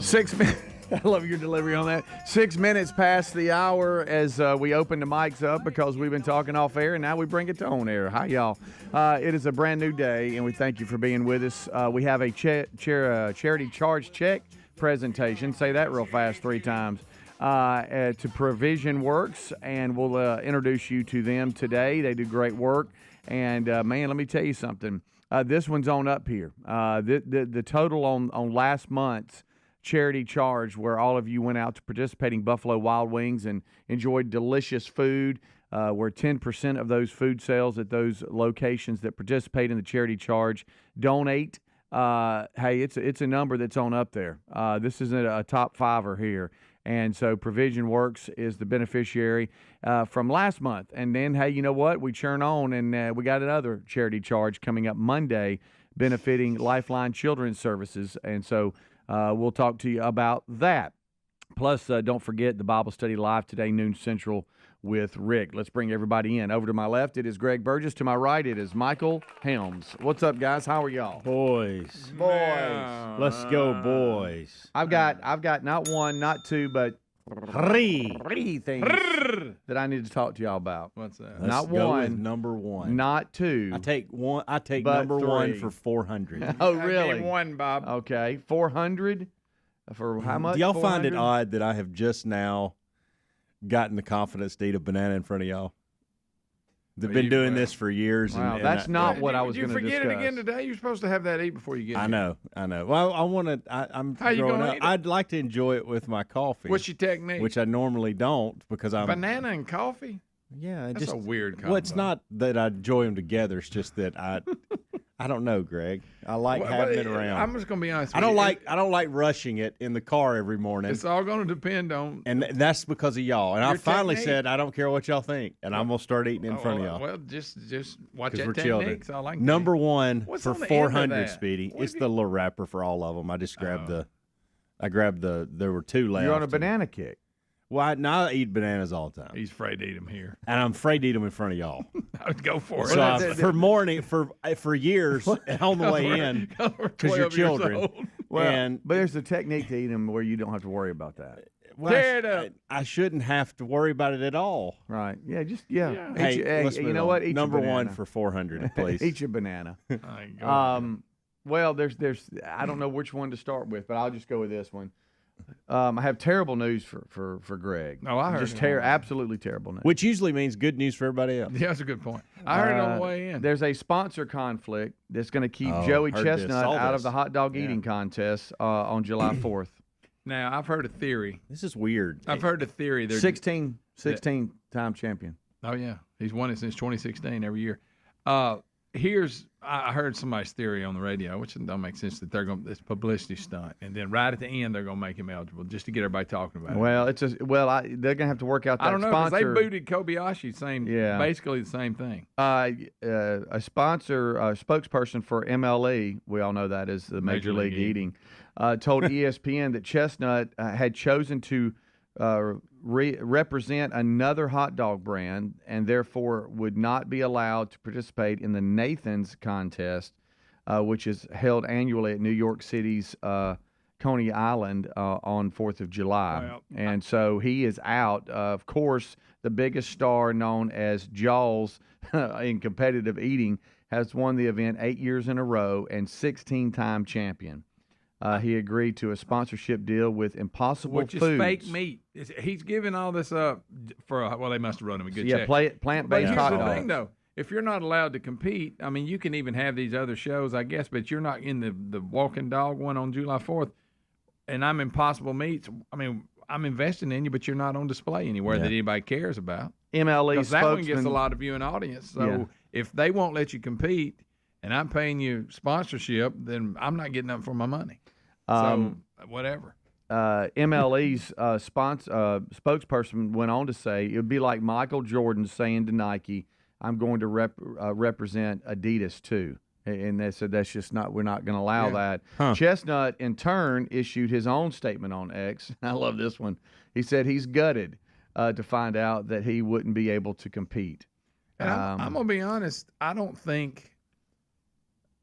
6 minutes. I love your delivery on that. 6 minutes past the hour as we open the mics up because we've been talking off air, and now we bring it to on air. Hi, y'all. It is a brand new day, and we thank you for being with us. We have a charity charge check presentation. Say that real fast 3 times. To Provision Works, and we'll introduce you to them today. They do great work, and man, let me tell you something. This one's on up here. The total on last month's charity charge, where all of you went out to participating Buffalo Wild Wings and enjoyed delicious food, where 10% of those food sales at those locations that participate in the charity charge donate. Hey, it's a number that's on up there. This isn't a top fiver here. And so Provision Works is the beneficiary from last month. And then, hey, you know what? We churn on, and we got another charity charge coming up Monday benefiting Lifeline Children's Services. And so we'll talk to you about that. Plus, don't forget the Bible study live today, noon Central, with Rick. Let's bring everybody in. Over to my left, it is Greg Burgess. To my right, it is Michael Helms. What's up, guys? How are y'all? Boys. Let's go, boys. I've got not one, not two, but three things that I need to talk to y'all about. What's that? Not Let's go one, with number one. not two. I take but number one three. for 400. Oh, I really? gave one, Bob. Okay, 400 for how much? Do y'all find it 400? odd that I have just now gotten the confidence to eat a banana in front of y'all? They've been doing this for years. Wow, and that's not what I was Did going you to discuss. forget it again today? You're supposed to have that eat before you get I here. know. Well, I want to. I'm How you growing gonna up. eat it? I'd like to enjoy it with my coffee, What's your technique? which I normally don't because I'm. Banana and coffee? Yeah, That's a weird combo. Well, it's not that I enjoy them together. It's just that I don't know, Greg. I like having it around. I'm just going to be honest I with you. don't like rushing it in the car every morning. It's all going to depend on. And that's because of y'all. And I Your finally technique. said, I don't care what y'all think. And I'm going to start eating in front of y'all. Well, just watch 'Cause that we're technique. children. That's all I can Number do. one What's for on the end of 400, that? Speedy. What It's have the little wrapper for all of them. I just grabbed there were 2 left. You're on a banana kick. Well, now I eat bananas all the time. He's afraid to eat them here. And I'm afraid to eat them in front of y'all. I would go for it. So for years on the way in, because you're 12 years children. old. And But there's a technique to eat them where you don't have to worry about that. well, Tear it up. I shouldn't have to worry about it at all. Right. Yeah, Yeah. Hey, let's you move know on. what? Eat your Number one banana. for 400, please. Eat your banana. All right, go. Well, there's I don't know which one to start with, but I'll just go with this one. I have terrible news for Greg. Oh, I heard just it. absolutely terrible news. Which usually means good news for everybody else. Yeah, that's a good point. I heard it on the way in. There's a sponsor conflict that's going to keep Oh, Joey heard this. Chestnut Saw out of this. the hot dog eating contest on July 4th. Now, I've heard a theory. This is weird. I've heard a theory. 16 time champion. Oh, yeah. He's won it since 2016 every year. I heard somebody's theory on the radio, which don't make sense, that it's a publicity stunt. And then right at the end, they're going to make him eligible just to get everybody talking about it. Well, they're going to have to work out that I don't know, because sponsor. they booted Kobayashi, basically the same thing. A sponsor, spokesperson for MLE, we all know that is the Major League Eating, told ESPN that Chestnut had chosen to represent another hot dog brand and therefore would not be allowed to participate in the Nathan's contest, which is held annually at New York City's Coney Island on 4th of July. Well, and so he is out. Of course, the biggest star, known as Jaws in competitive eating, has won the event 8 years in a row and 16-time champion. He agreed to a sponsorship deal with Impossible Which Foods. is fake meat. He's giving all this up for, they must have run him a good check. Yeah, But plant-based here's hot the dogs. thing, though. If you're not allowed to compete, I mean, you can even have these other shows, I guess, but you're not in the Walking Dog one on July 4th, and I'm Impossible Meats. I mean, I'm investing in you, but you're not on display anywhere that anybody cares about. MLE Because that one gets a spokesman. lot of viewing audience. So Yeah. if they won't let you compete and I'm paying you sponsorship, then I'm not getting up for my money. So whatever. MLE's spokesperson went on to say it would be like Michael Jordan saying to Nike, "I'm going to represent Adidas too," and they said that's just not. We're not going to allow that. Chestnut, in turn, issued his own statement on X. I love this one. He said he's gutted to find out that he wouldn't be able to compete. And I'm going to be honest. I don't think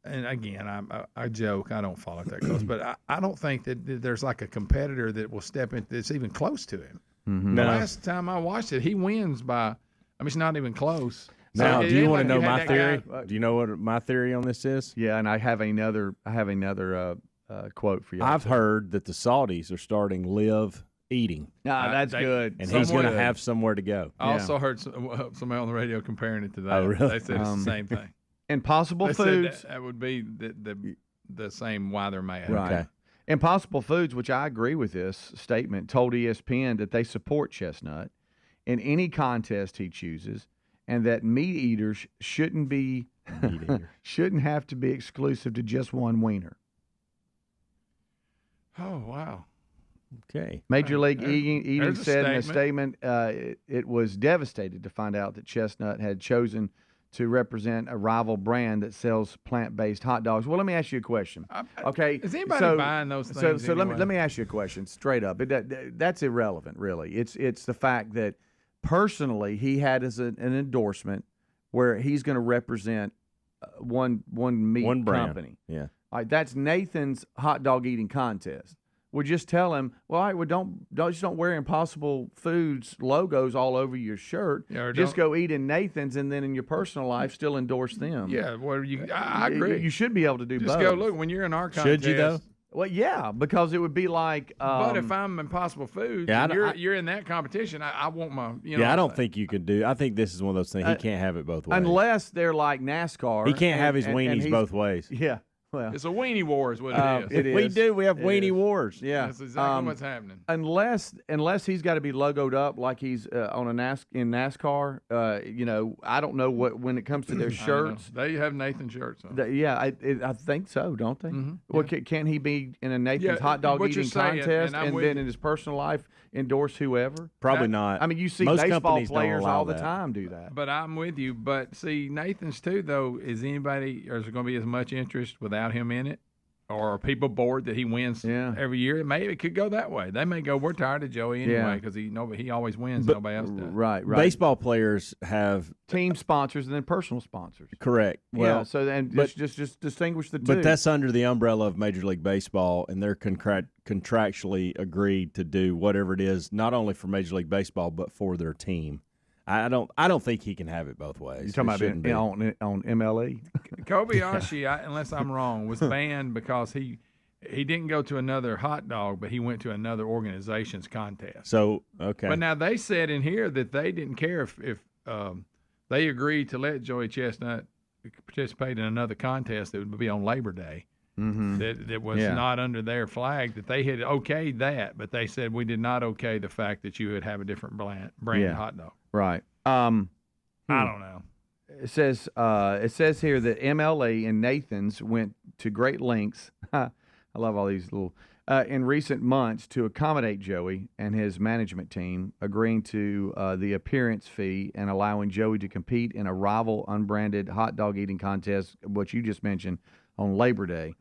and again, I joke, I don't follow it that close, but I don't think that there's like a competitor that will step in that's even close to him. Mm-hmm. The last time I watched it, he wins by, it's not even close. Now, So do you want like to know had my that theory? guy- Do you know what my theory on this is? Yeah, and I have another quote for you. I've heard that the Saudis are starting live eating, That's good. and he's Somewhere going to good. have somewhere to go. I also heard somebody on the radio comparing it to that. Oh, really? They said it's the same thing. Impossible They said Foods. that would be the same why they're mad. Right. Okay. Impossible Foods, which I agree with this statement, told ESPN that they support Chestnut in any contest he chooses, and that meat eaters shouldn't have to be exclusive to just one wiener. Oh, wow. Okay. Major League Eating there's a said in a statement it was devastated to find out that Chestnut had chosen to represent a rival brand that sells plant-based hot dogs. Well, let me ask you a question. Okay, Is anybody buying those things? So anyway? let me ask you a question straight up. That's irrelevant, really. It's the fact that personally he had as an endorsement where he's going to represent one meat brand. company. Yeah. All right, that's Nathan's hot dog eating contest. We'll just tell him, well, all right, don't wear Impossible Foods logos all over your shirt. Yeah, or just don't- go eat in Nathan's, and then in your personal life, still endorse them. Yeah, well, I agree. You should be able to do Just both. go look when you're in our contest. Should you, though? Well, yeah, because it would be like. But if I'm Impossible Foods, Yeah, and you're in that competition, I want my. I don't think you could do. I think this is one of those things. He can't have it both ways. unless they're like NASCAR, he can't have his and weenies he's- both ways. Yeah, well, It's a weenie war, is what it is. it is. We do. We have It weenie is. wars. Yeah, That's exactly what's happening. unless he's got to be logoed up like he's on a NASCAR. I don't know what when it comes to their shirts. They have Nathan shirts on. I think so, don't they? Well, can't he be in a Nathan's Yeah, hot dog what you're eating saying, contest and I'm and with then you. in his personal life endorse whoever? Probably not. I mean, you see Most baseball companies don't players allow all the that. time do that. But I'm with you. But see, Nathan's too, though. Is there going to be as much interest without him in it? Or are people bored that he wins every year? Maybe it could go that way. They may go, we're tired of Joey anyway because he always wins. Nobody else does. Right. Baseball players have Team sponsors and then personal sponsors. correct. Well, So then but- just distinguish the two. but that's under the umbrella of Major League Baseball, and they're contractually agreed to do whatever it is, not only for Major League Baseball but for their team. I don't think he can have it both ways. You're talking It shouldn't about be. on MLE. Kobayashi, unless I'm wrong, was banned because he didn't go to another hot dog, but he went to another organization's contest. So okay. But now they said in here that they didn't care if they agreed to let Joey Chestnut participate in another contest that would be on Labor Day. That was not under their flag, that they had okayed that, but they said we did not okay the fact that you would have a different brand hot dog. Right. I don't know. It says here that MLE and Nathan's went to great lengths. I love all these little in recent months to accommodate Joey and his management team, agreeing to the appearance fee and allowing Joey to compete in a rival unbranded hot dog eating contest, what you just mentioned, on Labor Day.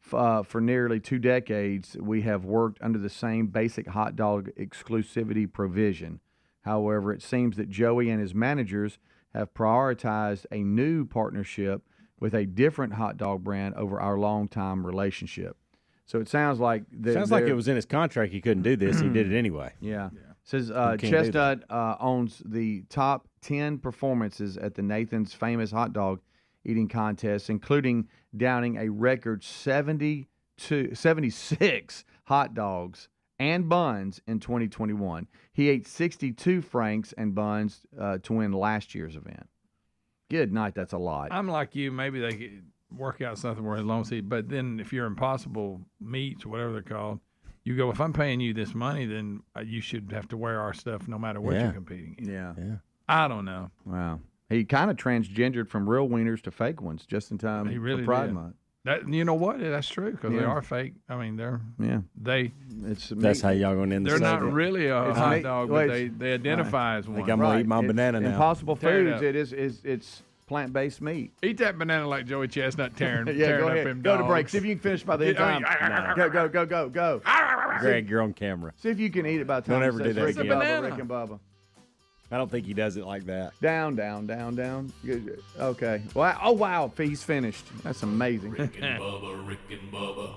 For nearly 2 decades, we have worked under the same basic hot dog exclusivity provision. However, it seems that Joey and his managers have prioritized a new partnership with a different hot dog brand over our long-time relationship. So it sounds like it was in his contract. He couldn't do this. He did it anyway. Yeah. It says do Chestnut owns the top 10 performances at the Nathan's famous hot dog eating contest, including downing a record 76 hot dogs and buns in 2021. He ate 62 franks and buns to win last year's event. Good night, that's a lot. I'm like you. Maybe they could work out something where as long as but then if you're Impossible Meats or whatever they're called, you go, if I'm paying you this money, then you should have to wear our stuff no matter what you're competing in. Yeah. I don't know. Wow. He kind of transgendered from real wieners to fake ones just in time He really for Pride did. Month. You know what? That's true because they Yeah. are fake. I mean, Yeah. that's That's how y'all going to end the they're not segment. really a It's hot meat- dog, well, but it's- they identify as I one. think I'm going to eat my It's banana now. Impossible Tear it Foods. up. It's plant-based meat. Eat that banana like Joey Chestnut tearing Yeah, go up ahead. them Go to dogs. break. See if you can finish by the end Yeah, time. Go. Greg, you're on camera. See if you can eat it by the time Don't it ever says do that Rick and again. Bubba, It's a Rick and Bubba. I don't think he does it like that. Down, down, down, down. Good. Okay. Wow. Oh, wow. He's finished. That's amazing. Rick and Bubba.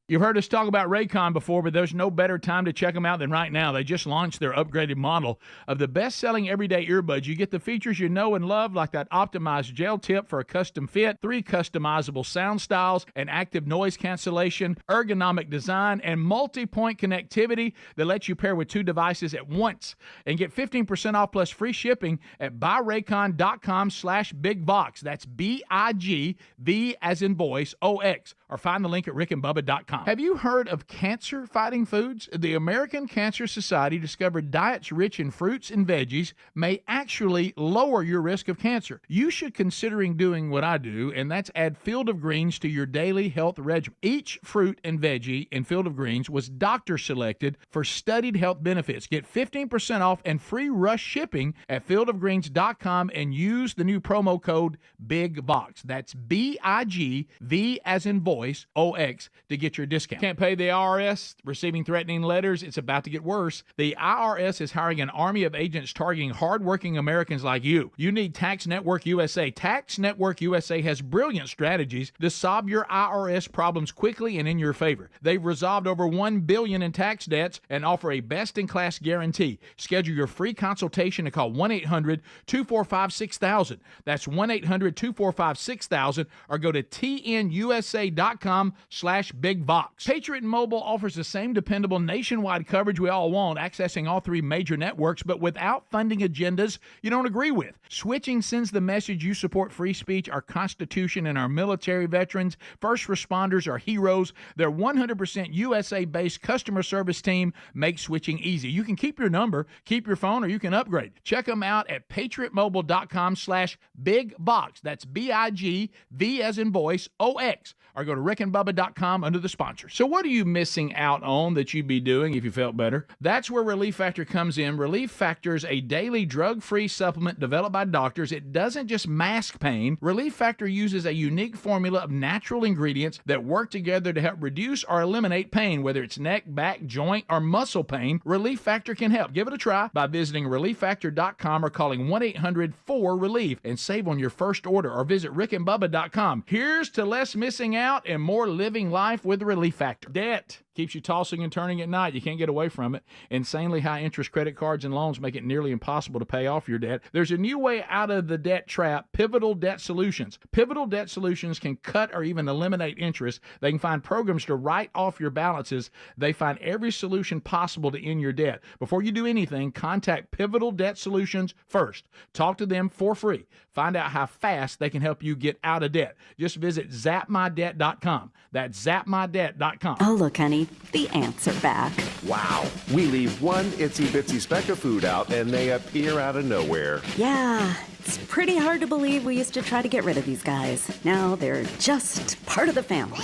You've heard us talk about Raycon before, but there's no better time to check them out than right now. They just launched their upgraded model of the best-selling everyday earbuds. You get the features you know and love, like that optimized gel tip for a custom fit, 3 customizable sound styles, and active noise cancellation, ergonomic design, and multi-point connectivity that lets you pair with 2 devices at once. And get 15% off plus free shipping at buyraycon.com/bigvox. That's BIG, V as in voice, OX. Or find the link at rickandbubba.com. Have you heard of cancer-fighting foods? The American Cancer Society discovered diets rich in fruits and veggies may actually lower your risk of cancer. You should consider doing what I do, and that's add Field of Greens to your daily health regimen. Each fruit and veggie in Field of Greens was doctor-selected for studied health benefits. Get 15% off and free rush shipping at fieldofgreens.com and use the new promo code BIGVOX. That's BIG, V as in voice, OX, to get your discount. Can't pay the IRS, receiving threatening letters. It's about to get worse. The IRS is hiring an army of agents targeting hardworking Americans like you. You need Tax Network USA. Tax Network USA has brilliant strategies to solve your IRS problems quickly and in your favor. They've resolved over $1 billion in tax debts and offer a best-in-class guarantee. Schedule your free consultation and call 1-800-245-6000. That's 1-800-245-6000, or go to tnusa.com/bigvox. Patriot Mobile offers the same dependable nationwide coverage we all want, accessing all 3 major networks, but without funding agendas you don't agree with. Switching sends the message you support free speech, our Constitution, and our military veterans. First responders are heroes. Their 100% USA-based customer service team makes switching easy. You can keep your number, keep your phone, or you can upgrade. Check them out at patriotmobile.com/bigvox. That's BIG, V as in voice, OX. Or go to rickandbubba.com under the sponsors. So what are you missing out on that you'd be doing if you felt better? That's where Relief Factor comes in. Relief Factor is a daily drug-free supplement developed by doctors. It doesn't just mask pain. Relief Factor uses a unique formula of natural ingredients that work together to help reduce or eliminate pain, whether it's neck, back, joint, or muscle pain. Relief Factor can help. Give it a try by visiting relieffactor.com or calling 1-800-4RELIEF and save on your first order, or visit rickandbubba.com. Here's to less missing out and more living life with Relief Factor. Debt keeps you tossing and turning at night. You can't get away from it. Insanely high interest credit cards and loans make it nearly impossible to pay off your debt. There's a new way out of the debt trap: Pivotal Debt Solutions. Pivotal Debt Solutions can cut or even eliminate interest. They can find programs to write off your balances. They find every solution possible to end your debt. Before you do anything, contact Pivotal Debt Solutions first. Talk to them for free. Find out how fast they can help you get out of debt. Just visit zapmydebt.com. That's zapmydebt.com. Oh, look, honey, the ants are back. Wow. We leave one itsy-bitsy speck of food out, and they appear out of nowhere. Yeah, it's pretty hard to believe we used to try to get rid of these guys. Now they're just part of the family.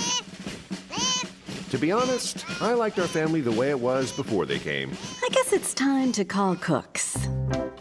To be honest, I liked our family the way it was before they came. I guess it's time to call Cooks.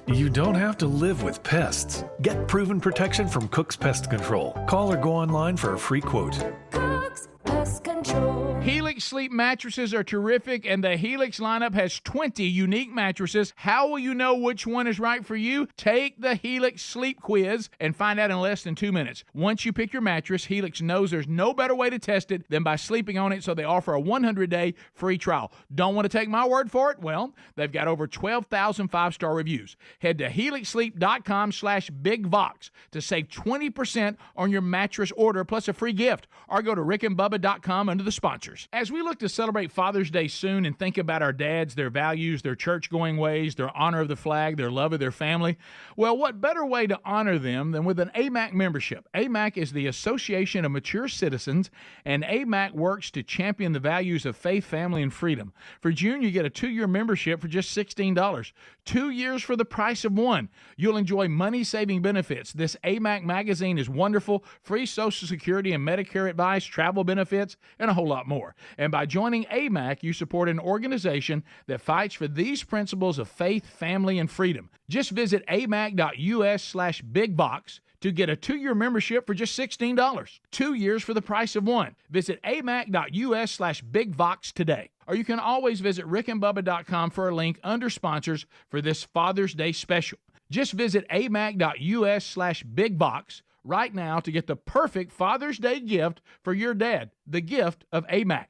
You don't have to live with pests. Get proven protection from Cook's Pest Control. Call or go online for a free quote. Cook's Pest Control. Helix Sleep mattresses are terrific, and the Helix lineup has 20 unique mattresses. How will you know which one is right for you? Take the Helix Sleep Quiz and find out in less than 2 minutes. Once you pick your mattress, Helix knows there's no better way to test it than by sleeping on it, so they offer a 100-day free trial. Don't want to take my word for it? Well, they've got over 12,000 5-star reviews. Head to helixsleep.com/bigvox to save 20% on your mattress order plus a free gift, or go to rickandbubba.com under the sponsors. As we look to celebrate Father's Day soon and think about our dads, their values, their church-going ways, their honor of the flag, their love of their family, well, what better way to honor them than with an AMAC membership? AMAC is the Association of Mature Citizens, and AMAC works to champion the values of faith, family, and freedom. For June, you get a 2-year membership for just $16. 2 years for the price of one. You'll enjoy money-saving benefits. This AMAC magazine is wonderful, free Social Security and Medicare advice, travel benefits, and a whole lot more. And by joining AMAC, you support an organization that fights for these principles of faith, family, and freedom. Just visit amac.us/bigvox to get a 2-year membership for just $16. 2 years for the price of one. Visit amac.us/bigvox today. or you can always visit rickandbubba.com for a link under sponsors for this Father's Day special. Just visit amac.us/bigbox right now to get the perfect Father's Day gift for your dad, the gift of AMAC.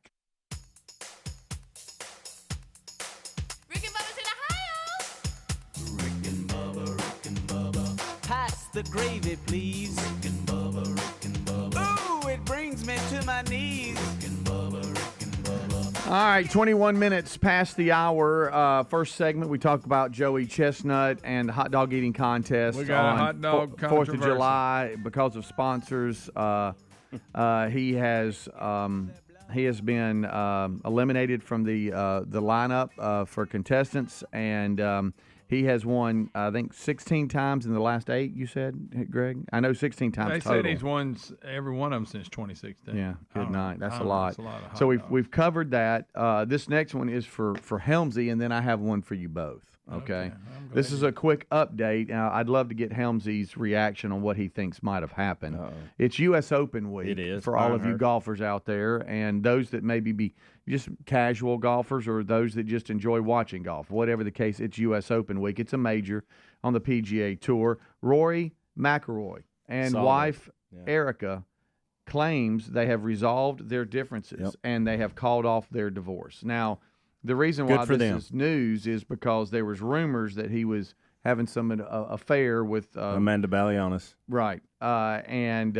Rick and Bubba's in Ohio. Rick and Bubba. Pass the gravy, please. Rick and Bubba. Ooh, it brings me to my knees. Rick and Bubba. All right, 21 minutes past the hour. First segment, we talked about Joey Chestnut and the hot dog eating contest. We got a on hot dog 4th of controversy. July because of sponsors. He has been eliminated from the lineup for contestants, and he has won, I think, 16 times in the last 8, you said, Greg? I know 16 times They total. said he's won every one of them since 2016. Yeah, good night. That's a know. lot. That's a lot of So hot dogs. we've covered that. This next one is for Helmsy, and then I have one for you both. Okay. I'm glad This is a quick update. I'd love to get Helmsy's reaction on what he thinks might have happened. It's U.S. Open week It is. for all of you Heard. golfers out there, and those that maybe be just casual golfers or those that just enjoy watching golf. Whatever the case, it's U.S. Open week. It's a major on the PGA Tour. Rory McIlroy and Saw that. wife Yeah. Erica claims they have resolved their differences Yep. and they have called off their divorce. Now, the reason Good why for this them. is news is because there was rumors that he was having some affair with Amanda Balionis. right, and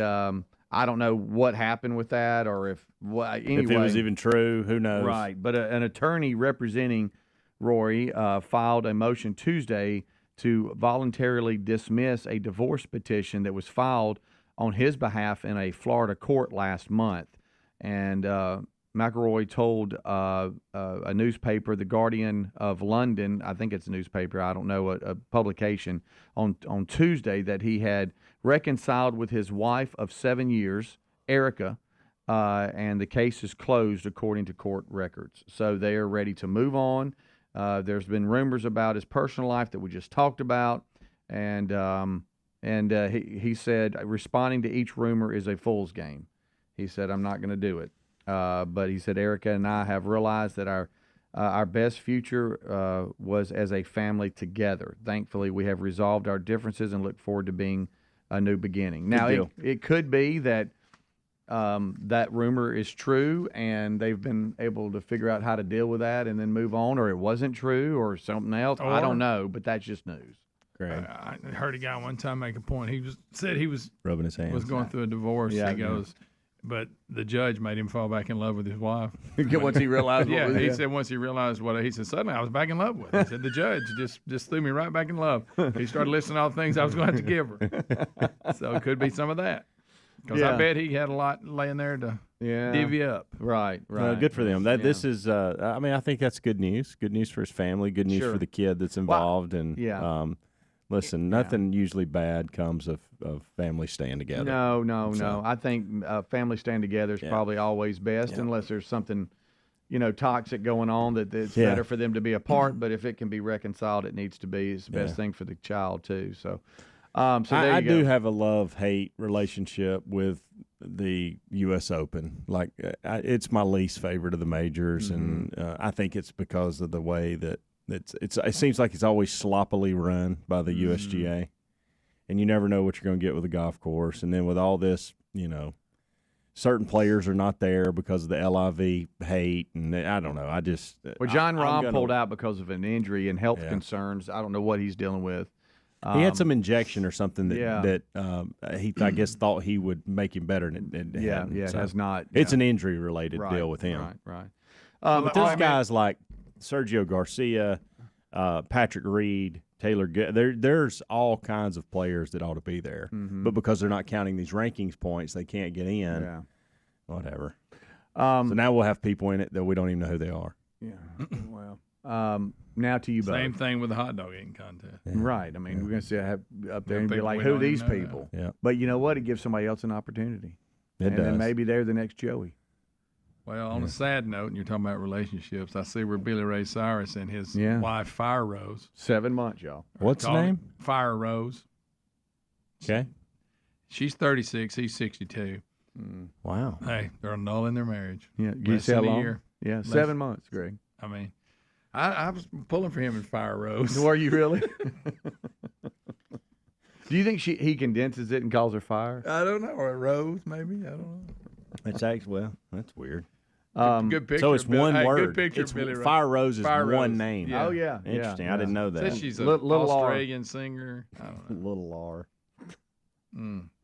I don't know what happened with that or if anyway, If it was even true, who knows? right. But an attorney representing Rory filed a motion Tuesday to voluntarily dismiss a divorce petition that was filed on his behalf in a Florida court last month, and McIlroy told a newspaper, The Guardian of London, I think it's a newspaper, I don't know, a publication, on Tuesday that he had reconciled with his wife of 7 years, Erica, and the case is closed according to court records. So they are ready to move on. There's been rumors about his personal life that we just talked about, and he said responding to each rumor is a fool's game. He said, I'm not going to do it. But he said, Erica and I have realized that our best future was as a family together. Thankfully, we have resolved our differences and look forward to being a new beginning. Now, it could be that that rumor is true and they've been able to figure out how to deal with that and then move on, or it wasn't true or something else. I don't know, but that's just news. Greg. I heard a guy one time make a point. He said he was Rubbing his hands. was going through a divorce. Yeah, He goes, but the judge made him fall back in love with his wife. Once he realized what Yeah, was he it. said once he realized he said, suddenly I was back in love with her. He said, the judge just threw me right back in love. He started listing all the things I was going to have to give her. So it could be some of that. Because Yeah. I bet he had a lot laying there to divvy up. Right. Good for them. Yeah. This is. I mean, I think that's good news. Good news for his family. Good news Sure. for the kid that's involved. And yeah. Listen, nothing usually bad comes of families staying together. No. I think family staying together is probably always best, unless there's something, toxic going on that's better for them to be apart. But if it can be reconciled, it needs to be. It's the best thing for the child too. So, there I you go. do have a love-hate relationship with the U.S. Open. Like, it's my least favorite of the majors, and I think it's because of the way that it seems like it's always sloppily run by the USGA, and you never know what you're going to get with a golf course. And then with all this, certain players are not there because of the LIV hate, and I don't know. I just John I'm Rahm pulled out because of an injury and health concerns. I don't know what he's dealing with. He had some injection or something that he, I guess, thought he would make him better. And it hadn't. It has not. It's an injury-related deal with him. Right. But there's guys like Sergio Garcia, Patrick Reed, Taylor. There's all kinds of players that ought to be there, but because they're not counting these rankings points, they can't get in. Yeah. Whatever. So now we'll have people in it that we don't even know who they are. Yeah. Well. Now to you both. Same thing with the hot dog eating contest. Right. I mean, we're going to have up there and be people like, we who are don't even these know people? Yeah. But you know what? It gives somebody else an opportunity. It does. Then maybe they're the next Joey. Well, on a sad note, and you're talking about relationships, I see where Billy Ray Cyrus and his wife Fire Rose. 7 months, y'all. What's the name? Fire Rose. Okay. She's 36. He's 62. Wow. Hey, they're annulling their marriage. Yeah. Can you Less see how than a long? year. Yeah, 7 months, Greg. I mean, I was pulling for him in Fire Rose. Were you really? Do you think he condenses it and calls her Fire? I don't know, or a Rose maybe. I don't know. It's actually that's weird. Good picture. So it's one word. Good picture, it's Billy Rose. Fire Rose is Fire one Rose. name. Yeah. Oh yeah, Interesting. Yeah. I didn't know that. Says she's a Little Australian singer. I don't know. Little R.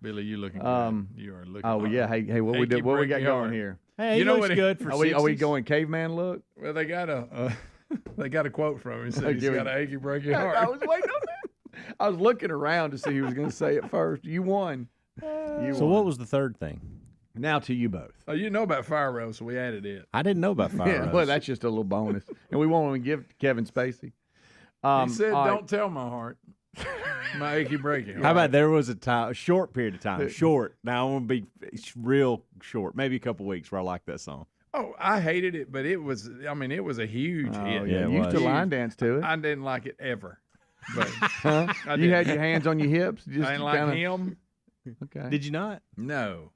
Billy, you looking good. You are looking. Oh yeah. Hey, what we do? What we got going here? Hey, You know looks what good for Are we 60s. going caveman look? Well, they got a quote from him. He said he's Give me- got an achy breaky heart. I was waiting on that. I was looking around to see who was going to say it first. You won. So what was the third thing? Now to you both. Oh, you know about Fire Rose, so we added it. I didn't know about Fire Yeah, Rose. well, that's just a little bonus, and we won't even give Kevin Spacey. He said, all right. "Don't tell my heart, my achy breaky heart." How about there was a short period of time, short. Now I want to be real short, maybe a couple weeks where I like that song. Oh, I hated it, but it was. I mean, it was a huge Oh, hit. yeah, it you used to was. line dance to it. I didn't like it ever. But Huh? I You didn't. had your hands on your hips. Just I didn't like kinda- him. Okay. Did you not? No.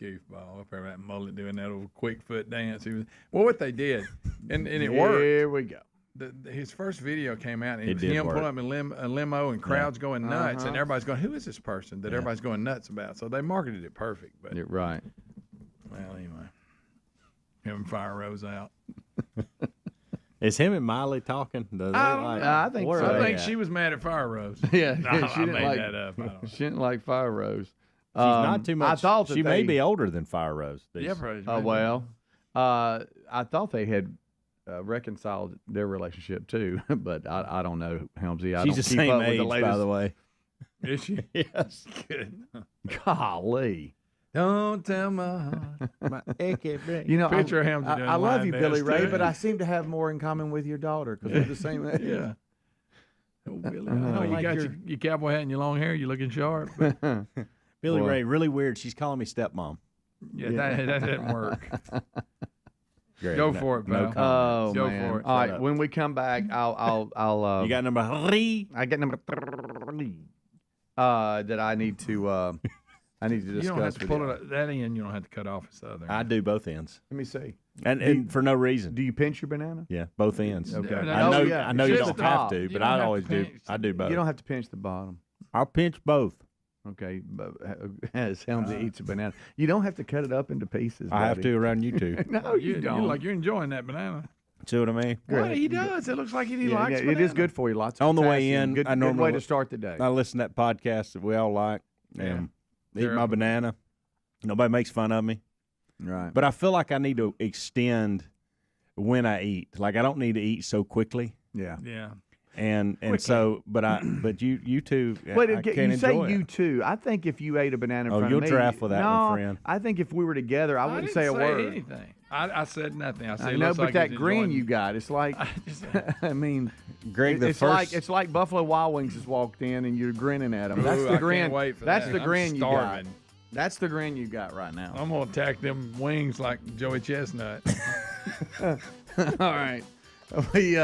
Goofball up there, that mullet doing that old quick foot dance. He was, well, what they did, and it worked. Here we go. His first video came out, and It it was did him work. pulling up in a limo, and crowds going nuts, Uh-huh. and everybody's going, "Who is this person that everybody's going nuts about?" So they marketed it perfect. But You're right. well, anyway, him and Fire Rose out. Is him and Miley talking? Does I it don't like, know. I think where so. are I they think at? she was mad at Fire Rose. Yeah, No, she I didn't made like. that up. I don't know. She didn't like Fire Rose. She's not too much. I thought that she may they- be older than Fire Rose. Yeah, probably. Well, I thought they had reconciled their relationship too, but I don't know, Helmsy. I She's don't the keep same up with age, the latest. by the way. Is she? Yes. Good. Golly, Don't tell my heart. My achy break. you know, Picture of Helmsy doing I love line you, dance, Billy Ray, too. but I seem to have more in common with your daughter because we're the same age. Yeah. Oh, Billy, I I know you like got your- your cowboy hat and your long hair. You looking sharp. But Billy Well- Ray, really weird. She's calling me stepmom. yeah, that didn't work. Great. Go No- for it, no pal. Oh Go man! for it. All Shut right, up. when we come back, I'll You got number 3. I get number 3 that I need to You don't have discuss to with pull you. it that end. You don't have to cut off the other. I do both ends, Let me see. and for no reason. Do you pinch your banana? Yeah, both ends. Okay. I know. yeah. I know you Just don't the have top. to, You but don't have I to always do. pinch. I do both. You don't have to pinch the bottom. I'll pinch both. Okay, but as Helmsy eats a banana, you don't have to cut it up into pieces. I have buddy. to around you two. No, you don't. You're enjoying that banana. See what I mean? What he does? It looks like he Yeah, likes yeah, it is banana. good for you. Lots of On the way potassium. in, Good, I good normally way to look- start the day. I listen to that podcast that we all like and eat They're- my banana. Nobody makes fun of me, Right. but I feel like I need to extend when I eat. Like I don't need to eat so quickly, Yeah. Yeah. and so, but you two, But I can't you say enjoy you it. too. I think if you ate a banana in Oh, front you'll of me, draft with that no, one, friend. I think if we were together, I wouldn't didn't say a word. anything. I said nothing. I said I it know, looks but like that he's grin enjoying- you got, it's like, I mean, Greg, the it's first like Buffalo Wild Wings just walked in and you're grinning at them. That's Ooh, the I can't grin. wait for That's that. the I'm grin you got. starving. That's the grin you got right now. I'm gonna attack them wings like Joey Chestnut. All right, we'll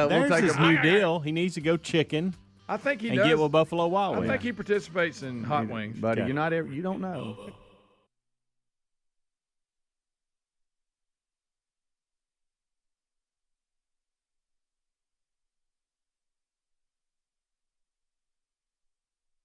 there's take his a new deal. He needs to go chicken I think he and does. get with Buffalo Wild I Wings. think he participates in hot wings. buddy. Okay. You're not ever. You don't know.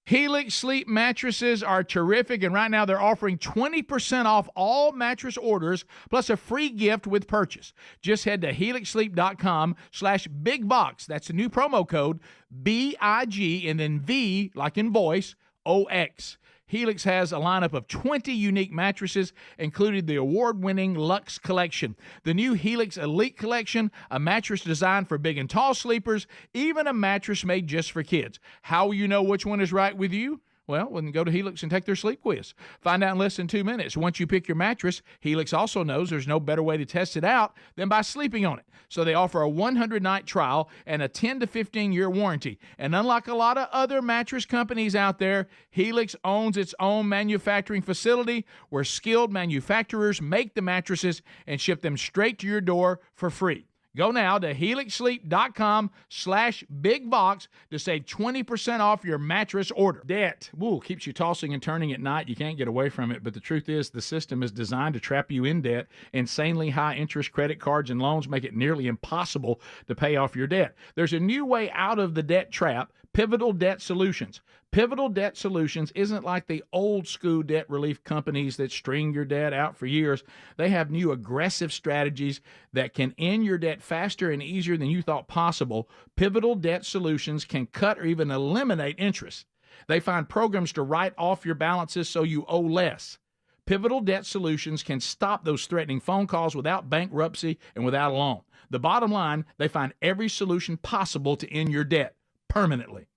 Helix Sleep mattresses are terrific, and right now they're offering 20% off all mattress orders, plus a free gift with purchase. Just head to helixsleep.com/bigbox. That's the new promo code, BIG, and then V, like in voice, OX. Helix has a lineup of 20 unique mattresses, including the award-winning Luxe Collection, the new Helix Elite Collection, a mattress designed for big and tall sleepers, even a mattress made just for kids. How will you know which one is right with you? Well, then go to Helix and take their sleep quiz. Find out in less than 2 minutes. Once you pick your mattress, Helix also knows there's no better way to test it out than by sleeping on it. So they offer a 100-night trial and a 10 to 15-year warranty. And unlike a lot of other mattress companies out there, Helix owns its own manufacturing facility where skilled manufacturers make the mattresses and ship them straight to your door for free. Go now to helixsleep.com/bigbox to save 20% off your mattress order. Debt, keeps you tossing and turning at night. You can't get away from it, but the truth is the system is designed to trap you in debt. Insanely high interest credit cards and loans make it nearly impossible to pay off your debt. There's a new way out of the debt trap, Pivotal Debt Solutions. Pivotal Debt Solutions isn't like the old school debt relief companies that string your debt out for years. They have new aggressive strategies that can end your debt faster and easier than you thought possible. Pivotal Debt Solutions can cut or even eliminate interest. They find programs to write off your balances so you owe less. Pivotal Debt Solutions can stop those threatening phone calls without bankruptcy and without a loan. The bottom line, they find every solution possible to end your debt permanently.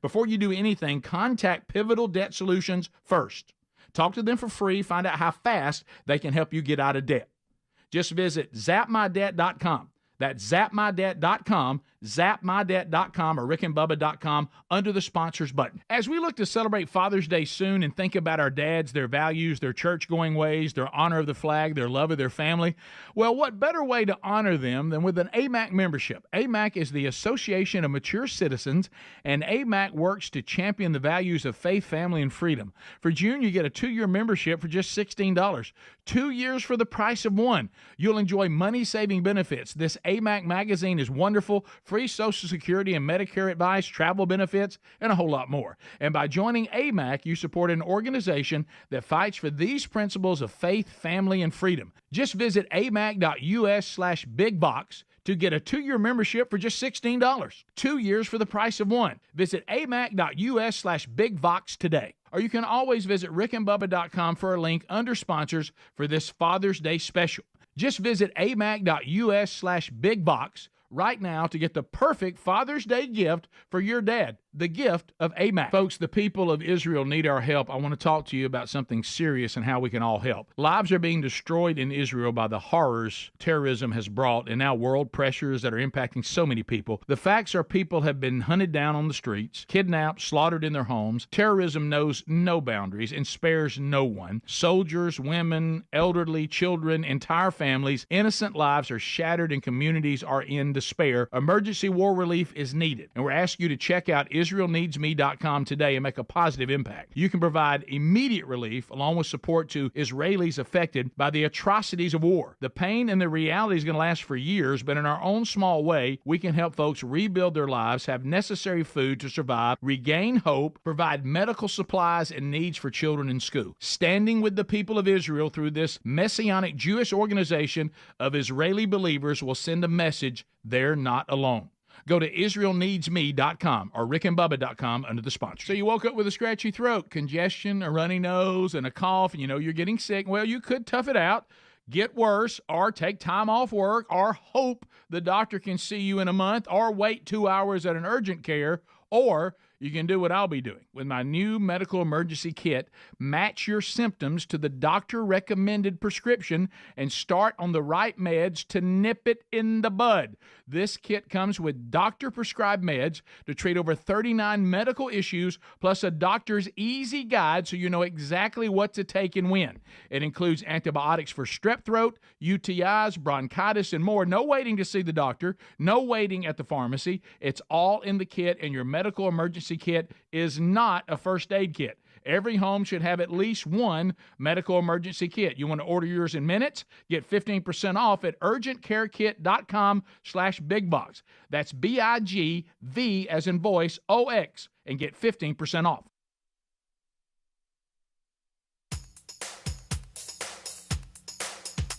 Before you do anything, contact Pivotal Debt Solutions first. Talk to them for free. Find out how fast they can help you get out of debt. Just visit zapmydebt.com. That's zapmydebt.com, zapmydebt.com, or rickandbubba.com under the sponsors button. As we look to celebrate Father's Day soon and think about our dads, their values, their church-going ways, their honor of the flag, their love of their family, well, what better way to honor them than with an AMAC membership? AMAC is the Association of Mature Citizens, and AMAC works to champion the values of faith, family, and freedom. For June, you get a 2-year membership for just $16. 2 years for the price of one. You'll enjoy money-saving benefits. This AMAC magazine is wonderful. Free Social Security and Medicare advice, travel benefits, and a whole lot more. And by joining AMAC, you support an organization that fights for these principles of faith, family, and freedom. Just visit amac.us/bigbox to get a 2-year membership for just $16. 2 years for the price of one. Visit amac.us/bigbox today. Or you can always visit rickandbubba.com for a link under sponsors for this Father's Day special. Just visit amac.us/bigbox right now to get the perfect Father's Day gift for your dad, the gift of AMAC. Folks, the people of Israel need our help. I want to talk to you about something serious and how we can all help. Lives are being destroyed in Israel by the horrors terrorism has brought and now world pressures that are impacting so many people. The facts are people have been hunted down on the streets, kidnapped, slaughtered in their homes. Terrorism knows no boundaries and spares no one. Soldiers, women, elderly, children, entire families, innocent lives are shattered and communities are in despair. Emergency war relief is needed, and we're asking you to check out IsraelNeedsMe.com today and make a positive impact. You can provide immediate relief along with support to Israelis affected by the atrocities of war. The pain and the reality is going to last for years, but in our own small way, we can help folks rebuild their lives, have necessary food to survive, regain hope, provide medical supplies and needs for children in school. Standing with the people of Israel through this messianic Jewish organization of Israeli believers will send a message they're not alone. Go to IsraelNeedsMe.com or rickandbubba.com under the sponsor. So you woke up with a scratchy throat, congestion, a runny nose, and a cough, and you know you're getting sick. Well, you could tough it out, get worse, or take time off work, or hope the doctor can see you in a month, or wait 2 hours at an urgent care, or you can do what I'll be doing with my new medical emergency kit. Match your symptoms to the doctor-recommended prescription and start on the right meds to nip it in the bud. This kit comes with doctor-prescribed meds to treat over 39 medical issues, plus a doctor's easy guide so you know exactly what to take and when. It includes antibiotics for strep throat, UTIs, bronchitis, and more. No waiting to see the doctor, no waiting at the pharmacy. It's all in the kit, and your medical emergency kit is not a first aid kit. Every home should have at least one medical emergency kit. You want to order yours in minutes? Get 15% off at urgentcarekit.com/bigbox. That's BIGV as in voice, OX, and get 15% off.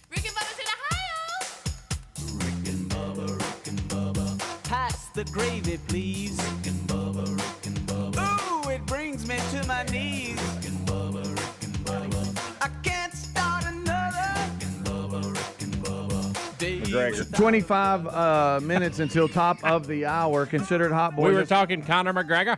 Rick and Bubba's in Ohio. Rick and Bubba. Pass the gravy, please. Rick and Bubba. Ooh, it brings me to my knees. Rick and Bubba. I can't start another. Rick and Bubba. 25 minutes until top of the hour. Consider it hot, boys. We were talking Conor McGregor.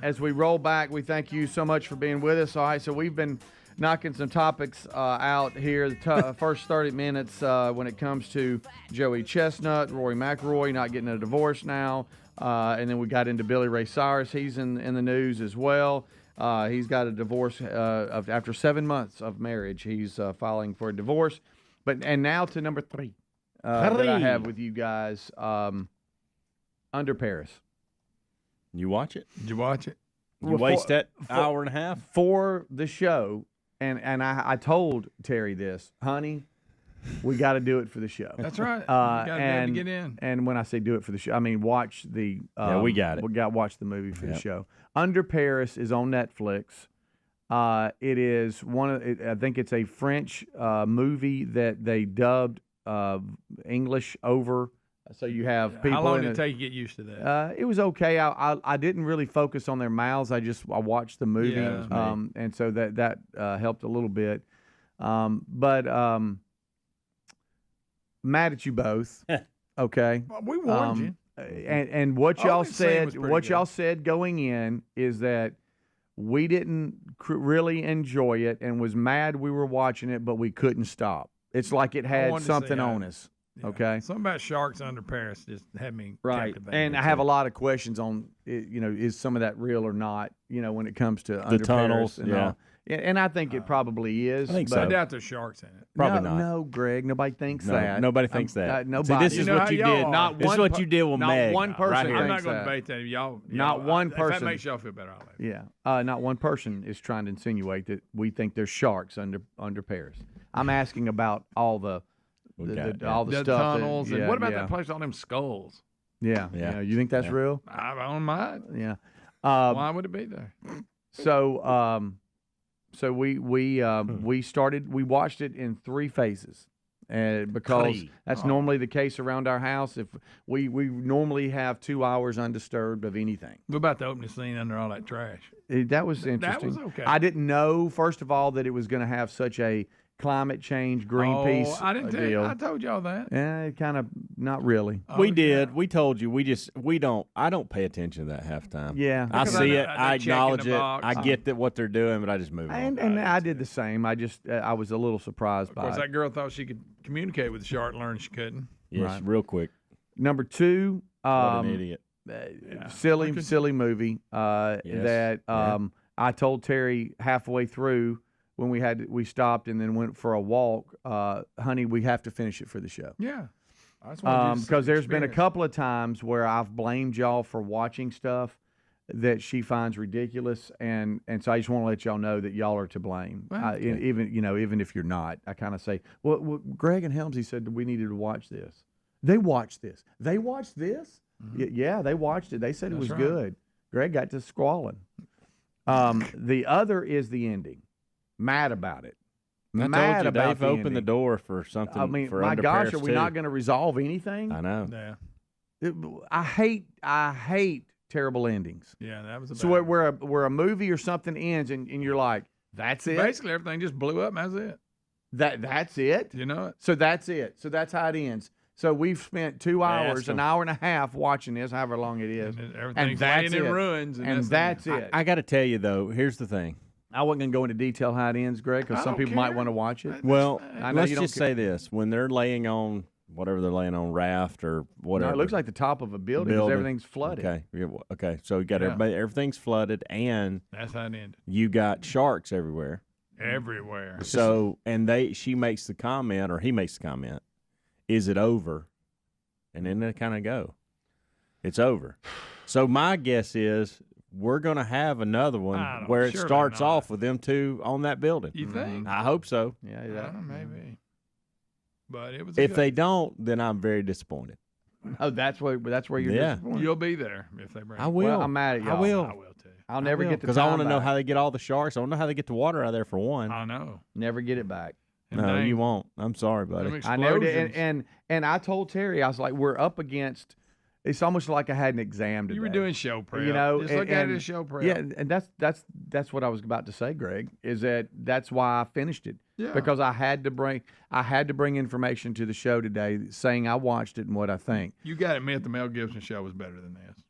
As we roll back, we thank you so much for being with us. All right, so we've been knocking some topics out here. The first 30 minutes when it comes to Joey Chestnut, Rory McIlroy not getting a divorce now. And then we got into Billy Ray Cyrus. He's in the news as well. He's got a divorce after 7 months of marriage. He's filing for a divorce. And now to number 3. that I have with you guys. Under Paris. You watch it? Did you watch it? You waste that hour and a half? For the show, and I told Terry this, honey, we got to do it for the show. That's right. You got to be able to get in. And when I say do it for the show, I mean watch the. We got it. We got to watch the movie for the show. Under Paris is on Netflix. It is I think it's a French movie that they dubbed English over. So you have people. How long in did it take you to get used to that? It was okay. I didn't really focus on their mouths. I watched the movie, and so that helped a little bit. But mad at you both. Okay. Well, we warned you. And what y'all said going in is that we didn't really enjoy it and was mad we were watching it, but we couldn't stop. It's like it had something on us. Yeah. Okay. Something about sharks under Paris just had me captivated. And I have a lot of questions on, is some of that real or not, when it comes to the under tunnels. Paris and all. And I think it probably is. I think I so. doubt there's sharks in it. Probably not. No, Greg, nobody thinks that. Nobody thinks that. Nobody. See, this is what you did. This is what you did with Meg. Not one person right here. I'm not thinks going to that. debate that. Y'all, Not one person. If that makes y'all feel better, I'll let you. Yeah. Not one person is trying to insinuate that we think there's sharks under Paris. I'm asking about all the all the The stuff. tunnels. And what about that place, all them skulls? Yeah. You think that's real? I don't mind. Yeah. Why would it be there? So we watched it in 3 phases. Because that's normally the case around our house. If we normally have 2 hours undisturbed of anything. What about the opening scene under all that trash? That was interesting. That was okay. I didn't know, first of all, that it was going to have such a climate change, Greenpeace I didn't tell deal. you. I told y'all that. Yeah, kind of not really. We did. We told you. I don't pay attention to that half the time. Yeah. I see it. I I check in acknowledge the it. box. I get that what they're doing, but I just move on. And I did the same. I just I was a little surprised Of by course, it. that girl thought she could communicate with the shark, learned she couldn't. Yes, Right. real quick. Number 2, What an idiot. silly movie that I told Terry halfway through when we stopped and then went for a walk, honey, we have to finish it for the show. Yeah. Because there's been a couple of times where I've blamed y'all for watching stuff that she finds ridiculous, and so I just want to let y'all know that y'all are to blame. Even if you're not, I kind of say, well, Greg and Helmsy said we needed to watch this. They watched this. They watched this. Yeah, they watched it. They said it was good. Greg got to squalling. The other is the ending. Mad about it. I told you, Dave opened the door for something. I mean, for my under gosh, Paris are we too. not going to resolve anything? I know. Yeah. I hate terrible endings. Yeah, that was a bad So where a movie or something ends and you're like, that's it? Basically, everything just blew up, and that's it. That's it? You know it? So that's it. So that's how it ends. So we've spent 2 hours, an hour and a half watching this, however long it is. And everything's laying in ruins. And that's it. I got to tell you, though, here's the thing. I wasn't going to go into detail how it ends, Greg, because some people might want to watch it. Well, I know let's you don't just say this. When they're laying on whatever they're laying on, raft or whatever. No, it looks like the top of a building because everything's flooded. Okay. So you got everything's flooded, and that's how it ended. You got sharks everywhere. Everywhere. So, and she makes the comment, or he makes the comment, is it over? And then they kind of go, it's over. So my guess is we're going to have another one where it starts off with them two on that building. You think? I hope so. Yeah, maybe. But it was. If they don't, then I'm very disappointed. Oh, that's where you're disappointed. You'll be there if they bring. I will. Well, I'm mad at y'all. I will. I will too. I'll never get the because I want to know how they get all the sharks. I want to know how they get the water out of there for one. I know. Never get it back. No, you won't. I'm sorry, buddy. I never did. And I told Terry, I was like, we're up against. It's almost like I had an exam today. You were doing show prep. Just look at it as show prep. Yeah, and that's what I was about to say, Greg. Is that's why I finished it. Yeah. Because I had to bring information to the show today, saying I watched it and what I think. You got to admit the Mel Gibson show was better than this.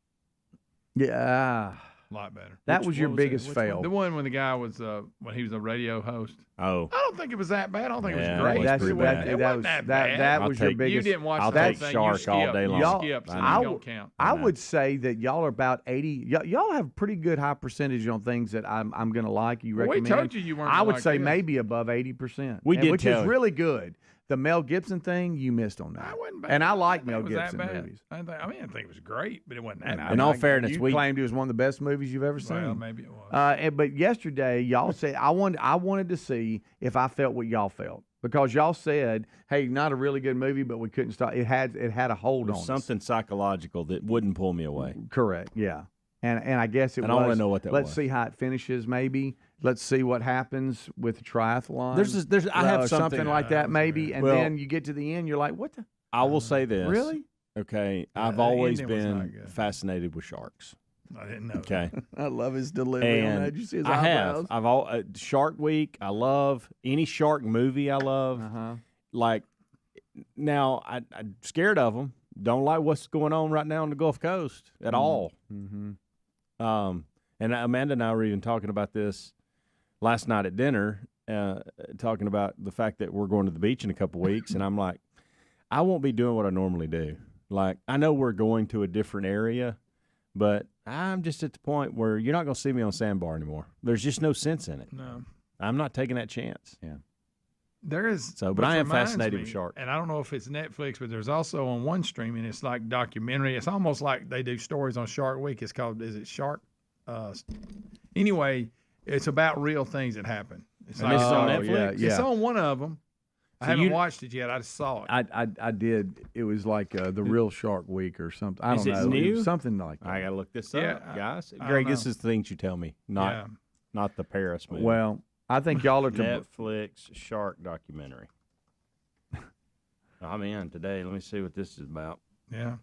Yeah. A lot better. That was your biggest fail. The one when the guy was when he was a radio host. Oh. I don't think it was that bad. I don't think it was Yeah, great. that's pretty bad. It wasn't that bad. That was your biggest. You didn't watch I'll that take thing. shark all day long. You skipped, so you don't count. I would say that y'all are about 80. Y'all have pretty good high percentage on things that I'm going to like. You recommend. We told you weren't. I would like say this. maybe above 80%. We did which tell is you. really good. the Mel Gibson thing, you missed on that. I wasn't bad. And I like think it Mel was that Gibson bad. movies. I, didn't think, I mean, it was that movies. I didn't think it was great, but it wasn't that bad. In all fairness, you we claimed it was one of the best movies you've ever seen. Well, maybe it was. But yesterday, y'all said I wanted to see if I felt what y'all felt because y'all said, "Hey, not a really good movie, but we couldn't stop." It had a hold on us. something psychological that wouldn't pull me away. Correct. Yeah. And I guess it And I was. wanna know what that let's was. see how it finishes. Maybe let's see what happens with the triathlon. I have or something like that. Maybe, and Well- then you get to the end, you're like, "What the I will say this. really?" Okay, Yeah, I've the always ending was not been good. fascinated with sharks. I didn't know. Okay, I love his delivery on that. and Did you see his I eyebrows? have. I've all Shark Week. I love any shark movie. I love. Uh-huh. Like now, I'm scared of them. Don't like what's going on right now on the Gulf Coast at all. Mm-hmm. And Amanda and I were even talking about this last night at dinner, talking about the fact that we're going to the beach in a couple weeks, and I'm like, I won't be doing what I normally do. Like, I know we're going to a different area, but I'm just at the point where you're not going to see me on Sandbar anymore. There's just no sense in it. No. I'm not taking that chance. Yeah. There is. So, but which I am reminds fascinated me, with sharks. And I don't know if it's Netflix, but there's also on one streaming. It's like documentary. It's almost like they do stories on Shark Week. It's called. Is it Shark? Anyway, it's about real things that happen. It's And this is on Netflix? Yeah. It's on one of them. I So haven't you- watched it yet. I just saw it. I did. It was like the Real Shark Week or something. I Is don't it know. new? was something like that. I got to look this Yeah, up, guys. I Greg, don't this know. is the things you tell me, not the Paris movie. Well, I think y'all are to. Netflix shark documentary. I'm in today. Let me see what this is about. Yeah.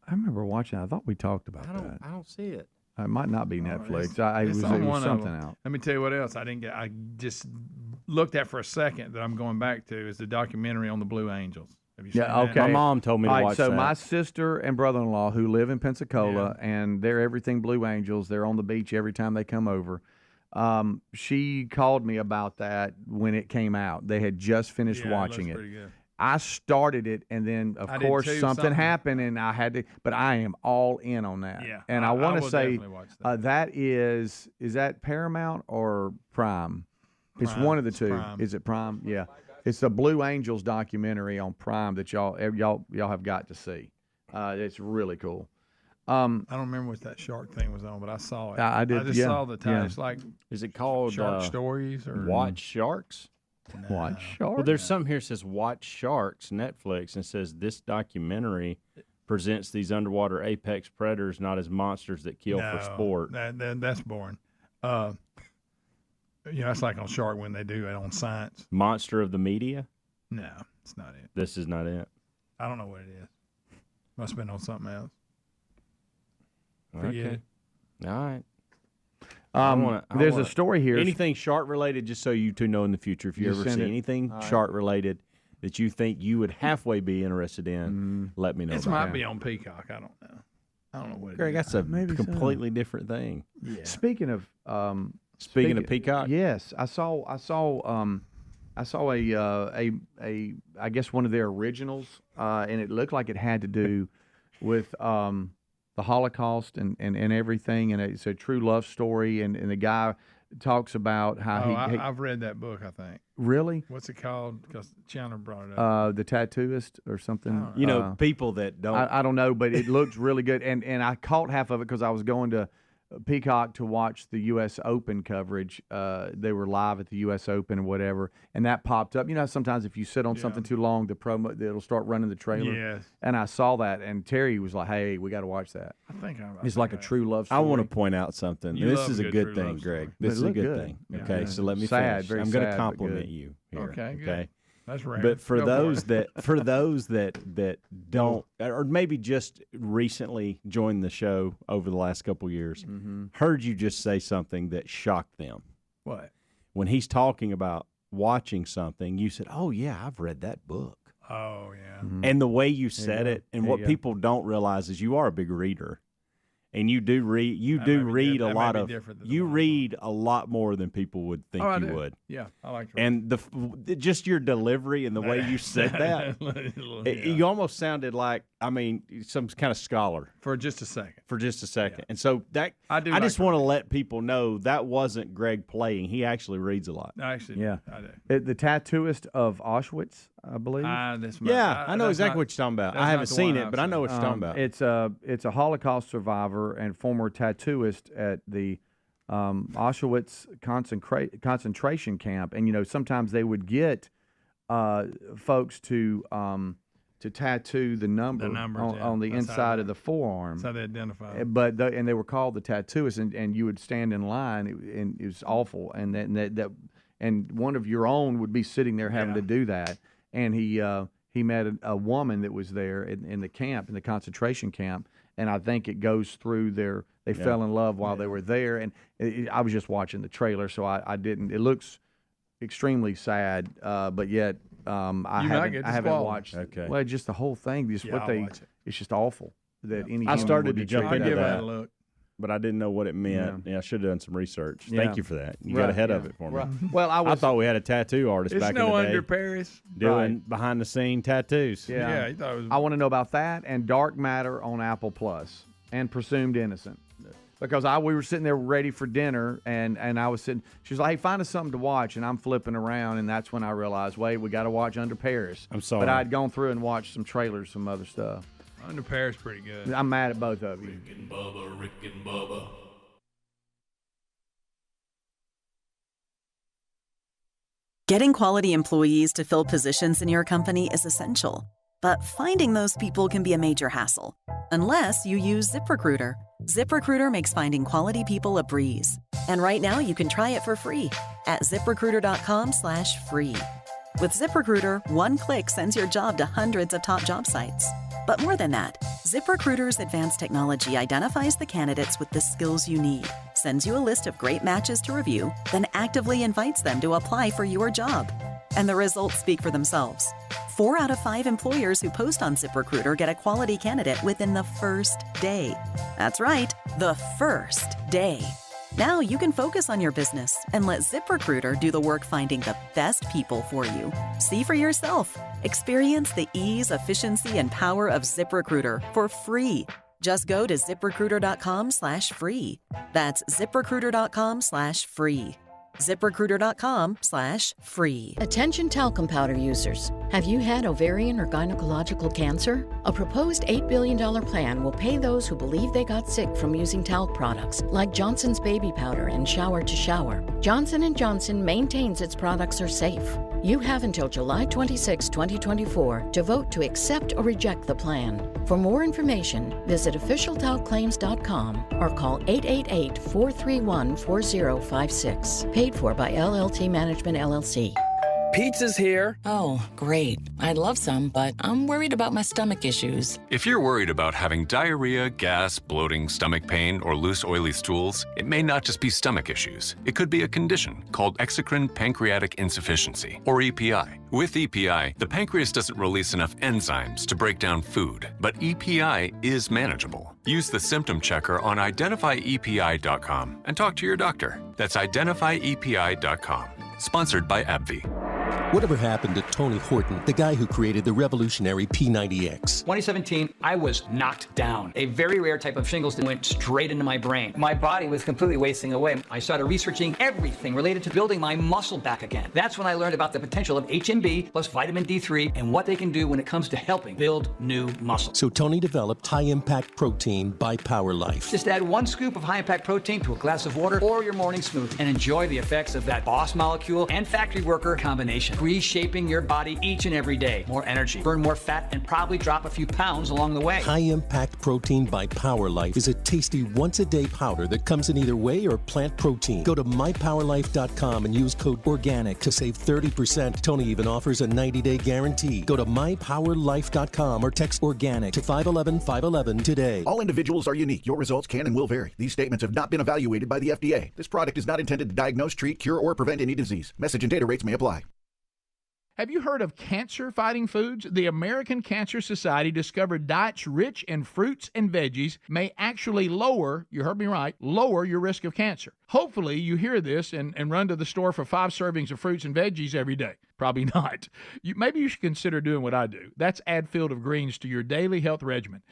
I remember watching. I thought we talked about I that. don't see it. It might not be Netflix. It It's was on one of something them. out. Let me tell you what else I didn't get. I just looked at for a second that I'm going back to is the documentary on the Blue Angels. Have you seen Yeah, that? okay. My mom told me to All right, watch so that. my sister and brother-in-law who live in Pensacola, and they're everything Blue Angels. They're on the beach every time they come over. She called me about that when it came out. They had just finished watching it. Pretty good. I started it, and then I of did course too, something something. happened, and I had to. But I am all in on that. Yeah, and I I want to will say definitely watch that. that is that Paramount or Prime? It's Prime. one of the It's two. Prime. Is it Prime? Yeah, it's the Blue Angels documentary on Prime that y'all have got to see. It's really cool. I don't remember what that shark thing was on, but I saw it. I did, I just yeah, saw the title. yeah. It's like Is it called Shark Stories or Watch Sharks? Watch Shark. Well, there's something here that says Watch Sharks, Netflix, and it says this documentary presents these underwater apex predators not as monsters that kill for sport. That's boring. That's like on Shark when they do it on Science. Monster of the media? No, it's not it. This is not it. I don't know what it is. Must have been on something else. Forget Okay. it. All right. There's a story here. Anything shark related, just so you two know in the future, if you Just ever send see it. anything shark related that you think you would halfway be interested in, let me know. This about might it. be on Peacock. I don't know. I don't know what it Greg, is. that's a Maybe so. completely different thing. Yeah. Speaking of Speaking of Peacock, yes, I saw a I guess one of their originals, and it looked like it had to do with the Holocaust and everything, and it's a true love story, and the guy talks about how he I've read that book, I think. really What's it called? Because Chandler brought it up. the tattooist or something. you know, people that don't. I don't know, but it looked really good, and I caught half of it because I was going to Peacock to watch the U.S. Open coverage. They were live at the U.S. Open and whatever, and that popped up. You know, sometimes if you sit on something too long, the promo it'll start running the trailer. Yes. And I saw that, and Terry was like, "Hey, we got to watch that." I think It's like a true love I story. want to point out something. You This love is a a good good true thing, love story. Greg. But This is it a looked good good. thing. Yeah. Okay, Yeah. so let me Sad, finish. very I'm going sad, to but compliment good. you here. Okay, good. Okay. That's rare. But for Go those it. that don't, or maybe just recently joined the show over the last couple years, heard you just say something that shocked them. What? When he's talking about watching something, you said, "Oh yeah, I've read that book." Oh, yeah. And the way you said go. it, and There what you go. people don't realize is you are a big reader. And you do read. You That do may be read diff- a that may lot be of. different than the You one I read a lot more than people would think Oh, I you do. would. Yeah, I like to read. And just your delivery and the way you said that, you almost sounded like, I mean, some kind of scholar For just a second. for just a second. And so that I do I like just to want to let people know that wasn't Greg playing. He actually reads a lot. Actually, Yeah. I do. The tattooist of Auschwitz. I believe. I know exactly what you're talking about. I haven't seen it, but I know what you're talking about. It's a Holocaust survivor and former tattooist at the Auschwitz concentration camp, and sometimes they would get folks to tattoo the numbers on the inside of the forearm. That's how they identify them. But and they were called the tattooists, and you would stand in line, and it was awful, and one of your own would be sitting there having to do that, and he met a woman that was there in the camp, in the concentration camp, and I think it goes through they fell in love while they were there, and I was just watching the trailer, so I didn't. It looks extremely sad, but yet I haven't watched. Okay. Well, just the whole thing. Just it's just awful that any. I started to jump into that. A look. But I didn't know what it meant. Yeah, I should have done some research. Yeah. Thank you for that. You got ahead of it for me. Well, I thought we had a tattoo artist back in the day. It's no under Paris. Doing behind-the-scene tattoos. Yeah, he thought it was. I want to know about that and Dark Matter on Apple Plus and Presumed Innocent. Because we were sitting there ready for dinner, and I was sitting. She was like, "Hey, find us something to watch," and I'm flipping around, and that's when I realized, wait, we got to watch Under Paris. I'm sorry, but I'd gone through and watched some trailers, some other stuff. Under Paris, pretty good. I'm mad at both of you. Rick and Bubba. Getting quality employees to fill positions in your company is essential, but finding those people can be a major hassle, unless you use ZipRecruiter. ZipRecruiter makes finding quality people a breeze. And right now you can try it for free at ZipRecruiter.com/free. With ZipRecruiter, one click sends your job to hundreds of top job sites. But more than that, ZipRecruiter's advanced technology identifies the candidates with the skills you need, sends you a list of great matches to review, then actively invites them to apply for your job. And the results speak for themselves. 4 out of 5 employers who post on ZipRecruiter get a quality candidate within the first day. That's right, the first day. Now you can focus on your business and let ZipRecruiter do the work finding the best people for you. See for yourself. Experience the ease, efficiency, and power of ZipRecruiter for free. Just go to ZipRecruiter.com/free. That's ZipRecruiter.com/free. ZipRecruiter.com/free. Attention talcum powder users. Have you had ovarian or gynecological cancer? A proposed $8 billion plan will pay those who believe they got sick from using talc products like Johnson's Baby Powder and Shower to Shower. Johnson & Johnson maintains its products are safe. You have until July 26, 2024 to vote to accept or reject the plan. For more information, visit officialtalclaims.com or call 888-431-4056. Paid for by LLT Management, LLC. Pizza's here. Oh, great. I'd love some, but I'm worried about my stomach issues. If you're worried about having diarrhea, gas, bloating, stomach pain, or loose, oily stools, it may not just be stomach issues. It could be a condition called exocrine pancreatic insufficiency, or EPI. With EPI, the pancreas doesn't release enough enzymes to break down food, but EPI is manageable. Use the symptom checker on identifyepi.com and talk to your doctor. That's identifyepi.com. Sponsored by AbbVie. Whatever happened to Tony Horton, the guy who created the revolutionary P90X? 2017, I was knocked down. A very rare type of shingles that went straight into my brain. My body was completely wasting away. I started researching everything related to building my muscle back again. That's when I learned about the potential of HMB plus vitamin D3 and what they can do when it comes to helping build new muscle. So Tony developed high-impact protein by Power Life. Just add 1 scoop of high-impact protein to a glass of water or your morning smoothie and enjoy the effects of that boss molecule and factory worker combination. Reshaping your body each and every day. More energy, burn more fat, and probably drop a few pounds along the way. High-impact protein by Power Life is a tasty once-a-day powder that comes in either whey or plant protein. Go to mypowerlife.com and use code ORGANIC to save 30%. Tony even offers a 90-day guarantee. Go to mypowerlife.com or text ORGANIC to 511-511 today. All individuals are unique. Your results can and will vary. These statements have not been evaluated by the FDA. This product is not intended to diagnose, treat, cure, or prevent any disease. Message and data rates may apply. Have you heard of cancer-fighting foods? The American Cancer Society discovered diets rich in fruits and veggies may actually lower, you heard me right, lower your risk of cancer. Hopefully you hear this and run to the store for 5 servings of fruits and veggies every day. Probably not. Maybe you should consider doing what I do. That's add Field of Greens to your daily health regimen.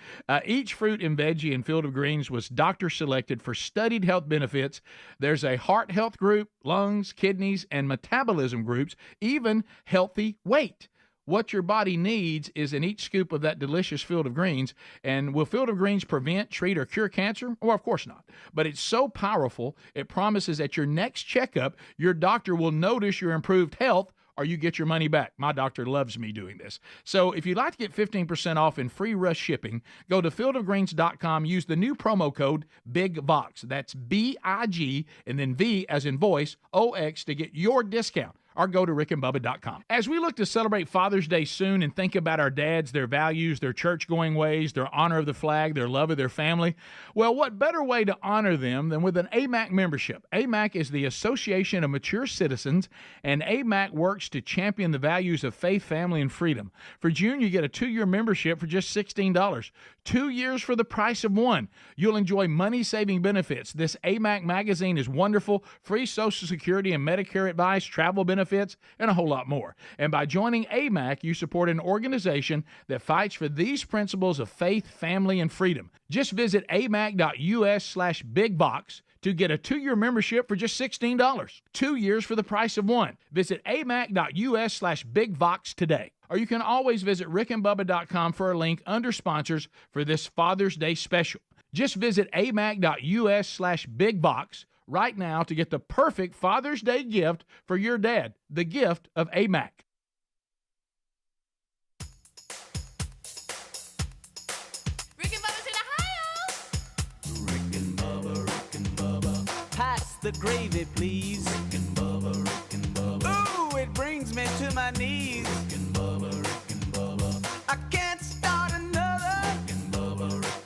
Each fruit and veggie in Field of Greens was doctor selected for studied health benefits. There's a heart health group, lungs, kidneys, and metabolism groups, even healthy weight. What your body needs is in each scoop of that delicious field of greens. And will field of greens prevent, treat, or cure cancer? Well, of course not. But it's so powerful, it promises at your next checkup, your doctor will notice your improved health, or you get your money back. My doctor loves me doing this. So if you'd like to get 15% off and free rush shipping, go to fieldofgreens.com, use the new promo code BIGVOX. That's B-I-G and then V as in voice, O-X to get your discount. Or go to rickandbubba.com. As we look to celebrate Father's Day soon and think about our dads, their values, their church-going ways, their honor of the flag, their love of their family, well, what better way to honor them than with an AMAC membership? AMAC is the Association of Mature Citizens, and AMAC works to champion the values of faith, family, and freedom. For June, you get a 2-year membership for just $16. 2 years for the price of one. You'll enjoy money-saving benefits. This AMAC magazine is wonderful, free Social Security and Medicare advice, travel benefits, and a whole lot more. And by joining AMAC, you support an organization that fights for these principles of faith, family, and freedom. Just visit amac.us/bigbox to get a 2-year membership for just $16. 2 years for the price of one. Visit amac.us/bigbox today. Or you can always visit rickandbubba.com for a link under sponsors for this Father's Day special. Just visit amac.us/bigbox right now to get the perfect Father's Day gift for your dad, the gift of AMAC. Rick and Bubba's in Ohio. Rick and Bubba. Pass the gravy, please. Rick and Bubba. Ooh, it brings me to my knees. Rick and Bubba. I can't start another Rick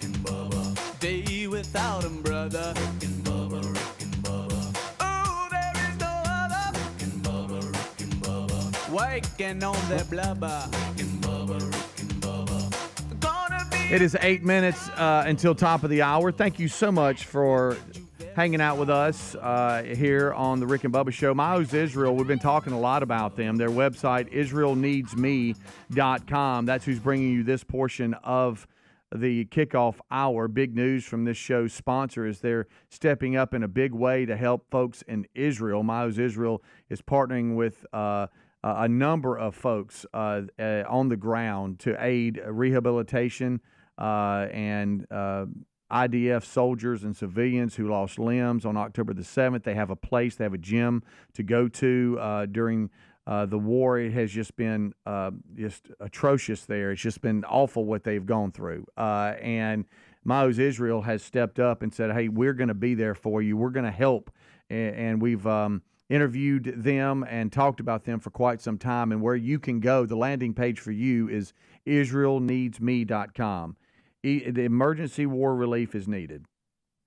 and Bubba. Day without him, brother. Rick and Bubba. Ooh, there is no other Rick and Bubba. Waking on their blubber. Rick and Bubba. Gonna be It is 8 minutes until top of the hour. Thank you so much for hanging out with us here on the Rick and Bubba Show. Maoz Israel, we've been talking a lot about them. Their website, israelneedsme.com. That's who's bringing you this portion of the kickoff hour. Big news from this show's sponsor is they're stepping up in a big way to help folks in Israel. Maoz Israel is partnering with a number of folks on the ground to aid rehabilitation and IDF soldiers and civilians who lost limbs on October the 7th. They have a place, they have a gym to go to during the war. It has just been just atrocious there. It's just been awful what they've gone through. And Maoz Israel has stepped up and said, hey, we're going to be there for you. We're going to help. And we've interviewed them and talked about them for quite some time. And where you can go, the landing page for you is israelneedsme.com. The emergency war relief is needed.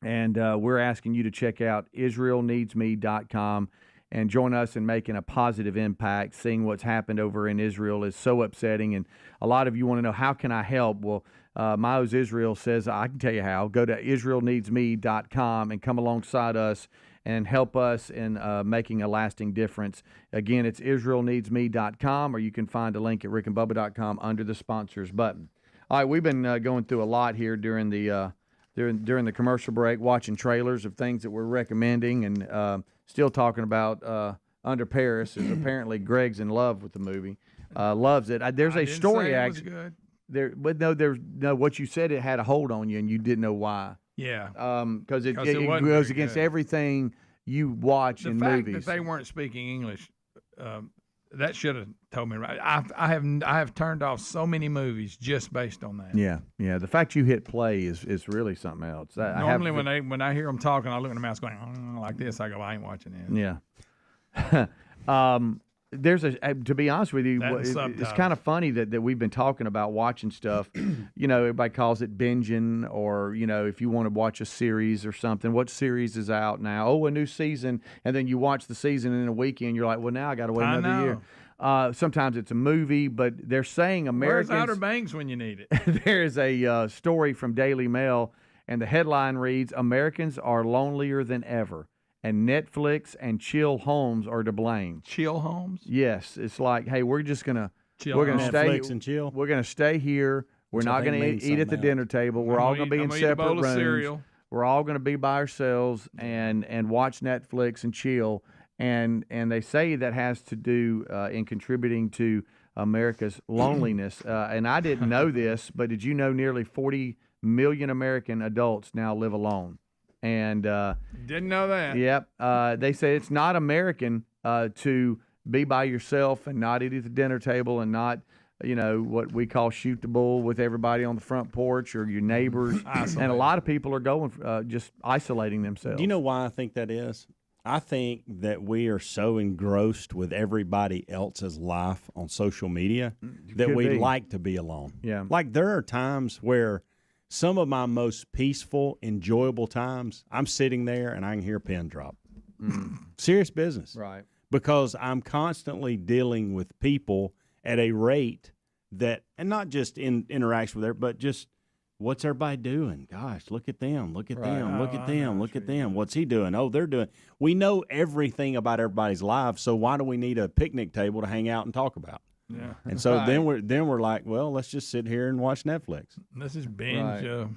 And we're asking you to check out israelneedsme.com and join us in making a positive impact. Seeing what's happened over in Israel is so upsetting. And a lot of you want to know, how can I help? Well, Maoz Israel says, I can tell you how. Go to israelneedsme.com and come alongside us and help us in making a lasting difference. Again, it's israelneedsme.com, or you can find a link at rickandbubba.com under the sponsors button. All right, we've been going through a lot here during the commercial break, watching trailers of things that we're recommending, and still talking about Under Paris. Is apparently Greg's in love with the movie, loves it. There's a story actually. There, but no. What you said, it had a hold on you, and you didn't know why. Yeah, because it goes against everything you watch in movies. The fact that they weren't speaking English. That should have told me right. I have turned off so many movies just based on that. Yeah. The fact you hit play is really something else. Normally, when I hear them talking, I look at the mouse going like this. I go, I ain't watching it. Yeah. There's to be honest with you, it's kind of funny that we've been talking about watching stuff. Everybody calls it binging, or if you want to watch a series or something. What series is out now? Oh, a new season, and then you watch the season in a weekend. You're like, well, now I got to wait another year. Sometimes it's a movie, but they're saying Americans. Where's Outer Banks when you need it? There's a story from Daily Mail, and the headline reads, "Americans are lonelier than ever, and Netflix and chill homes are to blame." Chill homes? Yes, it's like, hey, we're just gonna stay. Netflix and chill. We're gonna stay here. We're not gonna eat at the dinner table. We're all gonna be in separate rooms. We're all gonna be by ourselves and watch Netflix and chill. And they say that has to do in contributing to America's loneliness. And I didn't know this, but did you know nearly 40 million American adults now live alone? And didn't know that. Yep. They say it's not American to be by yourself and not eat at the dinner table and not, what we call shoot the bull with everybody on the front porch or your neighbors. And a lot of people are going just isolating themselves. Do you know why I think that is? I think that we are so engrossed with everybody else's life on social media that we like to be alone. Yeah. Like there are times where some of my most peaceful, enjoyable times, I'm sitting there and I can hear a pin drop. Serious business. Right. Because I'm constantly dealing with people at a rate that, and not just in interaction with them, but just what's everybody doing? Gosh, look at them. Look at them. Look at them. Look at them. What's he doing? Oh, they're doing. We know everything about everybody's lives, so why do we need a picnic table to hang out and talk about? Yeah. And so then we're like, well, let's just sit here and watch Netflix. Let's just binge.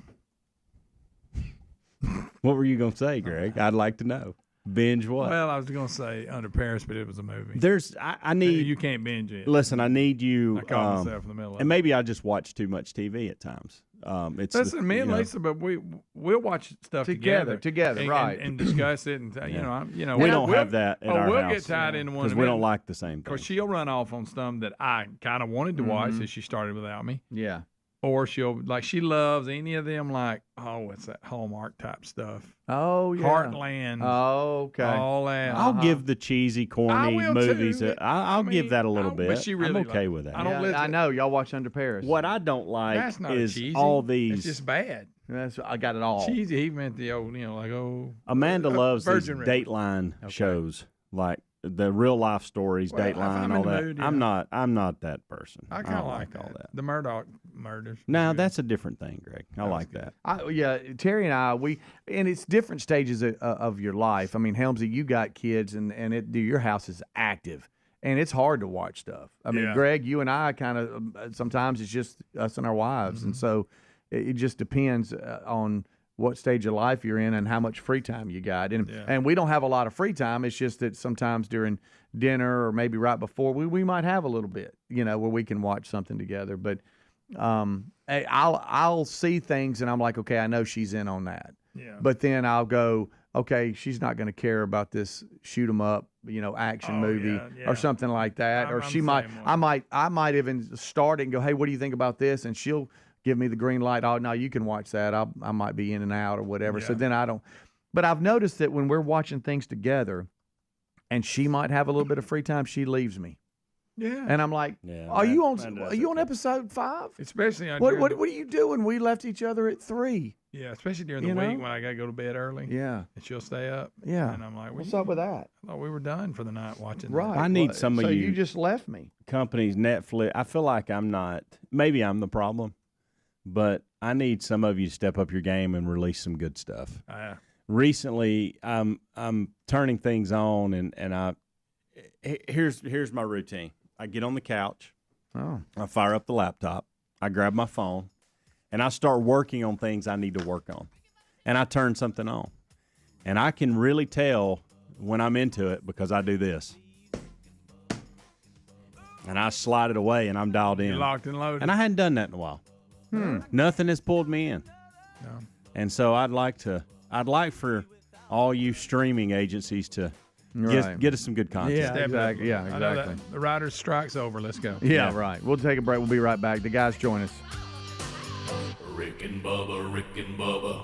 What were you going to say, Greg? I'd like to know. Binge what? Well, I was going to say Under Paris, but it was a movie. I need. You can't binge it. Listen, I need you. I caught myself in the middle of it. And maybe I just watch too much TV at times. Listen, me and Lisa, but we'll watch stuff together, right, and discuss it, and we don't have that at our we'll house. get tied into one because we don't like the same thing. Because she'll run off on some that I kind of wanted to watch as she started without me. Yeah. Or she loves any of them it's that Hallmark type stuff. Oh, yeah. Heartland. Oh, okay. All that. I'll give the cheesy, corny movies. I'll give that a little bit. But she really I'm okay with that. I know. Y'all watch Under Paris. What I don't like That's not is cheesy. all these. It's just bad. I got it all. Cheesy. He meant the old, Amanda loves these Virgin River. Dateline shows, like the real life stories, Well, Dateline, all that. mood, I'm not that person. I kind of don't like all that. The Murdoch murders. Now that's a different thing, Greg. I like that. Terry and I, and it's different stages of your life. I mean, Helmsy, you got kids, and your house is active, and it's hard to watch stuff. I mean, Greg, you and I kind of sometimes it's just us and our wives, and so it just depends on what stage of life you're in and how much free time you got. And we don't have a lot of free time. It's just that sometimes during dinner or maybe right before we might have a little bit, where we can watch something together. But I'll see things and I'm like, okay, I know she's in on that. Yeah. But then I'll go, okay, she's not going to care about this shoot 'em up, action movie or something like that. I might even start it and go, hey, what do you think about this? And she'll give me the green light. Oh, no, you can watch that. I might be in and out or whatever. Yeah. So then I don't. But I've noticed that when we're watching things together and she might have a little bit of free time, she leaves me. Yeah. And I'm like, are you on episode 5? Especially on what are you doing? We left each other at 3. Yeah, especially during the week when I got to go to bed early. Yeah. And she'll stay up. Yeah. And I'm like, what's up with that? I thought we were done for the night watching Right. I need some of so you. you just left me. Companies, Netflix. I feel like I'm not. Maybe I'm the problem, but I need some of you to step up your game and release some good stuff. Recently, I'm turning things on, and here's my routine. I get on the couch. I fire up the laptop. I grab my phone, and I start working on things I need to work on. And I turn something on. And I can really tell when I'm into it because I do this. And I slide it away, and I'm dialed in. You're locked and loaded. And I hadn't done that in a while. Nothing has pulled me in. No. And so I'd like for all you streaming agencies to get us some good content. Yeah, exactly. Yeah, I know exactly. that. The writer's strike's over. Let's go. Yeah, right. We'll take a break. We'll be right back. The guys join us. Rick and Bubba, Rick and Bubba.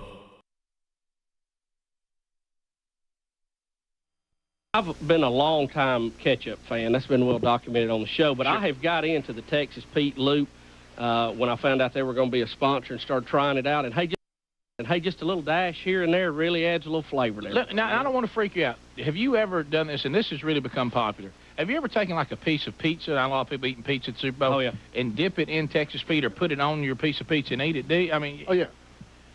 I've been a long-time ketchup fan. That's been well documented on the show. But I have got into the Texas Pete loop when I found out they were going to be a sponsor and started trying it out. And hey, just a little dash here and there really adds a little flavor there. Look, now, I don't want to freak you out. Have you ever done this, and this has really become popular, have you ever taken like a piece of pizza, I know a lot of people eating pizza at Super Bowl, Oh, yeah. and dip it in Texas Pete or put it on your piece of pizza and eat it? Oh, yeah.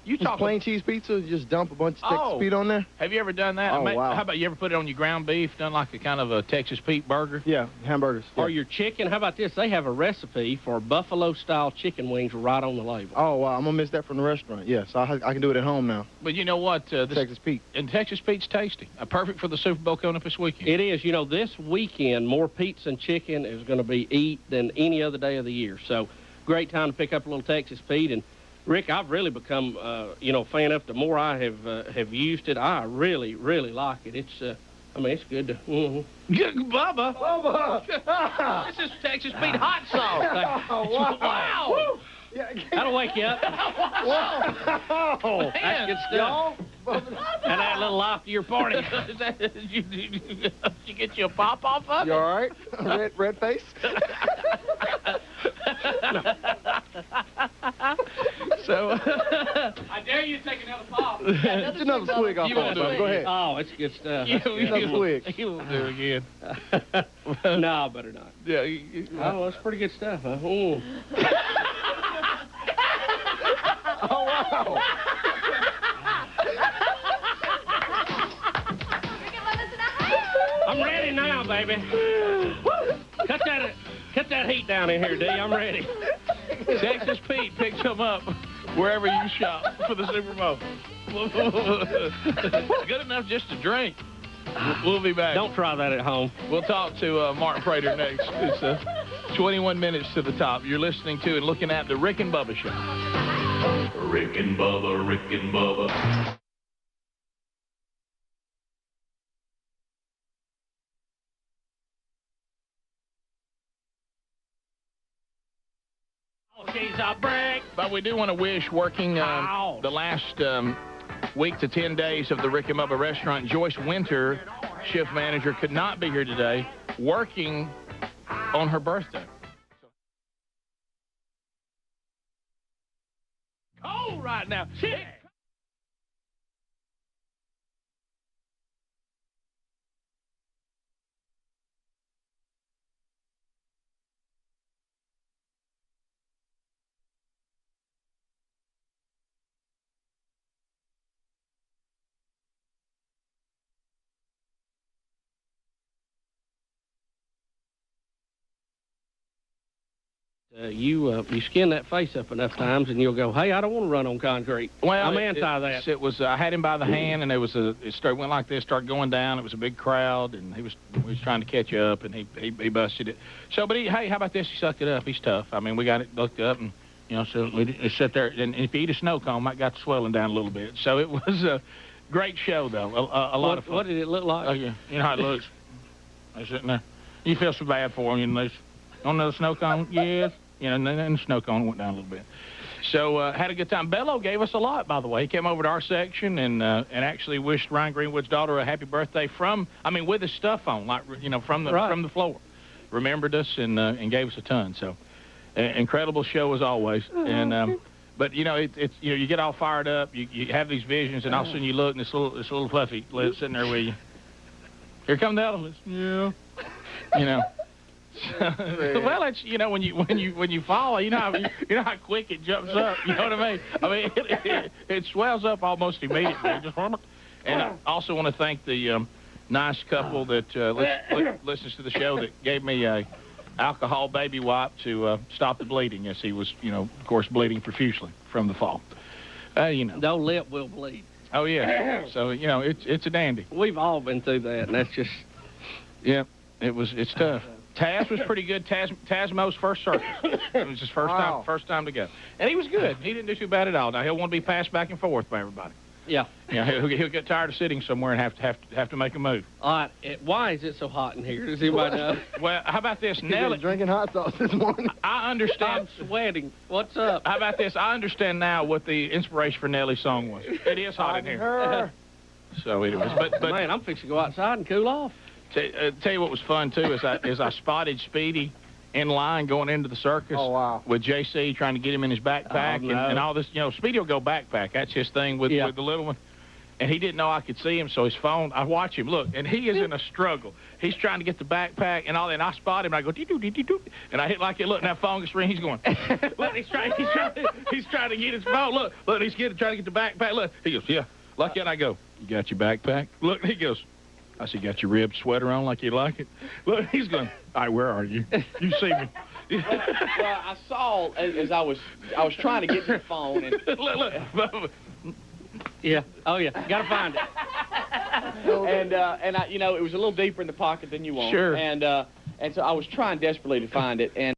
You Just talk plain cheese pizza, just dump a bunch of Texas Pete on there. Have you ever done that? Oh, wow. How about you ever put it on your ground beef, done like a kind of a Texas Pete burger? Yeah, hamburgers. Or your chicken. How about this? They have a recipe for buffalo-style chicken wings right on the label. Oh, wow. I'm going to miss that from the restaurant. Yes, I can do it at home now. But you know what? Texas Pete. And Texas Pete's tasty. Perfect for the Super Bowl coming up this weekend. It is. You know, this weekend, more pizza and chicken is going to be eat than any other day of the year. So, great time to pick up a little Texas Pete. And Rick, I've really become, fan of it. The more I have used it, I really, really like it. It's, it's good to. Bubba. Bubba. This is Texas Pete hot sauce. Wow. Yeah, that'll wake you up. Whoa. That's good stuff. And add a little life to your party. Did you get you a pop off of it? You all right? Red face? So, I dare you to take another pop. That's another swig off that. Go ahead. Oh, it's good stuff. Another swig. You won't do it again. No, better not. Yeah. That's pretty good stuff, huh? Ooh. Oh, wow. I'm ready now, baby. Cut that heat down in here, D. I'm ready. Texas Pete picks them up wherever you shop for the Super Bowl. Good enough just to drink. We'll be back. Don't try that at home. We'll talk to Martin Prater next. It's 21 minutes to the top. You're listening to and looking at the Rick and Bubba Show. Rick and Bubba, Rick and Bubba. She's a break. But we do want to wish working the last week to 10 days of the Rick and Bubba restaurant. Joyce Winter, shift manager, could not be here today, working on her birthday. Cold right now. You skin that face up enough times, and you'll go, "Hey, I don't want to run on concrete." Well, I'm anti that. It was. I had him by the hand, and it went like this, started going down. It was a big crowd, and we was trying to catch up, and he busted it. So, but hey, how about this? He sucked it up. He's tough. I mean, we got it looked up, and so we sit there, and if you eat a snow cone, it got swelling down a little bit. So it was a great show, though. A lot of fun. What did it look like? Oh yeah, you know how it looks. They're sitting there. You feel so bad for them. They on the snow cone, yes. And then the snow cone went down a little bit. So had a good time. Bello gave us a lot, by the way. He came over to our section and actually wished Ryan Greenwood's daughter a happy birthday with his stuff on, like from the floor. Remembered us and gave us a ton. So incredible show as always. And but it's you get all fired up. You have these visions, and all of a sudden you look and this little fluffy sitting there with you. Here come the elephants. Yeah. Well, it's when you fall, you know how quick it jumps up. You know what I mean? I mean it swells up almost immediately. And I also want to thank the nice couple that listens to the show that gave me a alcohol baby wipe to stop the bleeding. Yes, he was of course bleeding profusely from the fall. No lip will bleed. Oh yeah. So it's a dandy. We've all been through that, and that's just it's tough. Taz was pretty good. Tasmo's first circus. It was his first time to go, and he was good. He didn't do too bad at all. Now he'll want to be passed back and forth by everybody. Yeah. He'll get tired of sitting somewhere and have to make a move. All right. Why is it so hot in here? Does anybody know? Well, how about this, Nelly? Drinking hot sauce this morning. I understand. I'm sweating. What's up? How about this? I understand now what the inspiration for Nelly's song was. It is hot in here. So it was. But man, I'm fixing to go outside and cool off. Tell you what was fun too is I spotted Speedy in line going into the circus. Oh wow! With JC trying to get him in his backpack and all this. Speedy will go backpack. That's his thing with the little one. and he didn't know I could see him, so his phone, I watch him, look, and he is in a struggle. He's trying to get the backpack and all that, and I spot him, and I go, dee-doo, and I hit like it, look, and that phone gets ring, he's going, look, he's trying to get his phone, look, he's trying to get the backpack, look. He goes, yeah, like that, I go, you got your backpack? Look, he goes, I said, got your rib sweater on like you like it? Look, he's going, all right, where are you? You see me. Well, I saw as I was trying to get to the phone and look. Yeah. Oh yeah. Gotta find it. and I, it was a little deeper in the pocket than you want. Sure. And so I was trying desperately to find it. And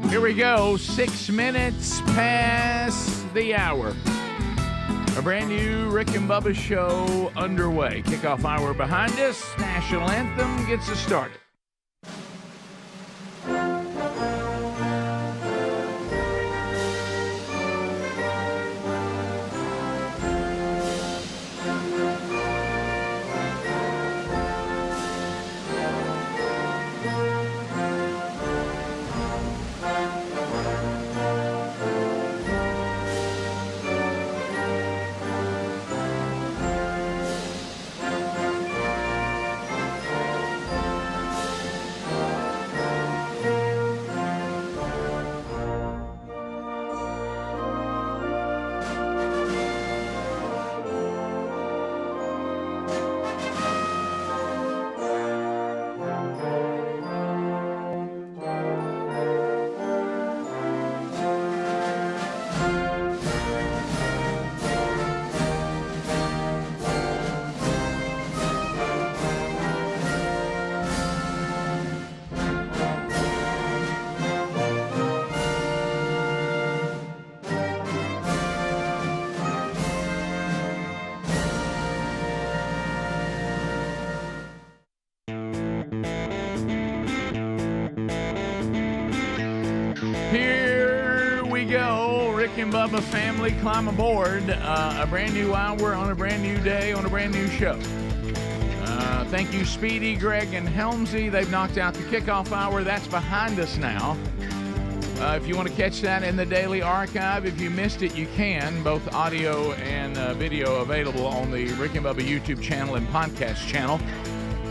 Here we go, 6 minutes past the hour. A brand new Rick and Bubba show underway. Kickoff hour behind us. National anthem gets us started. Here we go. Rick and Bubba family, climb aboard. A brand new hour on a brand new day on a brand new show. Thank you, Speedy, Greg, and Helmsy. They've knocked out the kickoff hour. That's behind us now. If you want to catch that in the daily archive, if you missed it, you can. Both audio and video available on the Rick and Bubba YouTube channel and podcast channel.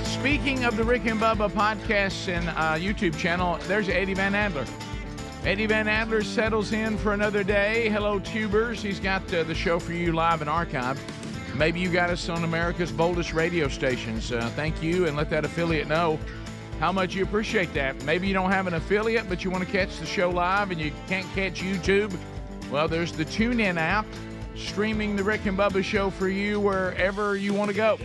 Speaking of the Rick and Bubba podcasts and YouTube channel, there's Eddie Van Adler. Eddie Van Adler settles in for another day. Hello, tubers. He's got the show for you live and archived. Maybe you got us on America's boldest radio stations. Thank you, and let that affiliate know how much you appreciate that. Maybe you don't have an affiliate, but you want to catch the show live and you can't catch YouTube. Well, there's the TuneIn app streaming the Rick and Bubba show for you wherever you want to go.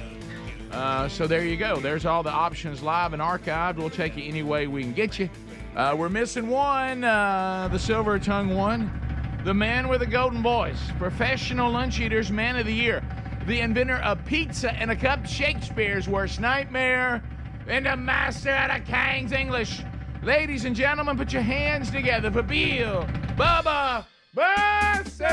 So there you go. There's all the options live and archived. We'll take you any way we can get you. We're missing one, the silver tongue one, the man with the golden voice, professional lunch eaters, man of the year, the inventor of pizza and a cup, Shakespeare's worst nightmare, and the master of the King's English. Ladies and gentlemen, put your hands together for Bill Bubba Bussey!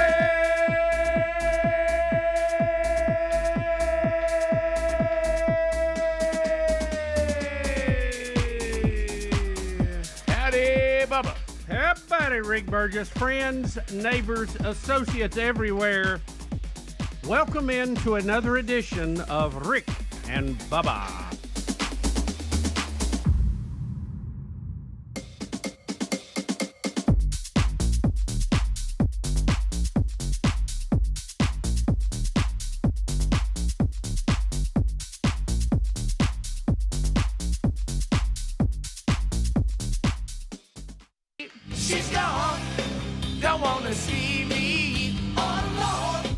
Bubba. Hey, buddy, Rick Burgess, friends, neighbors, associates everywhere. Welcome into another edition of Rick and Bubba. She's gone, don't wanna see me, oh Lord.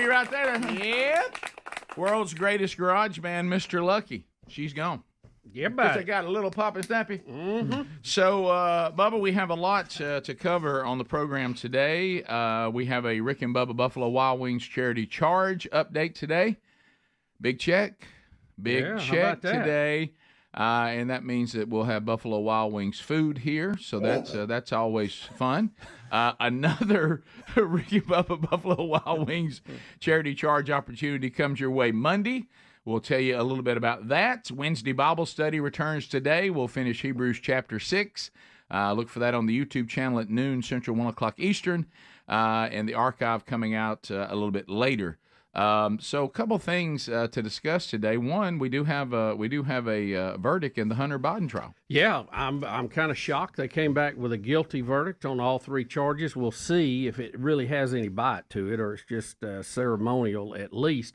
lady right there. Yep. World's greatest garage band, Mr. Lucky. She's gone. Yeah, Because they got a little poppy snappy. Mm-hmm. So, Bubba, we have a lot to cover on the program today. We have a Rick and Bubba Buffalo Wild Wings charity charge update today. Big check. Big check today. And that means that we'll have Buffalo Wild Wings food here, so that's always fun. Another Ricky Bubba Buffalo Wild Wings charity charge opportunity comes your way Monday. We'll tell you a little bit about that. Wednesday Bible study returns today. We'll finish Hebrews chapter 6. Look for that on the YouTube channel at noon Central, 1 o'clock Eastern, and the archive coming out a little bit later. So a couple things to discuss today. One, we do have a verdict in the Hunter Biden trial. Yeah, I'm kind of shocked. They came back with a guilty verdict on all three charges. We'll see if it really has any bite to it, or it's just ceremonial at least.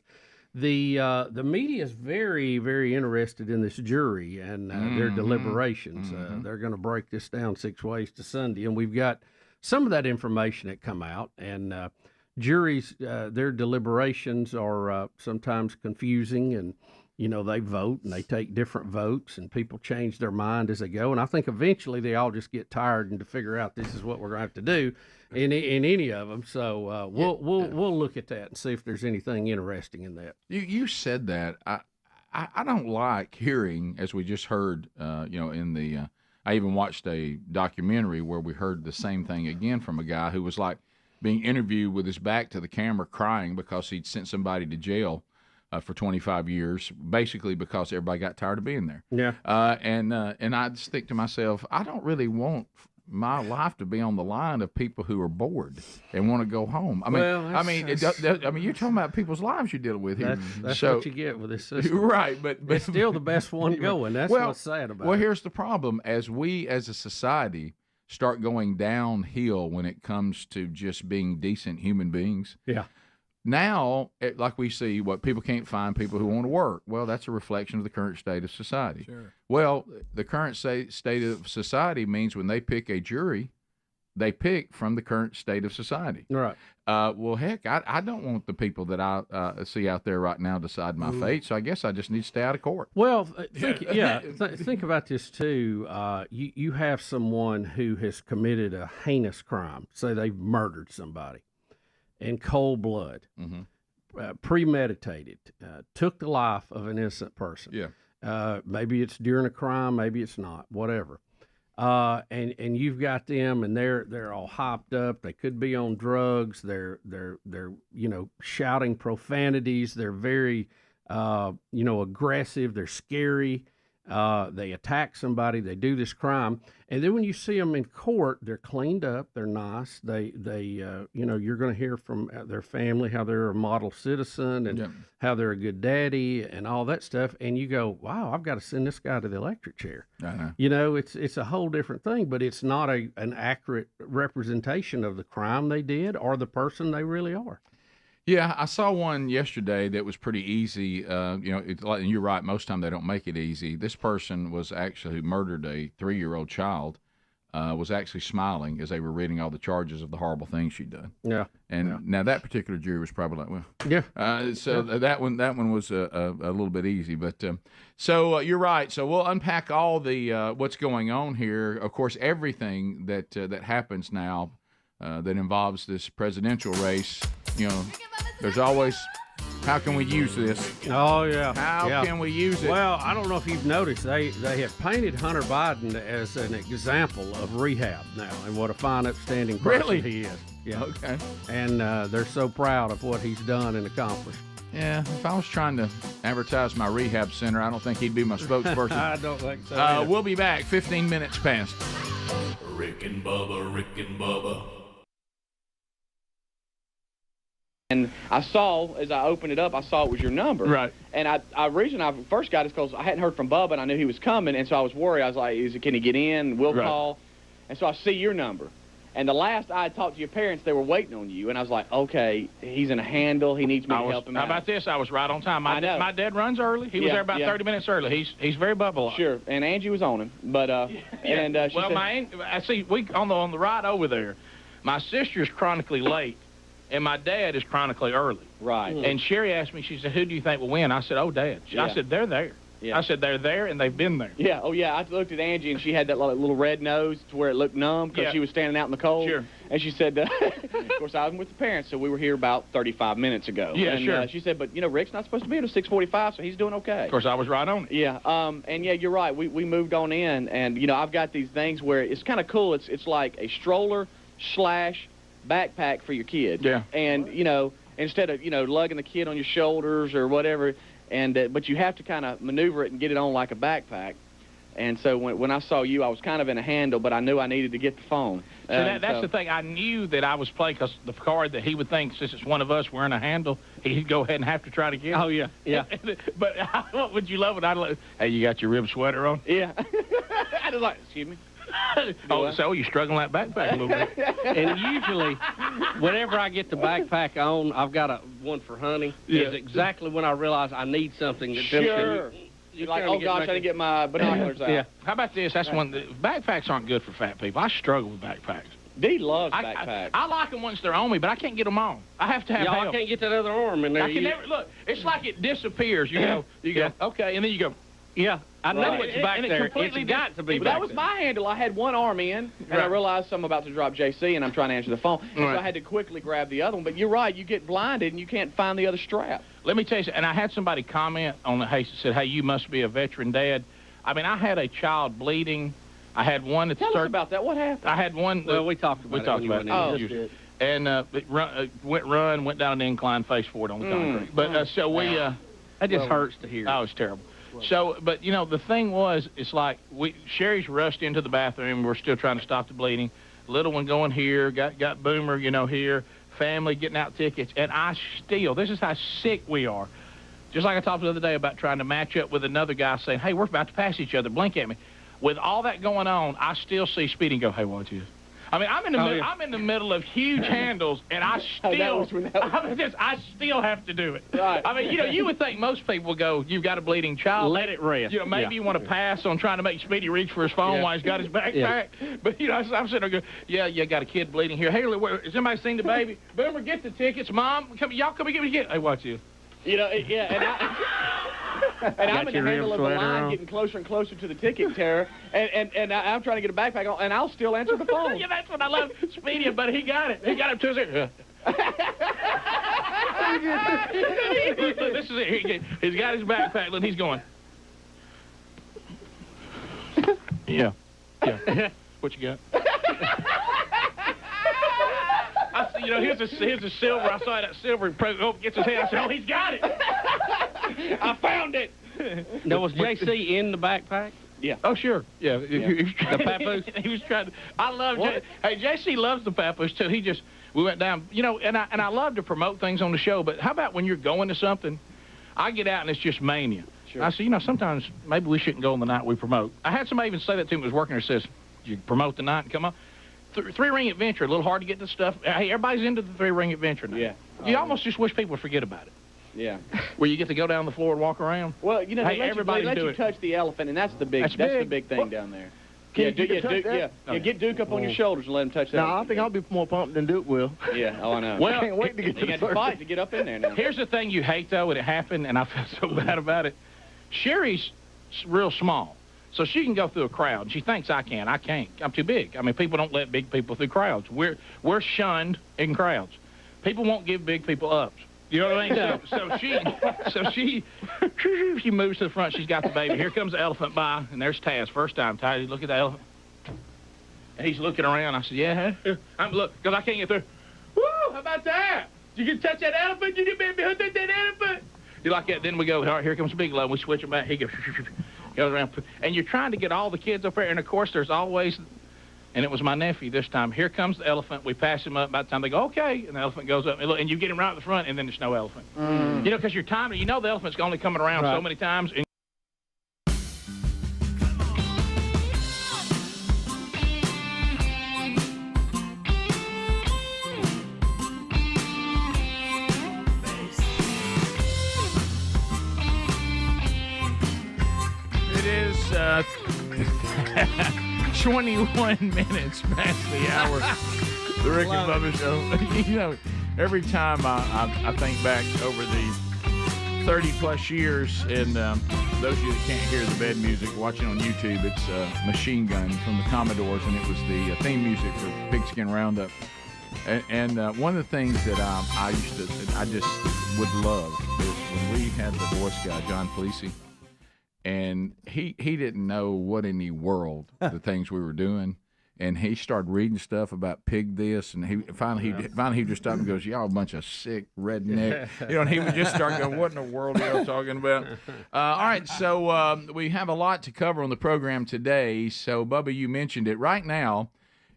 The media is very, very interested in this jury and their deliberations. They're going to break this down 6 ways to Sunday, and we've got some of that information that come out. And juries, their deliberations are sometimes confusing, and they vote and they take different votes, and people change their mind as they go. And I think eventually they all just get tired and to figure out this is what we're going to have to do in any of them. So we'll look at that and see if there's anything interesting in that. You said that. I don't like hearing, as we just heard, in the. I even watched a documentary where we heard the same thing again from a guy who was like being interviewed with his back to the camera, crying because he'd sent somebody to jail for 25 years, basically because everybody got tired of being there. Yeah. And I just think to myself, I don't really want my life to be on the line of people who are bored and want to go home. I mean, you're talking about people's lives you're dealing with here. That's what you get with this system. Right, but it's still the best one going. That's what's sad about it. Well, here's the problem. As we, as a society, start going downhill when it comes to just being decent human beings. Yeah. Now, like we see, what people can't find people who want to work. Well, that's a reflection of the current state of society. Sure. Well, the current state of society means when they pick a jury, they pick from the current state of society. Right. Well, heck, I don't want the people that I see out there right now decide my fate, so I guess I just need to stay out of court. Well, think about this, too. You have someone who has committed a heinous crime. Say they've murdered somebody in cold blood, premeditated, took the life of an innocent person. Yeah. Maybe it's during a crime, maybe it's not, whatever. And you've got them, and they're all hopped up. They could be on drugs. They're shouting profanities. They're very aggressive. They're scary. They attack somebody. They do this crime, and then when you see them in court, they're cleaned up. They're nice. They you're going to hear from their family how they're a model citizen and how they're a good daddy and all that stuff. And you go, wow, I've got to send this guy to the electric chair. It's a whole different thing, but it's not an accurate representation of the crime they did or the person they really are. Yeah, I saw one yesterday that was pretty easy. And you're right, most of the time they don't make it easy. This person was actually who murdered a 3-year-old child, was actually smiling as they were reading all the charges of the horrible things she'd done. Yeah. And now that particular jury was probably like, well, yeah. That one was a little bit easy, but so you're right. So we'll unpack all the what's going on here. Of course, everything that happens now that involves this presidential race. There's always, how can we use this? Oh, yeah. How can we use it? Well, I don't know if you've noticed, they have painted Hunter Biden as an example of rehab now and what a fine, upstanding person he is. Yeah. Okay. And they're so proud of what he's done and accomplished. Yeah, if I was trying to advertise my rehab center, I don't think he'd be my spokesperson. I don't think so. We'll be back 15 minutes past. Rick and Bubba, Rick and Bubba. And I saw, as I opened it up, I saw it was your number. Right. And the reason I first got it is because I hadn't heard from Bubba, and I knew he was coming, and so I was worried. I was like, can he get in? We'll call. And so I see your number. And the last I had talked to your parents, they were waiting on you. And I was like, okay, he's in a handle. He needs me to help him out. How about this? I was right on time. My dad runs early. He was there about 30 minutes early. He's very Bubba-like. Sure. And Angie was on him. But, and she said, I see, on the ride over there, my sister's chronically late. And my dad is chronically early. Right. And Sherry asked me, she said, who do you think will win? I said, oh, Dad. Yeah. I said, they're there. Yeah. I said, they're there, and they've been there. Yeah, oh yeah, I looked at Angie, and she had that little red nose to where it looked numb because she was standing out in the cold. Sure. And she said, of course, I was with the parents, so we were here about 35 minutes ago. Yeah, and, sure. She said, but, Rick's not supposed to be here until 6:45, so he's doing okay. Of course, I was right on it. Yeah, and yeah, you're right. We moved on in, and, I've got these things where it's kind of cool. It's like a stroller / backpack for your kid. Yeah. And, instead of, lugging the kid on your shoulders or whatever, but you have to kind of maneuver it and get it on like a backpack. And so when I saw you, I was kind of in a handle, but I knew I needed to get the phone. So that's the thing. I knew that I was playing because the card that he would think, since it's one of us wearing a handle, he'd go ahead and have to try to get it. Oh, yeah, yeah. But what would you love it? I'd like, hey, you got your rib sweater on? Yeah. I was like, excuse me. So you're struggling that backpack a little bit. And usually, whenever I get the backpack on, I've got one for hunting. Yeah. Is exactly when I realize I need something. That Sure. You're like, oh gosh, I didn't get my binoculars out. Yeah. How about this? That's one. Backpacks aren't good for fat people. I struggle with backpacks. Dee loves backpacks. I like them once they're on me, but I can't get them on. I have to have help. I can't get that other arm in there. I can never look. It's like it disappears. You go, okay, and then you go. Yeah, I know it's back there. It's got to be back there. That was my handle. I had one arm in, and I realized I'm about to drop JC, and I'm trying to answer the phone. So I had to quickly grab the other one. But you're right. You get blinded, and you can't find the other strap. Let me tell you, and I had somebody comment on it. Hey, said, hey, you must be a veteran dad. I mean, I had a child bleeding. I had one that Tell us about that. What happened? I had one. Well, we talked about it. Oh, and it went down an incline face forward on the concrete. But so we. That just hurts to hear. Oh, it's terrible. So, but the thing was, it's like Sherry's rushed into the bathroom. We're still trying to stop the bleeding. Little one going here, got Boomer, here. Family getting out tickets, and this is how sick we are. Just like I talked the other day about trying to match up with another guy saying, hey, we're about to pass each other, blink at me. With all that going on, I still see Speedy and go, hey, watch this. I mean, I'm in the middle of huge handles, and I still have to do it. Right. I mean, you would think most people go, you've got a bleeding child. Let it rest. Maybe you want to pass on trying to make Speedy reach for his phone while he's got his backpack. Yeah. But, I'm sitting there going, you got a kid bleeding here. Hey, has somebody seen the baby? Boomer, get the tickets. Mom, y'all come and get me the kid. Hey, watch this. And I'm in the handle of the line getting closer and closer to the ticket terror, and I'm trying to get a backpack on, and I'll still answer the phone. Yeah, that's what I love. Speedy, but he got it. He got it to us. Look, this is it. He's got his backpack, and he's going. Yeah. What you got? I see, here's a silver. I saw that silver. Gets his hand. I said, oh, he's got it. I found it. Now, was JC in the backpack? Yeah. Oh, sure. Yeah. The papoose? He was trying to. I love JC loves the papoose, too. We went down, and I love to promote things on the show, but how about when you're going to something, I get out and it's just mania. Sure. I say, sometimes maybe we shouldn't go on the night we promote. I had somebody even say that to me, was working there, says, you promote the night and come on. Three-ring adventure, a little hard to get the stuff. Hey, everybody's into the three-ring adventure now. Yeah. You almost just wish people would forget about it. Yeah. Where you get to go down the floor and walk around. Well, they let you touch the elephant, and that's the big thing down there. Get Duke up on your shoulders and let him touch that. No, I think I'll be more pumped than Duke will. Yeah, I know. Well, I can't wait to get to the circus. Fight to get up in there now. Here's the thing you hate, though, when it happened, and I felt so bad about it. Sherry's real small, so she can go through a crowd. She thinks I can. I can't. I'm too big. I mean, people don't let big people through crowds. We're shunned in crowds. People won't give big people ups. You know what I mean? So she moves to the front. She's got the baby. Here comes the elephant by, and there's Taz. First time, Taz, look at the elephant. And he's looking around. I said, yeah, look, because I can't get through. Woo, how about that? You can touch that elephant? You can be hooked at that elephant? You like that? Then we go, all right, here comes Bigelow. We switch him back. He goes around. And you're trying to get all the kids up there. And, of course, there's always, and it was my nephew this time. Here comes the elephant. We pass him up. By the time they go, okay, and the elephant goes up. And you get him right at the front, and then there's no elephant. Because you're timing. The elephant's only coming around so many times. And it is 21 minutes past the hour. The Rick and Bubba Show. every time I think back over the 30-plus years, and those of you that can't hear the bed music, watching on YouTube, it's Machine Gun from the Commodores, and it was the theme music for Pigskin Roundup. And one of the things that I just would love is when we had the Boy Scout, John Spacey, and he didn't know what in the world the things we were doing. And he started reading stuff about pig this, and he finally just stopped and goes, "Y'all a bunch of sick redneck," and he would just start going, "What in the world are y'all talking about?" All right, so we have a lot to cover on the program today. So, Bubba, you mentioned it. Right now,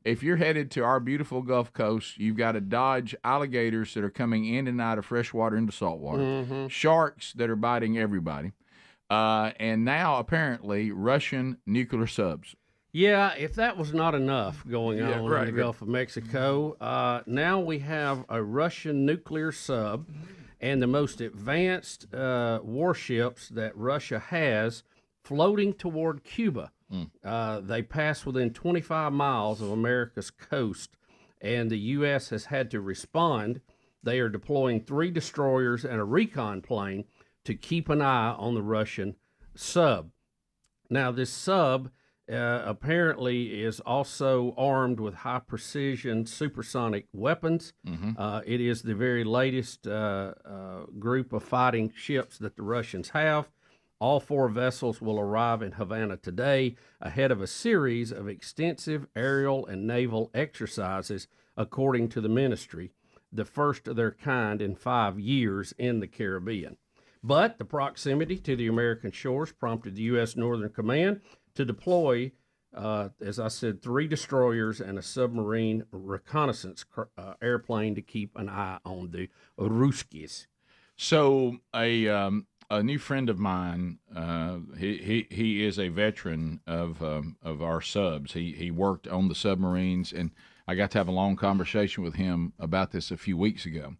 if you're headed to our beautiful Gulf Coast, you've got to dodge alligators that are coming in and out of freshwater into saltwater, sharks that are biting everybody, and now apparently Russian nuclear subs. Yeah, if that was not enough going on in the Gulf of Mexico, now we have a Russian nuclear sub and the most advanced warships that Russia has floating toward Cuba. They pass within 25 miles of America's coast, and the U.S. has had to respond. They are deploying 3 destroyers and a recon plane to keep an eye on the Russian sub. Now, this sub apparently is also armed with high-precision supersonic weapons. It is the very latest group of fighting ships that the Russians have. All 4 vessels will arrive in Havana today ahead of a series of extensive aerial and naval exercises, according to the ministry, the first of their kind in 5 years in the Caribbean. But the proximity to the American shores prompted the U.S. Northern Command to deploy, as I said, 3 destroyers and a submarine reconnaissance airplane to keep an eye on the Ruskies. So a new friend of mine, he is a veteran of our subs. He worked on the submarines, and I got to have a long conversation with him about this a few weeks ago.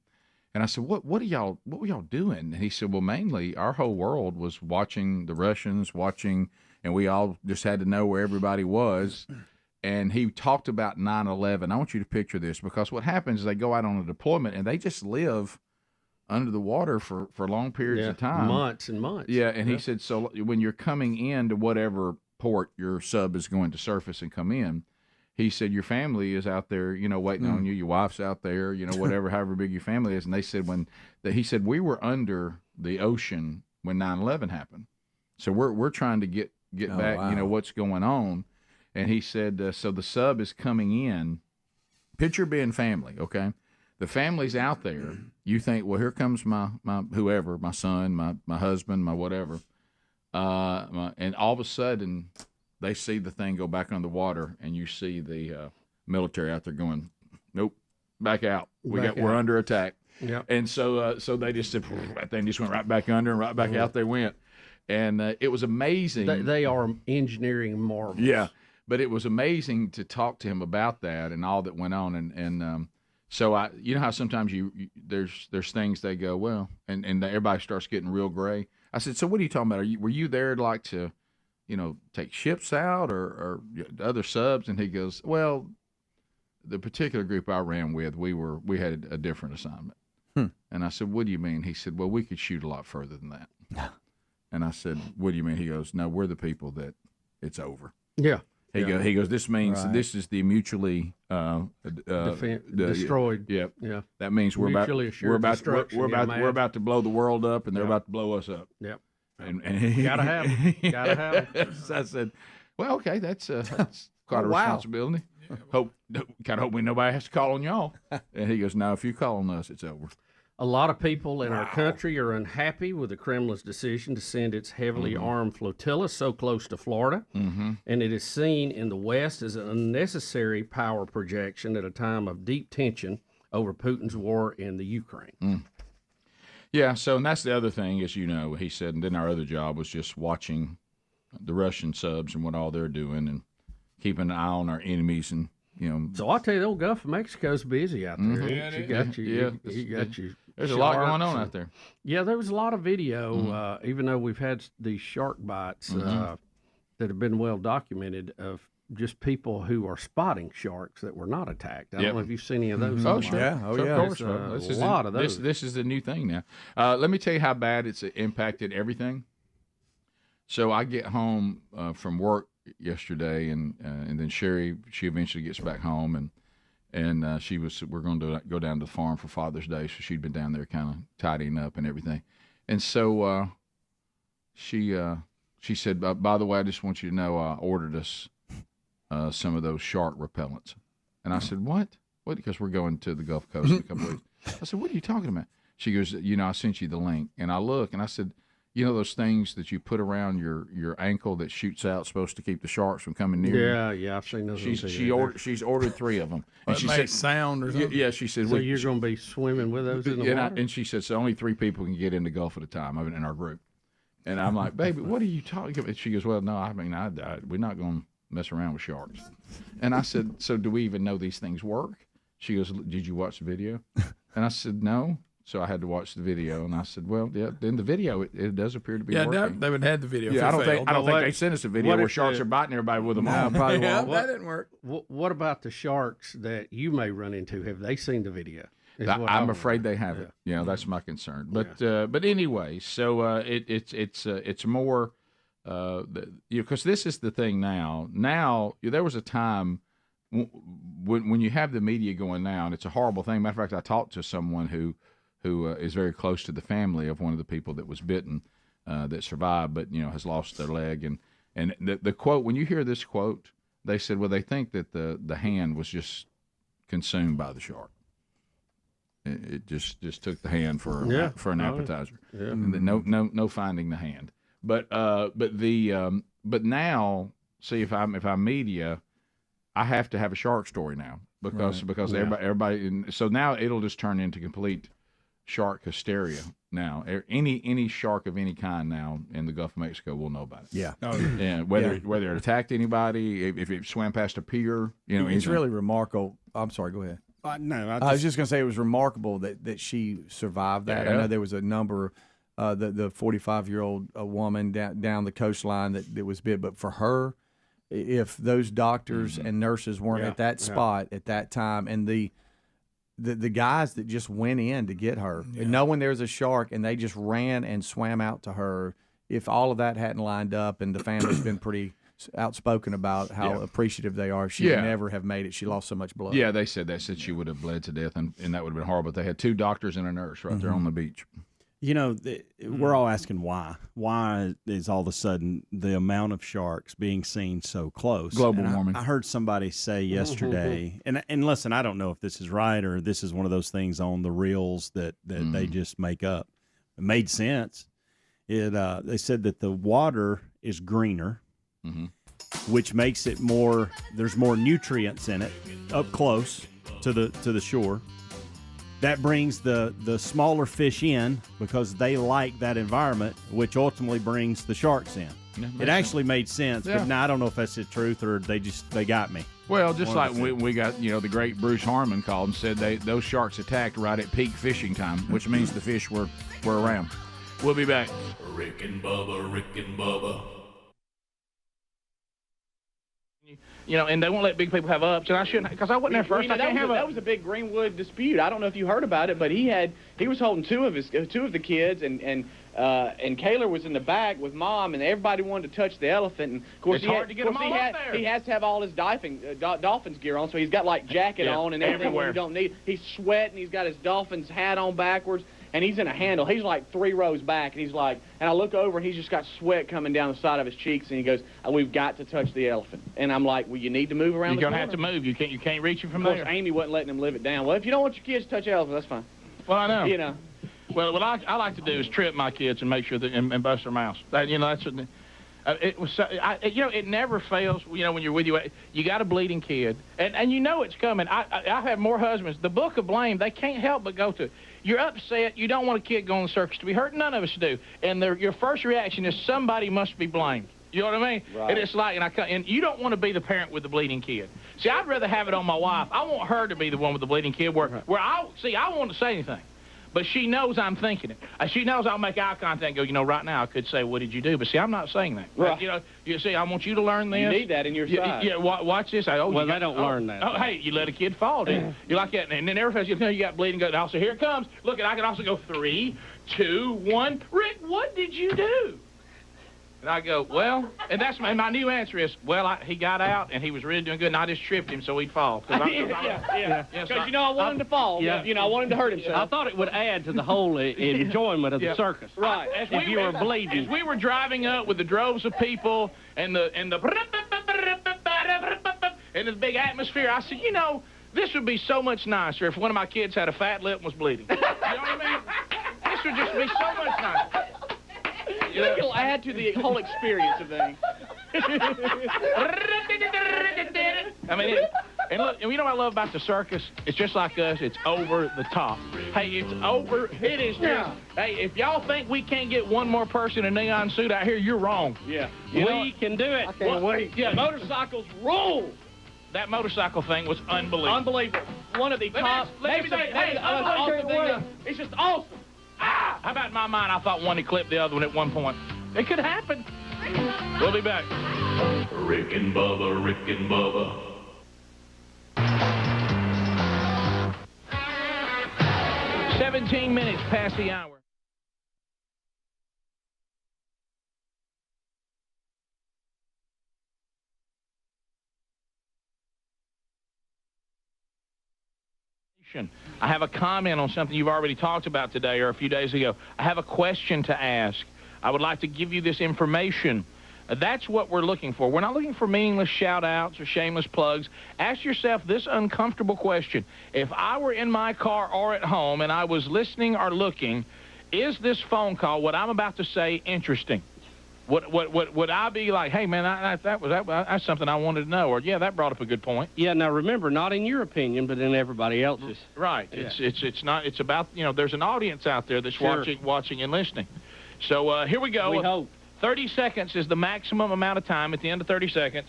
And I said, what were y'all doing? And he said, well, mainly our whole world was watching the Russians, and we all just had to know where everybody was. And he talked about 9/11. I want you to picture this, because what happens is they go out on a deployment and they just live under the water for long periods of time. Months and months. Yeah, and he said, so when you're coming into whatever port your sub is going to surface and come in, he said your family is out there, waiting on you. Your wife's out there, whatever, however big your family is. And they said he said we were under the ocean when 9/11 happened. So we're trying to get back, wow. What's going on. And he said, so the sub is coming in. Picture being family, okay? The family's out there. You think, well, here comes my whoever, my son, my husband, my whatever. And all of a sudden, they see the thing go back on the water, and you see the military out there going, nope, back out. We're under attack. Yep. And so they just said, that thing just went right back under and right back out they went. And it was amazing. They are engineering marvels. Yeah, but it was amazing to talk to him about that and all that went on. And so you know how sometimes there's things they go, well, and everybody starts getting real gray. I said, so what are you talking about? Were you there like to, take ships out or other subs? And he goes, well, the particular group I ran with, we had a different assignment. And I said, what do you mean? He said, well, we could shoot a lot further than that. And I said, what do you mean? He goes, no, we're the people that it's over. Yeah. He goes, this means Right. this is the mutually destroyed. Yep. Yeah. That means we're Mutually assured destruction, we're about to blow the world up, and they're about to blow us up. Yep. And Gotta have it. Gotta have it. So I said, well, okay, that's quite a responsibility. Kind of hope nobody has to call on y'all. And he goes, no, if you call on us, it's over. A lot of people in our country are unhappy with the Kremlin's decision to send its heavily armed flotilla so close to Florida, and it is seen in the West as an unnecessary power projection at a time of deep tension over Putin's war in the Ukraine. Yeah, so and that's the other thing, as you know, he said, and then our other job was just watching the Russian subs and what all they're doing and keeping an eye on our enemies and, So I'll tell you, the old Gulf of Mexico's busy out there. Yeah, You got you. There's a lot going on sharks out there. Yeah, there was a lot of video, even though we've had these shark bites that have been well documented of just people who are spotting sharks that were not attacked. I don't know if you've seen any of those. Oh, sure. Yeah. Oh, yeah. Of course. There's a lot of those. This is the new thing now. Let me tell you how bad it's impacted everything. So I get home from work yesterday, and then Sherry, she eventually gets back home, and we're going to go down to the farm for Father's Day, so she'd been down there kind of tidying up and everything. And so she said, by the way, I just want you to know I ordered us some of those shark repellents. And I said, what? Because we're going to the Gulf Coast in a couple of weeks. I said, what are you talking about? She goes, I sent you the link. And I look, and I said, those things that you put around your ankle that shoots out, supposed to keep the sharks from coming near you? Yeah, I've seen those. She's ordered 3 of them. And she said sound or something? Yeah, she said. So you're going to be swimming with those in the water? And she said, so only 3 people can get in the Gulf at a time in our group. And I'm like, baby, what are you talking about? She goes, well, no, we're not going to mess around with sharks. And I said, so do we even know these things work? She goes, did you watch the video? And I said, no. So I had to watch the video, and I said, well, yeah, in the video, it does appear to be working. Yeah, they would have had the video. Yeah, I don't think they sent us a video where sharks are biting everybody with them on. Probably that didn't work. What about the sharks that you may run into? Have they seen the video? I'm afraid they haven't. Yeah, that's my concern. But anyway, so it's more, because this is the thing now. Now there was a time when you have the media going now, and it's a horrible thing. Matter of fact, I talked to someone who is very close to the family of one of the people that was bitten, that survived, but has lost their leg. And the quote, when you hear this quote, they said, well, they think that the hand was just consumed by the shark. It just took the hand for an appetizer. Yeah. And no finding the hand. But now, see, if I'm media, I have to have a shark story now because everybody. So now it'll just turn into complete shark hysteria. Now, any shark of any kind now in the Gulf of Mexico will know about it. Yeah. And whether it attacked anybody, if it swam past a pier, it's really remarkable. I'm sorry. Go ahead. No, I was just going to say it was remarkable that she survived that. Yeah. I know there was a number, the 45-year-old woman down the coastline that was bit, but for her, if those doctors and nurses weren't at that spot at that time, and the guys that just went in to get her, and knowing there's a shark, and they just ran and swam out to her, if all of that hadn't lined up, and the family's been pretty outspoken about how appreciative they are, she would never have made it. She lost so much blood. Yeah, they said she would have bled to death, and that would have been horrible. But they had 2 doctors and a nurse right there on the beach. We're all asking why. Why is all of a sudden the amount of sharks being seen so close? Global warming. I heard somebody say yesterday, and listen, I don't know if this is right or this is one of those things on the reels that they just make up. It made sense. They said that the water is greener, which makes it more. There's more nutrients in it up close to the shore. That brings the smaller fish in because they like that environment, which ultimately brings the sharks in. It actually made sense, but now I don't know if that's the truth or they got me. Well, just like we got, the great Bruce Harmon called and said those sharks attacked right at peak fishing time, which means the fish were around. We'll be back. Rick and Bubba, Rick and Bubba. And they won't let big people have ups, and I shouldn't, because I wasn't there first. That was a big Greenwood dispute. I don't know if you heard about it, but he was holding two of the kids, and Kayla was in the back with Mom, and everybody wanted to touch the elephant. And of course, it's hard to get them all up there. He has to have all his Dolphins gear on, so he's got like jacket on and everything you don't need. He's sweating. He's got his Dolphins hat on backwards. And he's in a handle. He's like 3 rows back, and he's like, and I look over, and he's just got sweat coming down the side of his cheeks, and he goes, we've got to touch the elephant. And I'm like, well, you need to move around the corner. You're going to have to move. You can't reach him from there. Of course, Amy wasn't letting him live it down. Well, if you don't want your kids to touch the elephant, that's fine. Well, I know. Well, what I like to do is trip my kids and make sure that, and bust their mouths. That's what, it was. It never fails. When you're with you got a bleeding kid, and it's coming. I have more husbands. The book of blame, they can't help but go to. You're upset. You don't want a kid going to the circus to be hurt. None of us do. And your first reaction is somebody must be blamed. You know what I mean? Right. And it's like, and you don't want to be the parent with the bleeding kid. See, I'd rather have it on my wife. I want her to be the one with the bleeding kid. Where I want to say anything. But she knows I'm thinking it. She knows I'll make eye contact and go, you know, right now I could say, what did you do? But see, I'm not saying that. Right. You know, you see, I want you to learn this. You need that in your side. Yeah, watch this. Well, they don't learn that. Oh, hey, you let a kid fall, dude. You like that. And then everybody says, you know, you got bleeding. Go, also, here it comes. Look, and I can also go 3, 2, 1. Rick, what did you do? And I go, well, and that's my new answer is, well, he got out, and he was really doing good, and I just tripped him so he'd fall. Yeah. Because, you know, I want him to fall. Yeah. You know, I want him to hurt himself. I thought it would add to the whole enjoyment of the circus. Right. If you were bleeding. As we were driving up with the droves of people and the big atmosphere, I said, you know, this would be so much nicer if one of my kids had a fat lip and was bleeding. You know what I mean? This would just be so much nicer. You think it'll add to the whole experience of things. I mean, and look, and you know what I love about the circus? It's just like us. It's over the top. Hey, it's over. It is just. Hey, if y'all think we can't get one more person in a neon suit out here, you're wrong. Yeah. We can do it. I can't wait. Yeah. Motorcycles rule. That motorcycle thing was unbelievable. Unbelievable. One of the top. Let me say, hey, awesome thing. It's just awesome. How about in my mind, I thought one had clipped the other one at one point. It could happen. We'll be back. Rick and Bubba, Rick and Bubba. 17 minutes past the hour. I have a comment on something you've already talked about today or a few days ago. I have a question to ask. I would like to give you this information. That's what we're looking for. We're not looking for meaningless shout-outs or shameless plugs. Ask yourself this uncomfortable question. If I were in my car or at home and I was listening or looking, is this phone call, what I'm about to say, interesting? Would I be like, hey, man, that's something I wanted to know, or, yeah, that brought up a good point. Yeah, now remember, not in your opinion, but in everybody else's. Right. Yeah. It's not, it's about, you know, there's an audience out there that's watching and listening. So here we go. We hope. 30 seconds is the maximum amount of time. At the end of 30 seconds,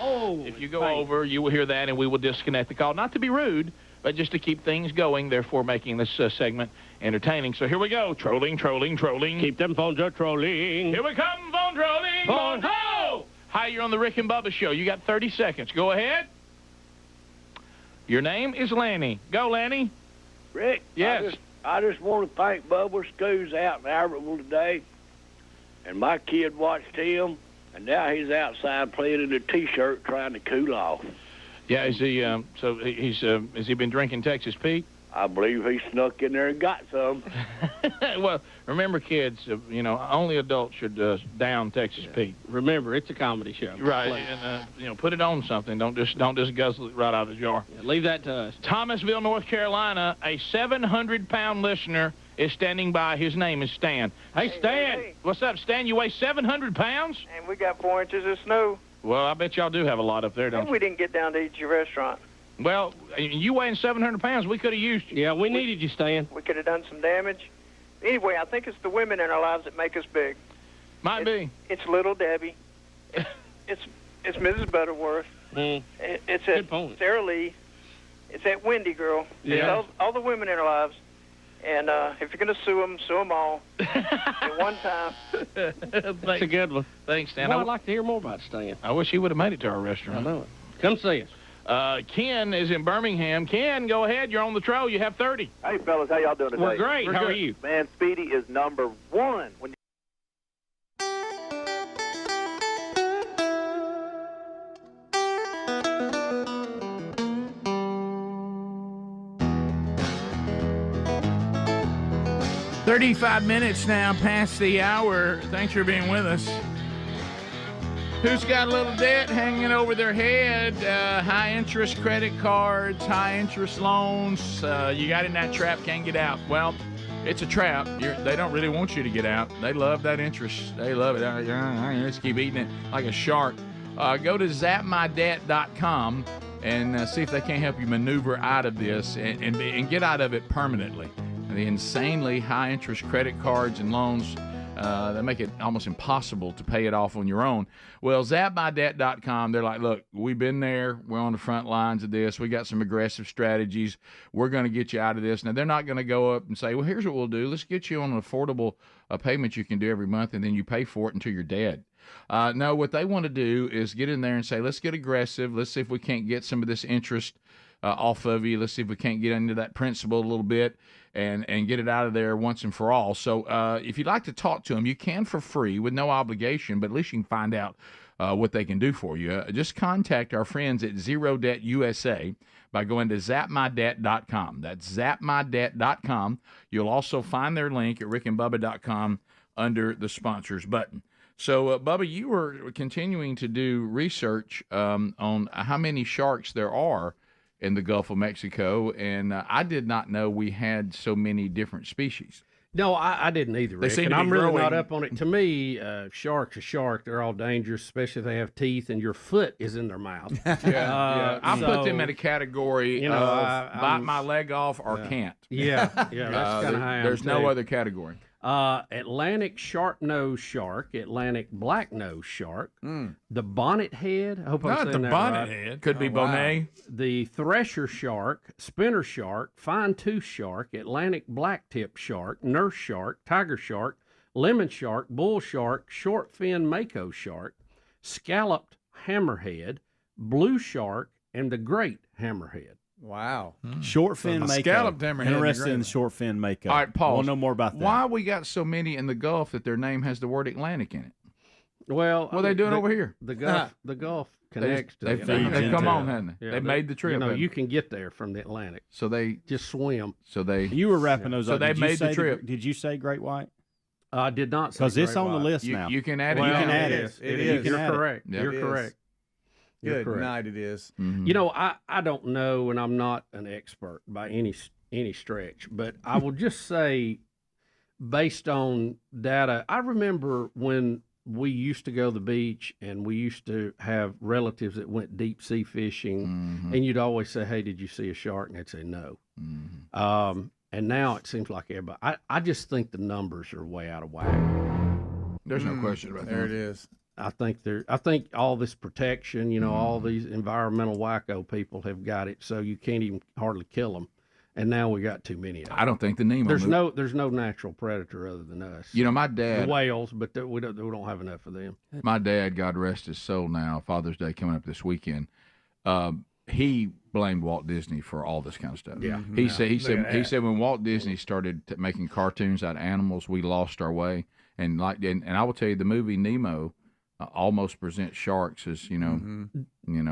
if you go over, you will hear that, and we will disconnect the call. Not to be rude, but just to keep things going, therefore making this segment entertaining. So here we go. Trolling. Keep them phones a-trolling. Here we come, phone trolling. Phone ho! Hi, you're on the Rick and Bubba Show. You got 30 seconds. Go ahead. Your name is Lanny. Go, Lanny. Rick? Yes. I just want to thank Bubba. School's out in Albertville today, and my kid watched him, and now he's outside playing in a T-shirt trying to cool off. Yeah, is he, has he been drinking Texas Pete? I believe he snuck in there and got some. Well, remember, kids, you know, only adults should down Texas Pete. Remember, it's a comedy show. Right, and, you know, put it on something. Don't just guzzle it right out of the jar. Yeah, leave that to us. Thomasville, North Carolina, a 700-pound listener is standing by. His name is Stan. Hey, Stan. Hey. What's up, Stan? You weigh 700 pounds? And we got 4 inches of snow. Well, I bet y'all do have a lot up there, don't And you? we didn't get down to eat your restaurant. Well, you weighing 700 pounds, we could have used you. Yeah, we needed you, Stan. We could have done some damage. Anyway, I think it's the women in our lives that make us big. Might be. It's Little Debbie. It's Mrs. Butterworth. It's Good point. Sarah Lee. It's that Wendy girl. Yeah. It's all the women in our lives. And if you're going to sue them all at one time. That's a good one. Thanks, Stan. Well, I'd like to hear more about Stan. I wish he would have made it to our restaurant. I know it. Come see us. Ken is in Birmingham. Ken, go ahead. You're on the troll. You have 30. Hey, fellas, how y'all doing today? We're great. How are you? Man, Speedy is number one. When 35 minutes now past the hour. Thanks for being with us. Who's got a little debt hanging over their head? High-interest credit cards, high-interest loans. You got in that trap, can't get out. Well, it's a trap. They don't really want you to get out. They love that interest. They love it. Just keep eating it like a shark. Go to zapmydebt.com and see if they can't help you maneuver out of this and get out of it permanently. The insanely high-interest credit cards and loans They make it almost impossible to pay it off on your own. Well, zapmydebt.com, they're like, look, we've been there. We're on the front lines of this. We got some aggressive strategies. We're going to get you out of this. Now, they're not going to go up and say, well, here's what we'll do. Let's get you on an affordable payment you can do every month, and then you pay for it until you're dead. No, what they want to do is get in there and say, let's get aggressive. Let's see if we can't get some of this interest off of you. Let's see if we can't get into that principal a little bit and get it out of there once and for all. So if you'd like to talk to them, you can for free with no obligation, but at least you can find out what they can do for you. Just contact our friends at Zero Debt USA by going to zapmydebt.com. That's zapmydebt.com. You'll also find their link at rickandbubba.com under the sponsors button. So, Bubba, you were continuing to do research on how many sharks there are in the Gulf of Mexico, and I did not know we had so many different species. No, I didn't either, Rick. And I'm really not up on it. To me, shark's a shark. They're all dangerous, especially if they have teeth and your foot is in their mouth. I put them in a category of bite my leg off or can't. Yeah, that's kind of how I am, there's no other category. Atlantic sharp-nosed shark, Atlantic black-nosed shark, the bonnet head. I hope I'm saying that right. Could be bonnet. The thresher shark, spinner shark, fine-tooth shark, Atlantic blacktip shark, nurse shark, tiger shark, lemon shark, bull shark, short fin mako shark, scalloped hammerhead, blue shark, and the great hammerhead. Wow. Short fin mako. Scalloped hammerhead. Interested in the short fin mako. All right, Paul. I want to know more about that. Why we got so many in the Gulf that their name has the word Atlantic in it? Well, what are they doing over here? The Gulf connects to They've Atlantic. come on, haven't they? Yeah, they made the trip. You know, you can get there from the Atlantic. So they just swim. So they. You were wrapping those so up. they Did you made the say trip. Did you say great white? I did not say because it's great on the white. list now. You can add it. Well, you can add it. it. You're You can add correct. it. You're correct. Good night, it is. Mm-hmm. You know, I don't know, and I'm not an expert by any stretch, but I will just say, based on data, I remember when we used to go to the beach and we used to have relatives that went deep sea fishing, and you'd always say, hey, did you see a shark? And they'd say no. And now it seems like everybody, I just think the numbers are way out of whack. There's no question about that. There it is. I think all this protection, you know, all these environmental wacko people have got it, so you can't even hardly kill them. And now we got too many of them. I don't think the Nemo. There's no natural predator other than us. You know, my dad. The whales, but we don't have enough of them. My dad, God rest his soul now, Father's Day coming up this weekend. He blamed Walt Disney for all this kind of stuff. Yeah. He said when Walt Disney started making cartoons out of animals, we lost our way. And I will tell you, the movie Nemo almost presents sharks as being kind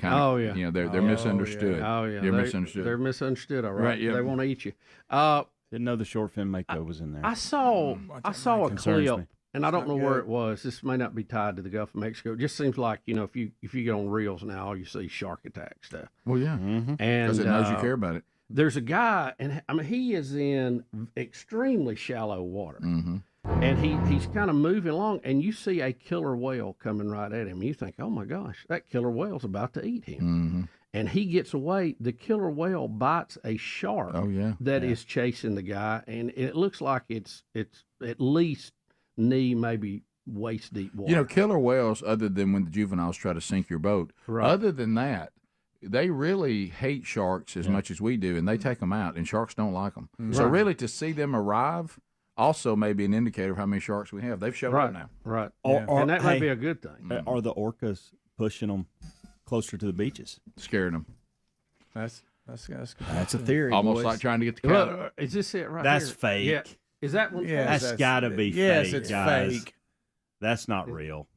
of they're misunderstood. Oh yeah, they're misunderstood. They're misunderstood. All right, yeah. They want to eat you. Didn't know the short fin mako was in there. I saw a clip, me. and I don't know where it was. This may not be tied to the Gulf of Mexico. It just seems like if you get on reels now, all you see shark attack stuff. Well, yeah, and because it knows you care about it. There's a guy, and I mean he is in extremely shallow water. And he's kind of moving along, and you see a killer whale coming right at him. You think, oh my gosh, that killer whale's about to eat him. And he gets away. The killer whale bites a shark that is chasing the guy, and it looks like it's at least knee, maybe waist deep water. You know, killer whales, other than when the juveniles try to sink your boat, other than that, they really hate sharks as much as we do, and they take them out, and sharks don't like them. So really, to see them arrive also may be an indicator of how many sharks we have. They've showed up now. Right. And that might be a good thing. Are the orcas pushing them closer to the beaches? Scaring them. That's a theory. Almost boys. like trying to get the cat. Well, is this it right That's here? fake. Yeah. Is that one? Yeah, that's got to be fake. Yes, it's guys. fake. That's not real.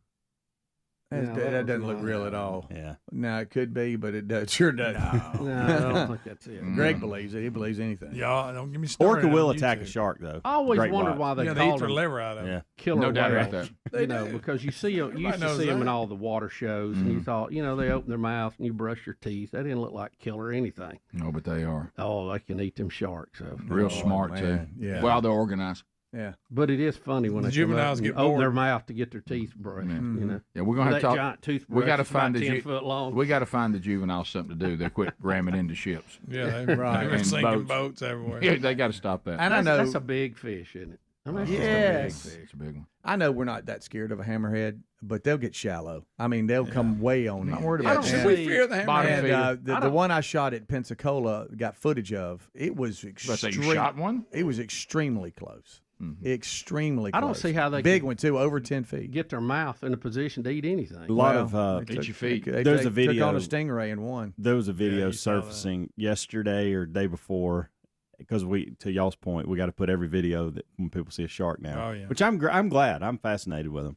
That doesn't look real at all. Yeah. No, it could be, but it sure doesn't. No, I don't think that's it. Greg believes it. He believes anything. Y'all, don't give me started. Orca will on attack YouTube. a shark, though. I always Great wondered white. why they Yeah, they called eat the them liver out of them. Yeah. killer No doubt whales. about that. Because you used to see them in all the water shows, and you thought, they open their mouth and you brush your teeth. They didn't look like killer anything. No, but they are. Oh, they can eat them sharks. So. Real smart, too. man. Yeah. Well, they're organized. Yeah. But it is funny when The they come up juveniles and get open bored. their mouth to get their teeth brushed. Yeah, we're gonna have to that talk. giant toothbrush. We got to that's about find 10 foot long. We got to find the juveniles something to do. They quit ramming into ships. Yeah, they've been And sinking boats everywhere. Yeah, they got to stop that. And I know that's a big fish, isn't it? I mean, it's Yes. just a big fish. It's a big one. I know we're not that scared of a hammerhead, but they'll get shallow. I mean, they'll come way on in. Not worried about that. We fear the hammerhead. And the one I shot at Pensacola, got footage of, it was extreme. You shot one? It was extremely close. Mm-hmm. Extremely close. I don't see how they big can one too, over 10 feet. get their mouth in a position to eat anything. A lot of They took- your feet. They There's took a video on a stingray and won. There was a video you saw that. surfacing yesterday or day before, because to y'all's point, we got to put every video that when people see a shark now. Oh, yeah. Which I'm glad. I'm fascinated with them.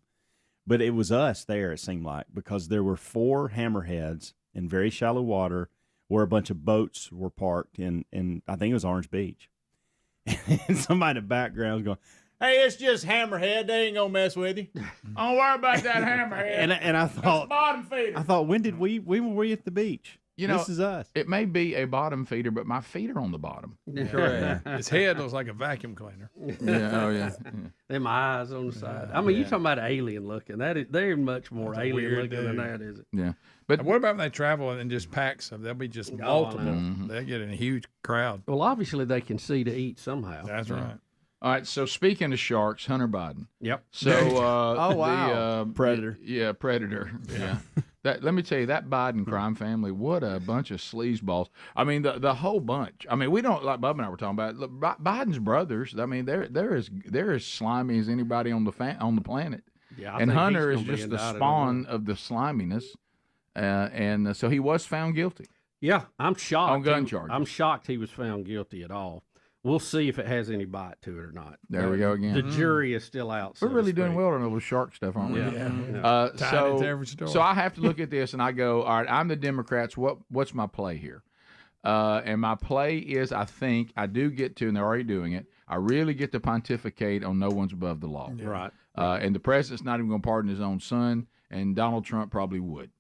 But it was us there. It seemed like, because there were 4 hammerheads in very shallow water where a bunch of boats were parked in I think it was Orange Beach, and somebody in the background was going, "Hey, it's just hammerhead. They ain't gonna mess with you." Don't worry about that hammerhead. And I thought, bottom feeder. I thought, when were we at the beach? You know, this is us. It may be a bottom feeder, but my feet are on the bottom. Correct. His head looks like a vacuum cleaner. Yeah. Oh yeah. Them eyes on the side. I mean, you talking about alien looking? They're much more That's a alien weird looking than dude. that, is it? Yeah. But what about when they travel and just pack some? There'll be just multiple. Mm-hmm. They'll get in a huge crowd. Well, obviously they can see to eat somehow. That's right. All right. So speaking of sharks, Hunter Biden. Yep. So Oh, wow. Predator. Yeah, predator. Yeah. Let me tell you, that Biden crime family, what a bunch of sleazeballs. I mean, the whole bunch. I mean, we don't, like Bubba and I were talking about, look, Biden's brothers. I mean, they're as slimy as anybody on the planet. Yeah, I and think Hunter he's is gonna be just the indicted on spawn of the sliminess, and so he was found guilty. Yeah, I'm shocked. On gun charges. I'm shocked he was found guilty at all. We'll see if it has any bite to it or not. There we go again. The jury is still out. We're really doing well on the shark stuff, aren't we? Yeah. Tied into every story. So I have to look at this and I go, all right, I'm the Democrats. What's my play here? And my play is, I think I do get to, and they're already doing it, I really get to pontificate on no one's above the law. Right. And the president's not even going to pardon his own son, and Donald Trump probably would.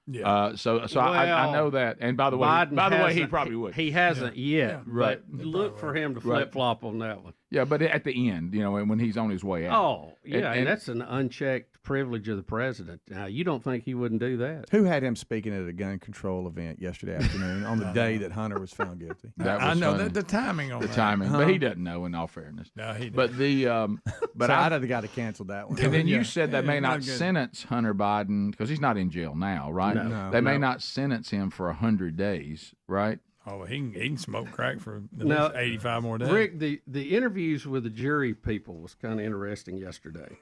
Yeah. So I know that. And by the way, he probably would. He hasn't yet. Right. But look for him to flip flop on that one. Yeah, but at the end, when he's on his way out. Oh, yeah, and that's an unchecked privilege of the president. Now, you don't think he wouldn't do that? Who had him speaking at a gun control event yesterday afternoon on the day that Hunter was found guilty? I know funny. the timing on The that. timing, but he doesn't know. In all fairness, No, he didn't. But but So I I'd have got to cancel that one. And then Yeah. you said they may Yeah, not not good. sentence Hunter Biden because he's not in jail now, right? No. They may not sentence him for 100 days, right? Oh, he can smoke crack for at Now, least 85 more days. Rick, the interviews with the jury people was kind of interesting yesterday.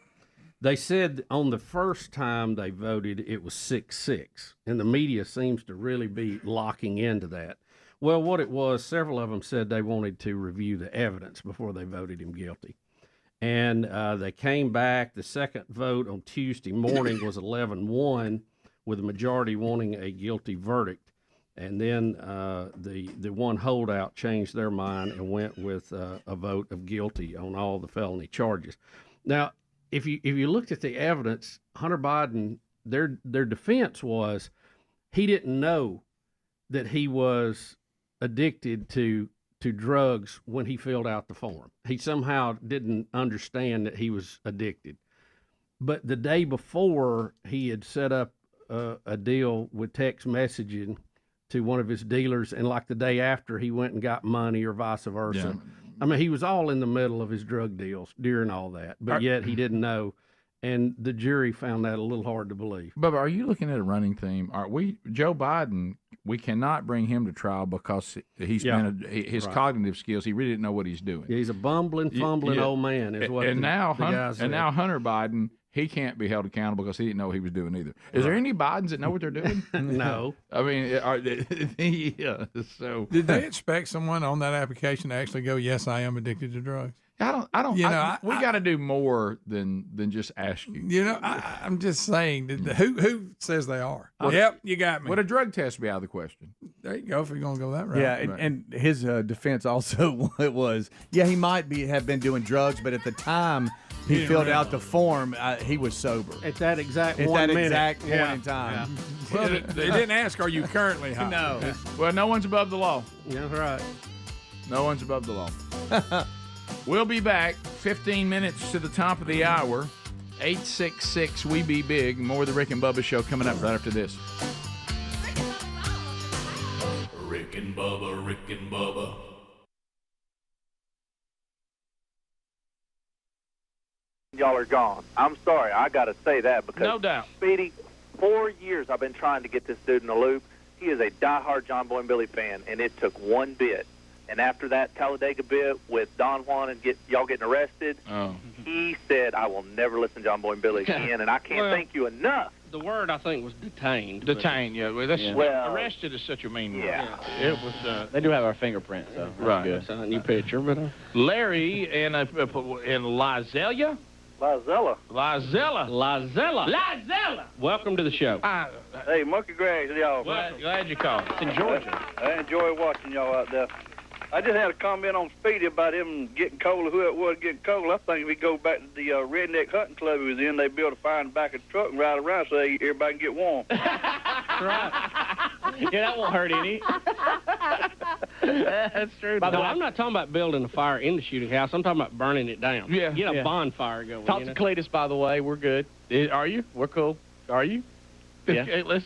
They said on the first time they voted, it was 6-6, and the media seems to really be locking into that. Well, what it was, several of them said they wanted to review the evidence before they voted him guilty. And they came back. The second vote on Tuesday morning was 11-1, with a majority wanting a guilty verdict. And then the one holdout changed their mind and went with a vote of guilty on all the felony charges. Now, if you looked at the evidence, Hunter Biden, their defense was he didn't know that he was addicted to drugs when he filled out the form. He somehow didn't understand that he was addicted. But the day before, he had set up a deal with text messaging to one of his dealers, and like the day after, he went and got money or vice versa. I mean, he was all in the middle of his drug deals during all that, but yet he didn't know, and the jury found that a little hard to believe. Bubba, are you looking at a running theme? Joe Biden, we cannot bring him to trial because his cognitive skills, he really didn't know what he's doing. He's a bumbling, fumbling old man is what now Hunter Biden, he can't be held accountable because he didn't know what he was doing either. Is there any Bidens that know what they're doing? No. I mean, yeah. So Did they expect someone on that application to actually go, "Yes, I am addicted to drugs"? I don't. You know, we got to do more than just ask you. You know, I'm just saying, who says they are? Yep, you got me. Would a drug test be out of the question? There you go. If you're gonna go that route. Yeah, and his defense also was, he might have been doing drugs, but at the time he filled out the form, he was sober. At that exact At one that minute. exact point in time. Yeah. Well, they didn't ask, "Are you currently high?" No. Well, no one's above the law. Yeah, that's right. No one's above the law. We'll be back 15 minutes to the top of the hour. 866 We Be Big. More of the Rick and Bubba Show coming up right after this. Rick and Bubba, Rick and Bubba. y'all are gone. I'm sorry. I got to say that because No doubt. Speedy, 4 years I've been trying to get this dude in the loop. He is a diehard John Boy and Billy fan, and it took one bit. And after that Talladega bit with Don Juan and y'all getting arrested, he said, I will never listen to John Boy and Billy again, and I can't thank you enough. The word, I think, was detained. Detained, yeah. Well, arrested is such a mean word. Yeah. It was. They do have our fingerprints, so that's Right. good. That's a new picture, but Larry and Lizelia. Lizella. Lizella. Welcome to the show. Hey, monkey grass, y'all. Glad you called. It's in Georgia. I enjoy watching y'all out there. I just had a comment on Speedy about him getting cold, or who it was getting cold. I think if we go back to the redneck hunting club he was in, they built a fire in the back of the truck and ride around so everybody can get warm. Yeah, that won't hurt any. That's true. By the way, I'm not talking about building a fire in the shooting house. I'm talking about burning it down. Yeah. Get a bonfire going. Talk to Cletus, by the way. We're good. Are you? We're cool. Are you? Yeah. Okay, let's,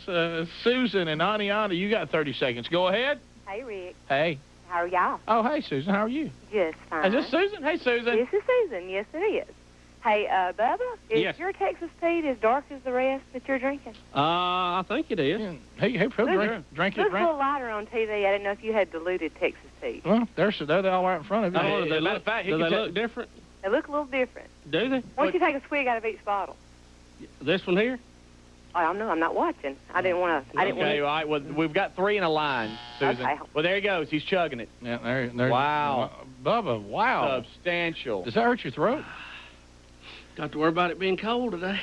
Susan and Aniana, you got 30 seconds. Go ahead. Hey, Rick. Hey. How are y'all? Oh, hey, Susan. How are you? Just fine. Is this Susan? Hey, Susan. This is Susan. Yes, it is. Hey, Bubba, is Yes. your Texas Pete as dark as the rest that you're drinking? I think it is. Hey, drink it. Looks a little lighter on TV. I didn't know if you had diluted Texas Pete. Well, they're all right in front of you. Oh, do they Matter look, of fact, do they look different? They look a little different. Do they? Why don't you take a swig out of each bottle? This one here? Oh, I'm not watching. I didn't want to. Okay, all right. Well, we've got 3 in a line, Susan. Okay. Well, there he goes. He's chugging it. Yeah, there. Wow. Bubba, wow. Substantial. Does that hurt your throat? Got to worry about it being cold today.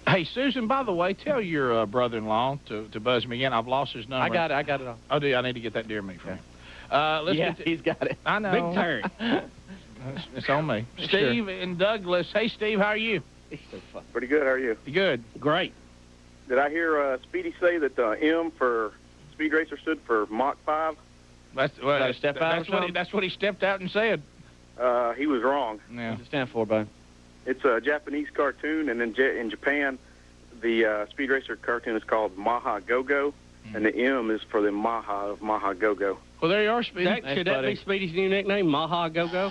Hey, Susan, by the way, tell your brother-in-law to buzz me again. I've lost his number. I got it all. Oh, do you? I need to get that deer meat from him. He's got it. I know. Big Terry. It's on me. Steve and Douglas. Hey, Steve, how are you? He's so fun. Pretty good. How are you? Good. Great. Did I hear Speedy say that M for Speed Racer stood for Mach 5? That's what he stepped out and said. He was wrong. Yeah. What's it stand for, bud? It's a Japanese cartoon, and in Japan, the Speed Racer cartoon is called Maha Go-Go, and the M is for the Maha of Maha Go-Go. Well, there you are, Speedy. Should that be Speedy's new nickname, Maha Go-Go?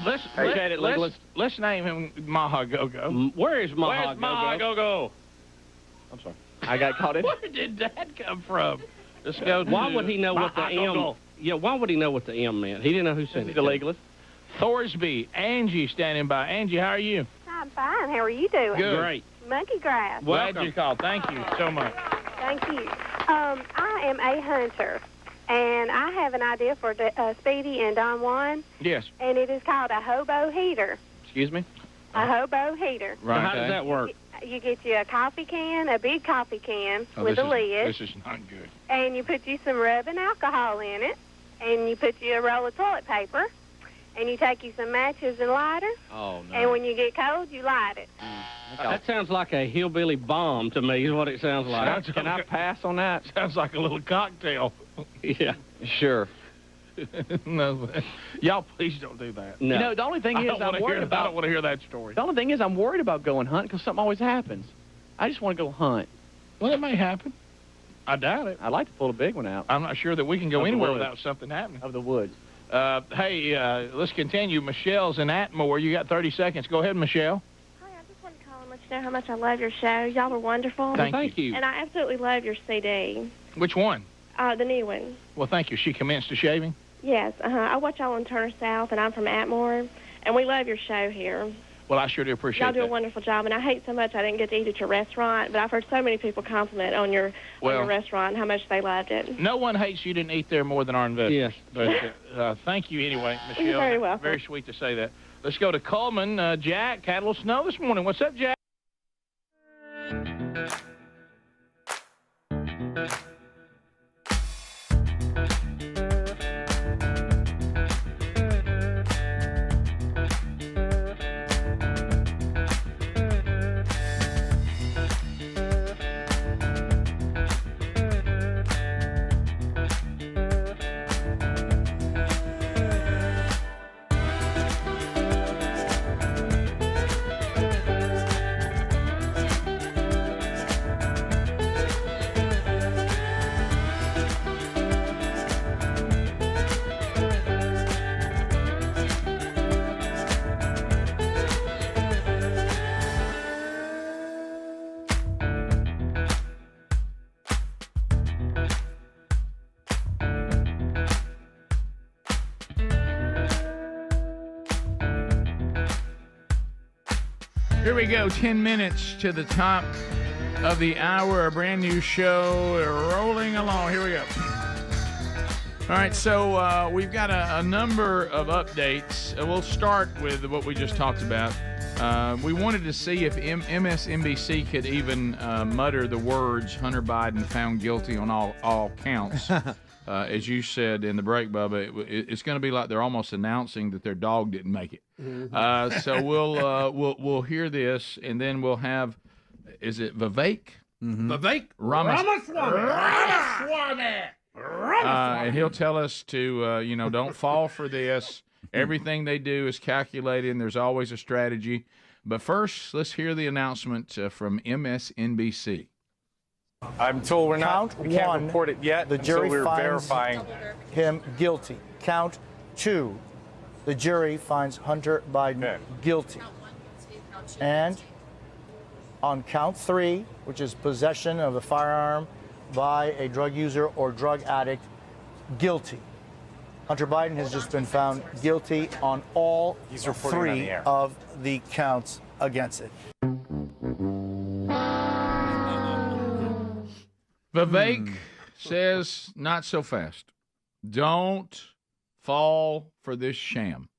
Let's name him Maha Go-Go. Where is Maha Where's Maha Go-Go? I'm sorry. I got caught in. Where did that come from? Let's go. Why would he know what the M? Yeah, why would he know what the M meant? He didn't know who said it. He's a legalist. Thorsby, Angie standing by. Angie, how are you? I'm fine. How are you doing? Good. Great. Monkey grass. Glad you called. Thank you so much. Thank you. I am a hunter, and I have an idea for Speedy and Don Juan, Yes. and it is called a hobo heater. Excuse me? A hobo heater. Right. So how does that work? You get you a coffee can, a big coffee can Oh, with a lid, This is not good. and you put you some rubbing alcohol in it, and you put you a roll of toilet paper, and you take you some matches and lighter, Oh, no. and when you get cold, you light it. That sounds like a hillbilly bomb to me, is what it sounds like. Can I pass on that? Sounds like a little cocktail. Yeah. Sure. No, y'all please don't do that. No. You know, the only thing is I'm worried I about... don't want to hear that story. The only thing is I'm worried about going hunting because something always happens. I just want to go hunt. Well, it may happen. I doubt it. I'd like to pull a big one out. I'm not sure that we can go Of the anywhere woods. without something happening. Of the woods. Hey, let's continue. Michelle's in Atmore. You got 30 seconds. Go ahead, Michelle. Hi, I just want to call and let you know how much I love your show. Y'all are wonderful. Thank you. And I absolutely love your CD, Which one? the new one. Well, thank you. She commenced to shaving. Yes, I watch y'all on Turner South, and I'm from Atmore, and we love your show here. Well, I sure do appreciate Y'all do a that. wonderful job, and I hate so much I didn't get to eat at your restaurant, but I've heard so many people compliment on your restaurant and how much they loved it. No one hates you didn't eat there more than our investors. Yes. But thank you anyway, Michelle. You're very welcome. Very sweet to say that. Let's go to Coleman. Jack, had a little snow this morning. What's up, Jack? Here we go. 10 minutes to the top of the hour. A brand new show rolling along. Here we go. All right, so we've got a number of updates. We'll start with what we just talked about. We wanted to see if MSNBC could even mutter the words Hunter Biden found guilty on all counts. As you said in the break, Bubba, it's going to be like they're almost announcing that their dog didn't make it. So we'll hear this, and then we'll have, is it Vivek? Vivek Ramaswamy. And he'll tell us to, don't fall for this. Everything they do is calculated, and there's always a strategy. But first, let's hear the announcement from MSNBC. I'm told we can't report it yet. The jury we're finds verifying him guilty. Count 2, the jury finds Hunter Biden guilty. And on count 3, which is possession of a firearm by a drug user or drug addict, guilty. Hunter Biden has just been found guilty on all 3 of the counts against it. Vivek says, not so fast. Don't fall for this sham.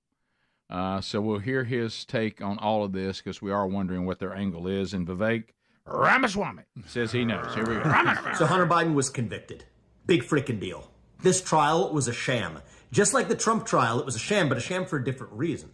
So we'll hear his take on all of this because we are wondering what their angle is. And Vivek Ramaswamy says he knows. Here we go. So Hunter Biden was convicted. Big frickin' deal. This trial was a sham. Just like the Trump trial, it was a sham, but a sham for a different reason.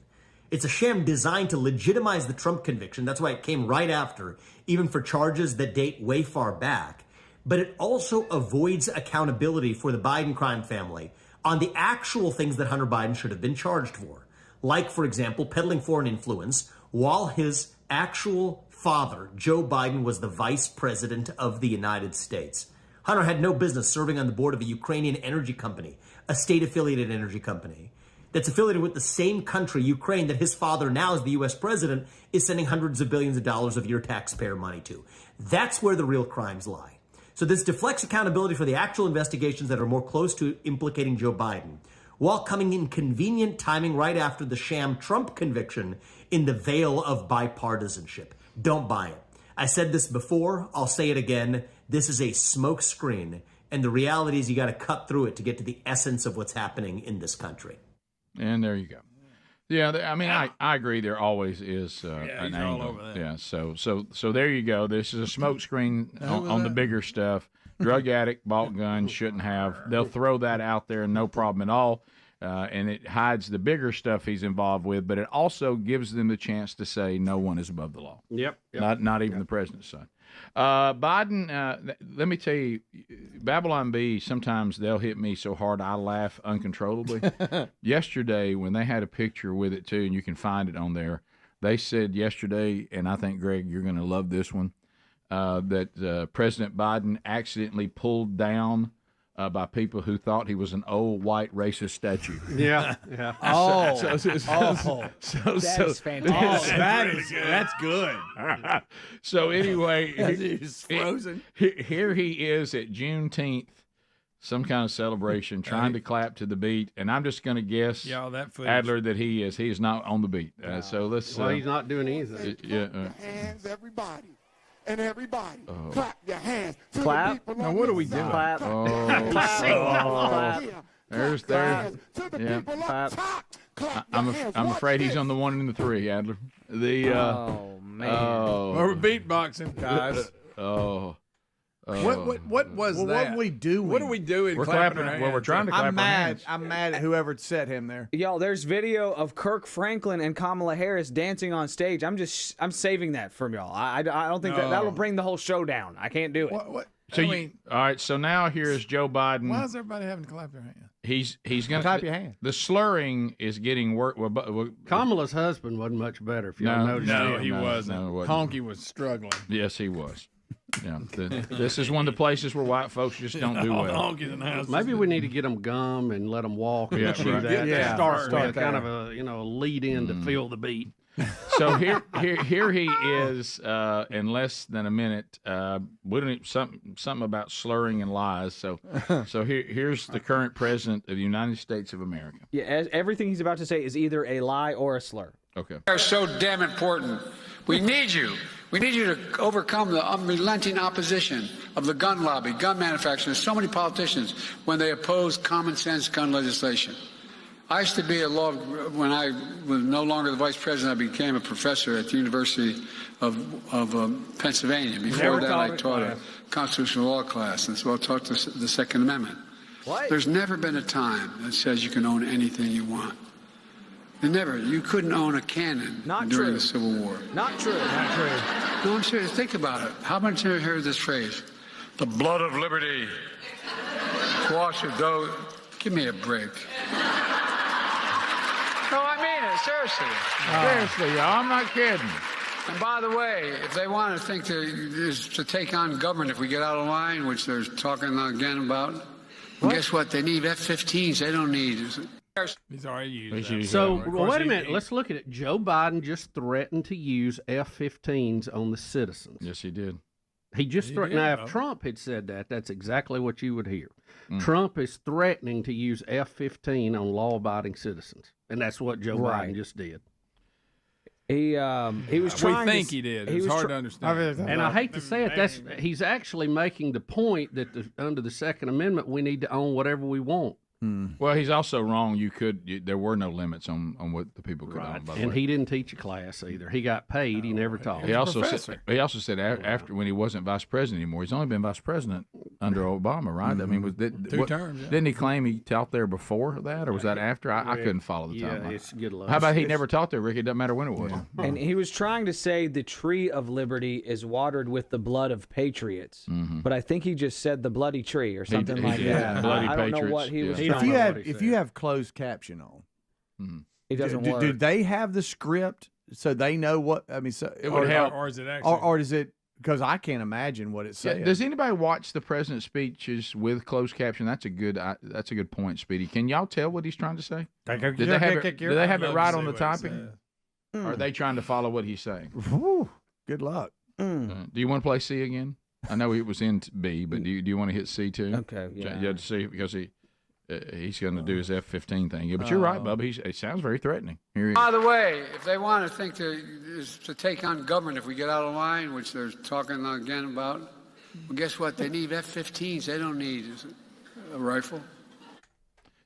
It's a sham designed to legitimize the Trump conviction. That's why it came right after, even for charges that date way far back. But it also avoids accountability for the Biden crime family on the actual things that Hunter Biden should have been charged for. Like, for example, peddling foreign influence while his actual father, Joe Biden, was the vice president of the United States. Hunter had no business serving on the board of a Ukrainian energy company, a state-affiliated energy company that's affiliated with the same country, Ukraine, that his father, now as the U.S. president, is sending hundreds of billions of dollars of your taxpayer money to. That's where the real crimes lie. So this deflects accountability for the actual investigations that are more close to implicating Joe Biden, while coming in convenient timing right after the sham Trump conviction in the veil of bipartisanship. Don't buy it. I said this before, I'll say it again. This is a smoke screen, and the reality is you got to cut through it to get to the essence of what's happening in this country. And there you go. Yeah, I mean, I agree. There always is an angle. all over that. Yeah, so there you go. This is a smoke screen on the bigger stuff. Drug addict, bought guns, shouldn't have. They'll throw that out there, no problem at all. And it hides the bigger stuff he's involved with, but it also gives them the chance to say no one is above the law. Yep. Not even the president's son. Biden, let me tell you, Babylon Bee, sometimes they'll hit me so hard I laugh uncontrollably. Yesterday, when they had a picture with it, too, and you can find it on there, they said yesterday, and I think, Greg, you're going to love this one, that President Biden accidentally pulled down by people who thought he was an old white racist statue. Yeah. That's fantastic. That's good. So anyway, He's frozen. Here he is at Juneteenth, some kind of celebration, trying to clap to the beat, and I'm just going to guess, that footage. Adler, that he is not on the beat. So let's. Well, he's not doing anything. Hands, everybody. And everybody, clap your hands. Clap? Now, what are we doing? Clap. Clap. There's. Yeah. I'm afraid he's on the 1 and the 3, Adler. Oh, man. We're beatboxing, guys. What was that? What are we doing? What are we doing? We're clapping. Well, we're trying to clap our hands. I'm mad at whoever set him there. Y'all, there's video of Kirk Franklin and Kamala Harris dancing on stage. I'm saving that from y'all. I don't think that'll bring the whole show down. I can't do it. What? So all right. So now here is Joe Biden. Why is everybody having to clap their hands? He's going to clap your hand. The slurring is getting work. Kamala's husband wasn't much better. If y'all noticed, no, he wasn't. No, it wasn't. Honky was struggling. Yes, he was. Yeah, this is one of the places where white folks just don't do well. Honkies in the house. Maybe we need to get them gum and let them walk and chew that. Yeah, start with that. kind of a lead in to feel the beat. So here he is in less than a minute. Something about slurring and lies. So here's the current president of the United States of America. Yeah, everything he's about to say is either a lie or a slur. Okay. Are so damn important. We need you. We need you to overcome the unrelenting opposition of the gun lobby, gun manufacturers, so many politicians when they oppose common sense gun legislation. I used to be when I was no longer the vice president, I became a professor at the University of Pennsylvania. Before that, I taught a constitutional law class, and so I taught the Second Amendment. What? There's never been a time that says you can own anything you want. You couldn't own a cannon during the Civil War. Not true. Not true. No, I'm serious. Think about it. How many times have you heard this phrase? The blood of liberty. Wash it, though. Give me a break. No, I mean it. Seriously. Seriously, y'all. I'm not kidding. And by the way, if they want to think to take on government if we get out of line, which they're talking again about, well, guess what? They need F-15s. They don't need... He's already used So, well, wait a minute. Let's look at it. Joe Biden just threatened to use F-15s on the citizens. Yes, he did. He just threatened. Now, if Trump had said that, that's exactly what you would hear. Trump is threatening to use F-15 on law-abiding citizens, and that's what Joe Biden just did. He was trying. We think he did. It's hard to understand. And I hate to say it, he's actually making the point that under the Second Amendment, we need to own whatever we want. Well, he's also wrong. There were no limits on what the people could own. By the And way. he didn't teach a class either. He got paid. He never taught. He also said after when he wasn't vice president anymore, he's only been vice president under Obama, right? I mean, Two terms. Yeah. Didn't he claim he taught there before that, or was that after? I couldn't follow the timeline. It's good luck. How about he never taught there, Rick? It doesn't matter when it was. And he was trying to say the tree of liberty is watered with the blood of patriots. But I think he just said the bloody tree or something like that. Bloody I don't know patriots. what he was If you have closed caption on, it doesn't work. Do they have the script so they know what? I mean, it would help. Or is it actually? Or is it because I can't imagine what it says? Does anybody watch the president's speeches with closed caption? That's a good point, Speedy. Can y'all tell what he's trying to say? Do they have it right on the typing? Or are they trying to follow what he's saying? Whew, good luck. Do you want to play C again? I know it was in B, but do you want to hit C too? Okay, yeah. You have to see because he's going to do his F-15 thing. Yeah, but you're right, Bubba. It sounds very threatening. Here he is. By the way, if they want to think to take on government if we get out of line, which they're talking again about, well, guess what? They need F-15s. They don't need a rifle.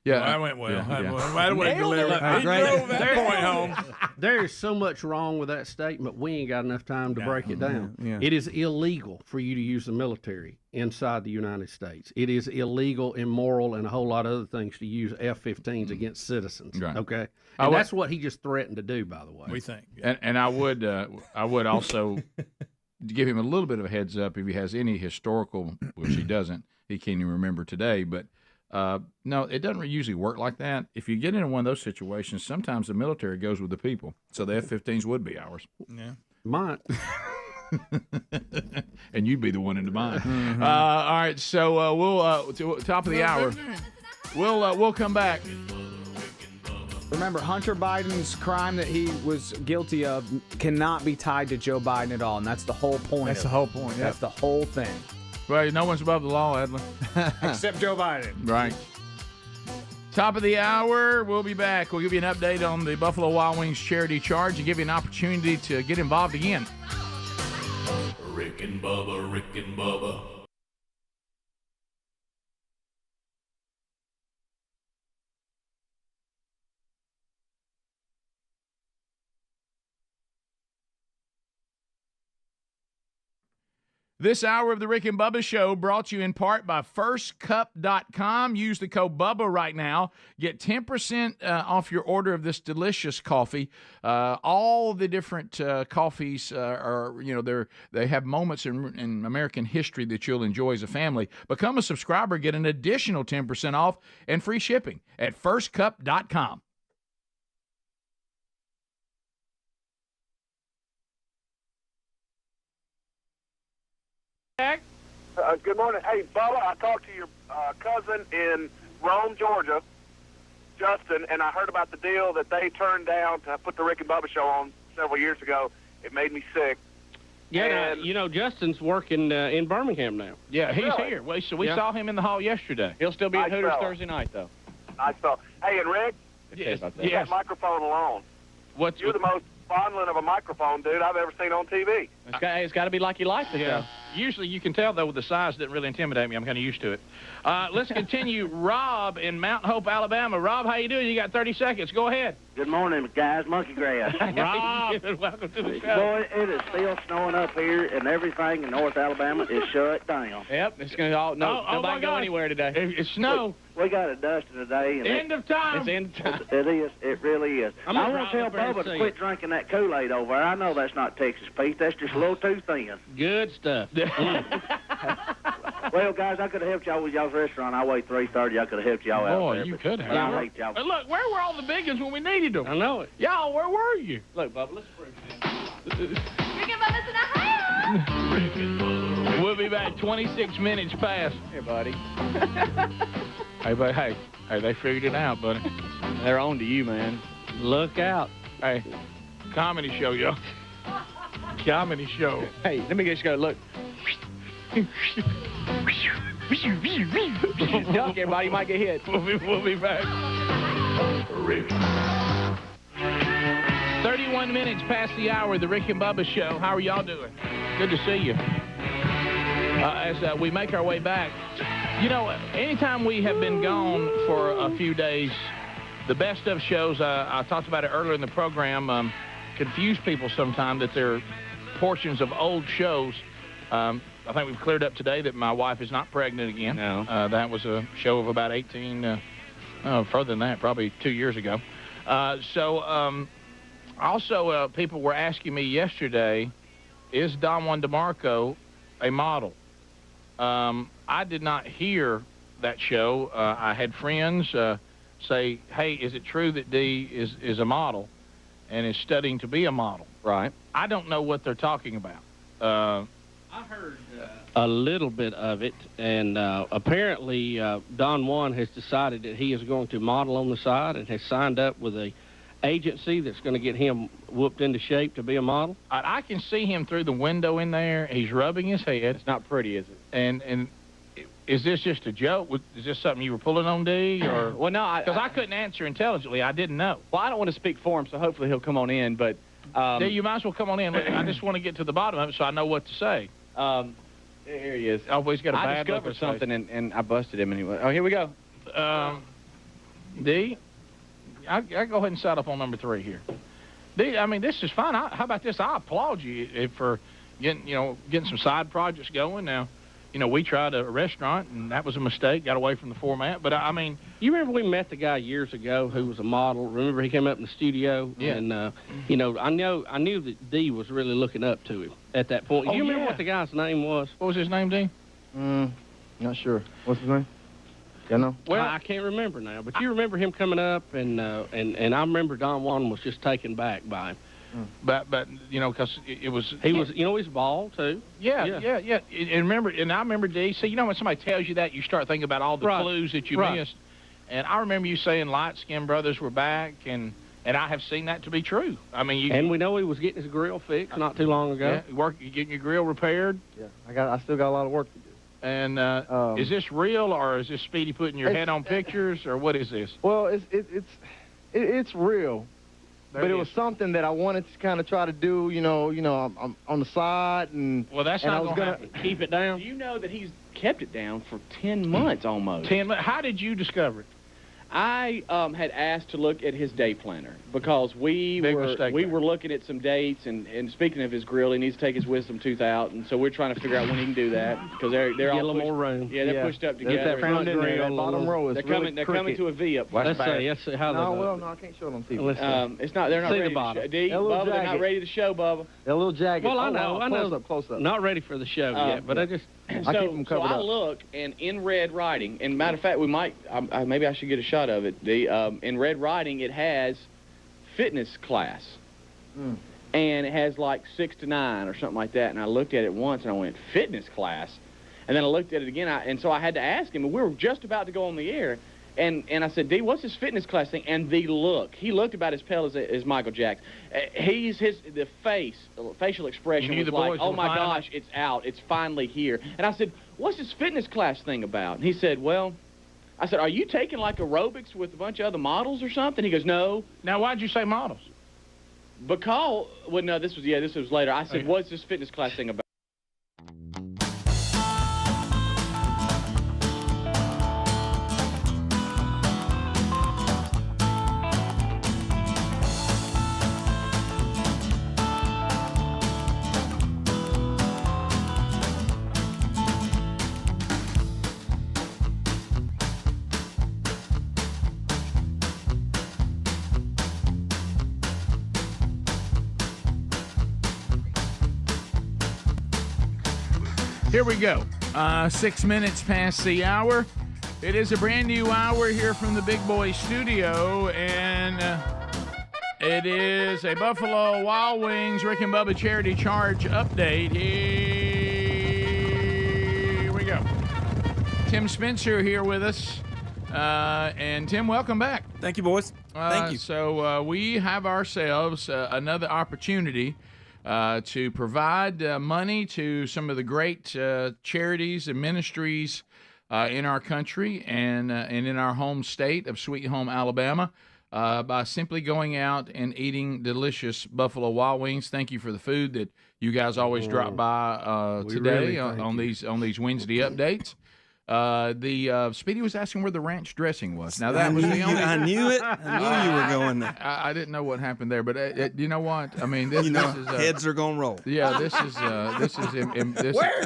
Yeah, that went well. Yeah. Right away, he drove that point home. There is so much wrong with that statement. We ain't got enough time to break it down. Yeah. It is illegal for you to use the military inside the United States. It is illegal, immoral, and a whole lot of other things to use F-15s against citizens. Right. Okay, and that's what he just threatened to do. By the way, We think. And I would also give him a little bit of a heads up if he has any historical, which he doesn't. He can't even remember today, but. No, it doesn't usually work like that. If you get into one of those situations, sometimes the military goes with the people. So the F-15s would be ours. Yeah. Might. And you'd be the one in the mine. All right, so we'll top of the hour. We'll come back. Remember, Hunter Biden's crime that he was guilty of cannot be tied to Joe Biden at all, and that's the whole point. That's the whole point. That's the whole thing. Well, no one's above the law, Adler. Except Joe Biden. Right. Top of the hour, we'll be back. We'll give you an update on the Buffalo Wild Wings charity charge and give you an opportunity to get involved again. Rick and Bubba, Rick and Bubba. This hour of the Rick and Bubba Show brought to you in part by FirstCup.com. Use the code Bubba right now. Get 10% off your order of this delicious coffee. All the different coffees they have moments in American history that you'll enjoy as a family. Become a subscriber, get an additional 10% off and free shipping at FirstCup.com. Good morning. Hey, Bubba, I talked to your cousin in Rome, Georgia, Justin, and I heard about the deal that they turned down to put the Rick and Bubba show on several years ago. It made me sick. Yeah, Justin's working in Birmingham now. Yeah, he's Really? here. We saw him in the hall yesterday. He'll still be at Nice Hooters fella. Thursday night, though. Nice stuff. Hey, and Rick, Yes. leave that microphone alone. You're the most fondling of a microphone, dude, I've ever seen on TV. It's got to be like you liked it, though. Usually you can tell, though, with the size didn't really intimidate me. I'm kind of used to it. Let's continue. Rob in Mount Hope, Alabama. Rob, how you doing? You got 30 seconds. Go ahead. Good morning, guys. Monkey grass. Rob, welcome to the show. Boy, it is still snowing up here, and everything in North Alabama is shut down. Yep, it's going to nobody go anywhere today. It's snow. We got it dusting today. And end of time. It's end of time. It is. It really is. I want to tell Bubba to quit drinking that Kool-Aid over there. I know that's not Texas Pete. That's just a little too thin. Good stuff. Well, guys, I could have helped y'all with y'all's restaurant. I weighed 330. I could have helped y'all out there. You could have. But I hate y'all. Hey, look, where were all the big ones when we needed them? I know it. Y'all, where were you? Look, Bubba, let's bring Rick and Bubba's in Ohio. We'll be back 26 minutes past. Here, buddy. Hey, they figured it out, buddy. They're on to you, man. Look out. Hey, comedy show, yo. Comedy show. Hey, let me just go look. Duck, everybody, you might get hit. We'll be back. 31 minutes past the hour of the Rick and Bubba show. How are y'all doing? Good to see you. As we make our way back, you know, anytime we have been gone for a few days, the best of shows, I talked about it earlier in the program, confuse people sometimes that they're portions of old shows. I think we've cleared up today that my wife is not pregnant again. No. That was a show of about 18, further than that, probably 2 years ago. Also, people were asking me yesterday, is Don Juan DeMarco a model? I did not hear that show. I had friends say, hey, is it true that D is a model and is studying to be a model? Right. I don't know what they're talking about. I heard a little bit of it, and apparently Don Juan has decided that he is going to model on the side and has signed up with a agency that's going to get him whooped into shape to be a model. I can see him through the window in there. He's rubbing his head. It's not pretty, is it? And is this just a joke? Is this something you were pulling on, D? Or well, no, because I couldn't answer intelligently. I didn't know. Well, I don't want to speak for him, so hopefully he'll come on in. But D, you might as well come on in. I just want to get to the bottom of it so I know what to say. Here he is. Oh, he's got a bad I discovered something, and I busted him anyway. Oh, here we go. D, I go ahead and set up on number 3 here. D, I mean, this is fine. How about this? I applaud you for getting some side projects going. Now, we tried a restaurant, and that was a mistake. Got away from the format. But, I mean... You remember we met the guy years ago who was a model? Remember he came up in the studio? Yeah. And, I knew that D was really looking up to him at that point. Oh, you remember yeah. what the guy's name was? What was his name, D? Not sure. What's his name? You know? Well, I can't remember now. But you remember him coming up, and I remember Don Juan was just taken back by him. But because it was... He was, he's bald, too. Yeah. And I remember, D, see, when somebody tells you that, you start thinking about all the clues that you missed. And I remember you saying Light-Skinned Brothers were back, and I have seen that to be true. I mean, and we know he was getting his grill fixed not too long ago. Yeah, getting your grill repaired. Yeah, I still got a lot of work to do. And is this real, or is this Speedy putting your head on pictures, or what is this? Well, it's real. But it was something that I wanted to kind of try to do, I'm on the side. Well, that's not going to happen. Keep it down. Do you know that he's kept it down for 10 months almost? 10 months? How did you discover it? I had asked to look at his day planner because we were looking at some dates, and speaking of his grill, he needs to take his wisdom tooth out, and so we're trying to figure out when he can do that because they're all a little more room. Yeah, they're pushed up together. That front grill, that bottom row is they're coming to a V up. Let's see how no, I can't show it on TV. It's not. They're not ready. Bubba, they're not ready to show, Bubba. They're a little jagged. Well, I know. Close up. Not ready for the show yet, but I keep them covered up. So I look, and in red writing, and matter of fact, we might, maybe I should get a shot of it. In red writing, it has fitness class. And it has like 6 to 9 or something like that. And I looked at it once, and I went, fitness class? And then I looked at it again, and so I had to ask him, and we were just about to go on the air. And I said, D, what's this fitness class thing? And the look. He looked about as pale as Michael Jackson. The facial expression was like, oh, my gosh, it's out. It's finally here. And I said, what's this fitness class thing about? And he said, well, I said, are you taking like aerobics with a bunch of other models or something? He goes, no. Now, why'd you say models? But call. Well, no, this was later. I said, what's this fitness class thing about? Here we go. 6 minutes past the hour. It is a brand new hour here from the Big Boy Studio, and it is a Buffalo Wild Wings Rick and Bubba Charity Charge update. Here we go. Tim Spencer here with us. And Tim, welcome back. Thank you, boys. Thank you. So we have ourselves another opportunity to provide money to some of the great charities and ministries in our country and in our home state of Sweet Home, Alabama, by simply going out and eating delicious Buffalo Wild Wings. Thank you for the food that you guys always drop by today on these Wednesday updates. Speedy was asking where the ranch dressing was. Now that was the only. I knew it. I knew you were going there. I didn't know what happened there, but you know what? I mean, this is heads are gonna roll. Yeah, this is. Where's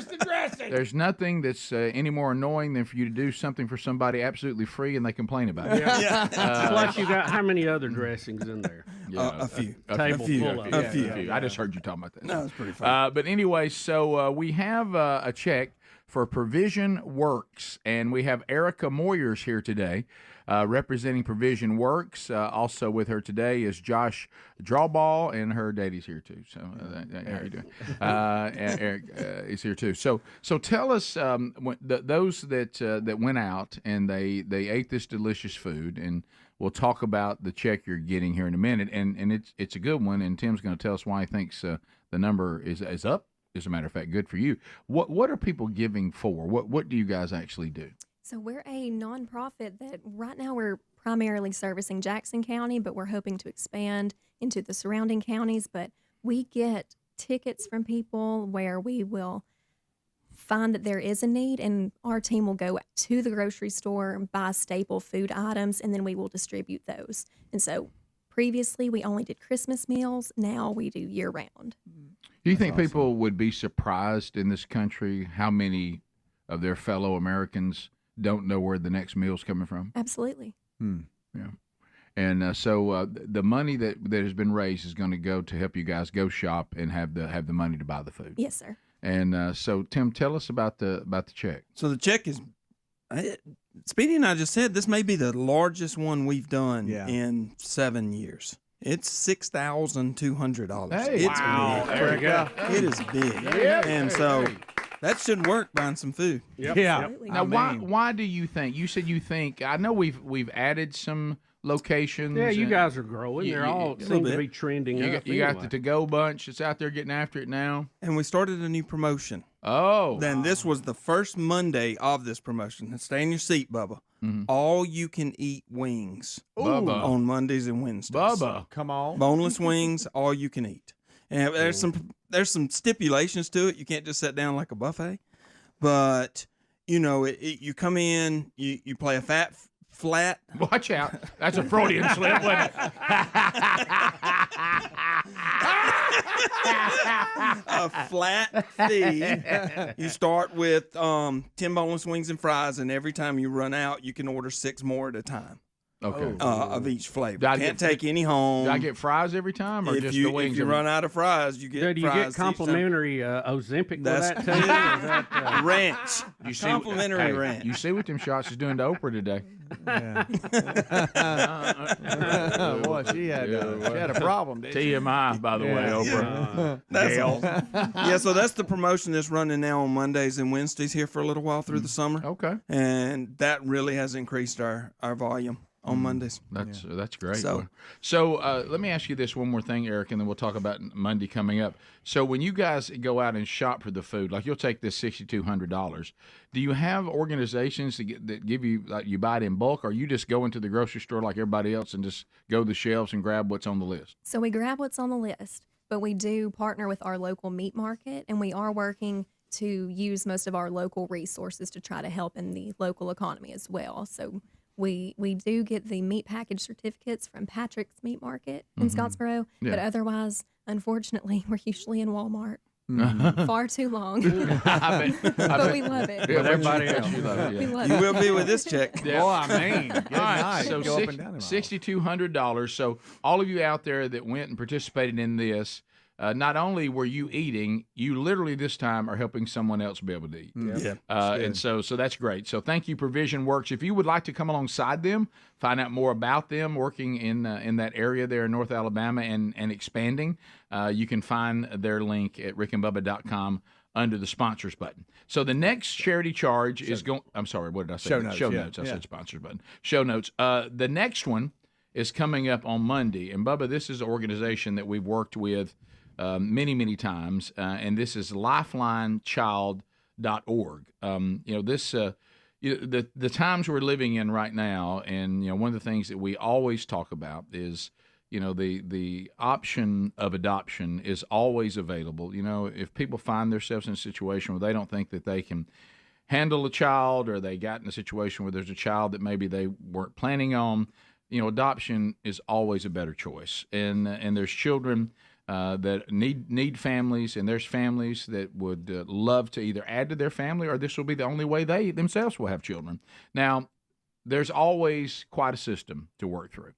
the dressing? There's nothing that's any more annoying than for you to do something for somebody absolutely free and they complain about it. Yeah. Plus, you got how many other dressings in there? A few. A few. I just heard you talking about that. No, it's pretty funny. But anyway, so we have a check for Provision Works, and we have Erica Moyers here today, representing Provision Works. Also with her today is Josh Drawball, and her daddy's here too. So how are you doing? And Eric is here too. So tell us, those that went out and they ate this delicious food, and we'll talk about the check you're getting here in a minute, and it's a good one, and Tim's going to tell us why he thinks the number is up. As a matter of fact, good for you. What are people giving for? What do you guys actually do? So we're a nonprofit that right now we're primarily servicing Jackson County, but we're hoping to expand into the surrounding counties. But we get tickets from people where we will find that there is a need, and our team will go to the grocery store and buy staple food items, and then we will distribute those. And so previously we only did Christmas meals. Now we do year round. Do you think people would be surprised in this country how many of their fellow Americans don't know where the next meal's coming from? Absolutely. Yeah. And so the money that has been raised is going to go to help you guys go shop and have the money to buy the food. Yes, sir. And so Tim, tell us about the check. So the check is, Speedy and I just said this may be the largest one we've done in 7 years. It's $6,200. Hey, it's wow. big. There you go. It is big. Yep. And so that should work buying some food. Yep. Yeah. Now, why do you think? You said you think. I know we've added some locations. Yeah, you guys are growing. They're all seem to be trending up. You got the to-go bunch that's out there getting after it now. And we started a new promotion. Oh. Then this was the first Monday of this promotion. Now stay in your seat, Bubba. Mm-hmm. All you can eat wings on Mondays and Wednesdays. Bubba, come on. Boneless wings, all you can eat. And there's some stipulations to it. You can't just sit down like a buffet. But, you come in, you play a flat. Watch out. That's a Freudian slip, wasn't it? A flat fee. You start with 10 boneless wings and fries, and every time you run out, you can order 6 more at a time. Okay. Of each flavor. Can't take any home. Do I get fries every time, or just the wings? If you run out of fries, you get fries. Do you get complimentary Ozempic with that too? Is that, ranch. Complimentary ranch. You see what them shots is doing to Oprah today. Yeah. Boy, she had a problem. TMI, by the way, Oprah. That's all. Yeah, so that's the promotion that's running now on Mondays and Wednesdays here for a little while through the summer. Okay. And that really has increased our volume. on Mondays. That's great. So, let me ask you this one more thing, Eric, and then we'll talk about Monday coming up. So when you guys go out and shop for the food, like you'll take this $6,200, do you have organizations that give you, like you buy it in bulk, or you just go into the grocery store like everybody else and just go to the shelves and grab what's on the list? So we grab what's on the list, but we do partner with our local meat market, and we are working to use most of our local resources to try to help in the local economy as well. So we do get the meat package certificates from Patrick's Meat Market in Scottsboro, but otherwise, unfortunately, we're usually in Walmart. Far too long. But we love it. Yeah, everybody else, you love it. We love you it. will be with this check. Well, I mean, good night. So Go up and down the aisle. $6,200. So all of you out there that went and participated in this, not only were you eating, you literally this time are helping someone else be able to eat. Yeah. And so that's great. So thank you, Provision Works. If you would like to come alongside them, find out more about them working in that area there in North Alabama and expanding, you can find their link at rickandbubba.com under the sponsors button. So the next charity charge is going. I'm sorry, what did I say? Show notes. Show notes. I said sponsors button. Show notes. The next one is coming up on Monday. And Bubba, this is an organization that we've worked with many times, and this is lifelinechild.org. The times we're living in right now, and one of the things that we always talk about is the option of adoption is always available. If people find themselves in a situation where they don't think that they can handle a child, or they got in a situation where there's a child that maybe they weren't planning on, adoption is always a better choice. And there's children that need families, and there's families that would love to either add to their family, or this will be the only way they themselves will have children. Now, there's always quite a system to work through,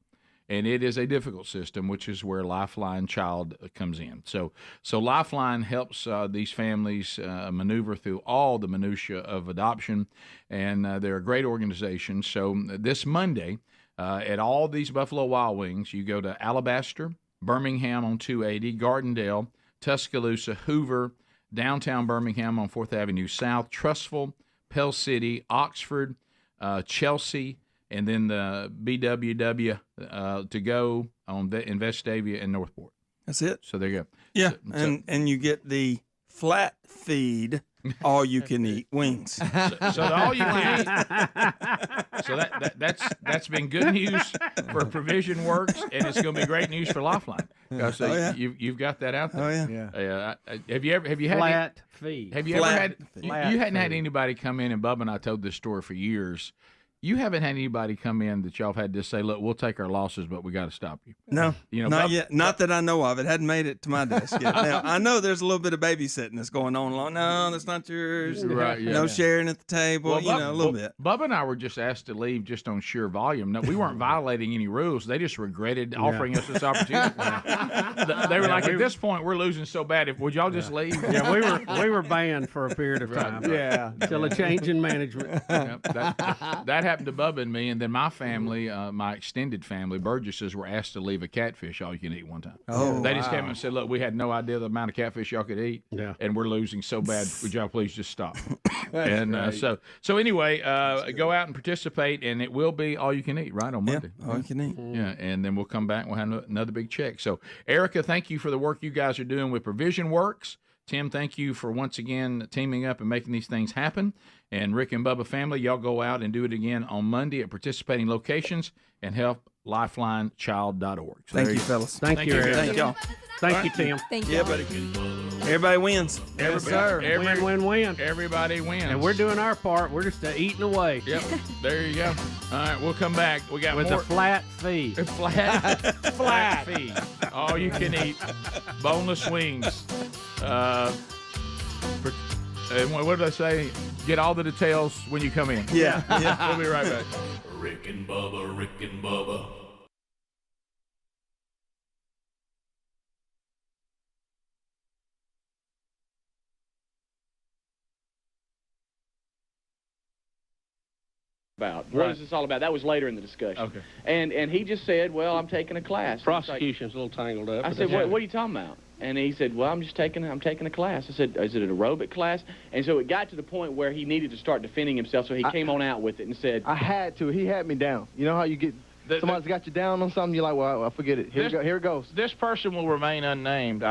and it is a difficult system, which is where Lifeline Child comes in. So Lifeline helps these families maneuver through all the minutia of adoption, and they're a great organization. So this Monday, at all these Buffalo Wild Wings, you go to Alabaster, Birmingham on 280, Gardendale, Tuscaloosa, Hoover, downtown Birmingham on 4th Avenue South, Trussville, Pell City, Oxford, Chelsea, and then the BWW to go on in Vestavia and Northport. That's it. So there you go. Yeah, So and you get the flat feed, all you can eat wings. So the all you can eat. So that's been good news for Provision Works, and it's going to be great news for Lifeline. So you've got that out there. Oh yeah. Have you had flat feed? Have you ever had? You hadn't had anybody come in, and Bubba and I told this story for years. You haven't had anybody come in that y'all have had to say, "Look, we'll take our losses, but we got to stop you." No, not yet. Not that I know of. It hadn't made it to my desk yet. Now I know there's a little bit of babysitting that's going on. No, that's not yours. Right, yeah. No sharing at the table. Well, a little bit. Bubba and I were just asked to leave just on sheer volume. No, we weren't violating any rules. They just regretted offering us this opportunity. They were like, at this point, we're losing so bad. Would y'all just leave? Yeah, we were banned for a period of time. Yeah, till a change in management. That happened to Bubba and me, and then my family, my extended family, Burgesses, were asked to leave a catfish all you can eat one time. They just came and said, "Look, we had no idea the amount of catfish y'all could eat, and we're losing so bad. Would y'all please just stop?" And so anyway, go out and participate, and it will be all you can eat right on Monday. All you can eat. Yeah, and then we'll come back and we'll have another big check. So, Erica, thank you for the work you guys are doing with Provision Works. Tim, thank you for once again teaming up and making these things happen. And Rick and Bubba family, y'all go out and do it again on Monday at participating locations and help lifelinechild.org. So Thank you, fellas. Thank you, Eric. Thank y'all. Thank you, Tim. Thank you. Yeah, buddy. Everybody wins. Win. Everybody wins. And we're doing our part. We're just eating away. Yep. There you go. All right, we'll come back. We got with more. a flat fee. Flat fee. All you can eat. Boneless wings. What did I say? Get all the details when you come in. Yeah. We'll be right back. Rick and Bubba, Rick and Bubba. About what is this all about? That was later in the discussion. Okay. And he just said, "Well, I'm taking a class." Prosecution's a little tangled up. I said, "What are you talking about?" And he said, "Well, I'm taking a class." I said, "Is it an aerobic class?" And so it got to the point where he needed to start defending himself. So he came on out with it and said, I had to. He had me down. You know how you get somebody's got you down on something, you're like, well, I forget it. Here it goes. This person will remain unnamed.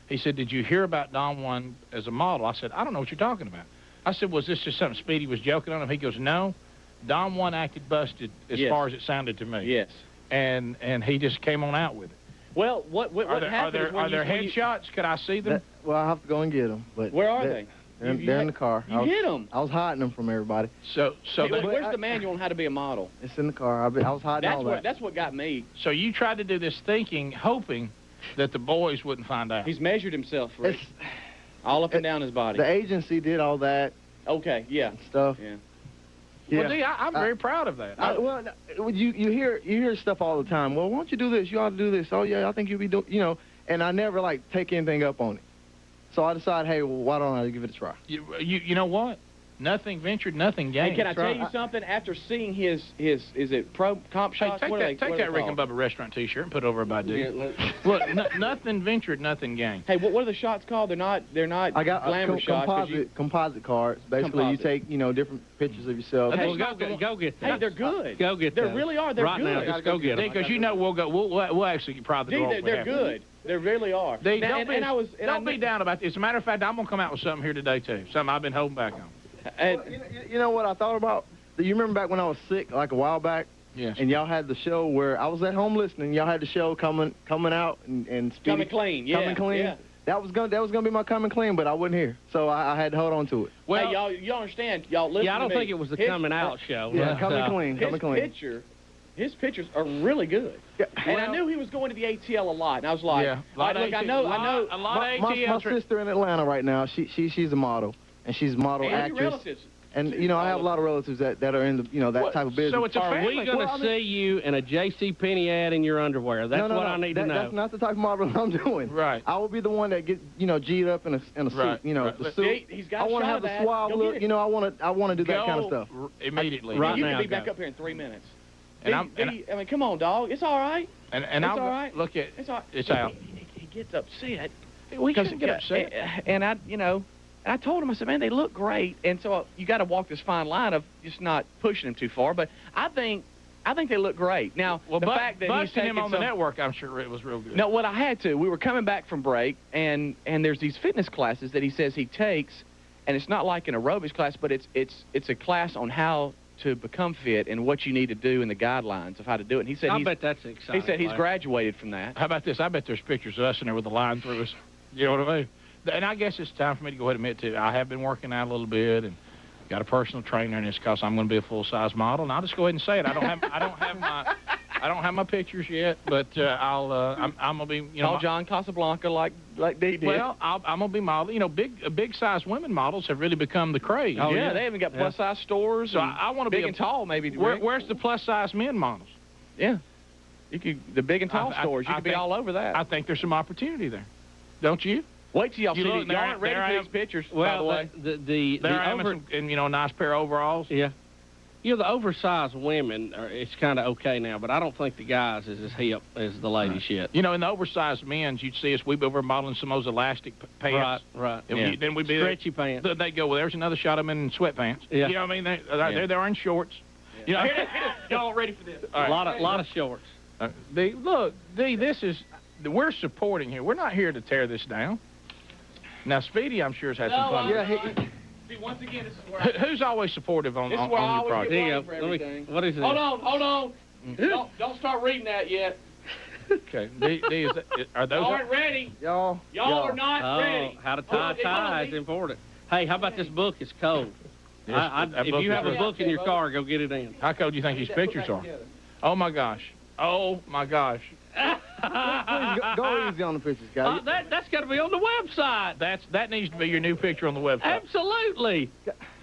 He said, did you hear about Don Juan as a model? I said, I don't know what you're talking about. I said, was this just something Speedy was joking on him? He goes, no. Don Juan acted busted as far as it sounded to me. Yes. And he just came on out with it. Well, what happened? Are there headshots? Could I see them? Well, I'll have to go and get them. But where are they? They're in the car. You hid them. I was hiding them from everybody. Where's the manual on how to be a model? It's in the car. I was hiding all that. That's what got me. So you tried to do this thinking, hoping that the boys wouldn't find out. He's measured himself, Rick. All up and down his body. The agency did all that. Okay, yeah. Stuff. Yeah. Well, D, I'm very proud of that. You hear stuff all the time. Well, why don't you do this? You ought to do this. Oh yeah, I think you'll be doing. And I never take anything up on it. So I decided, hey, well, why don't I give it a try? You know what? Nothing ventured, nothing gained. And can I tell you something? After seeing his is it pro comp shots? Take that Rick and Bubba restaurant T-shirt and put it over by dude. Look, nothing ventured, nothing gained. Hey, what are the shots called? They're not I got glamour shots. Composite cards. Basically, you take different pictures of yourself. Hey, go get them. Hey, they're good. Go get them. They really are. They're right good. now. Just go get them. Because we'll actually probably go. They're good. They really are. Don't be down about this. As a matter of fact, I'm gonna come out with something here today too. Something I've been holding back on. Well, you know what I thought about? You remember back when I was sick, like a while back? Yes. And y'all had the show where I was at home listening. Y'all had the show coming out and speaking. Coming clean, yeah. Coming clean. Yeah. That was gonna be my coming clean, but I wasn't here, so I had to hold on to it. Well, hey, y'all understand? Y'all listen. Yeah, I don't to me. think it was the coming out show. Yeah, coming clean. His pictures are really good. Yeah. And I knew he was going to the ATL a lot, and I was like, yeah, I know. A lot of ATL. My sister in Atlanta right now, she's a model, and she's a model actress. Your relatives. And I have a lot of relatives that are in the that type of business. So it's a family. Are we going to see you in a J.C. Penney ad in your underwear? That's what I need to know. That's not the type of model I'm doing. Right. I will be the one that get G'd up in a suit. The suit. He's got I want to have the suave look. I want to do that kind of stuff immediately. Right now. You can be back up here in 3 minutes. I mean, come on, dog. It's all right. And all right. Look at it's all right. It's out. He gets upset. We shouldn't get upset. And I told him, I said, man, they look great. And so you got to walk this fine line of just not pushing them too far. But I think they look great. Now, the fact that he's taking him on the network, I'm sure it was real good. No, what I had to. We were coming back from break, and there's these fitness classes that he says he takes, and it's not like an aerobics class, but it's a class on how to become fit and what you need to do and the guidelines of how to do it. And he said I bet that's exciting. He said he's graduated from that. How about this? I bet there's pictures of us in there with a line through us. You know what I mean? And I guess it's time for me to go ahead and admit to I have been working out a little bit and got a personal trainer, and it's because I'm going to be a full-size model. And I'll just go ahead and say it. I don't have my pictures yet, but I'm going to be Call John Casablanca like they did. Well, I'm going to be model. Big size women models have really become the craze. Oh yeah, they even got plus size stores. So I want to be big and tall maybe. Where's the plus size men models? Yeah, the big and tall stores. You could be all over that. I think there's some opportunity there. Don't you? Wait till y'all see these. Y'all aren't ready for these pictures, by the way. There I am in a nice pair of overalls. Yeah. The oversized women, it's kind of okay now, but I don't think the guys is as hip as the ladies yet. In the oversized men's, you'd see us, we'd be over modeling some of those elastic pants. Right. Then we'd be stretchy pants. They go, well, there's another shot of them in sweatpants. Yeah. You know what I mean? They're in shorts. Yeah. Y'all ready for this? A lot of shorts. We're supporting here. We're not here to tear this down. Now, Speedy, I'm sure, has had some fun. Yeah. See, once again, this is where who's always supportive on your project? What is it? Hold on. Don't start reading that yet. Okay. Are those? Y'all aren't ready. Y'all are not ready. How to tie is important. Hey, how about this book? It's cold. If you have a book in your car, go get it in. How cold do you think these pictures are? Oh, my gosh. Please go easy on the pictures, guys. That's got to be on the website. That needs to be your new picture on the website. Absolutely.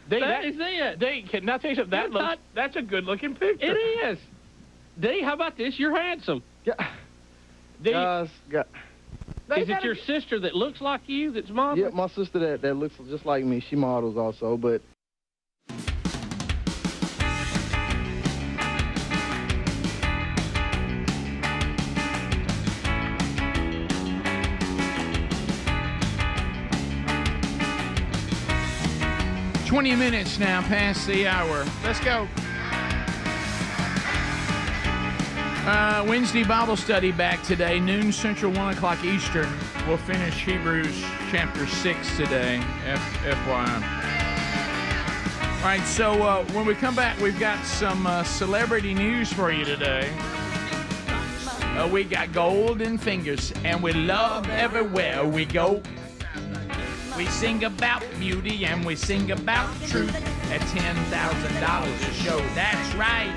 That is it. Can I tell you something? That's a good-looking picture. It is. D, how about this? You're handsome. Yeah. Guys, is it your sister that looks like you that's modeling? Yeah, my sister that looks just like me. She models also, but... "20 minutes now past the hour. Let's go." Wednesday Bible study back today, noon Central, 1 o'clock Eastern. We'll finish Hebrews chapter 6 today, FYI. All right, so when we come back, we've got some celebrity news for you today. We got golden fingers, and we love everywhere we go. We sing about beauty, and we sing about truth at $10,000 a show. That's right.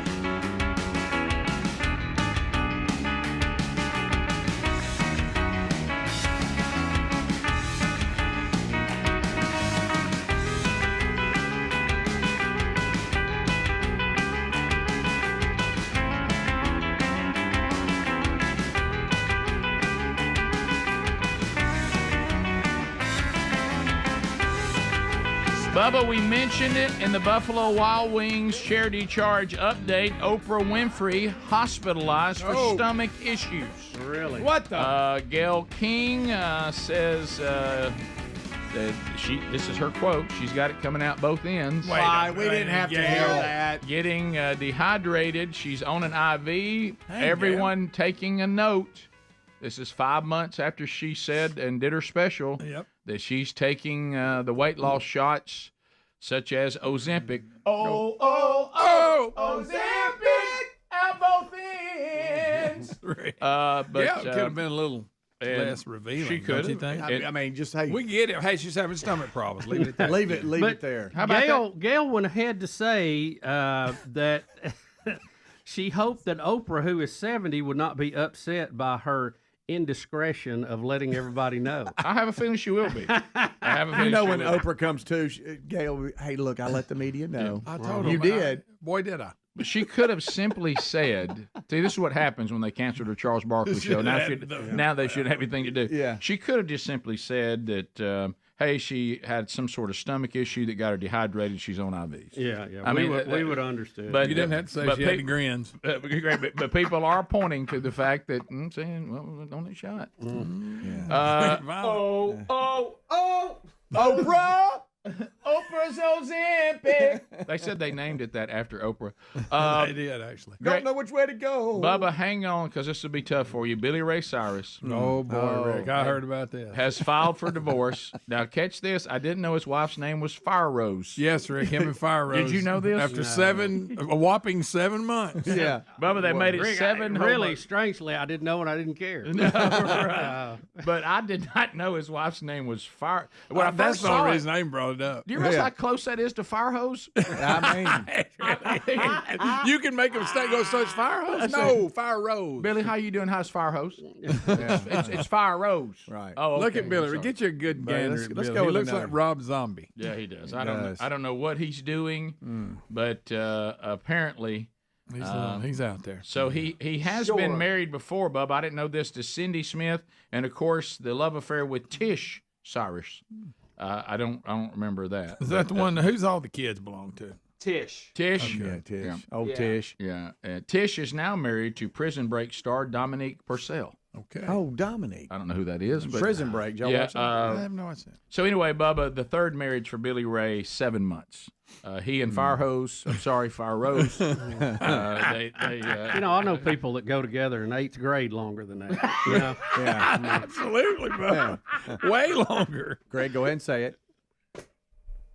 Bubba, we mentioned it in the Buffalo Wild Wings charity charge update. Oprah Winfrey hospitalized for stomach issues. Really? What the? Gail King says that this is her quote. She's got it coming out both ends. Why? We didn't have to hear that. Getting dehydrated. She's on an IV. Everyone taking a note. This is 5 months after she said and did her special that she's taking the weight loss shots such as Ozempic. Ozempic at both ends. But it could have been a little less revealing. She could have. I mean, just hey, we get it. Hey, she's having stomach problems. Leave it there. leave it there. How about Gail went ahead to say that she hoped that Oprah, who is 70, would not be upset by her indiscretion of letting everybody know. I have a feeling she will be. I have a feeling when Oprah comes to, Gail, hey, look, I let the media know. I told you him. did. Boy, did I. But she could have simply said, see, this is what happens when they canceled her Charles Barkley show. Now they should have anything to do. Yeah. She could have just simply said that, hey, she had some sort of stomach issue that got her dehydrated. She's on IVs. Yeah. I mean, we would understand. But you didn't have to say she had the grins. But people are pointing to the fact that, saying, well, don't need shot. Oprah! Oprah's Ozempic. They said they named it that after Oprah. They did, actually. Don't know which way to go. Bubba, hang on, because this will be tough for you. Billy Ray Cyrus. Oh, boy, Rick. I heard about this. Has filed for divorce. Now, catch this. I didn't know his wife's name was Fire Rose. Yes, Rick. Him and Fire Rose. Did you know this? After a whopping 7 months. Yeah. Bubba, they made it Rick, 7 really, strangely, I didn't know and I didn't care. But I did not know his wife's name was Fire. When I That's first the saw only it, reason I even brought it up. do you realize how close that is to Fire Hose? I mean, You can make a mistake go such Fire Hose? No, Fire Rose. Billy, how you doing? How's Fire Hose? It's Fire Rose. Right. Oh, okay. Look at Billy. Sorry. Get you a good gander. let's Billy. go He with looks another. like Rob Zombie. Yeah, he does. He I don't know what he's doing, but apparently He's out there. So he has been married before, Bub. I didn't know this, to Cindy Smith, and of course the love affair with Tish Cyrus. I don't remember that. Is that the one? Who's all the kids belong to? Tish. Tish. Yeah, Tish. Yeah. Old Tish. Yeah. Tish is now married to Prison Break star Dominique Purcell. Okay. Oh, Dominique. I don't know who that is. But, Prison Break. Y'all watch that? I have no idea. So anyway, Bubba, the third marriage for Billy Ray, 7 months. He and Fire Rose. They I know people that go together in 8th grade longer than that. You know? Yeah. Absolutely, bro. Way longer. Greg, go ahead and say it.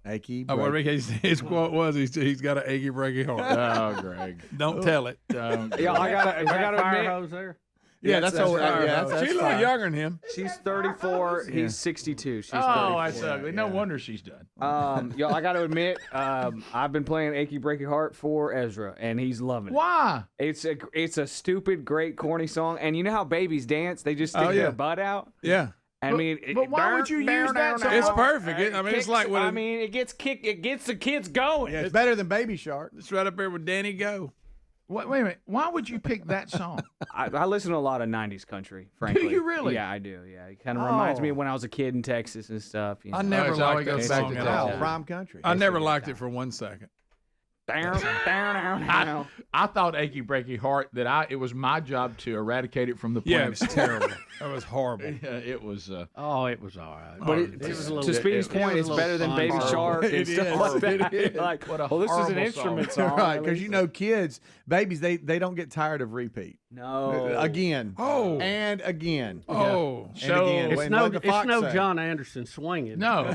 Achy. Oh, what his quote was, he's got an achy, breaky heart. Oh, Greg. Don't tell it. Yeah, I gotta Fire admit. hose there. Yeah, that's old. That's She's a little younger than him. She's 34. He's 62. She's 34. Oh, that's ugly. No wonder she's done. Yo, I got to admit, I've been playing Achy Breaky Heart for Ezra, and he's loving it. Why? It's a stupid, great, corny song, and you know how babies dance? They just stick their butt out. Yeah. I mean, but why would you use that song? It's perfect. It's like when it gets kicked. It gets the kids going. Yeah, it's better than Baby Shark. It's right up there with Danny Go. Wait a minute. Why would you pick that song? I listen to a lot of 90s country, frankly. Do you really? Yeah, I do. Yeah, it kind of reminds me of when I was a kid in Texas and stuff. You know? I never liked that Back song to at all. prime country. I never liked it for 1 second. Down. I thought Achy Breaky Heart it was my job to eradicate it from the planet. Yeah, it was terrible. That was horrible. Yeah, it was. It was all right. But to Speedy's point, it's better than Baby Shark and stuff like that. Like, what a well, this is an horrible instrument song. song. Right, because kids, babies, they don't get tired of repeat. No. Again. Oh. And again. Oh. And So again. It's Wait, no, what did the it's fox no say? John Anderson swinging. No.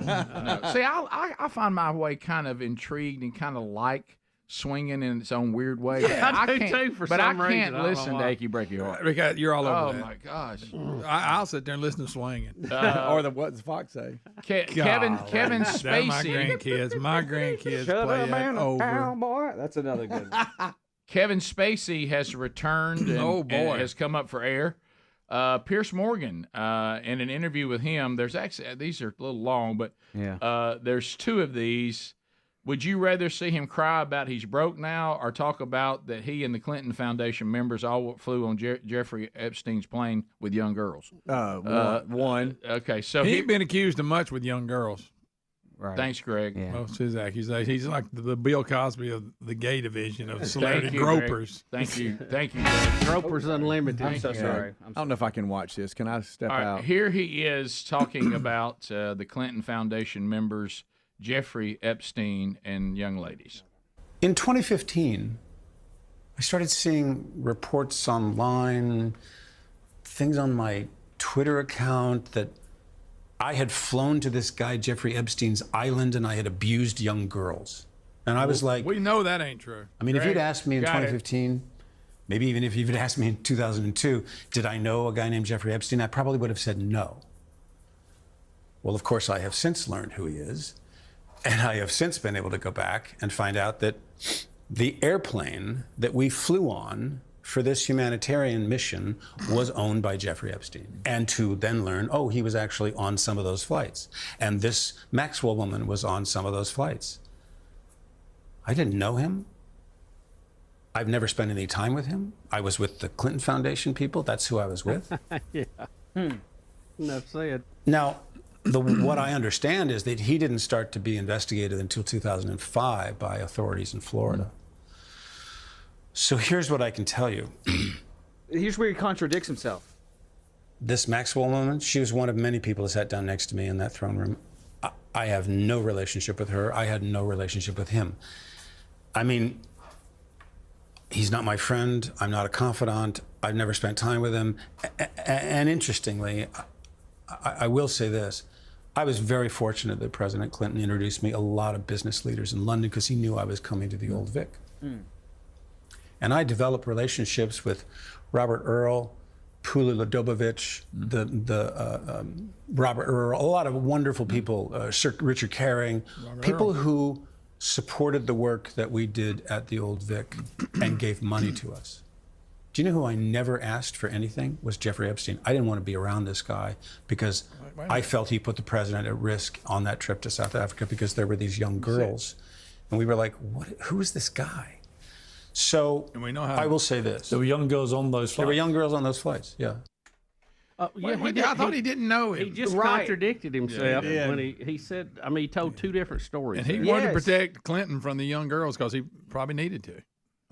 See, I find my way kind of intrigued and kind of like swinging in its own weird way. Yeah, I do can't, too, for but some I can't reason. I don't listen know to why. Achy Breaky Heart. Because you're all over that. Oh my gosh. I'll sit there and listen to swinging. Or what does Fox say? Kevin That's my Spacey. grandkids. My grandkids Shut play up, man, that over. cowboy. That's another good one. Kevin Spacey has returned and, Oh, boy. and has come up for air. Piers Morgan, in an interview with him, there's actually, these are a little long, but there's two of these. Would you rather see him cry about he's broke now or talk about that he and the Clinton Foundation members all flew on Jeffrey Epstein's plane with young girls? One. Okay, so He's been accused of much with young girls. Right. Thanks, Greg. Yeah. Most of his accusations. He's like the Bill Cosby of the gay division of celebrity Thank you, gropers. Greg. Thank you. Thank you, Greg. Gropers Unlimited. I'm so sorry. I don't know if I can watch this. Can I step All right, out? here he is talking about the Clinton Foundation members, Jeffrey Epstein, and young ladies. In 2015, I started seeing reports online, things on my Twitter account that I had flown to this guy, Jeffrey Epstein's island, and I had abused young girls. And I was like, we know that ain't true. I mean, if you'd asked me in Got it. 2015, maybe even if you'd asked me in 2002, did I know a guy named Jeffrey Epstein? I probably would have said no. Well, of course, I have since learned who he is. And I have since been able to go back and find out that the airplane that we flew on for this humanitarian mission was owned by Jeffrey Epstein. And to then learn, oh, he was actually on some of those flights. And this Maxwell woman was on some of those flights. I didn't know him. I've never spent any time with him. I was with the Clinton Foundation people. That's who I was with. Yeah. Enough said. Now, what I understand is that he didn't start to be investigated until 2005 by authorities in Florida. So here's what I can tell you. Here's where he contradicts himself. This Maxwell woman, she was one of many people that sat down next to me in that throne room. I have no relationship with her. I had no relationship with him. I mean, he's not my friend. I'm not a confidant. I've never spent time with him. And interestingly, I will say this. I was very fortunate that President Clinton introduced me a lot of business leaders in London because he knew I was coming to the Old Vic. And I developed relationships with Robert Earl, Pula Ladobovich, Robert Earl, a lot of wonderful people, Sir Richard Caring, people who supported the work that we did at the Old Vic and gave money to us. Do you know who I never asked for anything? Was Jeffrey Epstein. I didn't want to be around this guy because I felt he put the president at risk on that trip to South Africa because there were these young girls. And we were like, who is this guy? So and we know how I will say this. There were young girls on those flights. There were young girls on those flights, yeah. I thought he didn't know him. He just contradicted himself when he said, I mean, he told two different stories. And he wanted to protect Clinton from the young girls because he probably needed to.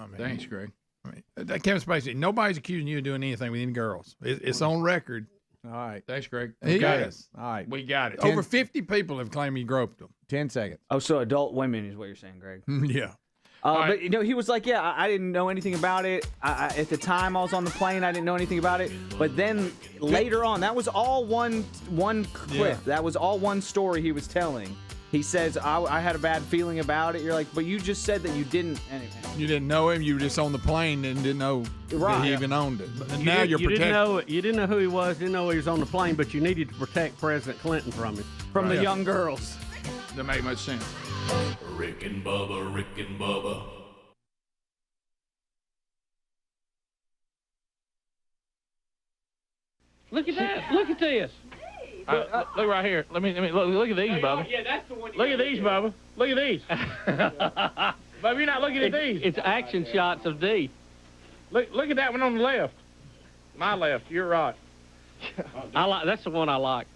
I mean, Thanks, Greg. I mean, Kevin Spacey, nobody's accusing you of doing anything with any girls. It's on record. All right. Thanks, Greg. He got is. it. All right. We got it. Over 50 people have claimed he groped them. 10 seconds. Oh, so adult women is what you're saying, Greg. Yeah. But you know, he was like, "Yeah, I didn't know anything about it. At the time I was on the plane, I didn't know anything about it." But then later on, that was all one clip. Yeah. That was all one story he was telling. He says, I had a bad feeling about it. You're like, but you just said that you didn't. Anyway. You didn't know him. You were just on the plane and didn't know that he even owned it. And now you're protected. You didn't know who he was. Didn't know he was on the plane, but you needed to protect President Clinton from him. From the young girls. That make much sense. Rick and Bubba, Rick and Bubba. Look at that. Look at this. Look right here. Let me look at these, Bubba. Yeah, that's the one. Look at these, Bubba. Look at these. Bubba, you're not looking at these. It's action shots of D. Look at that one on the left. My left. You're right. That's the one I like.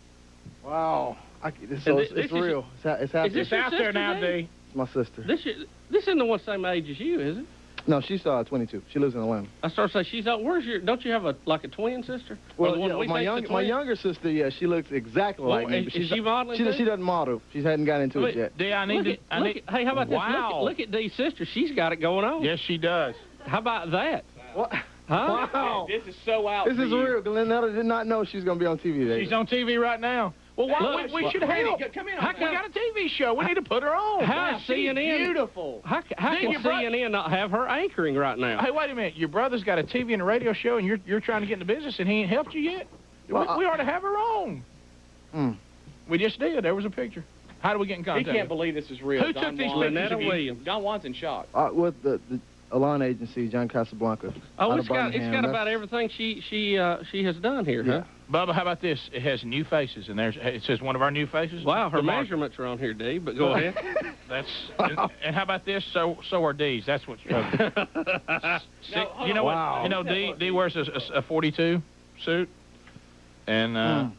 Wow. It's real. It's happening. Is this out there now, D? It's my sister. This isn't the one same age as you, is it? No, she's 22. She lives in Atlanta. I started to say she's out. Don't you have a twin sister? Well, my younger sister, yeah, she looks exactly like me. Is she modeling? She doesn't model. She hadn't gotten into it yet. D, hey, how about this? Look at D's sister. She's got it going on. Yes, she does. How about that? What? Huh? Wow. This is so out. This for is you. real. Glenetta did not know she was going to be on TV today. She's on TV right now. Well, why Look, we should have Randy, help. come in. We got a TV show. We need to put her on. How She's CNN? beautiful. How Then can your bro- CNN not have her anchoring right now? Hey, wait a minute. Your brother's got a TV and a radio show, and you're trying to get into business, and he ain't helped you yet. Well, we ought to have her on. We just did. There was a picture. How do we get in He contact? can't believe this is real. Who Don took these Juan- pictures of you? Williams. Don Juan's in shock. With the Alon agency, John Casablanca. Oh, out it's of got Birmingham. about everything she has done here, huh? Bubba, how about this? It has new faces, and it says one of our new faces. Wow, her Lamar. measurements are on here, Dave. But go ahead. That's and how about this? So are D's. That's what's trouble. You know what? You know, D wears a 42 suit, and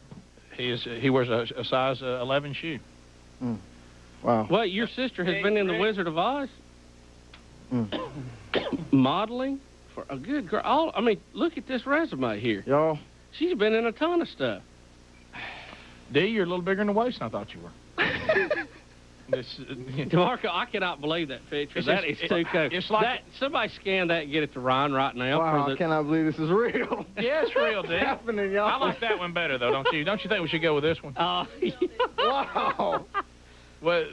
he wears a size 11 shoe. Wow. Well, your sister has been in The Wizard of Oz, modeling for a good girl. I mean, look at this resume here. Y'all. She's been in a ton of stuff. D, you're a little bigger in the waist than I thought you were. DeMarco, I cannot believe that picture. That is too cool. It's like that, somebody scan that and get it to Ryan right now. Wow, I cannot believe this is real. Yeah, it's real, D. What's happening, y'all? I like that one better, though, don't you? Don't you think we should go with this one? Wow. Well,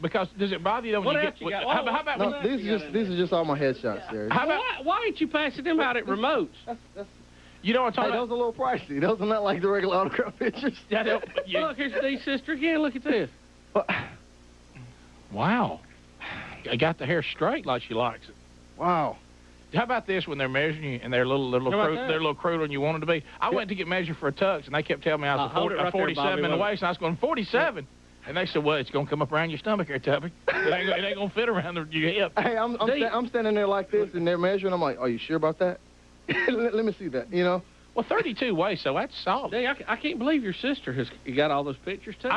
because does it bother you though when What you else get? you got? How about No, these are just all my headshots, Jerry. How about why ain't you passing them out at remotes? you know what I'm Hey, talking those are a little pricey. Those are not like the regular autograph pictures. about? Look, here's Dee's sister again. Look at this. Wow, I got the hair straight like she likes it. Wow. How about this when they're measuring you and they're a little How about crude, that? they're a little cruder than you want them to be? I went to get measured for a tux and they kept telling me I was hold it right a there, 47 Bobby, in the look. waist, and I was going 47. And they said, well, it's going to come up around your stomach here, Tuppy. It ain't going to fit around your hip. Hey, I'm standing there like this, and they're measuring. I'm like, are you sure about that? let me see that, you know? Well, 32 waist, so that's solid. Dee, I can't believe your sister has got all those pictures too.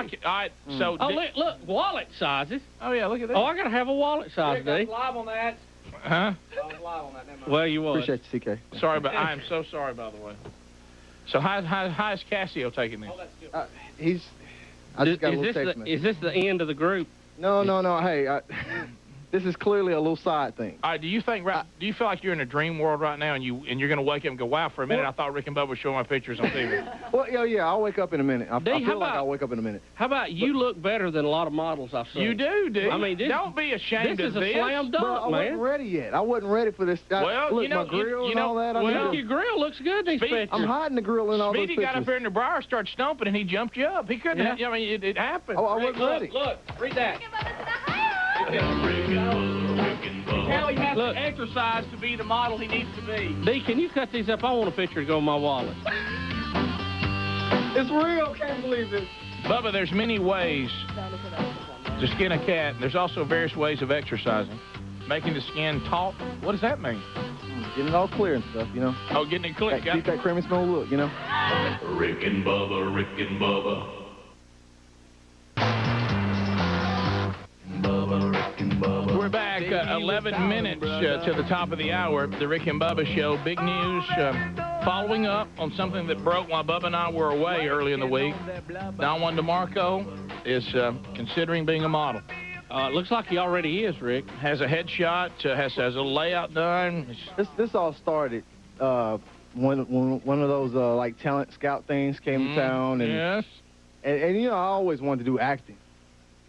So oh, look, wallet sizes. Oh, yeah, look at that. Oh, I got to have a wallet size, Rick, I Dee. was live on that. Huh? I was live on that. Never mind. Well, you was. Appreciate you, CK. Sorry, but I am so sorry, by the way. So how is Casio taking this? I just got a little text message. Is this the end of the group? No. Hey, this is clearly a little side thing. All right, do you feel like you're in a dream world right now, and you're going to wake up and go, wow, for a minute I thought Rick and Bubba were showing my pictures on TV? Well, yeah, I'll wake up in a minute. I feel like I'll wake up in a minute. How about you look better than a lot of models I've seen? You do, dude. I mean, don't be ashamed this of is this. a slam dunk, Bro, I man. wasn't ready yet. I wasn't ready for this. Well, look, you know, my grill you and all that. Well, your grill looks good in these pictures. I'm hiding the grill in all those Speedy pictures. got up there in the briar, started stomping, and he jumped you up. He couldn't. Yeah. I mean, it happened. Oh, I wasn't ready. Look, read that. How he has to exercise to be the model he needs to be. Dee, can you cut these up? I want a picture to go in my wallet. It's real. Can't believe this. Bubba, there's many ways to skin a cat. There's also various ways of exercising. Making the skin taut. What does that mean? Getting it all clear and stuff, you know. Oh, getting it clear. Keep that creamy smooth look, you know. Rick and Bubba, Rick and Bubba. We're back 11 minutes to the top of the hour. The Rick and Bubba Show. Big news following up on something that broke while Bubba and I were away early in the week. Don Juan DeMarco is considering being a model. It looks like he already is, Rick. Has a headshot, has a layout done. This all started when one of those like talent scout things came to town, and yes, and you know I always wanted to do acting,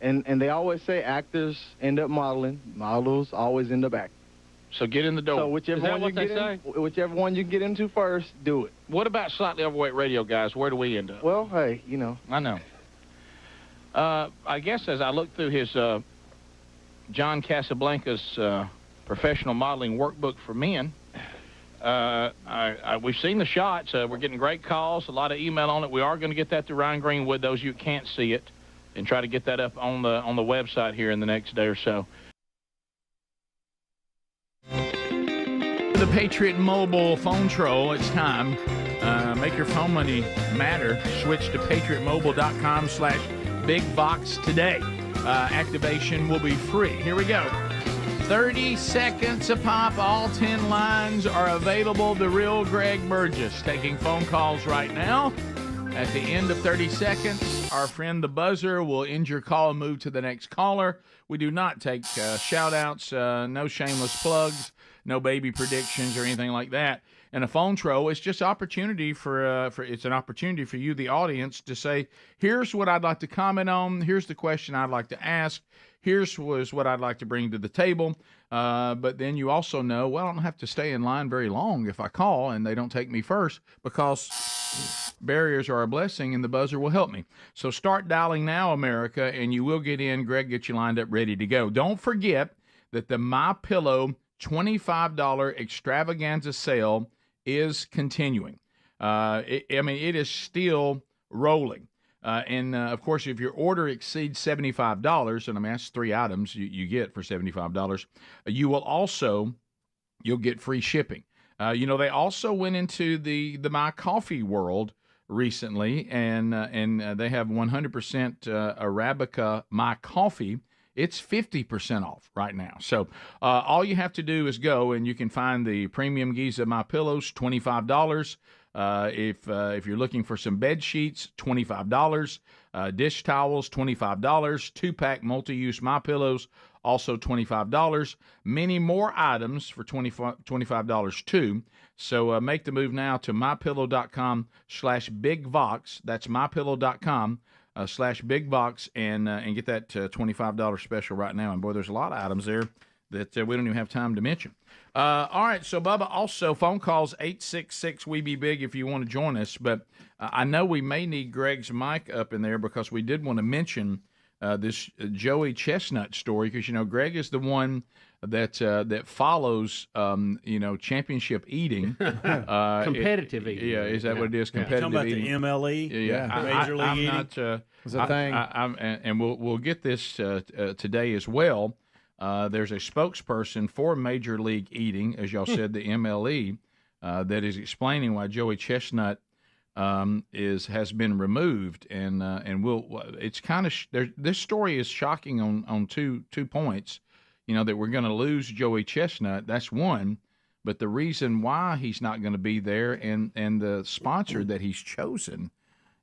and they always say actors end up modeling, models always end up acting. So get in the door. So whichever one you get into first, do it. What about slightly overweight radio guys? Where do we end up? Well, hey, you know. I know. I guess as I look through his John Casablanca's professional modeling workbook for men, we've seen the shots. We're getting great calls, a lot of email on it. We are going to get that to Ryan Greenwood, those of you who can't see it, and try to get that up on the website here in the next day or so. The Patriot Mobile phone troll, it's time. Make your phone money matter. Switch to patriotmobile.com/bigbox today. Activation will be free. Here we go. 30 seconds a pop. All 10 lines are available. The real Greg Burgess taking phone calls right now. At the end of 30 seconds, our friend the buzzer will end your call and move to the next caller. We do not take shout-outs, no shameless plugs. no baby predictions or anything like that. And a phone troll is just opportunity it's an opportunity for you, the audience, to say, here's what I'd like to comment on. Here's the question I'd like to ask. Here's what I'd like to bring to the table. But then you also know, well, I don't have to stay in line very long if I call and they don't take me first, because barriers are a blessing and the buzzer will help me. So start dialing now, America, and you will get in. Greg, get you lined up, ready to go. Don't forget that the MyPillow $25 extravaganza sale is continuing. It is still rolling. Of course, if your order exceeds $75, and that's 3 items you get for $75, you'll get free shipping. They also went into the My Coffee world recently, and they have 100% Arabica My Coffee. It's 50% off right now. So all you have to do is go, and you can find the premium Giza My Pillows, $25. If you're looking for some bed sheets, $25. Dish towels, $25. 2-pack multi-use My Pillows, also $25. Many more items for $25 too. So make the move now to mypillow.com/bigvox. That's mypillow.com/bigvox and get that $25 special right now. And boy, there's a lot of items there that we don't even have time to mention. All right, so Bubba, also phone calls 866-WE-BE-BIG if you want to join us. But I know we may need Greg's mic up in there because we did want to mention this Joey Chestnut story, because Greg is the one that follows championship eating, competitive eating. Yeah, is that what it is? Competitive talking eating. About the MLE, Major League Eating. It's a thing. And we'll get this today as well. There's a spokesperson for Major League Eating, as y'all said, the MLE, that is explaining why Joey Chestnut has been removed, and it's kind of this story is shocking on two points. That we're going to lose Joey Chestnut. That's one, but the reason why he's not going to be there and the sponsor that he's chosen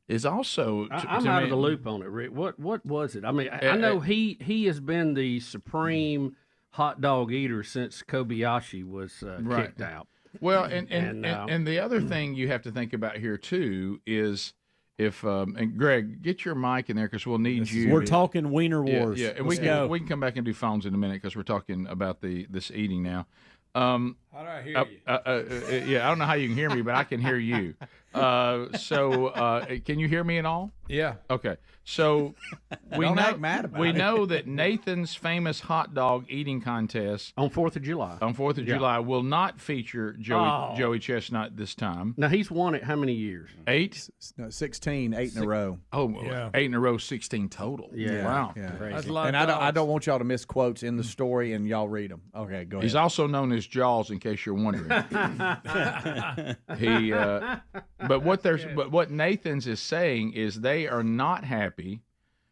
is also. I'm out of the loop on it, Rick. What was it? I mean, I know he has been the supreme hot dog eater since Kobayashi was kicked out. Well, and the other thing you have to think about here too is if and Greg, get your mic in there because we'll need you. We're talking Wiener Wars. Yeah, and we can come back and do phones in a minute because we're talking about this eating now. How do I hear you? I don't know how you can hear me, but I can hear you. Can you hear me at all? Yeah. Okay. So we know know that Nathan's famous hot dog eating contest on 4th of July. On 4th of July will not feature Joey Chestnut this time. Now he's won it how many years? 8? No, 16, 8 in a row. Oh, yeah. 8 in a row, 16 total. Yeah. Wow. Yeah. That's a lot And of I don't want y'all to miss quotes in the story, and y'all read them. Okay, go ahead. He's also known as Jaws, in case you're wondering. But what Nathan's is saying is they are not happy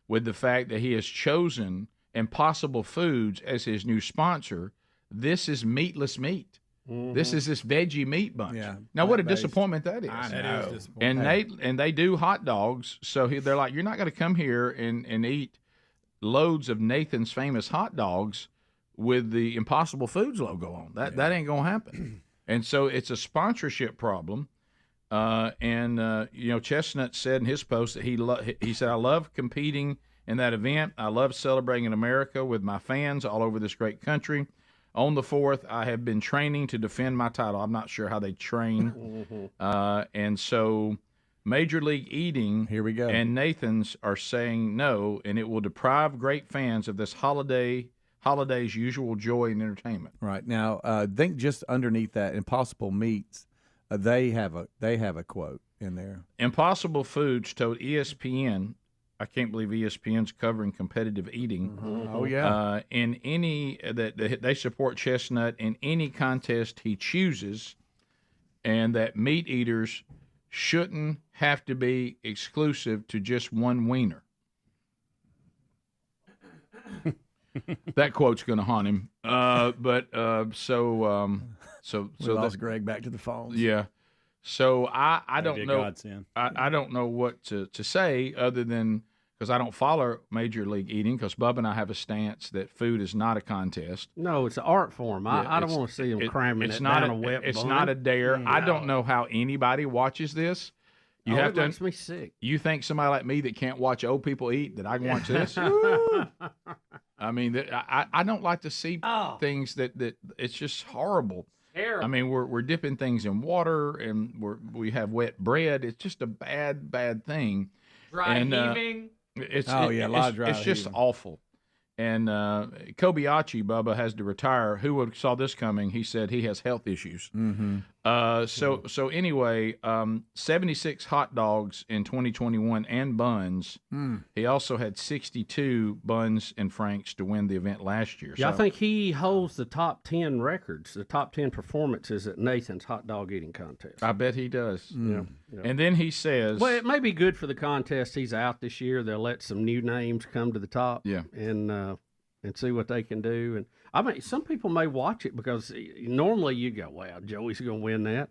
with the fact that he has chosen Impossible Foods as his new sponsor. This is meatless meat. Mm-hmm. This is this veggie meat bunch. Yeah, now, what a disappointment that is. I know. That is disappointing. And they do hot dogs, so they're like, you're not going to come here and eat loads of Nathan's famous hot dogs with the Impossible Foods logo on. That ain't going to happen. And so it's a sponsorship problem. Chestnut said in his post that he said, I love competing in that event. I love celebrating America with my fans all over this great country. On the 4th, I have been training to defend my title. I'm not sure how they train. And so Major League Eating Here we go. and Nathan's are saying no, and it will deprive great fans of this holiday's usual joy and entertainment. Right. Now, think just underneath that, Impossible Meats, they have a quote in there. Impossible Foods told ESPN, I can't believe ESPN's covering competitive eating. Mm-hmm. Oh yeah. In any that they support Chestnut in any contest he chooses, and that meat eaters shouldn't have to be exclusive to just one wiener. That quote's going to haunt him. So lost Greg back to the phones. Yeah. So I don't know. Godsend. I don't know what to say other than because I don't follow Major League Eating, because Bubba and I have a stance that food is not a contest. No, it's an art form. I don't want to see them cramming it down a wet It's bun. not a dare. I don't know how anybody watches this. You have it to. makes me sick. You think somebody like me that can't watch old people eat that I can watch this? I mean, I don't like to see things that it's just horrible. Terrible. I mean, we're dipping things in water and we have wet bread. It's just a bad thing. Dry heaving. It's a lot of dry It's just heaving. awful. And Kobayashi, Bubba, has to retire. Who would have saw this coming? He said he has health issues. Mm-hmm. So anyway, 76 hot dogs in 2021 and buns. He also had 62 buns and franks to win the event last year. Yeah, I So- think he holds the top 10 records, the top 10 performances at Nathan's hot dog eating contest. I bet he does. Yeah. And then he says, Well, it may be good for the contest. He's out this year. They'll let some new names come to the top. Yeah. And see what they can do. And I mean, some people may watch it because normally you go, "Wow, Joey's going to win that."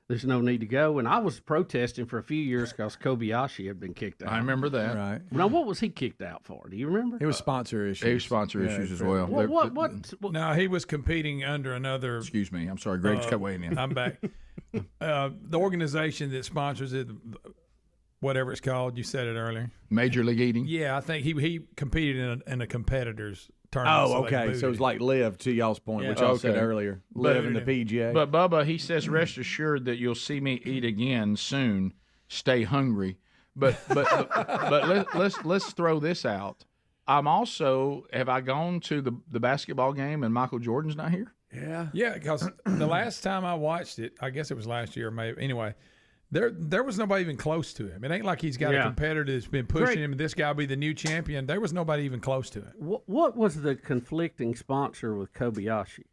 There's no need to go. And I was protesting for a few years because Kobayashi had been kicked out. I remember that. Right. Now, what was he kicked out for? Do you remember? It was sponsor issues. He was sponsor issues as well. What? No, he was competing under another. Excuse me. I'm sorry. Greg's cut weighing in. I'm back. The organization that sponsors it, whatever it's called, you said it earlier. Major League Eating. Yeah, I think he competed in a competitor's tournament. Oh, they okay. booted So it's him. like Live, to y'all's point, which y'all said earlier. Live in the PGA. But Bubba, he says, rest assured that you'll see me eat again soon. Stay hungry. But let's throw this out. I'm also, have I gone to the basketball game and Michael Jordan's not here? Yeah, because the last time I watched it, I guess it was last year, maybe. Anyway, there was nobody even close to him. It ain't like he's got a competitor that's been pushing him, and this guy will be the new champion. There was nobody even close to him. What was the conflicting sponsor with Kobayashi?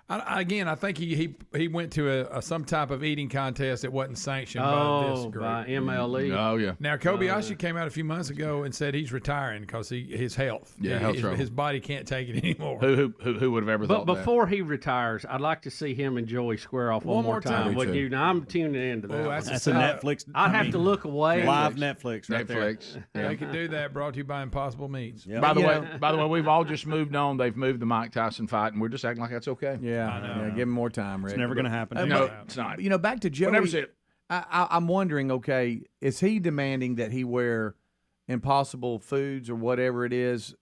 I think he went to some type of eating contest that wasn't sanctioned by this group. By MLE. Oh, yeah. Now, Kobayashi came out a few months ago and said he's retiring because his health. Yeah, health trouble. His body can't take it anymore. Who would have ever But thought that? before he retires, I'd like to see him and Joey square off one more time. Me Wouldn't too. you? Now, I'm tuning into that. Oh, one. that's a Netflix. I'd have to look away. Live Netflix right Netflix. there. They can do that. Brought to you by Impossible Meats. Yep. By the way, we've all just moved on. They've moved the Mike Tyson fight, and we're just acting like that's okay. Yeah, give him more time, Rick. It's never going to happen. No, it's not. You know, back to Joey. We'll never see it. I'm wondering, okay, is he demanding that he wear Impossible Foods or whatever it is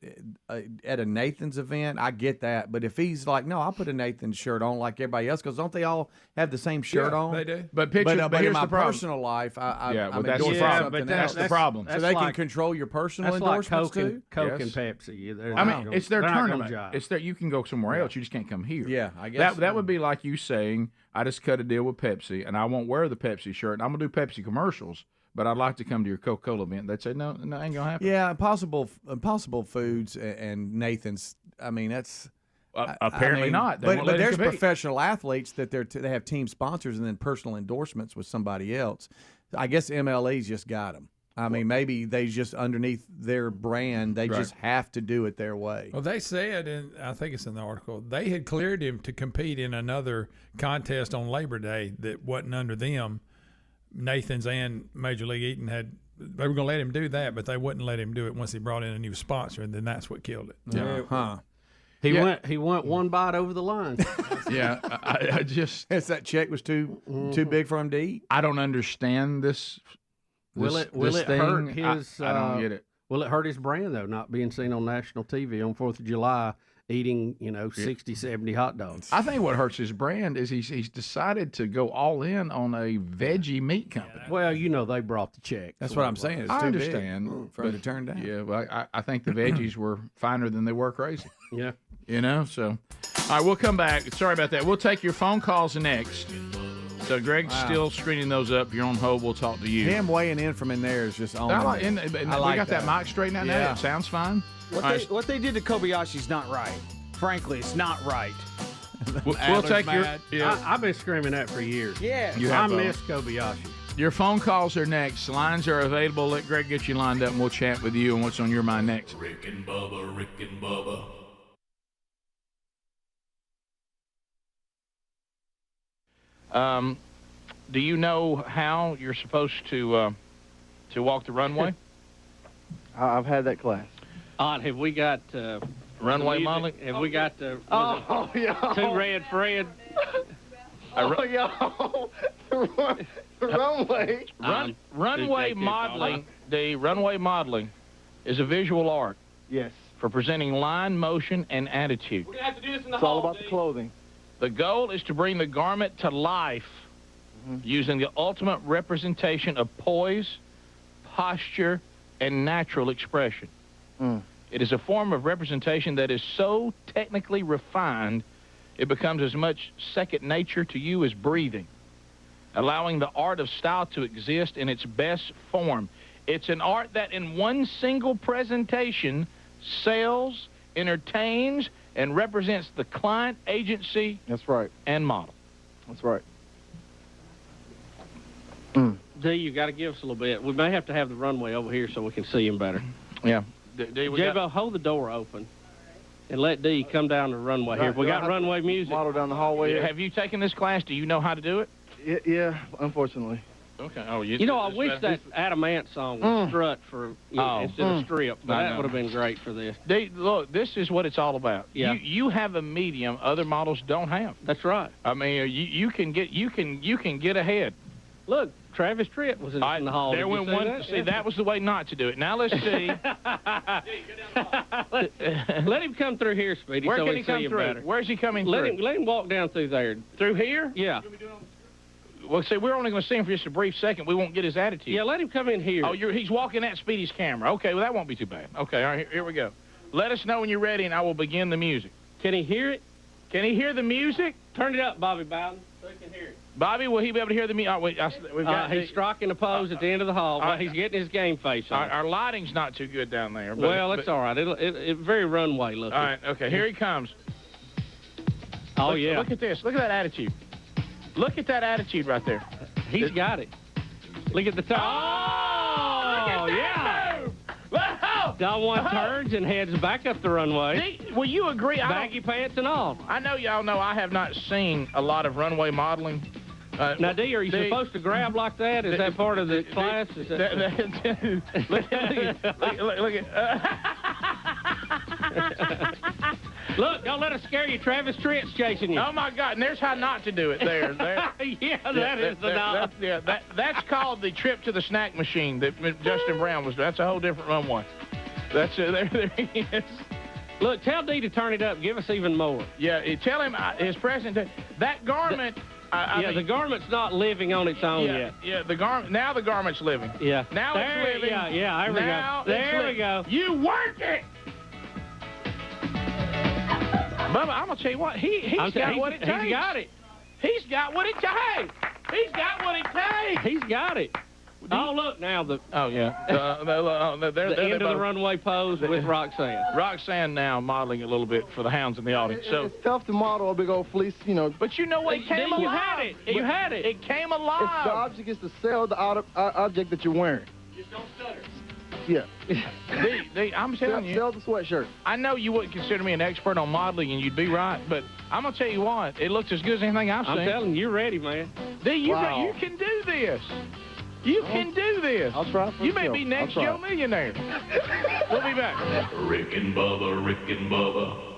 at a Nathan's event? I get that, but if he's like, no, I'll put a Nathan's shirt on like everybody else, because don't they all have the same shirt on? They do. But But here's in my the problem. personal life, I'm that's the endorsing problem. something That's else. the problem. So they can control your personal That's like endorsements Coke and, too? Coke Yes. and Pepsi. They're I not mean, gonna- it's their they're not gonna tournament. jive. It's that you can go somewhere else. You just can't come here. Yeah, I guess that would be like you saying, I just cut a deal with Pepsi, and I won't wear the Pepsi shirt, and I'm gonna do Pepsi commercials, but I'd like to come to your Coca-Cola event. They'd say, no, ain't gonna happen. Yeah, Impossible Foods and Nathan's. I mean, that's Apparently not. They won't But let him there's compete. professional athletes that they have team sponsors and then personal endorsements with somebody else. I guess MLE's just got them. I mean, maybe they just underneath their brand, they just have to do it their way. Well, they said, and I think it's in the article, they had cleared him to compete in another contest on Labor Day that wasn't under them. Nathan's and Major League Eating they were going to let him do that, but they wouldn't let him do it once he brought in a new sponsor, and then that's what killed it. Huh. He went one bite over the line. Yeah, I just guess that check was too big for him to eat. I don't understand this. Will it thing. hurt his? I don't get it. Will it hurt his brand though, not being seen on national TV on 4th of July eating 60, 70 hot dogs? I think what hurts his brand is he's decided to go all in on a veggie meat company. Well, they brought the check. That's what I'm saying. It's I too understand big for him to turn down. Yeah, well, I think the veggies were finer than they were crazy. Yeah. So, all right, we'll come back. Sorry about that. We'll take your phone calls next. So Greg's still screening those up. If you're on hold, we'll talk to you. Him weighing in from in there is just on. We got that mic straightened out now. It sounds fine. What they did to Kobayashi's not right. Frankly, it's not right. We'll take your. Yeah. I've been screaming that for years. Yeah. I miss Kobayashi. Your phone calls are next. Lines are available. Let Greg get you lined up, and we'll chat with you and what's on your mind next. Rick and Bubba, Rick and Bubba. Do you know how you're supposed to walk the runway? I've had that class. Odd, have we got runway music? modeling? Have we got the yeah. Two Red Fred? The runway. Runway modeling. The runway modeling is a visual art. Yes. For presenting line, motion, and attitude. We're gonna have to do this in the It's all about the clothing. The goal is to bring the garment to life using the ultimate representation of poise, posture, and natural expression. It is a form of representation that is so technically refined, it becomes as much second nature to you as breathing, allowing the art of style to exist in its best form. It's an art that in one single presentation sells, entertains, and represents the client, agency, That's right. and model. That's right. D, you got to give us a little bit. We may have to have the runway over here so we can see him better. Yeah. J-Bo, hold the door open and let D come down the runway here. We got runway music. Model down the hallway. Have you taken this class? Do you know how to do it? Yeah, unfortunately. Okay. Oh, You know, I wish that Adam Ant song was strut for instead of strip, but that would have been great for this. Look, this is what it's all about. Yeah. You have a medium other models don't have. That's right. I mean, you can get ahead. Look, Travis Tritt was in the hall. There Did you went see one. that? See, that was the way not to do it. Now let's see. Let him come through here, Speedy. Where so can we he can come see him through? better. Where's he coming Let through? him walk down through there. Through here? Yeah. Well, see, we're only going to see him for just a brief second. We won't get his attitude. Yeah, let him come in here. Oh, he's walking at Speedy's camera. Okay, well, that won't be too bad. Okay, all right, here we go. Let us know when you're ready, and I will begin the music. Can he hear it? Can he hear the music? Turn it up, Bobby Bowden, so he can hear it. Bobby, will he be able to hear the music? Oh, wait, we've got he's striking a pose at the end of the hall, but he's getting his game face on. Our lighting's not too good down there. Well, it's all right. It's very runway looking. All right, okay, here he comes. Oh, yeah. Look at this. Look at that attitude. Look at that attitude right there. He's got it. Look at the top. Oh, yeah. Move. Don Juan turns and heads back up the runway. Will you agree? Baggy pants and all. I know y'all know I have not seen a lot of runway modeling. Now, D, are you supposed to grab like that? Is that part of the class? Is that... Look at. Look, don't let us scare you. Travis Tritt's chasing you. Oh, my God. And there's how not to do it there. Yeah, that is the knob. That's called the trip to the snack machine that Justin Brown was. That's a whole different runway. That's there he is. Look, tell D to turn it up. Give us even more. Yeah, tell him his present. That garment. I mean, the garment's not living on its own yet. Yeah, the garment. Now the garment's living. Yeah. Now there, it's living. Yeah, there we go. There we go. You work it. Bubba, I'm gonna tell you what. He's got what it takes. He's got it. He's got what it takes. He's got what it takes. He's got it. Oh, look now. Oh, yeah. The end of the runway pose with Roxanne. Roxanne now modeling a little bit for the hounds in the audience. So it's tough to model a big old fleece, you know. But you know what? It came alive. You had it. You had it. It came alive. It's the object is to sell the object that you're wearing. Just don't stutter. Yeah. I'm telling you. Sell the sweatshirt. I know you wouldn't consider me an expert on modeling, and you'd be right, but I'm going to tell you what. It looks as good as anything I've seen. I'm telling you, you're ready, man. You can do this. You can do this. I'll try for You may be next Joe Millionaire. We'll be back. Rick and Bubba, Rick and Bubba.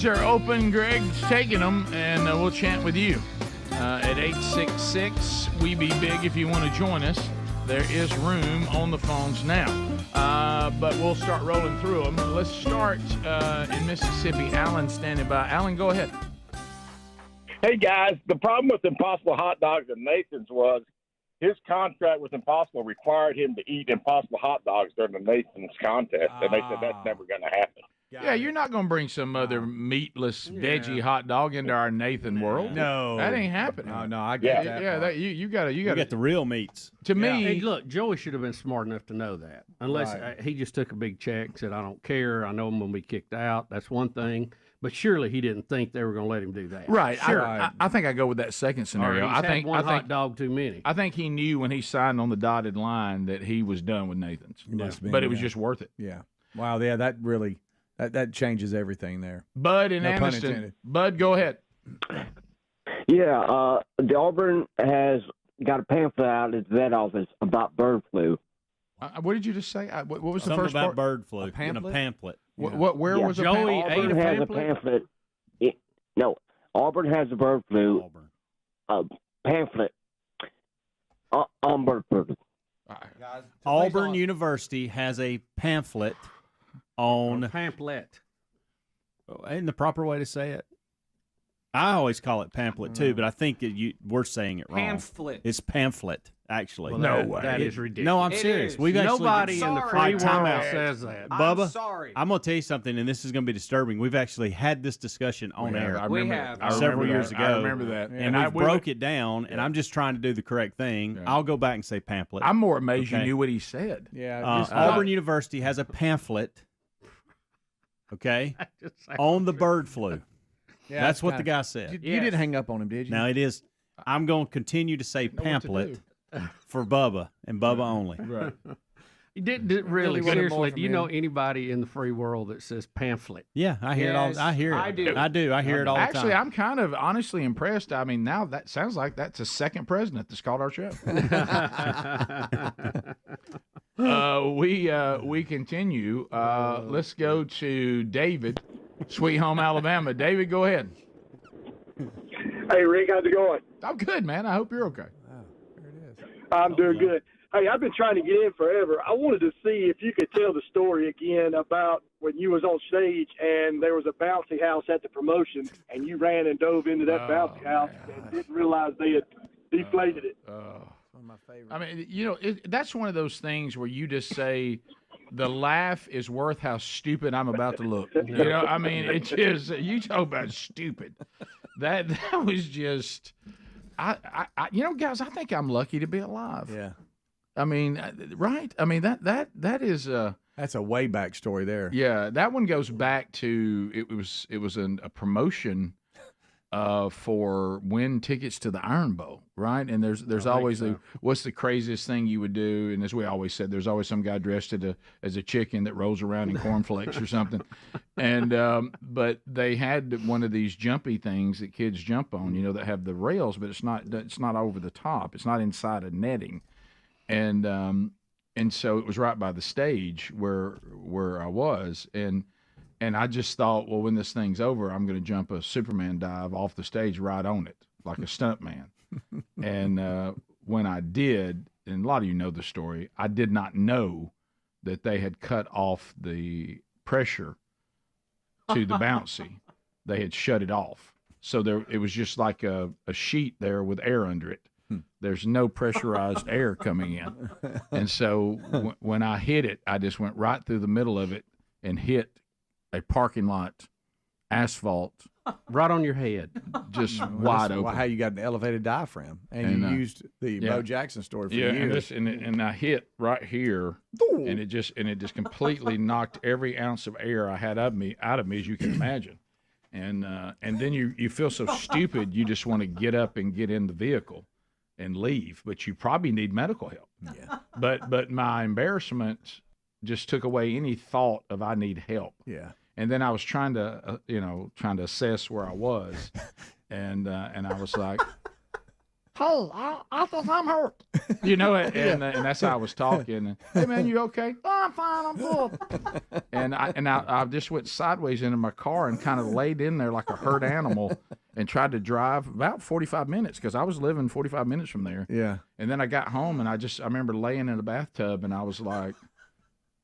Phones are open. Greg's taking them, and we'll chat with you at 866-WE-BE-BIG if you want to join us. There is room on the phones now, but we'll start rolling through them. Let's start in Mississippi. Alan standing by. Alan, go ahead. Hey, guys, the problem with Impossible hot dogs and Nathan's was his contract with Impossible required him to eat Impossible hot dogs during the Nathan's contest, and they said that's never going to happen. Yeah, you're not going to bring some other meatless veggie hot dog into our Nathan world. No, that ain't happening. No, I get that. Yeah, you got to get the real meats. To me, hey, look, Joey should have been smart enough to know that. Unless he just took a big check, said, "I don't care. I know I'm going to be kicked out." That's one thing. But surely he didn't think they were going to let him do that. Right. Sure. I think I go with that second scenario. I think one hot dog too many. I think he knew when he signed on the dotted line that he was done with Nathan's. But it was just worth it. Yeah. Wow. Yeah. That really that changes everything there. Bud and No pun Aniston. intended. Bud, go ahead. Yeah. The Auburn has got a pamphlet out at the vet office about bird flu. What did you just say? What was the Something first about part? bird flu A pamphlet? in a pamphlet. Where was a Joey pamphlet? ate Auburn a has pamphlet? a pamphlet. Auburn has a bird flu pamphlet on bird flu. Auburn University has a pamphlet on pamphlet. Ain't the proper way to say it? I always call it pamphlet too, but I think we're saying it wrong. Pamphlet. It's pamphlet, actually. Well, No way. That is ridiculous. No, I'm It serious. is. We've Nobody actually in the All free right, world time out. says that. Bubba, I'm sorry. I'm going to tell you something, and this is going to be disturbing. We've actually had this discussion on air I We remember have. that. several years ago. I remember that. And we broke it down, and I'm just trying to do the correct thing. Yeah. I'll go back and say pamphlet. I'm more amazed you Okay. knew what he said. Yeah. Auburn University has a pamphlet, okay, on the bird flu. Yeah, That's what the kinda- guy said. You didn't hang up on him, did you? Now it is. I'm going to continue to say pamphlet for Bubba and Bubba only. Right. Really, Really wanted more seriously, from do you him. know anybody in the free world that says pamphlet? Yeah, I hear it all. Yes, I hear it. I do. I do. I hear it all the Actually, time. I'm kind of honestly impressed. I mean, now that sounds like that's a second president that's called our show. We continue. Let's go to David, Sweet Home Alabama. David, go ahead. Hey, Rick, how's it going? I'm good, man. I hope you're okay. I'm doing good. Hey, I've been trying to get in forever. I wanted to see if you could tell the story again about when you was on stage and there was a bouncy house at the promotion and you ran and dove into that bouncy house and didn't realize they had deflated it. One of my favorites. I mean, you know, that's one of those things where you just say, the laugh is worth how stupid I'm about to look. You know, I mean, it's just, you talk about stupid. That was just, you know, guys, I think I'm lucky to be alive. Yeah. I mean, right? I mean, that is That's a way back story there. yeah, that one goes back to it was a promotion for win tickets to the Iron Bowl, right? And there's always what's the craziest thing you would do? And as we always said, there's always some guy dressed as a chicken that rolls around in cornflakes or something. And but they had one of these jumpy things that kids jump on, you know, that have the rails, but it's not over the top. It's not inside a netting. And so it was right by the stage where I was, and I just thought, well, when this thing's over, I'm going to jump a Superman dive off the stage right on it, like a stuntman. And when I did, and a lot of you know the story, I did not know that they had cut off the pressure to the bouncy. They had shut it off. So it was just like a sheet there with air under it. There's no pressurized air coming in. And so when I hit it, I just went right through the middle of it and hit a parking lot, asphalt. Right on your head. Just wide That's open. How you got an elevated diaphragm. And you used the Bo Jackson story for years. And I hit right here, and it just completely knocked every ounce of air I had out of me, as you can imagine. And then you feel so stupid, you just want to get up and get in the vehicle and leave, but you probably need medical help. Yeah. But my embarrassment just took away any thought of I need help. Yeah. And then I was trying to assess where I was, and I was like, hey, I think I'm hurt. You know, and that's how I was talking. And, hey, man, you okay? Oh, I'm fine. I'm good. And I just went sideways into my car and kind of laid in there like a hurt animal and tried to drive about 45 minutes because I was living 45 minutes from there. Yeah. And then I got home and I remember laying in the bathtub and I was like,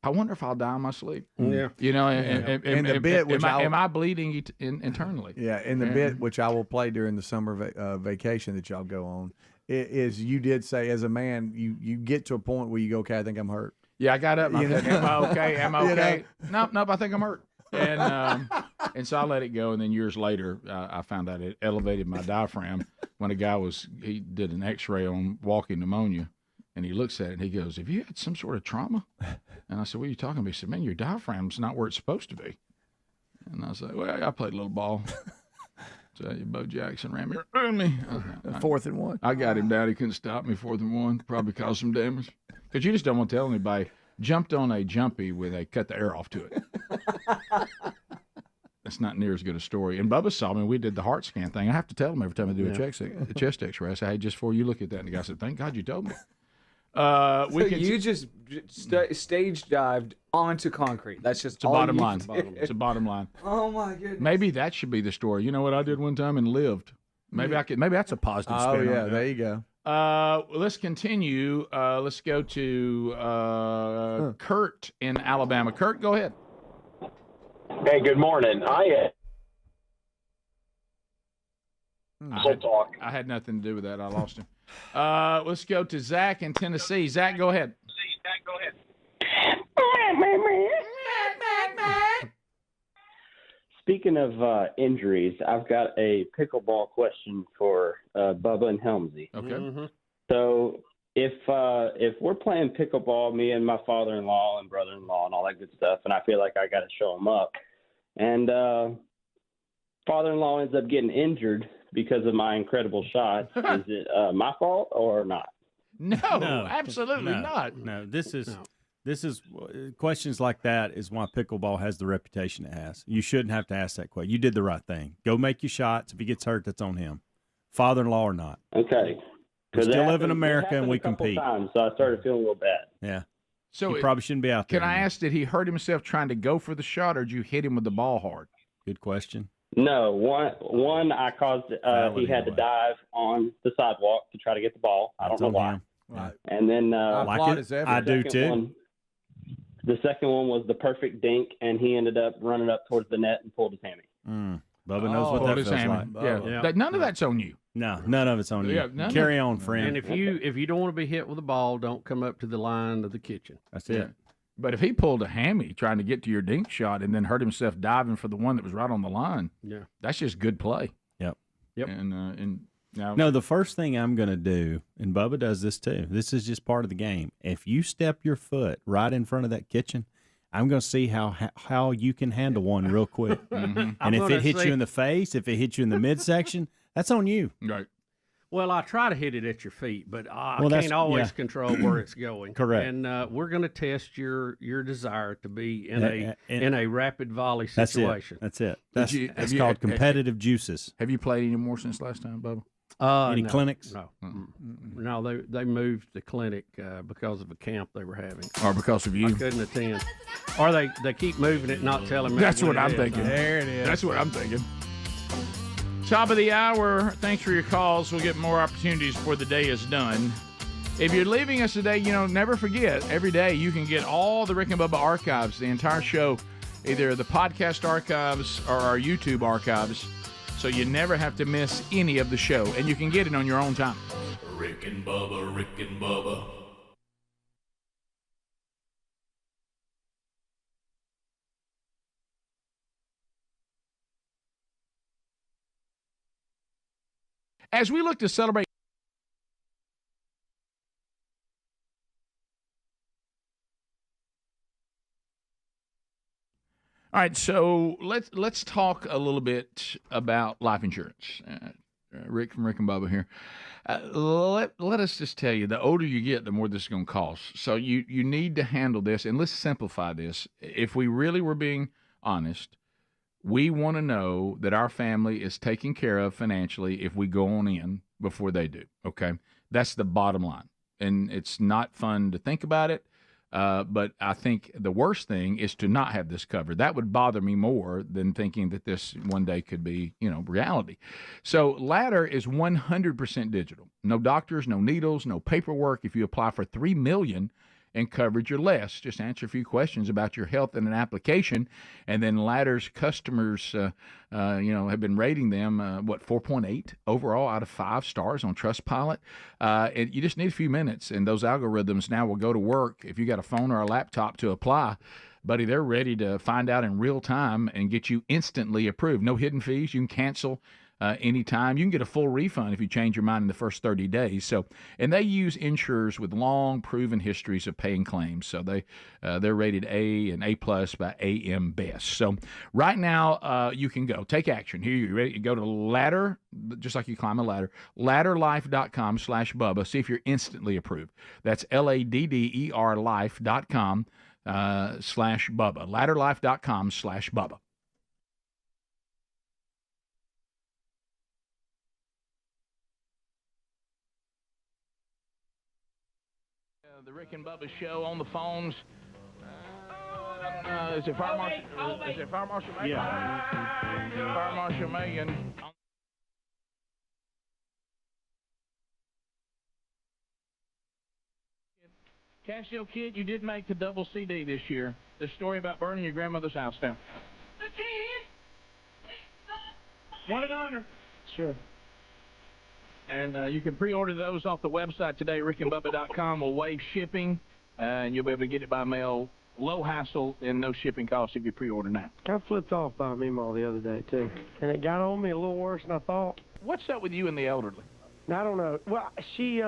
I wonder if I'll die in my sleep. Yeah. You know, And the bit which am I bleeding internally? Yeah, and the bit which I will play during the summer vacation that y'all go on is you did say as a man you get to a point where you go, okay, I think I'm hurt. Yeah, I got up. And I said, am I okay? Am I You know? okay? Nope. I think I'm hurt. And so I let it go. And then years later, I found out it elevated my diaphragm when a guy he did an X-ray on walking pneumonia, and he looks at it and he goes, "Have you had some sort of trauma?" And I said, "What are you talking about?" He said, "Man, your diaphragm's not where it's supposed to be." And I said, "Well, I played a little ball." So Bo Jackson ran me. 4th and 1. I got him down. He couldn't stop me. 4th and 1. Probably caused some damage. Because you just don't want to tell anybody. Jumped on a jumpy with a cut the air off to it. That's not near as good a story. And Bubba saw me. We did the heart scan thing. I have to tell him every time I do a chest X-ray. I say, "Hey, just before you look at that," and the guy said, "Thank God you told me." You just stage dived onto concrete. That's just It's a all bottom you line. did. It's a bottom line. Oh my goodness. Maybe that should be the story. You know what I did one time and lived. Maybe that's a positive spin. Oh on yeah, it. there you go. Let's continue. Let's go to Kurt in Alabama. Kurt, go ahead. Hey, good morning. Talk. I had nothing to do with that. I lost him. Let's go to Zach in Tennessee. Zach, go ahead. Speaking of injuries, I've got a pickleball question for Bubba and Helmsy. Okay. Mm-hmm. So if we're playing pickleball, me and my father-in-law and brother-in-law and all that good stuff, and I feel like I got to show them up, and father-in-law ends up getting injured because of my incredible shot, is it my fault or not? No, absolutely not. No, this is questions like that is why pickleball has the reputation it has. You shouldn't have to ask that question. You did the right thing. Go make your shots. If he gets hurt, that's on him, father-in-law or not. Okay. We still live in America and we compete. Times, so I started feeling a little bad. Yeah. So you probably shouldn't be out there. Can I ask, did he hurt himself trying to go for the shot, or did you hit him with the ball hard? Good question. No, one I caused. He had to dive on the sidewalk to try to get the ball. I don't know why. Right. And then I do too. The second one was the perfect dink, and he ended up running up towards the net and pulled his hammy. Bubba knows what that feels like. Yeah. None of that's on you. No, none of it's on you. Yeah, Carry on, friend. And if you don't want to be hit with a ball, don't come up to the line of the kitchen. That's it. But if he pulled a hammy trying to get to your dink shot and then hurt himself diving for the one that was right on the line, that's just good play. Yep. And now, no, the first thing I'm going to do, and Bubba does this too, this is just part of the game. If you step your foot right in front of that kitchen, I'm going to see how you can handle one real quick. And if it hits you in the face, if it hits you in the midsection, that's on you. Right. Well, I try to hit it at your feet, but I Well, can't always control where it's going. Correct. And we're going to test your desire to be in a rapid volley That's situation. That's it. That's called competitive juices. Have you played any more since last time, Bubba? Any no, clinics? No. No, they moved the clinic because of a camp they were having. Or because of you? I couldn't attend. Or they keep moving it, not telling me. That's what I'm thinking. There it is. That's what I'm thinking. Top of the hour. Thanks for your calls. We'll get more opportunities before the day is done. If you're leaving us today, never forget, every day you can get all the Rick and Bubba archives, the entire show, either the podcast archives or our YouTube archives, so you never have to miss any of the show, and you can get it on your own time. Rick and Bubba, Rick and Bubba. As we look to celebrate All right, so let's talk a little bit about life insurance. Rick from Rick and Bubba here. Let us just tell you, the older you get, the more this is going to cost. So you need to handle this, and let's simplify this. If we really were being honest, we want to know that our family is taken care of financially if we go on in before they do. Okay, that's the bottom line, and it's not fun to think about it. But I think the worst thing is to not have this covered. That would bother me more than thinking that this one day could be, reality. So Ladder is 100% digital. No doctors, no needles, no paperwork. If you apply for $3 million in coverage or less, just answer a few questions about your health in an application, and then Ladder's customers, have been rating them 4.8 overall out of 5 stars on Trustpilot. And you just need a few minutes, and those algorithms now will go to work. If you got a phone or a laptop to apply, buddy, they're ready to find out in real time and get you instantly approved. No hidden fees. You can cancel anytime. You can get a full refund if you change your mind in the first 30 days. So, and they use insurers with long proven histories of paying claims. So they're rated A and A+ by AM Best. So right now you can go take action. Here you ready? You go to Ladder, just like you climb a ladder. Ladderlife.com/Bubba. See if you're instantly approved. That's LADDER life.com /Bubba. Ladderlife.com/Bubba. The Rick and Bubba show on the phones. Is it Fire Marshal? Is it Fire Marshal Megan? Yeah. Fire Marshal Megan. Casio kid, you did make the double CD this year. The story about burning your grandmother's house down. $1. Sure. And you can pre-order those off the website today, rickandbubba.com. We'll waive shipping, and you'll be able to get it by mail, low hassle, and no shipping costs if you pre-order now. I flipped off by a memo the other day, too. And it got on me a little worse than I thought. What's up with you and the elderly? I don't know. Well, she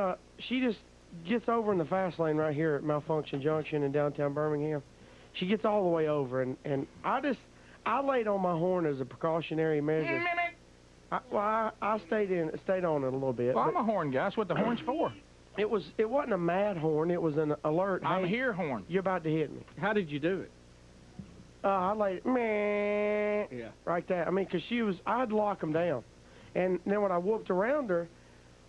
just gets over in the fast lane right here at Malfunction Junction in downtown Birmingham. She gets all the way over, and I laid on my horn as a precautionary measure. I stayed on it a little bit. Well, I'm a horn guy. That's what the horn's for. It wasn't a mad horn. It was an alert. I'm here horn. You're about to hit me. How did you do it? I laid meh, like that. I mean, because I had to lock them down. And then when I whooped around her,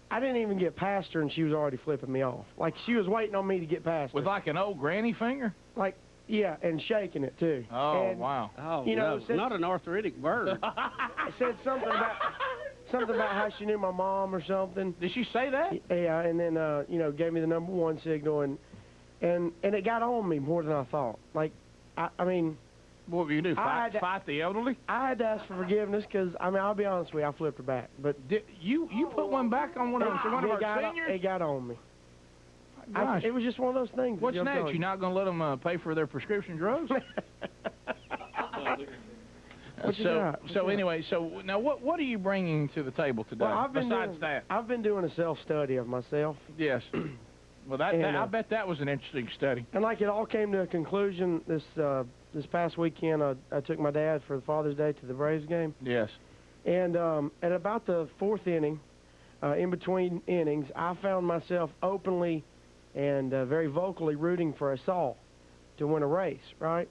I didn't even get past her, and she was already flipping me off. Like, she was waiting on me to get past her. With like an old granny finger? Like, yeah, and shaking it, too. Oh, and, wow. Oh, no, not an arthritic bird. I said something about how she knew my mom or something. Did she say that? Yeah, and then, gave me the number 1 signal, and it got on me more than I thought. Like, I mean... What were you do? Fight the elderly? I had to ask for forgiveness because, I'll be honest with you, I flipped her back. But you put one back on one of our seniors? It got on me. Gosh. It was just one of those things. What's next? You're not going to let them pay for their prescription drugs? Anyway, now what are you bringing to the table today? Well, besides that? I've been doing a self-study of myself. Yes. Well, I bet that was an interesting study. And like it all came to a conclusion this past weekend. I took my dad for Father's Day to the Braves game. Yes. And at about the 4th inning, in between innings, I found myself openly and very vocally rooting for a Saul to win a race, right?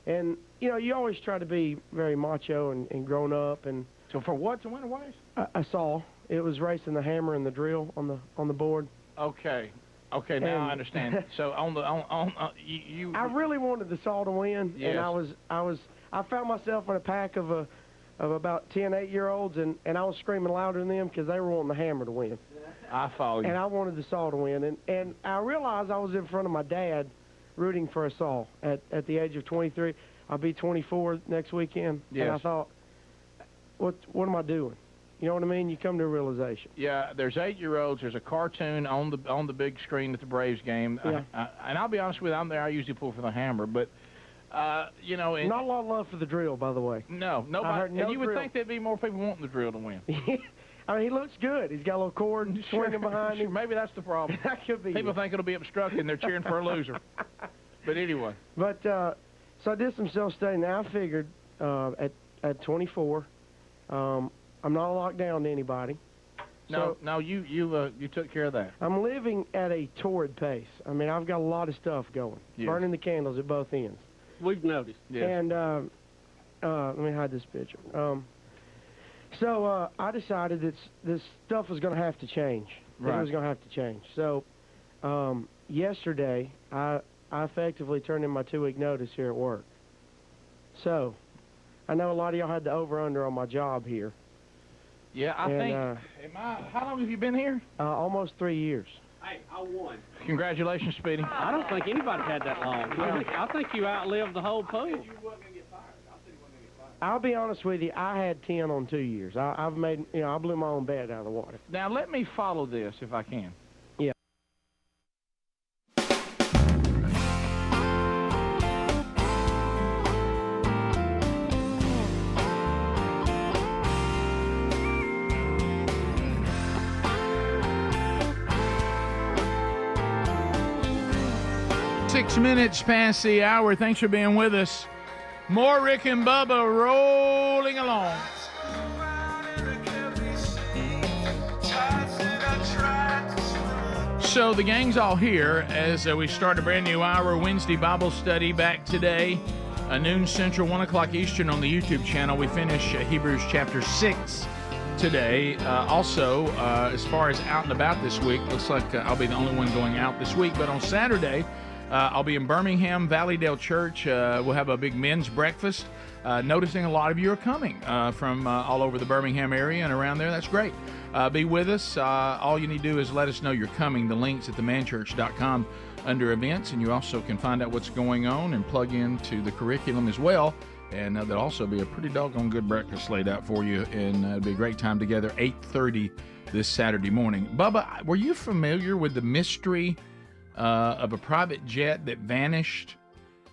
And, you always try to be very macho and grown up. And so for what to win a race? A Saul. It was racing the hammer and the drill on the board. Okay. Okay, now I understand. So I really wanted the Saul to win, yes. And I found myself in a pack of about 10 8-year-olds, and I was screaming louder than them because they were wanting the hammer to win. I follow you. And I wanted the Saul to win, and I realized I was in front of my dad, rooting for a Saul at the age of 23. I'll be 24 next weekend, yes. And I thought, what am I doing? You know what I mean? You come to a realization. Yeah, there's 8-year-olds. There's a cartoon on the big screen at the Braves game. Yeah. And I'll be honest with you, I'm there. I usually pull for the hammer, but not a lot of love for the drill, by the way. No, nobody. And you would think there'd be more people wanting the drill to win. He looks good. He's got a little cord swinging behind him. Maybe that's the problem. That could be. People think it'll be obstructed, and they're cheering for a loser. But anyway. But so I did some self-study. Now I figured at 24. I'm not locked down to anybody. No, you took care of that. I'm living at a torrid pace. I've got a lot of stuff going. Yes. Burning the candles at both ends. We've noticed. Yes. And let me hide this picture. So I decided that this stuff was going to have to change. Right. It was going to have to change. So yesterday, I effectively turned in my 2-week notice here at work. So I know a lot of y'all had the over-under on my job here. Yeah, I think. How long have you been here? Almost 3 years. Hey, I won. Congratulations, Speedy. I don't think anybody had that long. I think you outlived the whole pool. I'll be honest with you. I had 10 on 2 years. I blew my own bed out of the water. Now, let me follow this if I can. Yeah. 6 minutes past the hour. Thanks for being with us. More Rick and Bubba rolling along. So the gang's all here as we start a brand new hour Wednesday Bible study back today, noon Central, 1 o'clock Eastern on the YouTube channel. We finish Hebrews chapter 6 today. Also, as far as out and about this week, looks like I'll be the only one going out this week. But on Saturday, I'll be in Birmingham, Valleydale Church. We'll have a big men's breakfast. Noticing a lot of you are coming from all over the Birmingham area and around there. That's great. Be with us. All you need to do is let us know you're coming. The link's at themanchurch.com under events, and you also can find out what's going on and plug into the curriculum as well. And there'll also be a pretty doggone good breakfast laid out for you, and it'll be a great time together, 8:30 this Saturday morning. Bubba, were you familiar with the mystery of a private jet that vanished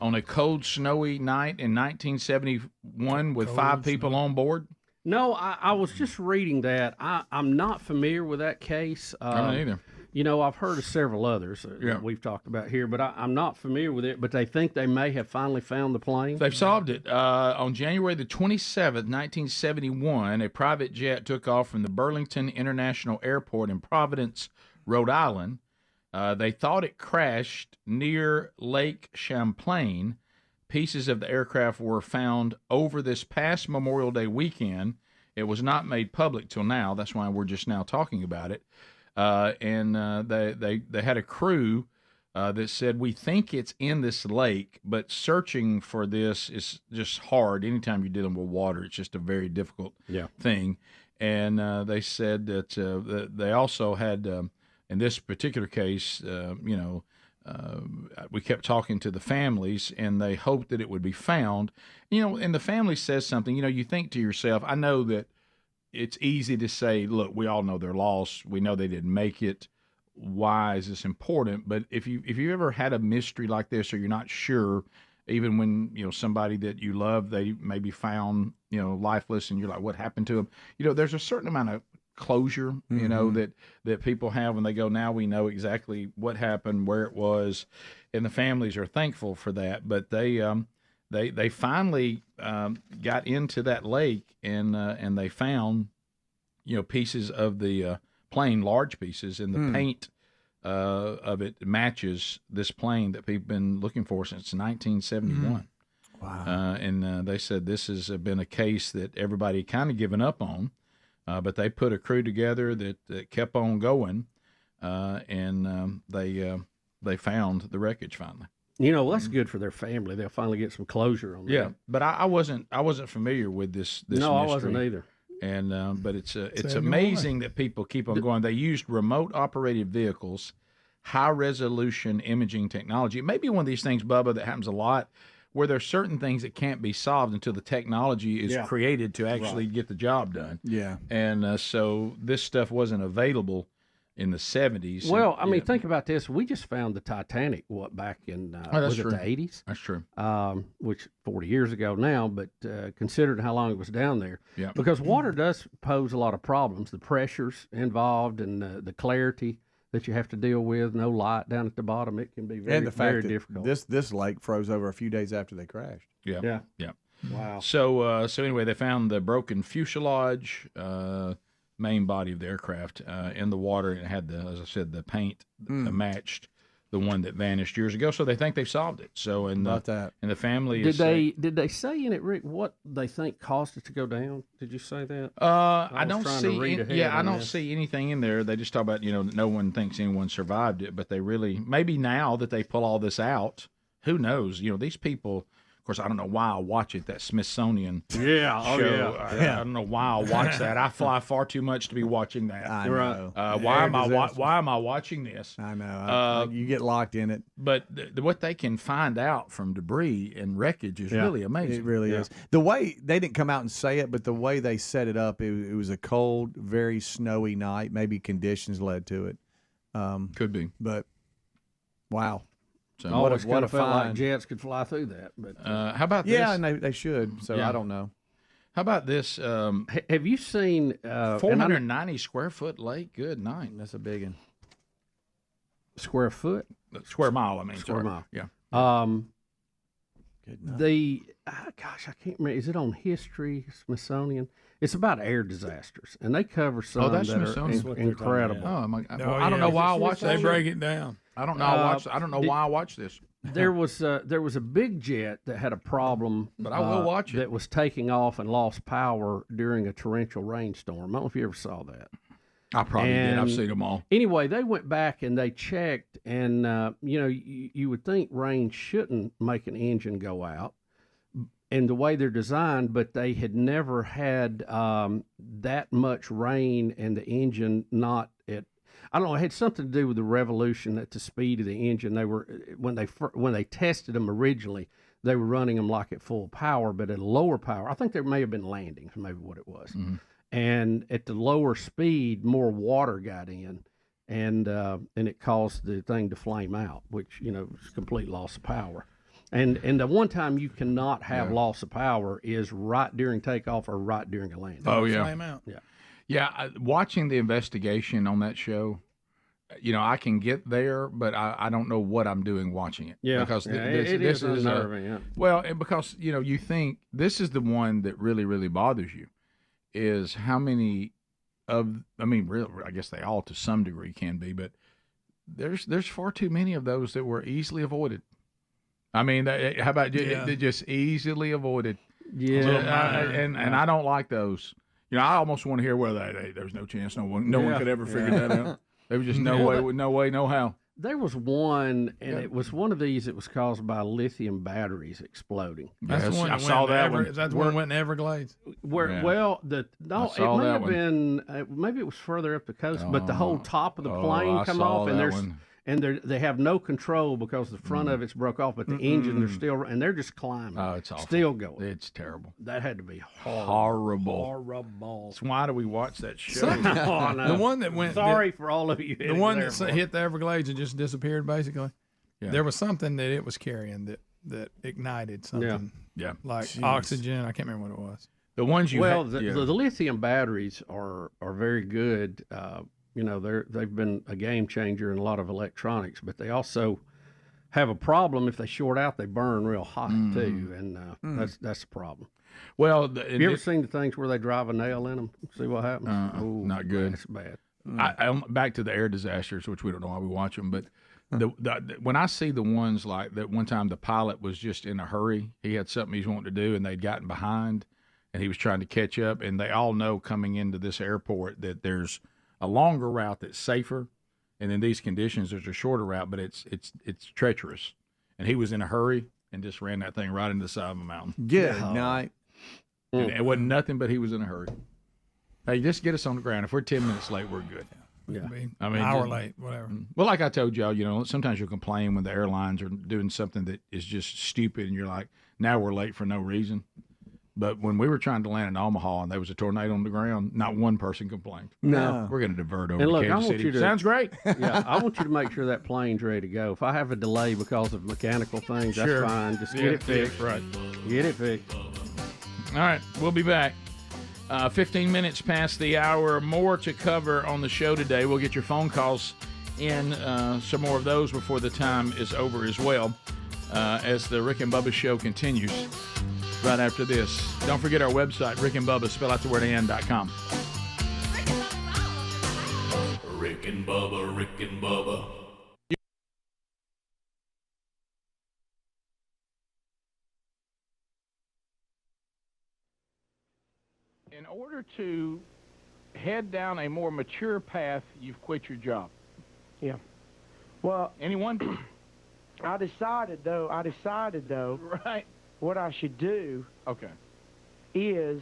on a cold, snowy night in 1971 with 5 people on board? No, I was just reading that. I'm not familiar with that case. I'm not either. You know, I've heard of several others that we've talked about here, but I'm not familiar with it. But they think they may have finally found the plane. They've solved it. On January the 27th, 1971, a private jet took off from the Burlington International Airport in Providence, Rhode Island. They thought it crashed near Lake Champlain. Pieces of the aircraft were found over this past Memorial Day weekend. It was not made public till now. That's why we're just now talking about it. And they had a crew that said, we think it's in this lake, but searching for this is just hard. Anytime you're dealing with water, it's just a very difficult thing. And they said that they also had, in this particular case, we kept talking to the families, and they hoped that it would be found. And the family says something, you think to yourself, I know that it's easy to say, look, we all know they're lost. We know they didn't make it. Why is this important? But if you ever had a mystery like this, or you're not sure, even when, somebody that you love, they may be found, lifeless, and you're like, what happened to them? There's a certain amount of closure, that people have when they go, now we know exactly what happened, where it was, and the families are thankful for that. But they finally got into that lake, and they found, pieces of the plane, large pieces, and the paint of it matches this plane that people have been looking for since 1971. Wow. And they said this has been a case that everybody kind of given up on. But they put a crew together that kept on going, and they found the wreckage finally. That's good for their family. They'll finally get some closure on that. Yeah, but I wasn't familiar with this no, mystery. I wasn't either. And but it's amazing that people keep on going. They used remote operated vehicles, high resolution imaging technology. It may be one of these things, Bubba, that happens a lot, where there's certain things that can't be solved until the technology is created to actually get the job done. Yeah. And so this stuff wasn't available in the 70s. Well, I mean, think about this. We just found the Titanic, back in, was it the 80s? That's true. Which 40 years ago now, but considering how long it was down there. Yeah. Because water does pose a lot of problems. The pressures involved and the clarity that you have to deal with, no light down at the bottom. It can be very difficult. This lake froze over a few days after they crashed. Yeah. Wow. So anyway, they found the broken fuselage, main body of the aircraft in the water. It had as I said, the paint matched the one that vanished years ago. So they think they've solved it. So and that? And the family did they say in it, Rick, what they think caused it to go down? Did you say that? I don't see. I don't see anything in there. They just talk about no one thinks anyone survived it, but they really maybe now that they pull all this out, who knows? These people. Of course, I don't know why I watch it. That Smithsonian show. I don't know why I watch that. I fly far too much to be watching that. I know. Why am I watching this? I know. You get locked in it. But what they can find out from debris and wreckage is really amazing. It really is. The way they didn't come out and say it, but the way they set it up, it was a cold, very snowy night. Maybe conditions led to it. Could be. But wow. So always kind of felt like jets could fly through that. But how about this? Yeah, and they should. So I don't know. How about this? Have you seen 490 square foot lake? Good night. That's a big one. Square foot? Square mile. I mean, square mile. Yeah. Good night. Gosh, I can't remember. Is it on History, Smithsonian? It's about air disasters, and they cover some that are incredible. I don't know why I watch that. They break it down. I don't know. I don't know why I watch this. There was a big jet that had a problem, but I will watch it. That was taking off and lost power during a torrential rainstorm. I don't know if you ever saw that. I probably did. I've seen them all. Anyway, they went back and they checked, and you would think rain shouldn't make an engine go out, and the way they're designed, but they had never had that much rain and the engine not at. I don't know. It had something to do with the revolution at the speed of the engine. They were when they tested them originally, they were running them like at full power, but at a lower power. I think there may have been landings, maybe what it was. Mm-hmm. And at the lower speed, more water got in, and it caused the thing to flame out, which was complete loss of power. And the one time you cannot have loss of power is right during takeoff or right during a landing. Oh yeah, flame out. Yeah. Watching the investigation on that show, I can get there, but I don't know what I'm doing watching it. Yeah, because it is unnerving. And because you think this is the one that really, really bothers you, is how many really, I guess they all to some degree can be, but there's far too many of those that were easily avoided. I mean, how about they just easily avoided? Yeah, and I don't like those. I almost want to hear where there's no chance, no one could ever figure that out. There was just no way, no how. There was one, and it was one of these that was caused by lithium batteries exploding. That's the one I saw that one. That's the one that went in Everglades. It may have been maybe it was further up the coast, but the whole top of the plane come off, and they have no control because the front of it's broke off, but the engine they're still, and they're just climbing. Oh, it's awful. Still going. It's terrible. That had to be horrible. Horrible. So why do we watch that show? The one that went. Sorry for all of you. The one that hit the Everglades and just disappeared, basically. Yeah. There was something that it was carrying that ignited something. Yeah. Like oxygen. I can't remember what it was. The ones the lithium batteries are very good. They've been a game changer in a lot of electronics, but they also have a problem. If they short out, they burn real hot too, and that's the problem. Well, have you ever seen the things where they drive a nail in them? See what happens? Not good. That's bad. I'm back to the air disasters, which we don't know why we watch them, but when I see the ones like that, one time the pilot was just in a hurry. He had something he's wanting to do, and they'd gotten behind, and he was trying to catch up. And they all know coming into this airport that there's a longer route that's safer, and in these conditions there's a shorter route, but it's treacherous. And he was in a hurry and just ran that thing right into the side of a mountain. Good night. And it wasn't nothing, but he was in a hurry. Hey, just get us on the ground. If we're 10 minutes late, we're good. Yeah. I mean, an hour late, whatever. Well, like I told y'all, sometimes you'll complain when the airlines are doing something that is just stupid, and you're like, now we're late for no reason. But when we were trying to land in Omaha and there was a tornado on the ground, not one person complained. No. We're going to divert over And to look, Kansas City. Sounds great. Yeah, I want you to make sure that plane's ready to go. If I have a delay because of mechanical things, that's fine. Just get it fixed. Right. Get it fixed. All right, we'll be back. 15 minutes past the hour. More to cover on the show today. We'll get your phone calls in, some more of those before the time is over as well, as the Rick and Bubba show continues. Right after this. Don't forget our website, Rick and Bubba, spell out the word and.com. Rick and Bubba, Rick and Bubba. In order to head down a more mature path, you've quit your job. Yeah. Well, anyone? I decided though. Right. What I should do. Okay. Is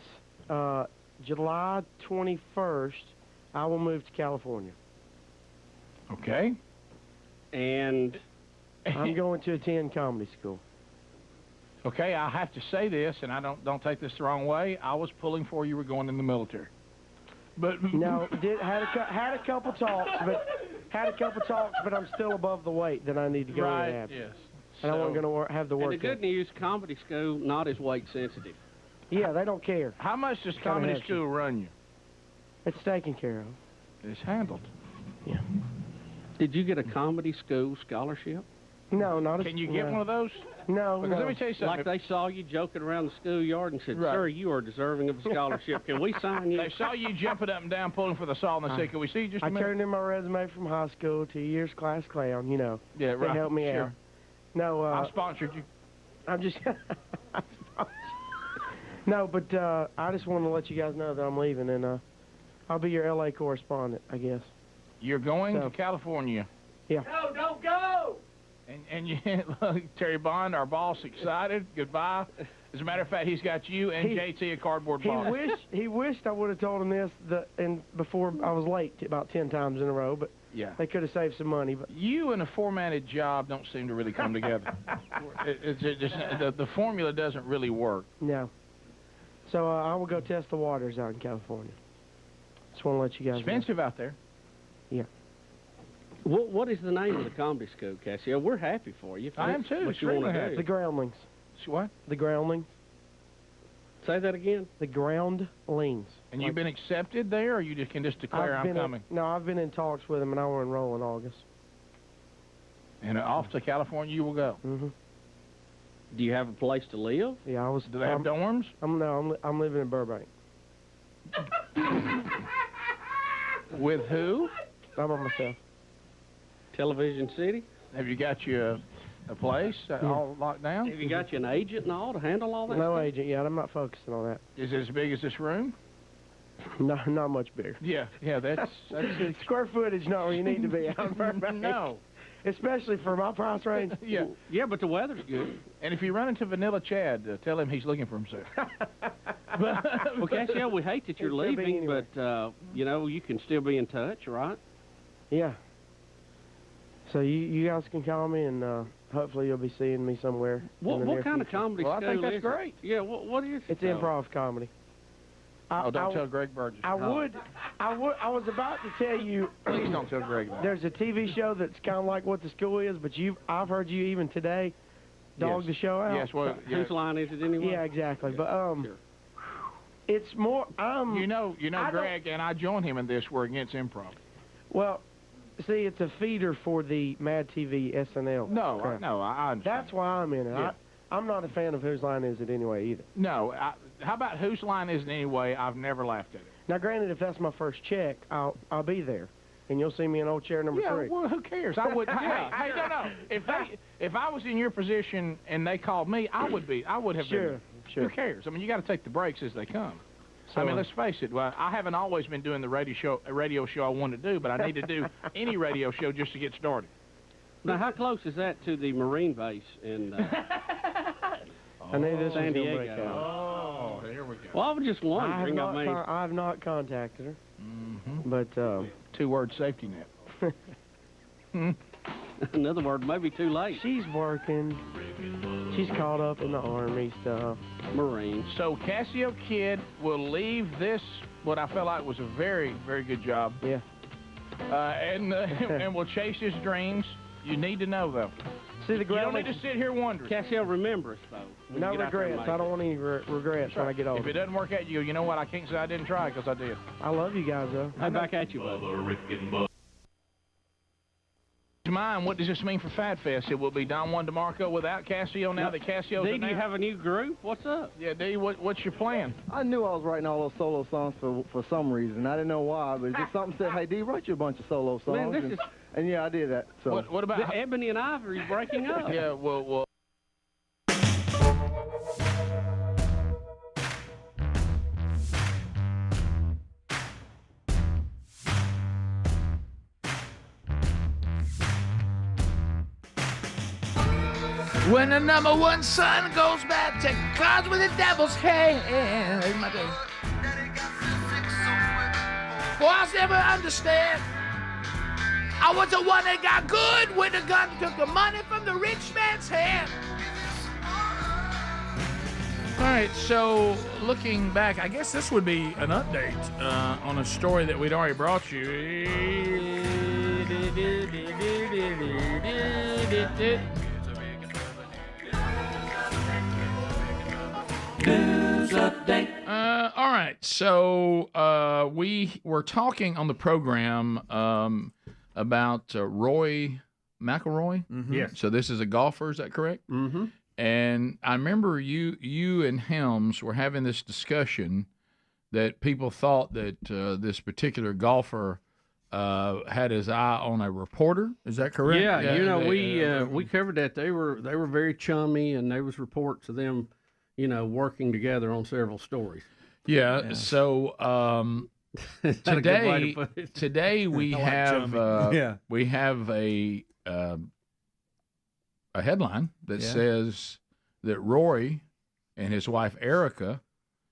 July 21st, I will move to California. Okay. And I'm going to attend comedy school. Okay, I have to say this, and I don't take this the wrong way. I was pulling for you were going in the military. But no, had a couple talks, but I'm still above the weight that I need to go Right. rehab. Yes. And I wasn't going to have the work. And the good news, comedy school not as weight sensitive. Yeah, they don't care. How much does Kinda comedy helps school run you? It's taken care of. It's handled. Yeah. Did you get a comedy school scholarship? No, not. Can you get one of those? No. Because let me tell you something. Like they saw you joking around the schoolyard and said, Right. "Sir, you are deserving of a scholarship. Can we sign you?" They saw you jumping up and down, pulling for the saw, and they said, "Can we see you just a I minute?" turned in my resume from high school, 2 years class clown. You know. Yeah, right. They helped me Sure. out. No. I sponsored you. I'm just. No, but I just want to let you guys know that I'm leaving, and I'll be your LA correspondent, I guess. You're going to California. Yeah. No, don't go! And you, look, Terry Bond, our boss, excited. Goodbye. As a matter of fact, he's got you and JT a cardboard box. He wished I would have told him this before I was late about 10 times in a row, but Yeah. they could have saved some money. But You and a formatted job don't seem to really come together. The formula doesn't really work. no. So I will go test the waters out in California. Just want to let you guys Expensive out there. Yeah. What is the name of the comedy school, Casio? We're happy for you. I am too. What you want to do? The Groundlings. What? The Groundlings. Say that again. The Groundlings. And you've been accepted there, or you just can just declare I'm coming? No, I've been in talks with them, and I will enroll in August. And off to California you will go. Mm-hmm. Do you have a place to live? Yeah, I was. Do they have dorms? I'm living in Burbank. With who? I'm by myself. Television City? Have you got you a place all locked down? Have you got you an agent and all to handle all that? No stuff? agent yet. I'm not focusing on that. Is it as big as this room? No, not much bigger. Yeah, that's Square footage, not where you need to be out in Burbank. No. Especially for my price range. Yeah. Yeah, but the weather's good. And if you run into Vanilla Chad, tell him he's looking for himself. Well, Casio, we hate that you're It could be leaving, anywhere. but, you know, you can still be in touch, right? Yeah. So you guys can call me, and hopefully you'll be seeing me somewhere. What kind of comedy Well, I school think that's is great. it? Yeah, what is it? It's improv comedy. Don't tell Greg Burgess. I was about to tell you. Please don't tell Greg that. There's a TV show that's kind of like what the school is, but I've heard you even today dog the show out. Yes, well, yeah. Whose line is it anyway? Yeah, exactly. But Sure. it's more. You know, I Greg, and I join him in this. We're against improv. Well, see, it's a feeder for the Mad TV SNL. No, crap. I understand. That's why I'm in it. Yeah. I'm not a fan of Whose Line Is It Anyway either. No, how about Whose Line Is It Anyway? I've never laughed at it. Now, granted, if that's my first check, I'll be there, and you'll see me in old chair number 3. Well, who cares? I would. hey, no. If I was in your position and they called me, I would have been. Sure. Who cares? I mean, you got to take the breaks as they come. So, I mean, let's face it. Well, I haven't always been doing the radio show I want to do, but I need to do any radio show just to get started. Now, how close is that to the Marine base in I knew this San was gonna Diego? break out. Oh, here we go. Well, I was just wondering. I have not contacted her, but 2-word safety net. in other words, maybe too late. She's working. She's caught up in the Army stuff. Marines. So Casio Kid will leave this, what I felt like was a very, very good job. Yeah. And will chase his dreams. You need to know, though. See, the You don't ground. need to sit here wondering. Casio, remember us, though. when No you get out there and regrets. make I it. don't want any regrets when I get If older. it doesn't work out, you go, you know what? I can't say I didn't try because I did. I love you guys, though. Hey, back at you, bud. Bubba, Rick and Bubba. Mine, what does this mean for Fat Fest? It will be Don Juan DeMarco without Casio now that Casio's D, do you announced. have a new group? What's up? Yeah, D, what's your plan? I knew I was writing all those solo songs for some reason. I didn't know why, but just something said, "Hey, D, write you a bunch of solo songs." Man, this is... And yeah, I did that. So What about... The Ebony and Ivory's breaking up. Yeah, well... When the number one son goes back to cards with the devil's hand. There's my day. Boy, I'll never understand. I was the one that got good when the gun took the money from the rich man's hand. All right, so looking back, I guess this would be an update on a story that we'd already brought you. News update. All right, so we were talking on the program about Roy McIlroy. Mm-hmm. Yes. So this is a golfer, is that correct? Mm-hmm. And I remember you and Helms were having this discussion that people thought that this particular golfer had his eye on a reporter. Is that correct? Yeah, we covered that. They were very chummy, and there was reports of them, working together on several stories. Yeah. So today we have a headline that says that Roy and his wife Erica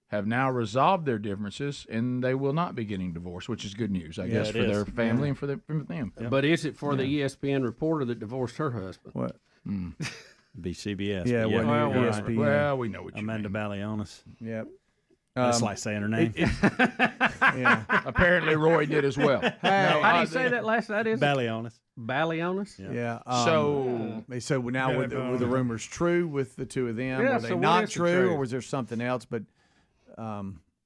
have now resolved their differences and they will not be getting divorced, which is good news, I guess, for their family and for them. Yeah. But is it for the ESPN reporter that divorced her husband? What? Be CBS. Yeah, but well, ESPN. Well, we know what you Amanda Balionis. Yep. That's like saying her name. Yeah. Apparently, Roy did as well. How do you say that last? That is Balionis. Balionis. Yeah. So now were the rumors true with the two of them? Yeah, Were they not true, or was there something else? But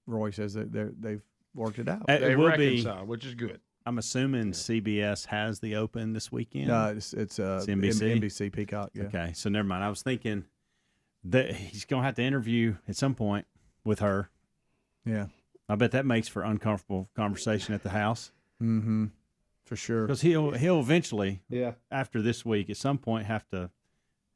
Roy says that they've worked it out. They It will reconciled, which is good. I'm assuming CBS has the Open this weekend. No, it's NBC. NBC Peacock. Yeah. Okay, so never mind. I was thinking that he's going to have to interview at some point with her. Yeah. I bet that makes for uncomfortable conversation at the house. Mm-hmm. For sure. Because he'll eventually, yeah, after this week, at some point have to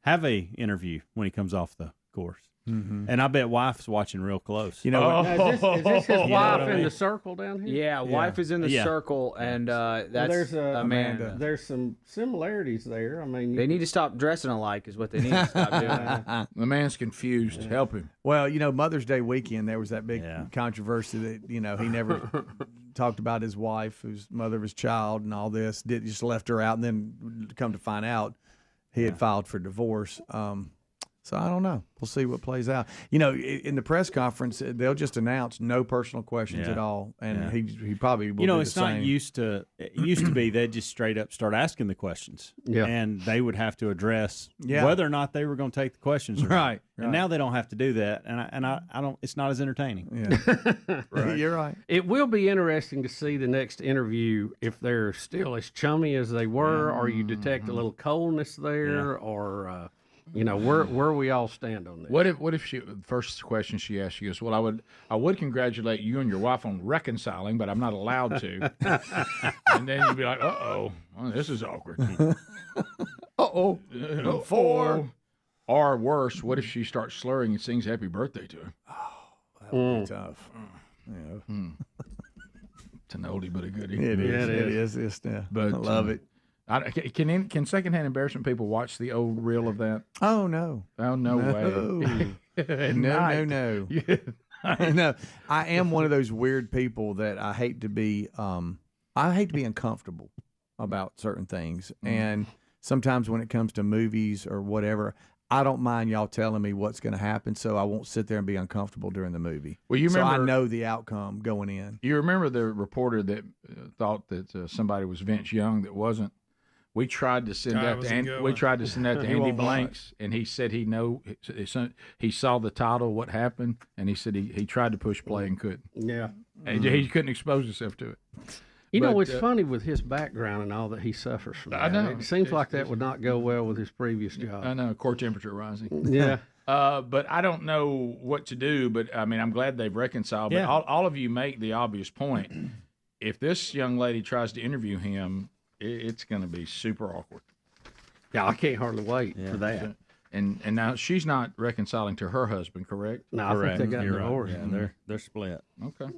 have a interview when he comes off the course. Mm-hmm. And I bet wife's watching real close. Is this his wife in the circle down here? Yeah, wife is in the circle, and that's Amanda. There's some similarities there. I mean, they need to stop dressing alike, is what they need to stop doing. The man's confused. Help him. Well, Mother's Day weekend, there was that big controversy that, he never talked about his wife, who's mother of his child, and all this. Just left her out, and then come to find out he had filed for divorce. So I don't know. We'll see what plays out. In the press conference, they'll just announce no personal questions at all, and he probably will. Do it's the not same. used to. It used to be they'd just straight up start asking the questions, and they would have to address whether or not they were going to take the questions. Or right. Not. And now they don't have to do that, and I don't. It's not as entertaining. Yeah. Right. You're right. It will be interesting to see the next interview if they're still as chummy as they were, or you detect a little coldness there, or. Where we all stand on this. What if she first question she asked, she goes, "Well, I would congratulate you and your wife on reconciling, but I'm not allowed to." And then you'd be like, well, this is awkward. Four. Or worse, what if she starts slurring and sings "Happy Birthday" to him? That would be tough. Yeah. It's an oldie but a goodie. It is. But I love it. Can secondhand embarrassment people watch the old reel of that? Oh no! Oh no way! No. No. I am one of those weird people that I hate to be. I hate to be uncomfortable about certain things, and sometimes when it comes to movies or whatever, I don't mind y'all telling me what's going to happen, so I won't sit there and be uncomfortable during the movie. Well, so I know the outcome going in. You remember the reporter that thought that somebody was Vince Young that wasn't. We tried to send that to Andy Blanks, and he said he saw the title, what happened, and he said he tried to push play and couldn't. Yeah, and he couldn't expose himself to it. It's funny with his background and all that he suffers from. I know it seems like that would not go well with his previous job. I know, core temperature rising. Yeah. But I don't know what to do. But I mean, I'm glad they've reconciled. But all of you make the obvious point. If this young lady tries to interview him, it's going to be super awkward. Yeah, I can't hardly wait for that. And now she's not reconciling to her husband, correct? No, correct. I think they got divorced. Yeah, they're split. Okay.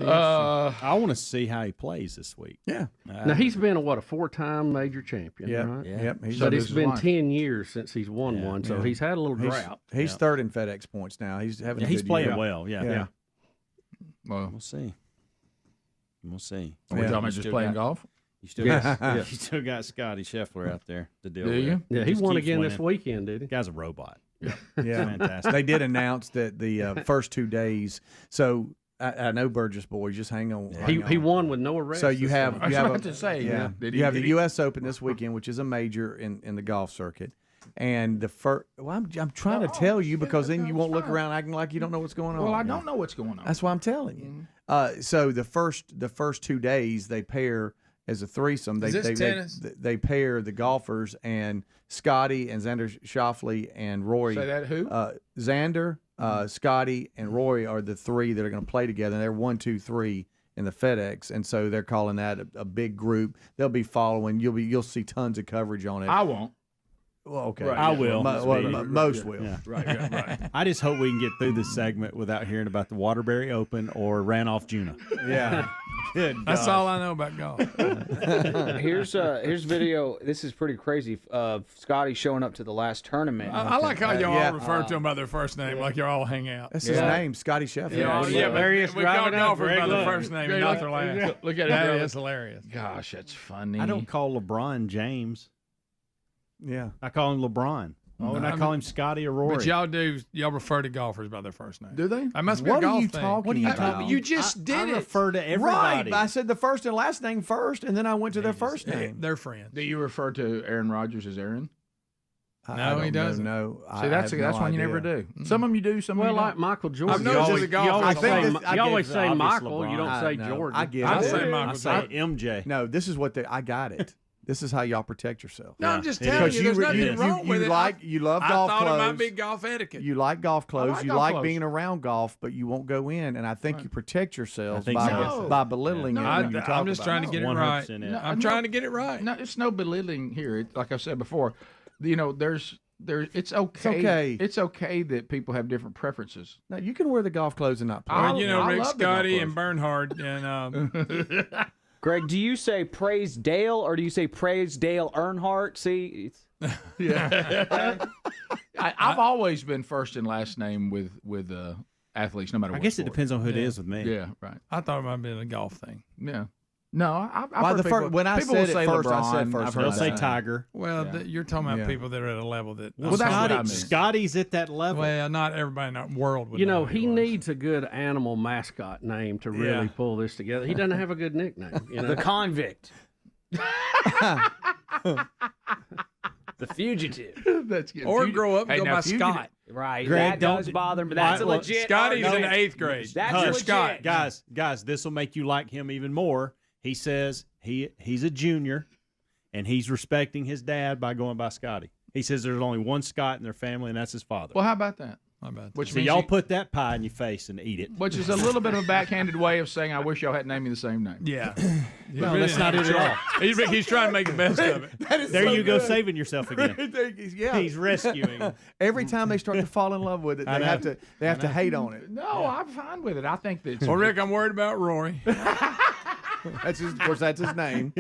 I want to see how he plays this week. Yeah. Now he's been a 4-time major champion, Yep. right? Yep. But it's been 10 years since he's won one, so Yeah. he's had a little drought. He's third in FedEx points now. He's having. He's a good playing year. well. Yeah. Well, we'll see. We'll see. Are we talking about just playing golf? You still got you still got Scotty Scheffler out there to deal Do with. you? Yeah, he Just won keeps again winning. this weekend, did he? Guy's a robot. Yeah, fantastic. They did announce that the first 2 days. So I know Burgess boys. Just hang on. He won with no arrest. So you have I was about to say, yeah. did You have he- the U.S. Open this weekend, which is a major in the golf circuit. And the first, well, I'm trying to tell you because then you won't look around acting like you don't know what's going on. Well, I don't know what's going on. That's why I'm telling you. So the first 2 days they pair as a threesome. Is this They tennis? they pair the golfers, and Scotty and Xander Schauffele and Rory. Say that who? Xander, Scotty, and Rory are the three that are going to play together. And they're 1, 2, 3 in the FedEx, and so they're calling that a big group. They'll be following. You'll see tons of coverage on it. I won't. Well, okay. Right, I will. Most will. Yeah. Right. I just hope we can get through this segment without hearing about the Waterbury Open or Randolph Juna. Yeah. Good That's gosh. all I know about golf. Here's video. This is pretty crazy of Scotty showing up to the last tournament. I like how y'all yeah. all refer to him by their first name, like y'all all hang out. That's his name, Scotty Scheffler. Yeah, There he is we call driving up, golfers by Greg, their look. first name, Greg, not look- their last. look at it, That brother. is hilarious. Gosh, that's funny. I don't call LeBron James. Yeah. I call him LeBron. Oh, and I call him Scotty or Rory. But y'all refer to golfers by their first name. Do they? That must be What a are golf you thing. talking What are you about? talking? You just did I it. refer to Right. everybody. I said the first and last name first, and then I went to their first name. They're friends. Do you refer to Aaron Rodgers as Aaron? No, he doesn't. No, See, that's one you never do. Some of them you do, some of Well, them you like don't. Michael Jordan, I've noticed as a golfer, you always I say, think this- you always give say obvious Michael, LeBron. you don't say No, Jordan. I get I'd it. say I Michael say MJ. No, this is what I got it. This is how y'all protect yourself. No, I'm just It telling is. you, there's nothing wrong with it. You love I golf thought clothes. it might be golf etiquette. You like golf clothes. like You golf like clothes. being around golf, but you won't go in. And I think you protect yourselves think by, so. by belittling No, it when you talk I'm just about trying to it. get it right. 100% it. I'm trying to get it right. No, it's no belittling here. Like I said before, there's it's okay. okay. It's okay that people have different preferences. No, you can wear the golf clothes and not play. Well, you know, I Rick love the golf Scotty clothes. and Bernhard and Greg, do you say praise Dale or do you say praise Dale Earnhardt? See, I've always been first and last name with athletes, no matter I what. guess it sport. depends on who it is with me. Yeah, right. I thought it might have been a golf thing. Yeah. No, I've Well, heard people, when I people said will it say first, LeBron. I said first I've and heard They'll say that. Tiger. Well, Yeah. you're talking about Yeah. people that are at a level that. Well, that's what I mean. Scotty's at that level. Well, not everybody in the world would. You know, who he was. needs a good animal mascot name to really Yeah. pull this together. He doesn't have a good nickname. You know? the convict. The fugitive. That's good. Or grow up and go now by fugitive- Scott. Right. Greg, that don't- does bother me. That's a Well, legit. Scotty's in argument. the 8th grade. That's Hush. legit. Scott. Guys, this will make you like him even more. He says he's a junior, and he's respecting his dad by going by Scotty. He says there's only one Scott in their family, and that's his father. Well, how about that? How about that? Which So means y'all you- put that pie in your face and eat it. which is a little bit of a backhanded way of saying I wish y'all hadn't named me the same name. Yeah. No, that's not it at all. He's trying to make the best of it. There you go, saving yourself again. Yeah. He's rescuing. Every time they start to fall in love with it, I they know. have to hate on it. No, I'm fine with it. I think that. Well, Rick, I'm worried about Rory. That's of course that's his name.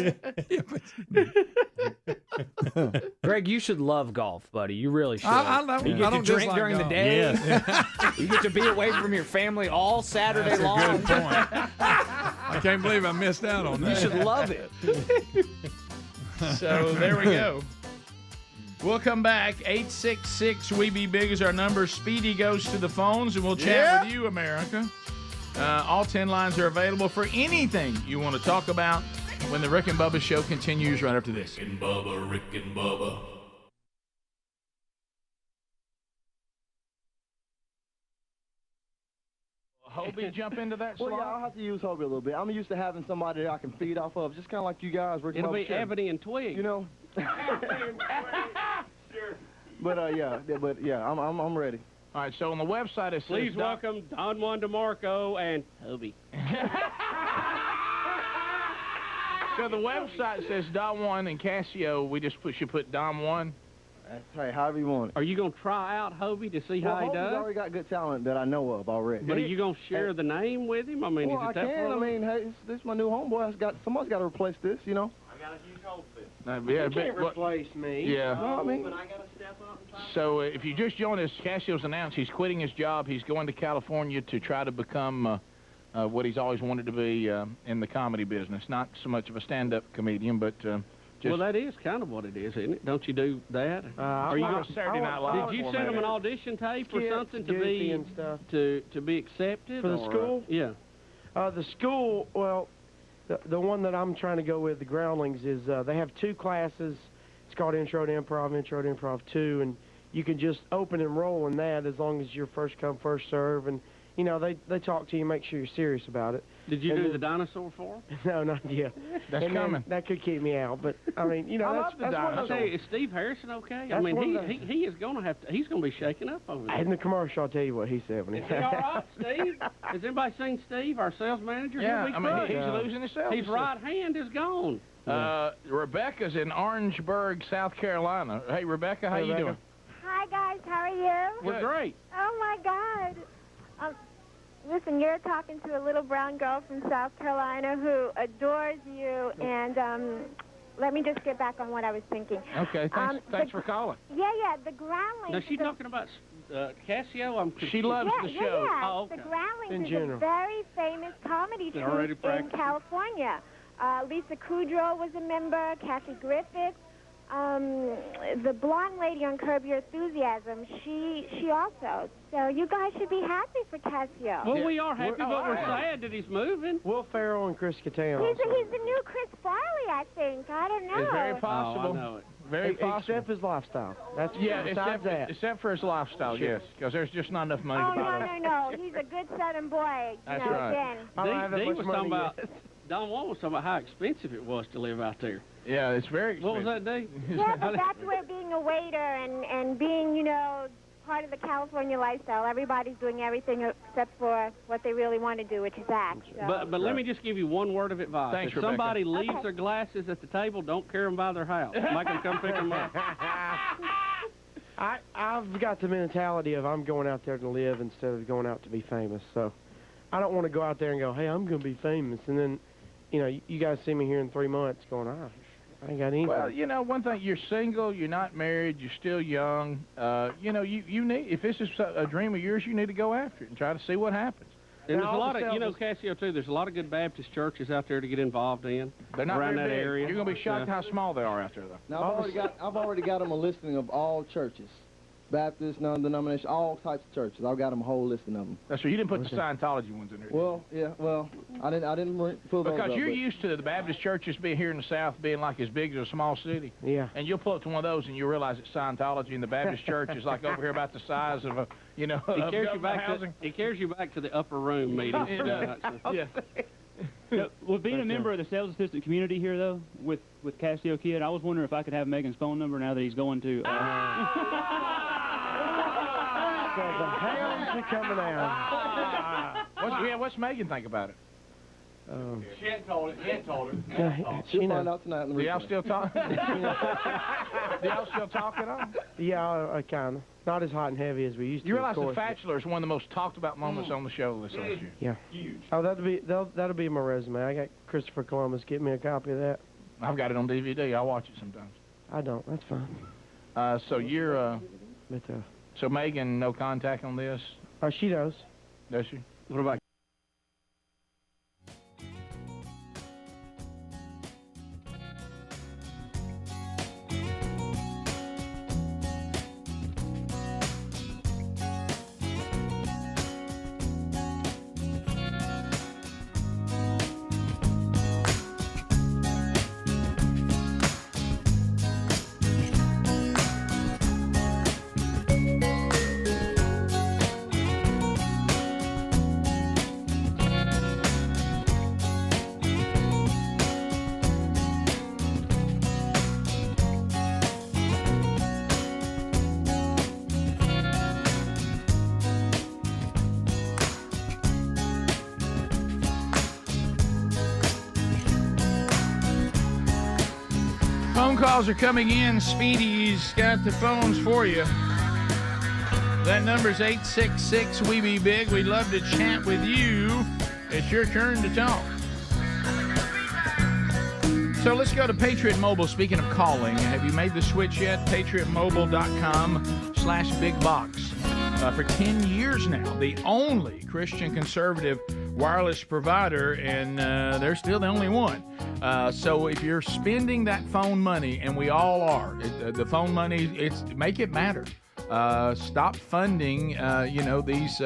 Greg, you should love golf, buddy. You really should. I love You it. get I to don't drink dislike during the golf. day. Yes. You get to be away from your family all Saturday That's a long. good point. I can't believe I missed out on that. You should love it. So there we go. We'll come back. 866 We Be Big is our number. Speedy goes to the phones, and we'll chat with you, America. All 10 lines are available for anything you want to talk about when the Rick and Bubba show continues right after this. Rick and Bubba, Rick and Bubba. Hobie, jump into that Well, slot. yeah, I'll have to use Hobie a little bit. I'm used to having somebody that I can feed off of, just kind of like you guys. Rick and It'll Bubba be show. Ebony and Twig. You know. But yeah, I'm ready. All right, so on the website it says... Please welcome Don Juan DeMarco and Hobie. So the website says Dom 1 and Casio. We just should put Dom 1. Hey, however you want it. Are you going to try out Hobie to see Well, how he Hobie's does? already got good talent that I know of already. But are you going to share the name with him? I mean, well, is it I that can. I mean, hey, this is my new homeboy. Somebody's got to replace this, you know. I got a huge hole fit. You can't replace me. Yeah. No, I mean, But I got to step up and try. So if you just joined us, Casio's announced he's quitting his job. He's going to California to try to become what he's always wanted to be in the comedy business. Not so much of a stand-up comedian, but just... Well, that is kind of what it is, isn't it? Don't you do that? Are you on Saturday Night Live? Did you send them an audition tape or something to be and stuff. to be accepted For the or, school? Yeah. The school, well, the one that I'm trying to go with, the Groundlings, is they have 2 classes. It's called Intro to Improv 2, and you can just open and roll in that as long as you're first come, first serve, and you know they talk to you, make sure you're serious about it. Did you And do then- the dinosaur for him? No, not yet. That's And then coming. that could keep me out, but I mean, you know, I that's, love the that's one of dinosaur. those- Is Steve Harrison okay? I That's mean, one of the- he is going to have to. He's going to be shaking up over there. In the commercial, I'll tell you what he said when he Is he all right, Steve? Has anybody seen Steve, our sales manager? Yeah, He'll be I mean, crushed. he's losing his sales. His right hand is gone. Rebecca's in Orangeburg, South Carolina. Hey, Rebecca, how you doing? Hi, guys. How are you? We're great. Oh, my God. Listen, you're talking to a little brown girl from South Carolina who adores you, and let me just get back on what I was thinking. Okay, thanks for calling. Yeah, the Groundlings. Now, she's talking about Casio. She loves the show. Yeah. Oh, okay. The Groundlings In is general. a very famous comedy They're already troupe in practicing. California. Lisa Kudrow was a member, Kathy Griffith. The blonde lady on Curb Your Enthusiasm, she also. So you guys should be happy for Casio. Well, we are happy, but we're sad that he's moving. Will Ferrell and Chris Kattan. He's the new Chris Farley, I think. I don't know. It's very possible. I know it. Very possible. Except his lifestyle. That's Yeah, besides except for his lifestyle, Sure. yes, because there's just not enough money Oh, to buy that. no. He's a good Southern boy. That's you know, right. Again. Dee was talking about, Don Juan was talking about how expensive it was to live out there. Yeah, it's very What expensive. was that, Dee? Yeah, but that's where being a waiter and being, you know, part of the California lifestyle. Everybody's doing everything except for what they really want to do, which is act. So. But let me just give you one word of advice. Thanks, if Rebecca. somebody leaves their glasses at the table, don't carry them by their house. Make them come pick them up. I've got the mentality of I'm going out there to live instead of going out to be famous. So I don't want to go out there and go, hey, I'm going to be famous. And then, you know, you guys see me here in 3 months going, I ain't got anything. Well, you know, one thing, you're single, you're not married, you're still young. You know, you need, if this is a dream of yours, you need to go after it and try to see what happens. And there's a lot of, you know, Casio, too, there's a lot of good Baptist churches out there to get involved in. They're not around very that big. area. You're going to be shocked Yeah. how small they are out there, though. Now, I've already got them a listing of all churches. Baptist, non-denomination, all types of churches. I've got them a whole listing of them. That's right. You didn't put the Scientology ones in there. Well, yeah, I didn't pull those Because up, you're but- used to the Baptist churches being here in the South being like as big as a small city. Yeah. And you'll pull up to one of those and you realize it's Scientology and the Baptist church is like over here about the size of a, you know, It of carries you government back housing. to, it carries you back to the upper room meeting. It does. Yeah. So, well, being a member of the sales assistant community here, though, with Casio Kid, I was wondering if I could have Megan's phone number now that he's going to. So the hounds are coming out. What's Megan think about it? She hadn't told it. He hadn't told her. She'll find out tonight. In the Do y'all replay. still talk? Do y'all still talk at all? Yeah, kind of. Not as hot and heavy as we used to. You of realize The course, but- Bachelor is one of the most talked about moments on the show this last year. Yeah. Huge. Oh, that'll be my resume. I got Christopher Columbus. Get me a copy of that. I've got it on DVD. I'll watch it sometimes. I don't. That's fine. So you're, But so Megan, no contact on this? she knows. Does she? What about calls are coming in. Speedy's got the phones for you. That number's 866-WE-BE-BIG. We'd love to chat with you. It's your turn to talk. So let's go to Patriot Mobile. Speaking of calling, have you made the switch yet? PatriotMobile.com/bigbox. For 10 years now, the only Christian conservative wireless provider, and they're still the only one. So if you're spending that phone money, and we all are, the phone money, make it matter. Stop funding, these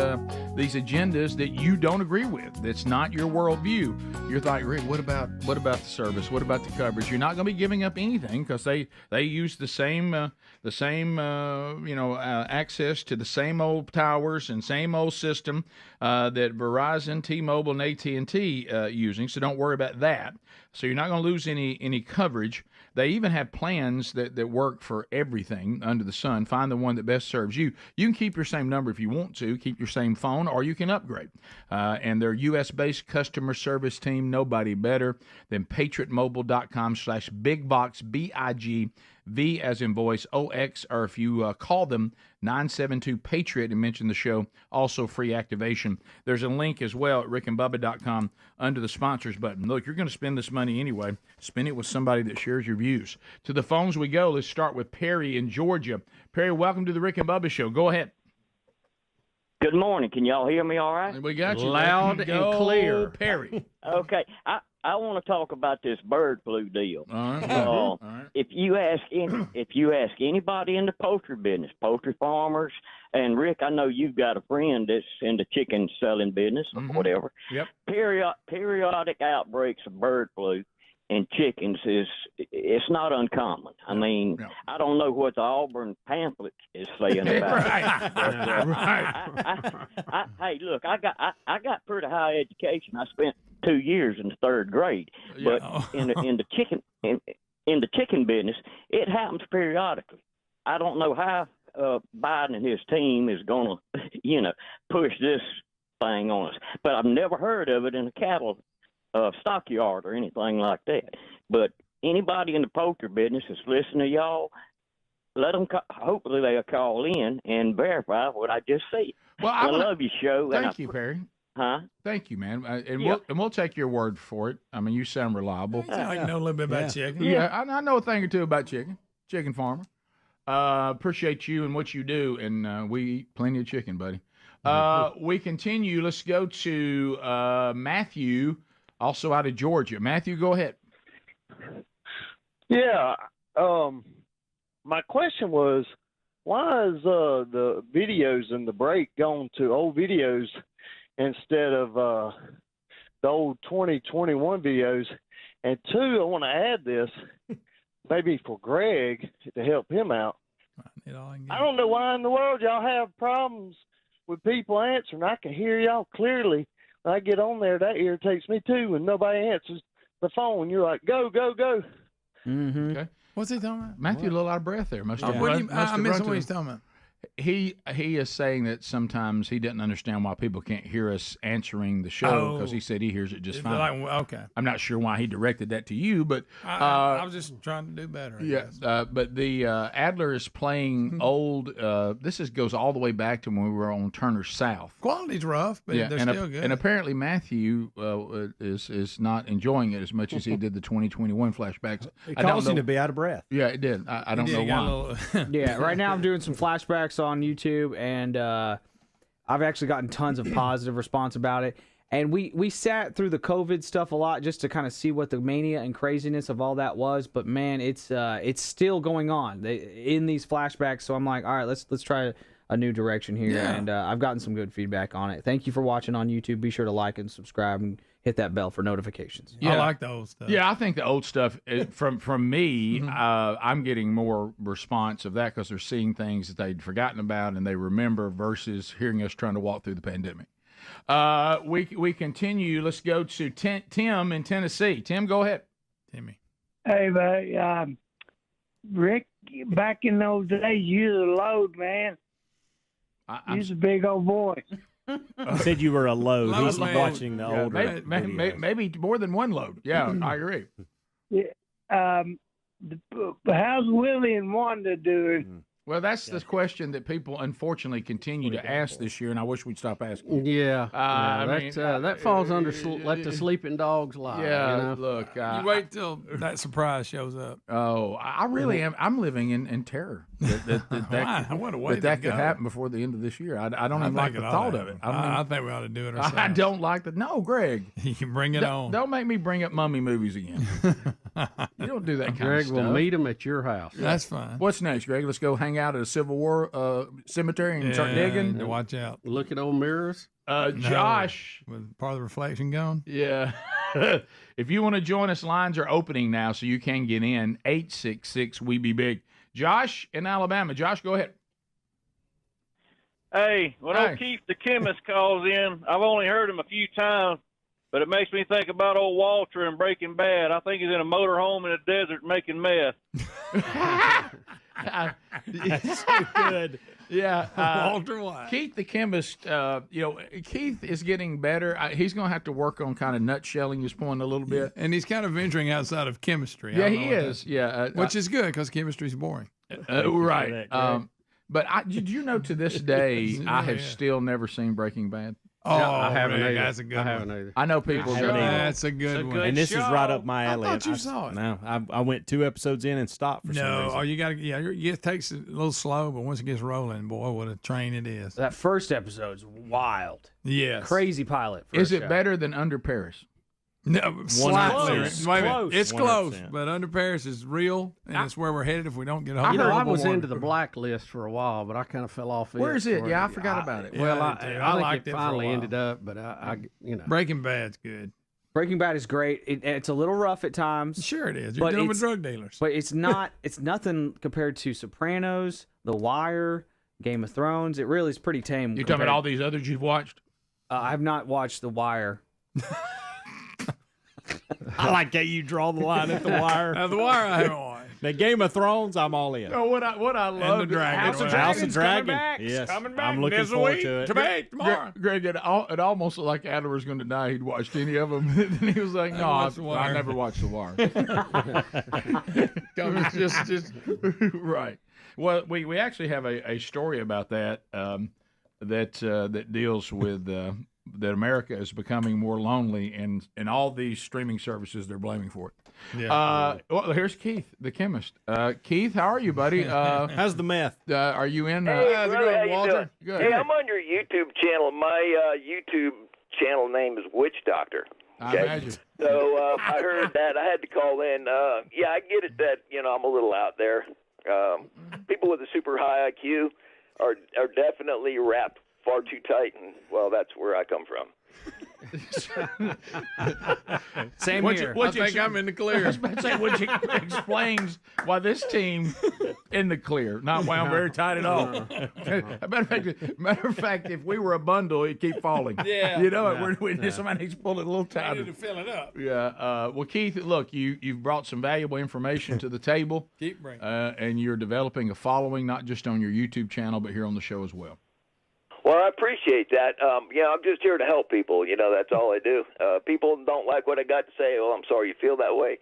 agendas that you don't agree with. That's not your worldview. You're like, Rick, what about the service? What about the coverage? You're not going to be giving up anything because they use the same access to the same old towers and same old system that Verizon, T-Mobile, and AT&T using. So don't worry about that. So you're not going to lose any coverage. They even have plans that work for everything under the sun. Find the one that best serves you. You can keep your same number if you want to, keep your same phone, or you can upgrade. And their U.S.-based customer service team, nobody better than patriotmobile.com/bigbox, B-I-G-V as in voice, O-X, or if you call them 972-PATRIOT and mention the show, also free activation. There's a link as well at rickandbubba.com under the sponsors button. Look, you're going to spend this money anyway. Spend it with somebody that shares your views. To the phones we go. Let's start with Perry in Georgia. Perry, welcome to the Rick and Bubba Show. Go ahead. Good morning. Can y'all hear me all right? We got you. Loud and clear. Perry. Okay. I want to talk about this bird flu deal. All right. All right. If you ask anybody in the poultry business, poultry farmers, and Rick, I know you've got a friend that's in the chicken selling business or whatever. Yep. Periodic outbreaks of bird flu in chickens it's not uncommon. I mean, I don't know what the Auburn pamphlet is saying about it. Hey, look, I got pretty high education. I spent 2 years in the third grade, but in the chicken business, it happens periodically. I don't know how Biden and his team is going to, push this thing on us, but I've never heard of it in a cattle stockyard or anything like that. But anybody in the poultry business that's listening to y'all, let them. Hopefully they'll call in and verify what I just said. Well, I love your show. Thank you, Perry. Huh? Thank you, man. We'll take your word for it. I mean, you sound reliable. I know a little bit about chicken. Yeah, I know a thing or two about chicken farmer. Appreciate you and what you do, and we eat plenty of chicken, buddy. We continue. Let's go to Matthew, also out of Georgia. Matthew, go ahead. Yeah. My question was, why is the videos in the break going to old videos instead of the old 2021 videos? And two, I want to add this, maybe for Greg to help him out. I don't know why in the world y'all have problems with people answering. I can hear y'all clearly. When I get on there, that irritates me too. When nobody answers the phone, you're like, go, go, go. Mm-hmm. Okay. What's he talking about? Matthew, a little out of breath there. Must have I missed what he's talking about. He is saying that sometimes he doesn't understand why people can't hear us answering the show because he said he hears it just fine. Okay. I'm not sure why he directed that to you, but I was just trying to do better. But the Adler is playing old. This goes all the way back to when we were on Turner South. Quality's rough, but they're still good. And apparently Matthew is not enjoying it as much as he did the 2021 flashbacks. It caused him to be out of breath. Yeah, it did. I don't know why. Yeah, right now I'm doing some flashbacks on YouTube, and I've actually gotten tons of positive response about it. And we sat through the COVID stuff a lot just to kind of see what the mania and craziness of all that was. But man, it's still going on in these flashbacks. So I'm like, all right, let's try a new direction here. Yeah. And I've gotten some good feedback on it. Thank you for watching on YouTube. Be sure to like and subscribe and hit that bell for notifications. I like the old stuff. Yeah, I think the old stuff from me, I'm getting more response of that because they're seeing things that they'd forgotten about and they remember versus hearing us trying to walk through the pandemic. We continue. Let's go to Tim in Tennessee. Tim, go ahead. Timmy. Hey, buddy. Rick, back in those days, you was a load, man. You was a big old boy. You said you were a load. He's watching the older maybe more than one load. Yeah, I agree. Yeah, how's Willie and Wanda doing? Well, that's the question that people unfortunately continue to ask this year, and I wish we'd stop asking. Yeah, that falls under let the sleeping dogs lie. Yeah, you know? look. You wait till that surprise shows up. Oh, I really am. I'm living in terror that could happen before the end of this year. I don't even like the thought of it. I think we ought to do it ourselves. I don't like the. No, Greg. You bring it on. Don't make me bring up mummy movies again. You don't do that kind Greg of stuff. will meet them at your house. That's fine. What's next, Greg? Let's go hang out at a Civil War cemetery and start digging. Watch out. Look at old mirrors. Josh. With part of the reflection gone? Yeah. If you want to join us, lines are opening now, so you can get in. 866-WE-BE-BIG. Josh in Alabama. Josh, go ahead. Hey, when old Keith the chemist calls in, I've only heard him a few times, but it makes me think about old Walter in Breaking Bad. I think he's in a motorhome in the desert making meth. It's so good. Yeah. Walter White. Keith the chemist, Keith is getting better. He's going to have to work on kind of nutshelling his point a little bit. And he's kind of venturing outside of chemistry. Yeah, he is. Which is good because chemistry is boring. Right. But did you know to this day, I have still never seen Breaking Bad? Oh, I haven't either. That's a good one. I know people. That's a good one. And this is right up my alley. I thought you saw it. No, I went 2 episodes in and stopped for some reason. No, you got to. Yeah, it takes a little slow, but once it gets rolling, boy, what a train it is. That first episode's wild. Yes. Crazy pilot. Is it better than Under Paris? No, slightly. Close. Wait a minute. It's 100%. close, but Under Paris is real, and it's where we're headed if we don't get a hold You of know, it. I was into the blacklist for a while, but I kind of fell off. Where is it? for- Yeah, I forgot about it. Well, I I liked think it it for a finally while. ended up, but I Breaking Bad's good. Breaking Bad is great. It's a little rough at times. Sure it is. You're but dealing with it's- drug dealers. But it's not. It's nothing compared to Sopranos, The Wire, Game of Thrones. It really is pretty tame. You're talking about all these others you've watched? I have not watched The Wire. I like how you draw the line at The Wire. The Wire I haven't watched. The Game of Thrones, I'm all in. No, what I love. the Dragon. House of House of Dragon's Dragon. coming back. Yes, Coming back I'm looking this forward week. to it. Today, tomorrow. Greg, it almost looked like Adler was going to die. He'd watched any of them. And he was like, no, watched The I Wire. never watched The Wire. It's just right. Well, we actually have a story about that that deals with that America is becoming more lonely, and all these streaming services they're blaming for it. Yeah. Well, here's Keith, the chemist. Keith, how are you, buddy? How's the meth? Are you in? Hey, how's it brother, going, how you Walter? doing? Good. Hey, I'm on your YouTube channel. My YouTube channel name is Witch Doctor. I imagine. So I heard that. I had to call in. Yeah, I get it that, I'm a little out there. People with a super high IQ are definitely wrapped far too tight, and, well, that's where I come from. Same here. I think I'm in the clear. I was about to say, which explains why this team in the clear, not why I'm very tight at all. Matter of fact, if we were a bundle, it'd keep falling. Yeah. Somebody needs to pull it a little I tighter. need to fill it up. Yeah. Well, Keith, look, you've brought some valuable information to the table. Keep bringing. And you're developing a following, not just on your YouTube channel, but here on the show as well. Well, I appreciate that. I'm just here to help people. That's all I do. People don't like what I got to say. Well, I'm sorry you feel that way.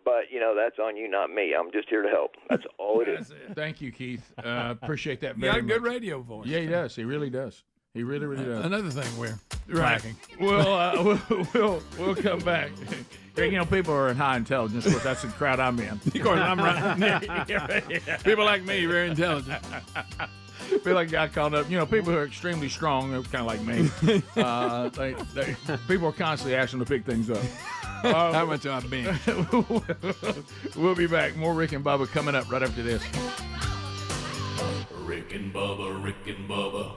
But, that's on you, not me. I'm just here to help. That's all it is. Thank you, Keith. Appreciate that You very got a much. good radio voice. Yeah, he does. He really does. He really, really does. Another thing we're Right. lacking. We'll come back. People are in high intelligence. Of course, that's the crowd I'm in. Of course, I'm right. People like me, very intelligent. Feel like I got caught up. People who are extremely strong, they're kind of like me. People are constantly asking to pick things up. How much I've been. We'll be back. More Rick and Bubba coming up right after this. Rick and Bubba, Rick and Bubba.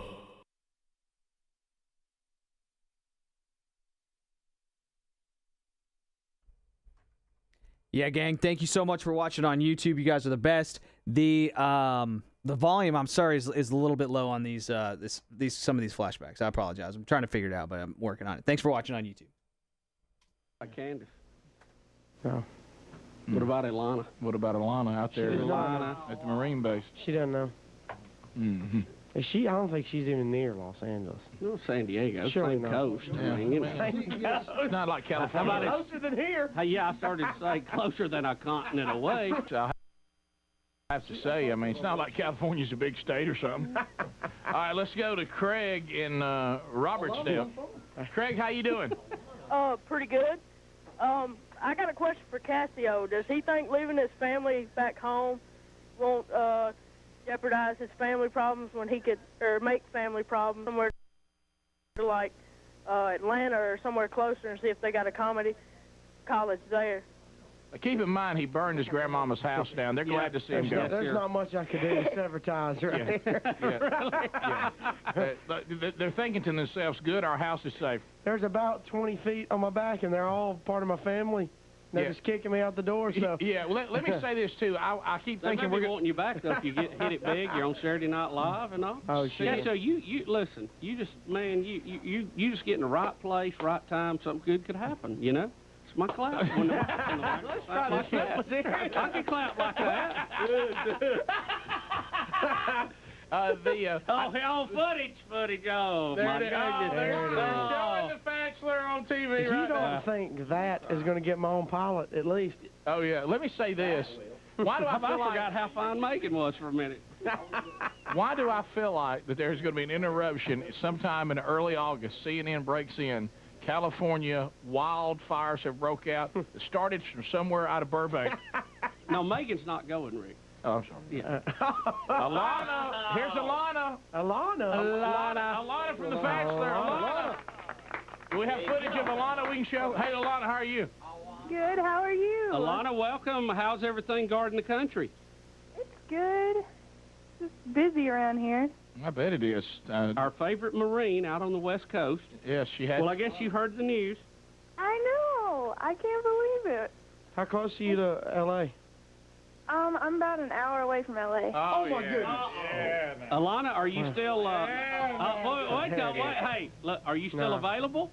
Yeah, gang. Thank you so much for watching on YouTube. You guys are the best. The volume, I'm sorry, is a little bit low on these some of these flashbacks. I apologize. I'm trying to figure it out, but I'm working on it. Thanks for watching on YouTube. Candace. No. What about Ilana? What about Alana out there She doesn't know. at the Marine base? She doesn't know. Mm-hmm. Is she? I don't think she's even near Los Angeles. No, San Diego, Surely same not. coast. I mean, you know. It's not like California. Closer than here. Hey, yeah, I started to say closer than a continent away. I have to say, I mean, it's not like California's a big state or something. All right, let's go to Craig in Robertsdale. Craig, how you doing? Pretty good. I got a question for Casio. Does he think leaving his family back home won't jeopardize his family problems when he could, or make family problems somewhere like Atlanta or somewhere closer and see if they got a comedy college there? Keep in mind, he burned his grandmama's house down. They're glad to see him go. There's not much I could do to sabotage right here. They're thinking to themselves, good, our house is safe. There's about 20 feet on my back, and they're all part of my family. They're just kicking me out the door. So yeah, well, let me say this too. I keep thinking we're wanting you back though. If you hit it big, you're on Saturday Night Live and all. Oh shit! Yeah, so you listen. You just you just get in the right place, right time. Something good could happen. You know. It's my clap. Let's try this. I can clap like that. Footage. Oh, there my it is. goodness. They're showing The Bachelor on TV If right you don't now. think that is going to get my own pilot, at least. Oh, yeah. Let me say this. Why do I feel like... forgot how fine Megan was for a minute. Why do I feel like that there's going to be an interruption sometime in early August? CNN breaks in. California wildfires have broke out. It started from somewhere out of Burbank. No, Megan's not going, Rick. Oh, I'm sorry. Yeah. Alana. Here's Alana. Alana from The Bachelor. Alana. Do we have footage of Alana we can show? Hey, Alana, how are you? Good. How are you? Alana, welcome. How's everything guarding the country? It's good. Just busy around here. I bet it is. Our favorite Marine out on the West Coast. Yes, she had. Well, I guess you heard the news. I know. I can't believe it. How close are you to L.A.? I'm about an hour away from L.A. Oh my goodness. Yeah, Alana, are you still... wait. Hey, look, are you still available?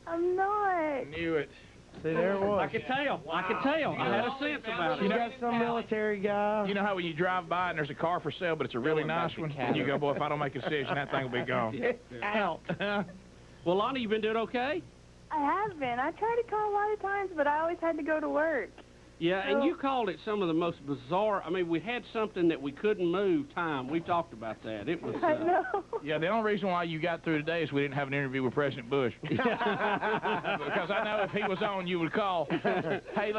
I'm not. Knew it. See, there it was. I could tell. I had a sense about it. You got some military guy. You know how when you drive by and there's a car for sale, but it's a really nice one, and you go, boy, if I don't make a decision, that thing will be gone. Out. Well, Alana, you been doing okay? I have been. I tried to call a lot of times, but I always had to go to work. Yeah, and you called it some of the most bizarre. I mean, we had something that we couldn't move. Time. We've talked about that. It was. I know. Yeah, the only reason why you got through today is we didn't have an interview with President Bush. Because I know if he was on, you would call. Hey,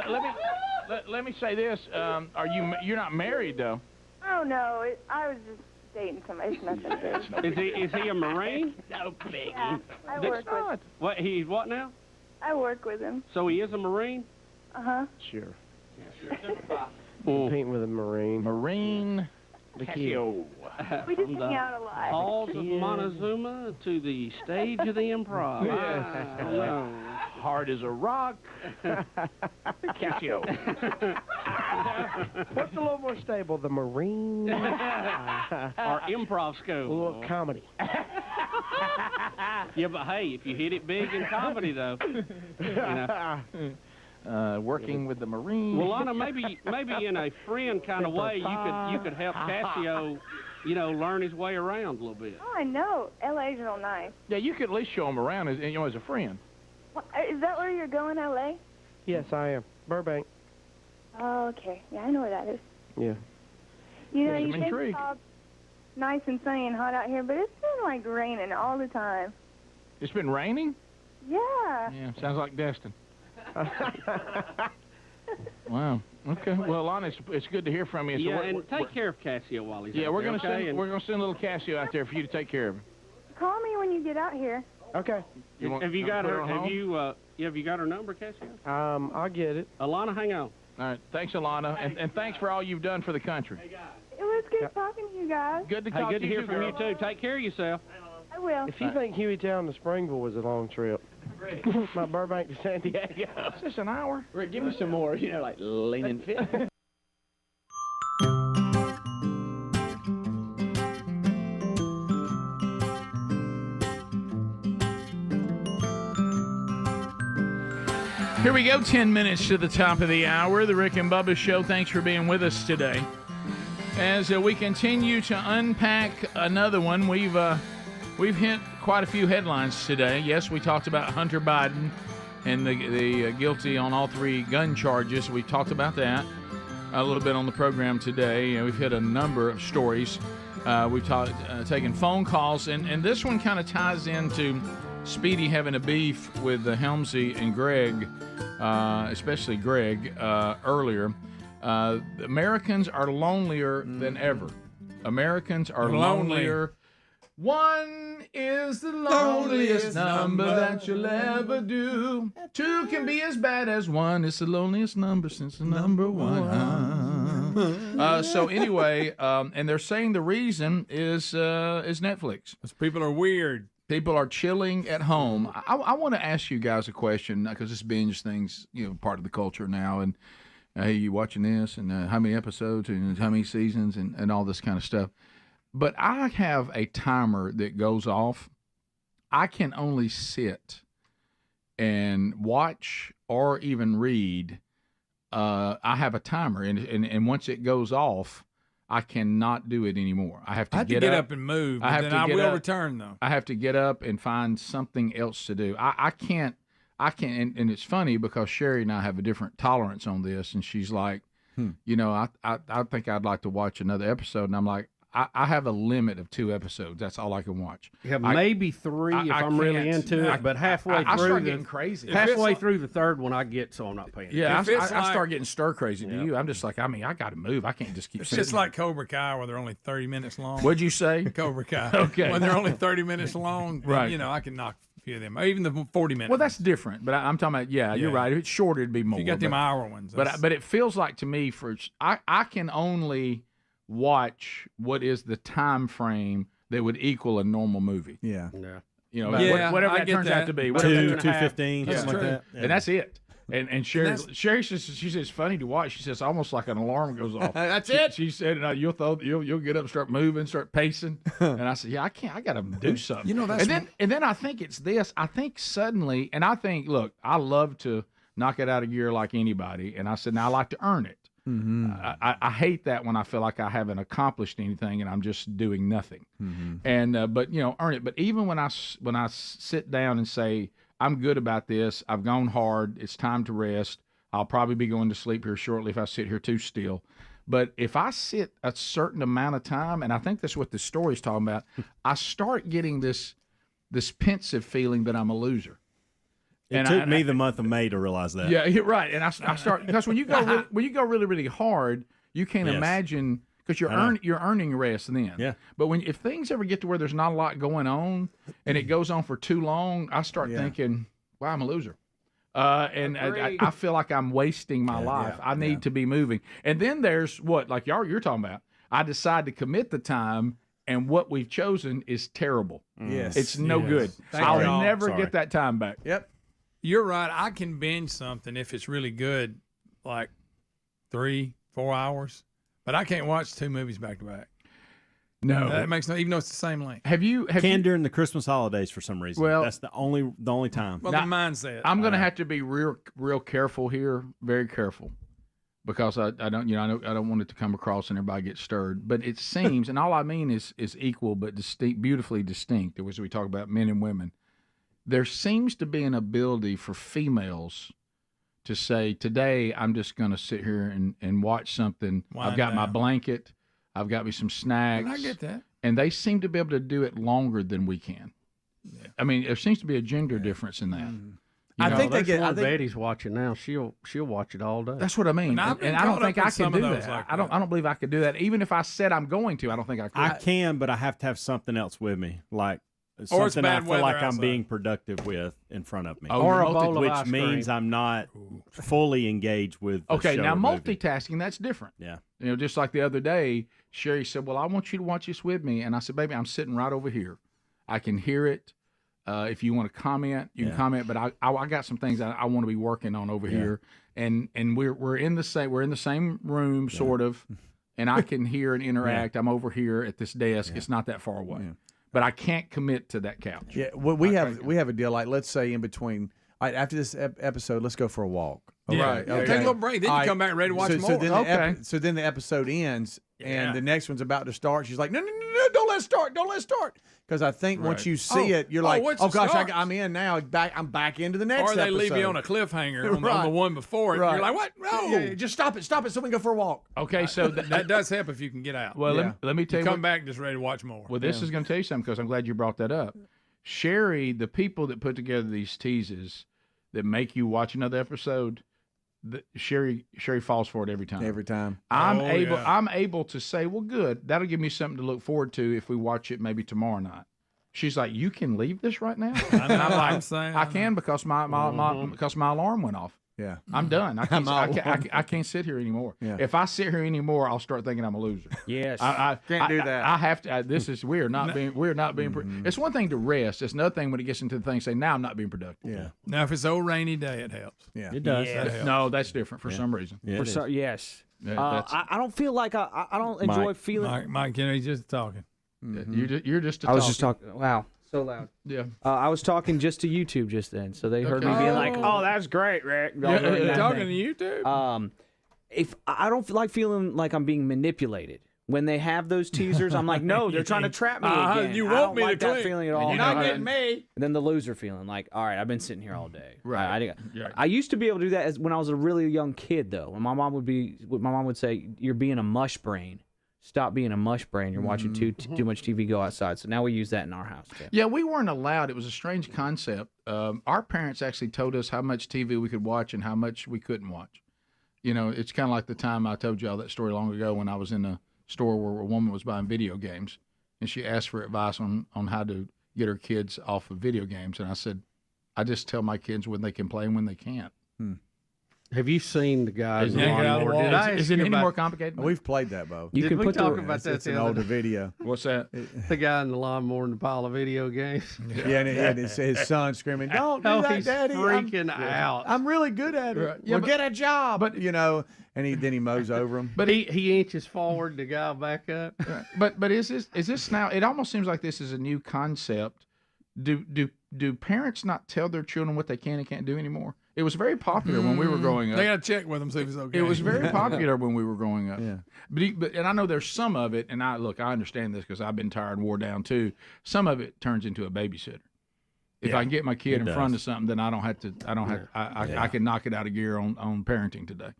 let me say this. You're not married though? Oh no, I was just dating somebody. It's nothing big. Is he a Marine? No biggie. Yeah, I work with. What? He's what now? I work with him. So he is a Marine? Uh-huh. Sure. Competing with a Marine. Marine Casio. We just hang out a lot. Halls of Montezuma to the stage of the Improv. Hard as a rock. Casio. What's a little more stable, the Marine or Improv school? A little comedy. Yeah, but hey, if you hit it big in comedy, though, you know. Working with the Marines. Well, Lana, maybe in a friend kind of way, you could help Casio, learn his way around a little bit. Oh, I know. LA's real nice. Yeah, you could at least show him around as a friend. What, is that where you're going, LA? Yes, I am. Burbank. Oh, okay. Yeah, I know where that is. Yeah. You know, you think it's all nice and sunny and hot out here, but it's been like raining all the time. It's been raining? Yeah. Yeah, sounds like Destin. Wow. Okay. Well, Lana, it's good to hear from you. So yeah, and take care of Casio while he's out we're there, gonna send a little Casio out there for you to take care of. Call me when you get out here. Okay. Have you got her? Have you got her number, Casio? I'll get it. Alana, hang on. All right. Thanks, Alana, and thanks for all you've done for the country. It was good talking to you guys. Good to talk good to hear from girl. you too. Take care of yourself. I will. If you think Hueytown to Springville was a long trip, my Burbank to San Diego. Is this an hour? Rick, give me some more, like leaning fit. Here we go, 10 minutes to the top of the hour. The Rick and Bubba Show. Thanks for being with us today. As we continue to unpack another one, we've hit quite a few headlines today. Yes, we talked about Hunter Biden and the guilty on all 3 gun charges. We talked about that a little bit on the program today, and we've hit a number of stories. We've taken phone calls, and this one kind of ties into Speedy having a beef with Helmsy and Greg, especially Greg, earlier. Americans are lonelier than ever. Americans are lonelier. One is the loneliest number that you'll ever do. 2 can be as bad as 1. It's the loneliest number since the number 1. So anyway, and they're saying the reason is Netflix. Those people are weird. People are chilling at home. I want to ask you guys a question because this binge thing's part of the culture now, and hey, you watching this, and how many episodes, and how many seasons, and all this kind of stuff. But I have a timer that goes off. I can only sit and watch or even read. I have a timer, and once it goes off, I cannot do it anymore. I have to get up and move. I will return though. I have to get up and find something else to do. I can't. And it's funny because Sherry and I have a different tolerance on this, and she's like, I think I'd like to watch another episode, and I'm like, I have a limit of 2 episodes. That's all I can watch. Yeah, maybe 3 if I'm really into it, but halfway through, I start getting crazy. Halfway through the 3rd one, I get so I'm not paying. Yeah, I start getting stir crazy. Do you? I'm just like, I got to move. I can't just keep. It's just like Cobra Kai, where they're only 30 minutes long. What'd you say? Cobra Kai. Okay. When they're only 30 minutes long, right? I can knock a few of them, or even the 40 minutes. Well, that's different. But I'm talking about. Yeah, you're right. If it's shorter, it'd be more. You got them hour ones. But it feels like to me I can only watch what is the time frame that would equal a normal movie. Yeah. Whatever that turns out to be. 2:15, something like that. And that's it. And Sherry says, she says it's funny to watch. She says almost like an alarm goes off. That's it. She said, you'll get up, start moving, start pacing. And I said, I can't. I got to do something. And then I think it's this. I think suddenly, and I think, look, I love to knock it out of gear like anybody. And I said, now I like to earn it. Mm-hmm. I hate that when I feel like I haven't accomplished anything and I'm just doing nothing. Mm-hmm. And but earn it. But even when I sit down and say I'm good about this, I've gone hard, it's time to rest. I'll probably be going to sleep here shortly if I sit here too still. But if I sit a certain amount of time, and I think that's what the story's talking about, I start getting this pensive feeling that I'm a loser. It took me the month of May to realize that. Yeah, you're right. And I start because when you go really, really hard, you can't imagine because you're earning rest then. Yeah. But if things ever get to where there's not a lot going on and it goes on for too long, I start thinking, wow, I'm a loser. And I feel like I'm wasting my life. I need to be moving. And then there's like you're talking about. I decide to commit the time. And what we've chosen is terrible. Yes. It's no good. I'll never get that time back. Yep. You're right. I can binge something if it's really good, like 3-4 hours, but I can't watch 2 movies back to back. No, that makes no. Even though it's the same length. Have you during the Christmas holidays for some reason? Well, that's the only time. Well, the mindset. I'm going to have to be real careful here, very careful, because I don't I don't want it to come across and everybody gets stirred. But it seems, and all I mean is equal but distinct, beautifully distinct. As we talk about men and women. There seems to be an ability for females to say, today I'm just going to sit here and watch something. I've got my blanket. I've got me some snacks. I get that. And they seem to be able to do it longer than we can. Yeah. I mean, there seems to be a gender difference in that. Mm-hmm. I think Betty's watching now. She'll watch it all day. That's what I mean. And I don't think I can do that. Like I don't believe I could do that. Even if I said I'm going to, I don't think I could. I can, but I have to have something else with me. Like something I feel like I'm being productive with in front of me. Or a bowl of ice which means I'm not fully engaged with the Okay, show now or movie. multitasking, that's different. Yeah. Just like the other day, Sherry said, well, I want you to watch this with me. And I said, baby, I'm sitting right over here. I can hear it. If you want to comment, you can comment. But I got some things I want to be working on over here. And we're in the same room, sort of. And I can hear and interact. I'm over here at this desk. It's not that far away. But I can't commit to that couch. Yeah, well, we have a deal. Like, let's say in between, after this episode, let's go for a walk. Yeah. Right. Okay. Take a little break. Then you come back ready to watch more. So then the episode ends, and the next one's about to start. She's like, no, don't let it start. Don't let it start. Because I think once you see it, you're like, once oh it gosh, starts. I'm in now. I'm back into the next Or they episode. leave you on a cliffhanger on the one before it. Right. You're like, what? No. Yeah, just stop it so we can go for a walk. Okay, so that does help if you can get out. Well, let me tell you. Come back just ready to watch more. Well, this is going to tell you something because I'm glad you brought that up. Sherry, the people that put together these teases that make you watch another episode, Sherry falls for it every time. Every time. I'm able to say, well, good. That'll give me something to look forward to if we watch it maybe tomorrow night. She's like, you can leave this right now? And I'm like, I can because my alarm went off. Yeah, I'm done. I can't sit here anymore. Yeah. If I sit here anymore, I'll start thinking I'm a loser. Yes, can't do that. I have to. This is weird. Not being. It's one thing to rest. It's another thing when it gets into the thing. Say now I'm not being productive. Yeah. Now if it's old rainy day, it helps. Yeah, it does. That helps. No, that's different for some reason. Yeah, yes. Yeah, I don't feel like I don't enjoy feeling. Mike, he's just talking. You're just. I was just talking. Wow. So loud. Yeah. I was talking just to YouTube just then, so they heard me being like, "Oh, that's great, Rick." Talking to YouTube. If I don't like feeling like I'm being manipulated when they have those teasers, I'm like, "No, they're trying to trap me again." You I want don't me like to that click. feeling at all. You're not getting me. And then the loser feeling like, "All right, I've been sitting here all day." Right. I used to be able to do that when I was a really young kid, though. When my mom would say, "You're being a mush brain. Stop being a mush brain. You're watching too much TV. Go outside." So now we use that in our house too. Yeah, we weren't allowed. It was a strange concept. Our parents actually told us how much TV we could watch and how much we couldn't watch. You know, it's kind of like the time I told you all that story long ago when I was in a store where a woman was buying video games, and she asked for advice on how to get her kids off of video games. And I said, I just tell my kids when they can play and when they can't. Have you seen the guys? Is it any more complicated? We've played that, Bo. Did we talk about that? It's an older video. What's that? The guy in the lawnmower in the pile of video games. Yeah, and his son screaming, "Don't do that, he's Daddy! freaking out. I'm really good at it. Right. Yeah, well, get a job." But and then he mows over him. But he inches forward, the guy back up. Right. But is this now? It almost seems like this is a new concept. Do parents not tell their children what they can and can't do anymore? It was very popular when we were growing up. They got to check with them, see if it's okay. It was very popular when we were growing up. Yeah. But and I know there's some of it, and I understand this because I've been tired and wore down too. Some of it turns into a babysitter. If I can get my kid in front of something, then I don't have to. I can knock it out of gear on parenting today.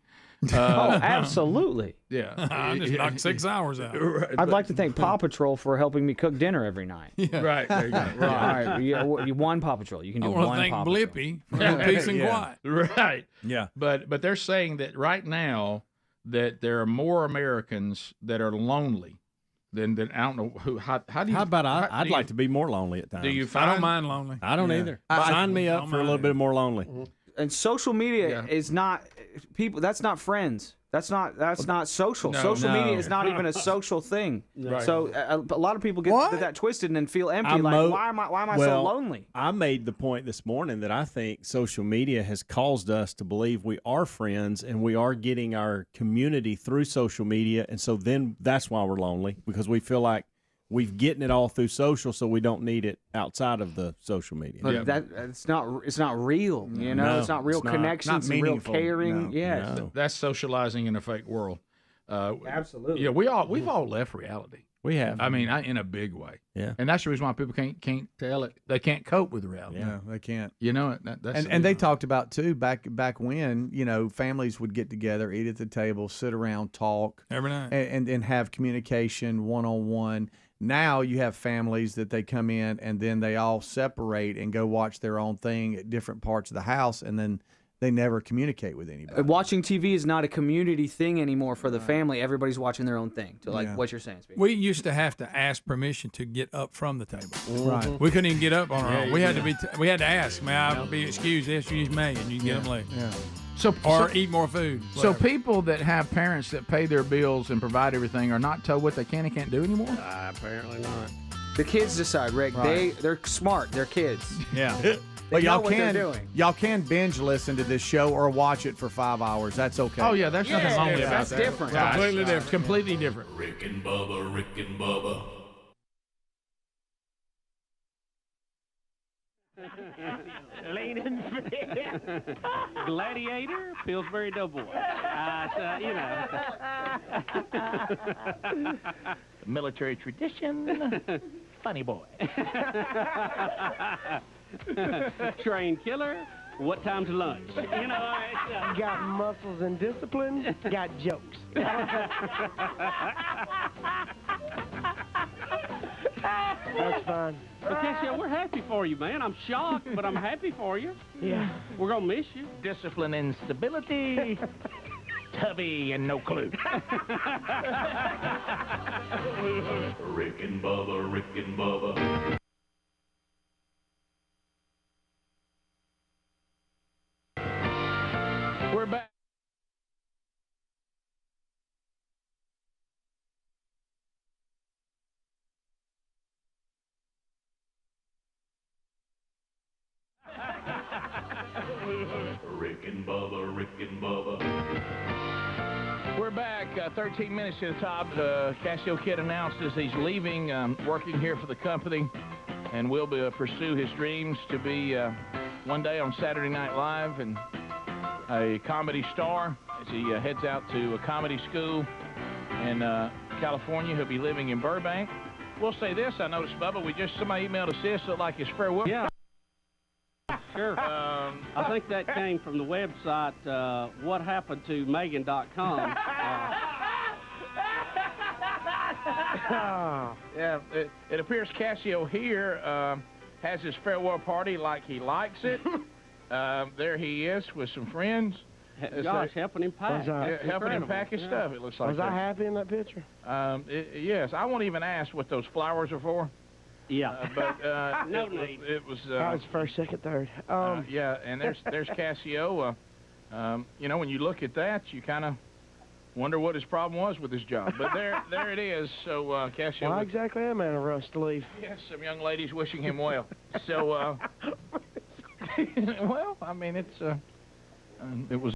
Absolutely. Yeah. I just knocked 6 hours out. I'd like to thank Paw Patrol for helping me cook dinner every night. Yeah. Right. There you go. All right. You one Paw Patrol. You can do I one want to thank Paw Patrol. Blippy for peace and quiet. Right. Yeah. But they're saying that right now that there are more Americans that are lonely than I don't know who. How do you? How about I'd like to be more lonely at times. Do you I find? don't mind lonely. I don't either. Sign me up for a little bit more lonely. And social media is not people. That's not friends. That's not social. Social media is not even a social thing. Right. So a lot of people get that twisted and then feel empty. Why am I so lonely? I made the point this morning that I think social media has caused us to believe we are friends and we are getting our community through social media, and so then that's why we're lonely, because we feel like we're getting it all through social, so we don't need it outside of the social media. But it's not real. You know, No, it's not real it's not. connections, Not and real meaningful. caring. No, Yes. no. That's socializing in a fake world. Absolutely. Yeah, we've all left reality. We have. I mean, in a big way. Yeah. And that's the reason why people can't tell it. They can't cope with reality. Yeah, they can't. You know, that's And they talked about too back when families would get together, eat at the table, sit around, talk Every night. and have communication one-on-one. Now you have families that they come in and then they all separate and go watch their own thing at different parts of the house, and then they never communicate with anybody. Watching TV is not a community thing anymore for the family. Everybody's watching their own thing. So, what you're saying, Spacey. We used to have to ask permission to get up from the table. Right. We couldn't even get up on our own. We had to ask, "May I be excused?" Excuse me, and you get them late. Yeah. Or eat more food. So whatever. people that have parents that pay their bills and provide everything are not told what they can and can't do anymore? Apparently not. The kids decide, Rick. Right. They're smart. They're kids. Yeah. They But know y'all what they're doing. can binge listen to this show or watch it for 5 hours. That's okay. Oh, yeah, there's nothing lonely about that's that. different. Completely different. Completely different. Rick and Bubba. Leaning fit. Gladiator, Pillsbury Doughboy. Military tradition, funny boy. Trained killer, what time's lunch? Got muscles and discipline, got jokes. That's fine. Well, Casio, we're happy for you, man. I'm shocked, but I'm happy for you. Yeah. We're going to miss you. Discipline and stability. Tubby and no clue. Rick and Bubba, Rick and Bubba. We're back. Rick and Bubba, Rick and Bubba. We're back 13 minutes to the top. Casio Kid announces he's leaving, working here for the company, and will pursue his dreams to be one day on Saturday Night Live and a comedy star as he heads out to a comedy school in California. He'll be living in Burbank. We'll say this, I noticed, Bubba, somebody emailed us this, looked like his farewell. Yeah. Sure. I think that came from the website, whathappenedtomegan.com. Yeah, it appears Casio here has his farewell party like he likes it. There he is with some friends. Gosh, helping him pack. Helping him pack his stuff, it looks like. Was I happy in that picture? Yes, I won't even ask what those flowers are for. Yeah. But no need. It was. That was first, second, third. Yeah, and there's Casio. When you look at that, you kind of wonder what his problem was with his job. But there it is. So Casio. Well, exactly am in a rush to leave. Yes, some young ladies wishing him well. So, well, I mean, it was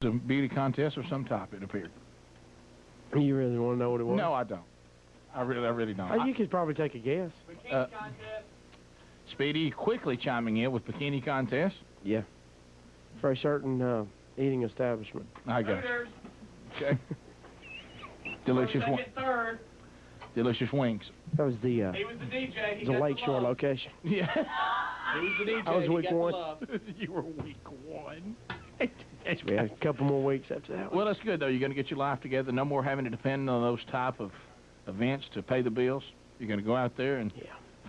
a beauty contest of some type, it appeared. You really want to know what it was? No, I don't. I really don't. You could probably take a guess. Speedy quickly chiming in with bikini contest. Yeah. For a certain eating establishment. I got it. Okay. Delicious delicious wings. That was the He was the DJ. the Lakeshore location. Yeah. He was the DJ. I was week one. You were week one. We had a couple more weeks after that one. Well, that's good, though. You're going to get your life together. No more having to depend on those type of events to pay the bills. You're going to go out there and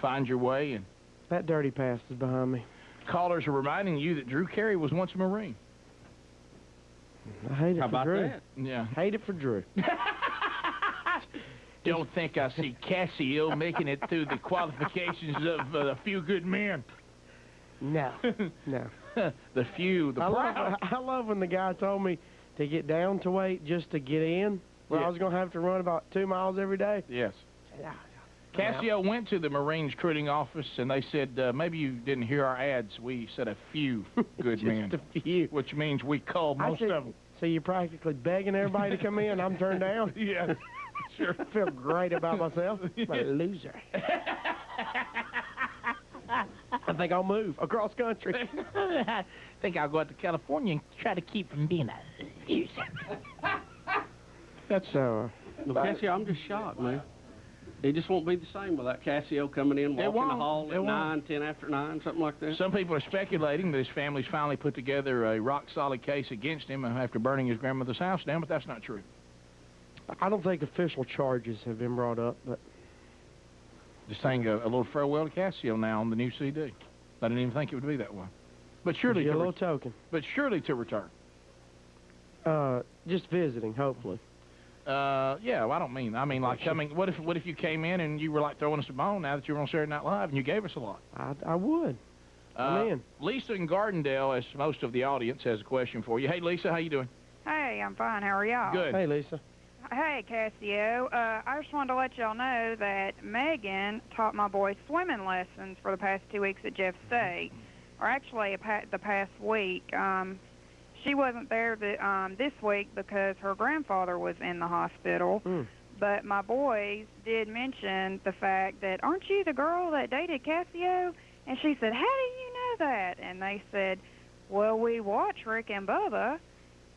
find your way. And that dirty past is behind me. Callers are reminding you that Drew Carey was once a Marine. I hate it How for about Drew. that? Yeah. Hate it for Drew. Don't think I see Casio making it through the qualifications of a few good men. No. No. The few, the proud. I love when the guy told me to get down to weight just to get in. Well, I was going to have to run about 2 miles every day. Yes. Casio went to the Marines recruiting office, and they said, maybe you didn't hear our ads. We said a few good men. Just a few. Which means we called most of them. So you're practically begging everybody to come in. I'm turned down? Yeah. Sure. I feel great about myself. I'm a loser. I think I'll move across country. I think I'll go out to California and try to keep from being a loser. That's Well, Casio, I'm just shocked, man. It just won't be the same without Casio coming in, walking the hall at 9, 10 after 9, something like that. Some people are speculating that his family's finally put together a rock-solid case against him after burning his grandmother's house down, but that's not true. I don't think official charges have been brought up, but Just saying a little farewell to Casio now on the new CD. I didn't even think it would be that way. But surely a little token. But surely to return. Just visiting, hopefully. Yeah, well, I mean like coming. What if you came in and you were like throwing us a bone now that you were on Saturday Night Live and you gave us a lot? I would. I'm in. Lisa in Gardendale, as most of the audience, has a question for you. Hey, Lisa, how you doing? Hey, I'm fine. How are y'all? Good. Hey, Lisa. Hey, Casio. I just wanted to let y'all know that Megan taught my boy swimming lessons for the past 2 weeks at Jeff State, or actually the past week. She wasn't there this week because her grandfather was in the hospital. But my boys did mention the fact that, aren't you the girl that dated Casio? And she said, how do you know that? And they said, well, we watch Rick and Bubba,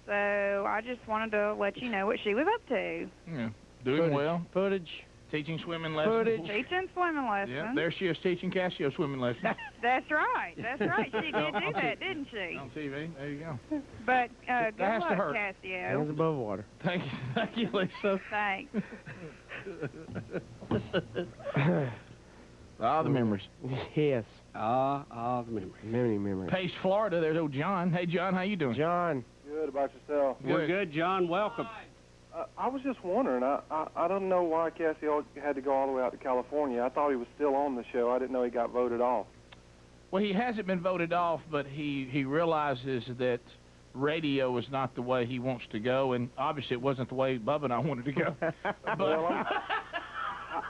so I just wanted to let you know what she was up to. Yeah, doing well. Footage. Teaching swimming lessons. Teaching swimming lessons. Yeah, there she is teaching Casio swimming lessons. That's right. That's right. She did do that, didn't she? On TV. There you go. But good has to luck, hurt. Casio. Hands above water. Thank you, Lisa. Thanks. All the memories. Yes. All the memories. Many memories. Pace, Florida. There's old John. Hey, John, how you doing? John. Good about yourself. We're good, John. Welcome. I was just wondering. I don't know why Casio had to go all the way out to California. I thought he was still on the show. I didn't know he got voted off. Well, he hasn't been voted off, but he realizes that radio is not the way he wants to go, and obviously it wasn't the way Bubba and I wanted to go. Well,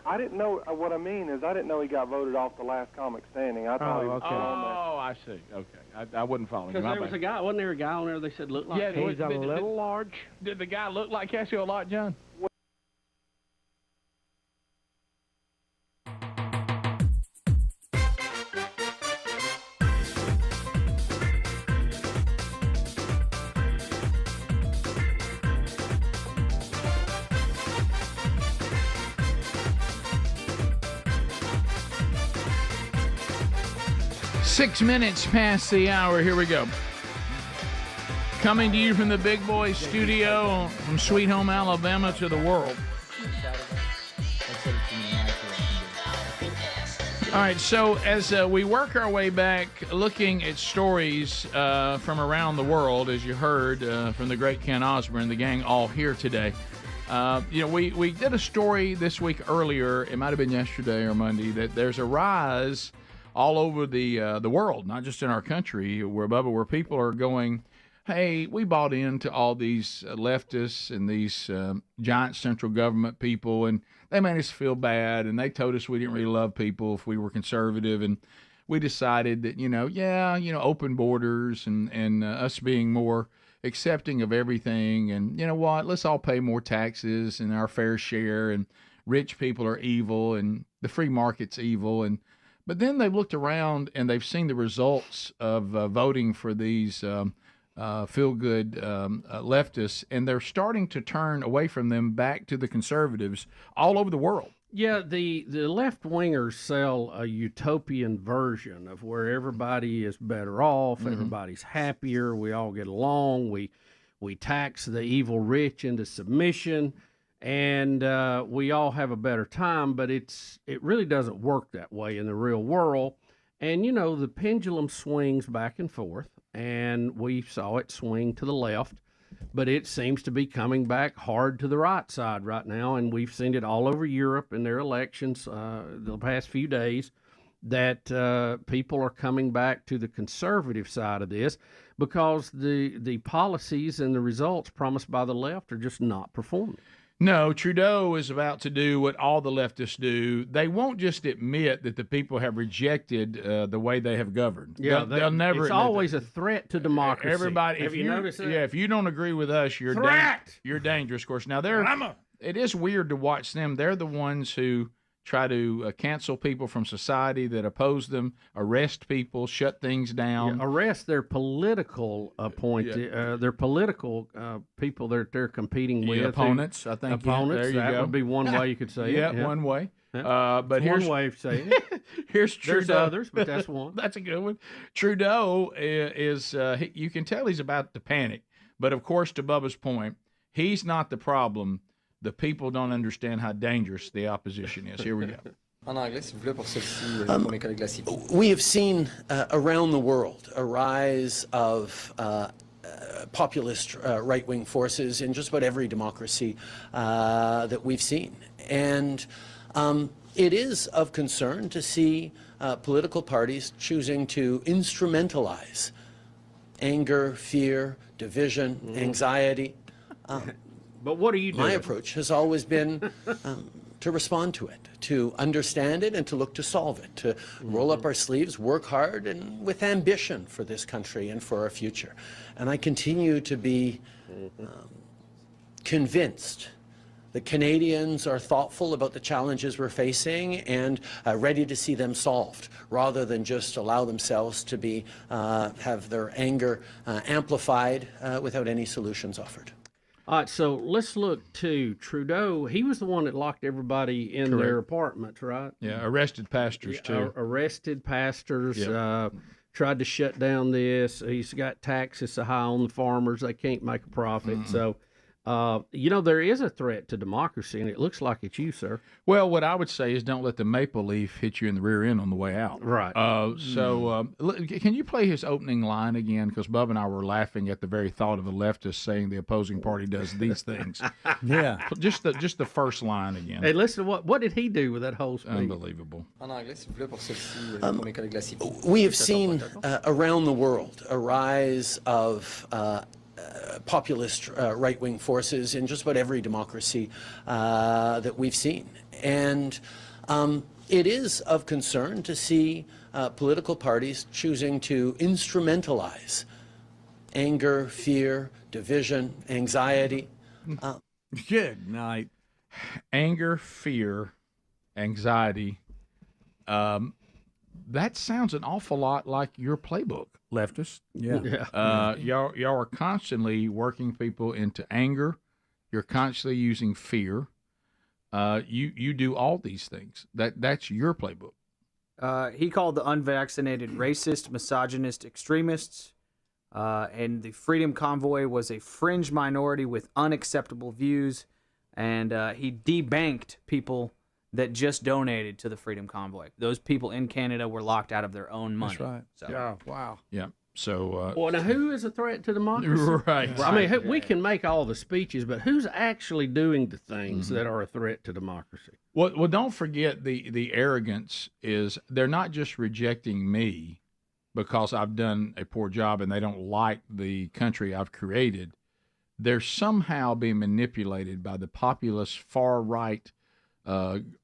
I didn't know. What I mean is I didn't know he got voted off the last comic standing. I thought he was still on there. Oh, I see. Okay. I wasn't following you. Because there was a guy, wasn't there a guy on there they said looked like Yeah, He's a little large. Did the guy look like Casio a lot, John? Six minutes past the hour. Here we go. Coming to you from the Big Boy Studio from Sweet Home, Alabama to the world. All right, so as we work our way back looking at stories from around the world, as you heard from the great Ken Osborne, the gang all here today. We did a story this week earlier, it might have been yesterday or Monday, that there's a rise all over the world, not just in our country, where people are going, hey, we bought into all these leftists and these giant central government people, and they made us feel bad, and they told us we didn't really love people if we were conservative, and we decided that, open borders and us being more accepting of everything, and you know what, let's all pay more taxes and our fair share, and rich people are evil, and the free market's evil, but then they've looked around and they've seen the results of voting for these feel-good leftists, and they're starting to turn away from them back to the conservatives all over the world. Yeah, the left-wingers sell a utopian version of where everybody is better off, everybody's happier, we all get along, we tax the evil rich into submission, and we all have a better time, but it really doesn't work that way in the real world. And, the pendulum swings back and forth, and we saw it swing to the left, but it seems to be coming back hard to the right side right now, and we've seen it all over Europe in their elections the past few days, that people are coming back to the conservative side of this because the policies and the results promised by the left are just not performing. No, Trudeau is about to do what all the leftists do. They won't just admit that the people have rejected the way they have governed. Yeah, they'll never. It's always a threat to democracy. Everybody, have you noticed that? Yeah, if you don't agree with us, you're you're dangerous. Of course, now it is weird to watch them. They're the ones who try to cancel people from society that oppose them, arrest people, shut things down. Yeah, arrest their political their political people that they're competing with. Opponents, I think. Opponents, there you that go. would be one way you could say it. Yeah, one way. Yeah. But here's one way of saying it. Here's Trudeau. There's others, but that's one. That's a good one. Trudeau is you can tell he's about to panic. But of course, to Bubba's point, he's not the problem. The people don't understand how dangerous the opposition is. Here we go. We have seen around the world a rise of populist right-wing forces in just about every democracy that we've seen. And it is of concern to see political parties choosing to instrumentalize anger, fear, division, anxiety. But what are you doing? My approach has always been to respond to it, to understand it, and to look to solve it, to roll up our sleeves, work hard, and with ambition for this country and for our future. And I continue to be convinced The Canadians are thoughtful about the challenges we're facing and ready to see them solved, rather than just allow themselves to be have their anger amplified without any solutions offered. All right, so let's look to Trudeau. He was the one that locked everybody in their apartments, right? Yeah, arrested pastors too. Arrested pastors. Yep. Tried to shut down this. He's got taxes so high on the farmers they can't make a profit. So, there is a threat to democracy, and it looks like it's you, sir. Well, what I would say is don't let the maple leaf hit you in the rear end on the way out. Right. Can you play his opening line again? Because Bubba and I were laughing at the very thought of a leftist saying the opposing party does these things. Yeah. Just the first line again. Hey, listen, what did he do with that whole speech? Unbelievable. We have seen around the world a rise of populist right-wing forces in just about every democracy that we've seen. And it is of concern to see political parties choosing to instrumentalize anger, fear, division, anxiety. Good night. Anger, fear, anxiety. That sounds an awful lot like your playbook, leftists. Yeah. Y'all are constantly working people into anger. You're constantly using fear. You do all these things. That's your playbook. He called the unvaccinated racist, misogynist extremists, and the Freedom Convoy was a fringe minority with unacceptable views, and he debanked people that just donated to the Freedom Convoy. Those people in Canada were locked out of their own money. That's right. So. Yeah. Wow. Yeah. So. Well, now who is a threat to democracy? Right. I mean, we can make all the speeches, but who's actually doing the things that are a threat to democracy? Well, don't forget the arrogance is they're not just rejecting me because I've done a poor job and they don't like the country I've created. They're somehow being manipulated by the populist far right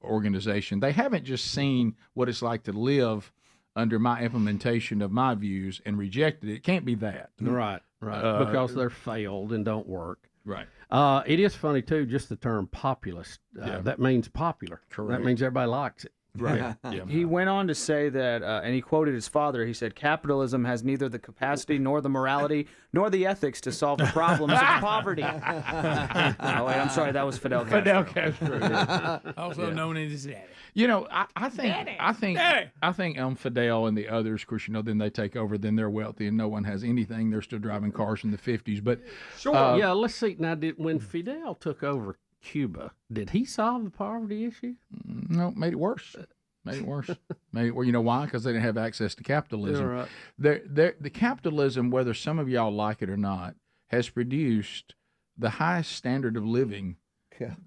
organization. They haven't just seen what it's like to live under my implementation of my views and rejected it. It can't be that. Right. Because they're failed and don't work. Right. It is funny, too, just the term populist. That means popular. Correct. That means everybody likes it. Right. Yeah. He went on to say that, and he quoted his father, he said, capitalism has neither the capacity nor the morality nor the ethics to solve the problems of poverty. Oh, wait, I'm sorry, that was Fidel Castro. Fidel Castro. Also known as Daddy. You know, I think Fidel and the others, of course, then they take over, then they're wealthy and no one has anything. They're still driving cars from the 50s. But yeah, let's see. Now, when Fidel took over Cuba, did he solve the poverty issue? No, made it worse. Made it worse. You know why? Because they didn't have access to capitalism. Yeah, right. The capitalism, whether some of y'all like it or not, has produced the highest standard of living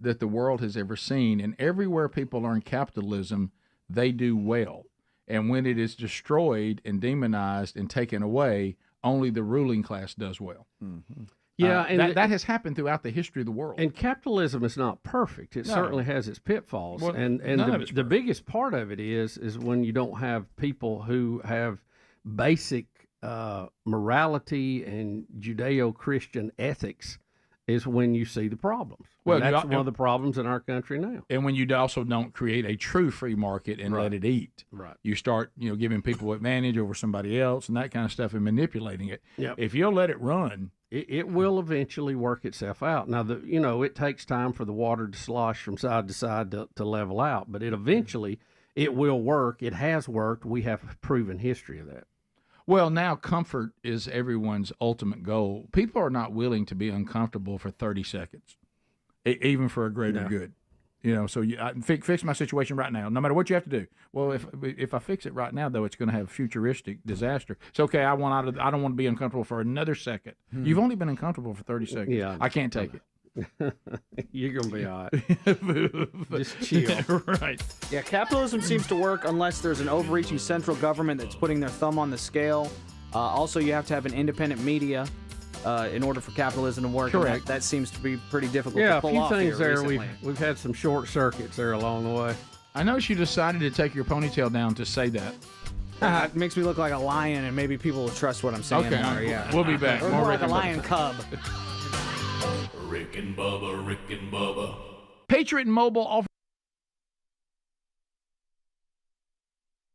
that the world has ever seen. And everywhere people learn capitalism, they do well. And when it is destroyed and demonized and taken away, only the ruling class does well. Mm-hmm. Yeah, and that has happened throughout the history of the world. And capitalism is not perfect. It certainly has its pitfalls. Well, and the biggest part of it is when you don't have people who have basic morality and Judeo-Christian ethics is when you see the problems. Well, that's one of the problems in our country now. And when you also don't create a true free market and let it eat. Right. You start, giving people advantage over somebody else and that kind of stuff and manipulating it. Yep. If you'll let it run, it will eventually work itself out. Now, it takes time for the water to slosh from side to side to level out, but it will work. It has worked. We have proven history of that. Well, now comfort is everyone's ultimate goal. People are not willing to be uncomfortable for 30 seconds, even for a greater good. So I fix my situation right now, no matter what you have to do. Well, if I fix it right now, though, it's going to have futuristic disaster. It's okay. I don't want to be uncomfortable for another second. You've only been uncomfortable for 30 seconds. Yeah, I can't take it. You're going to be all right. Just chill. Right. Yeah, capitalism seems to work unless there's an overreaching central government that's putting their thumb on the scale. Also, you have to have an independent media in order for capitalism to work. Correct. That seems to be pretty difficult Yeah, to pull a few off things here there. recently. We've had some short circuits there along the way. I noticed you decided to take your ponytail down to say that. It makes me look like a lion, and maybe people will trust what I'm saying. Okay, more, yeah. we'll be back. Or more like a lion cub. Rick and Bubba, Rick and Bubba. Patriot Mobile offers.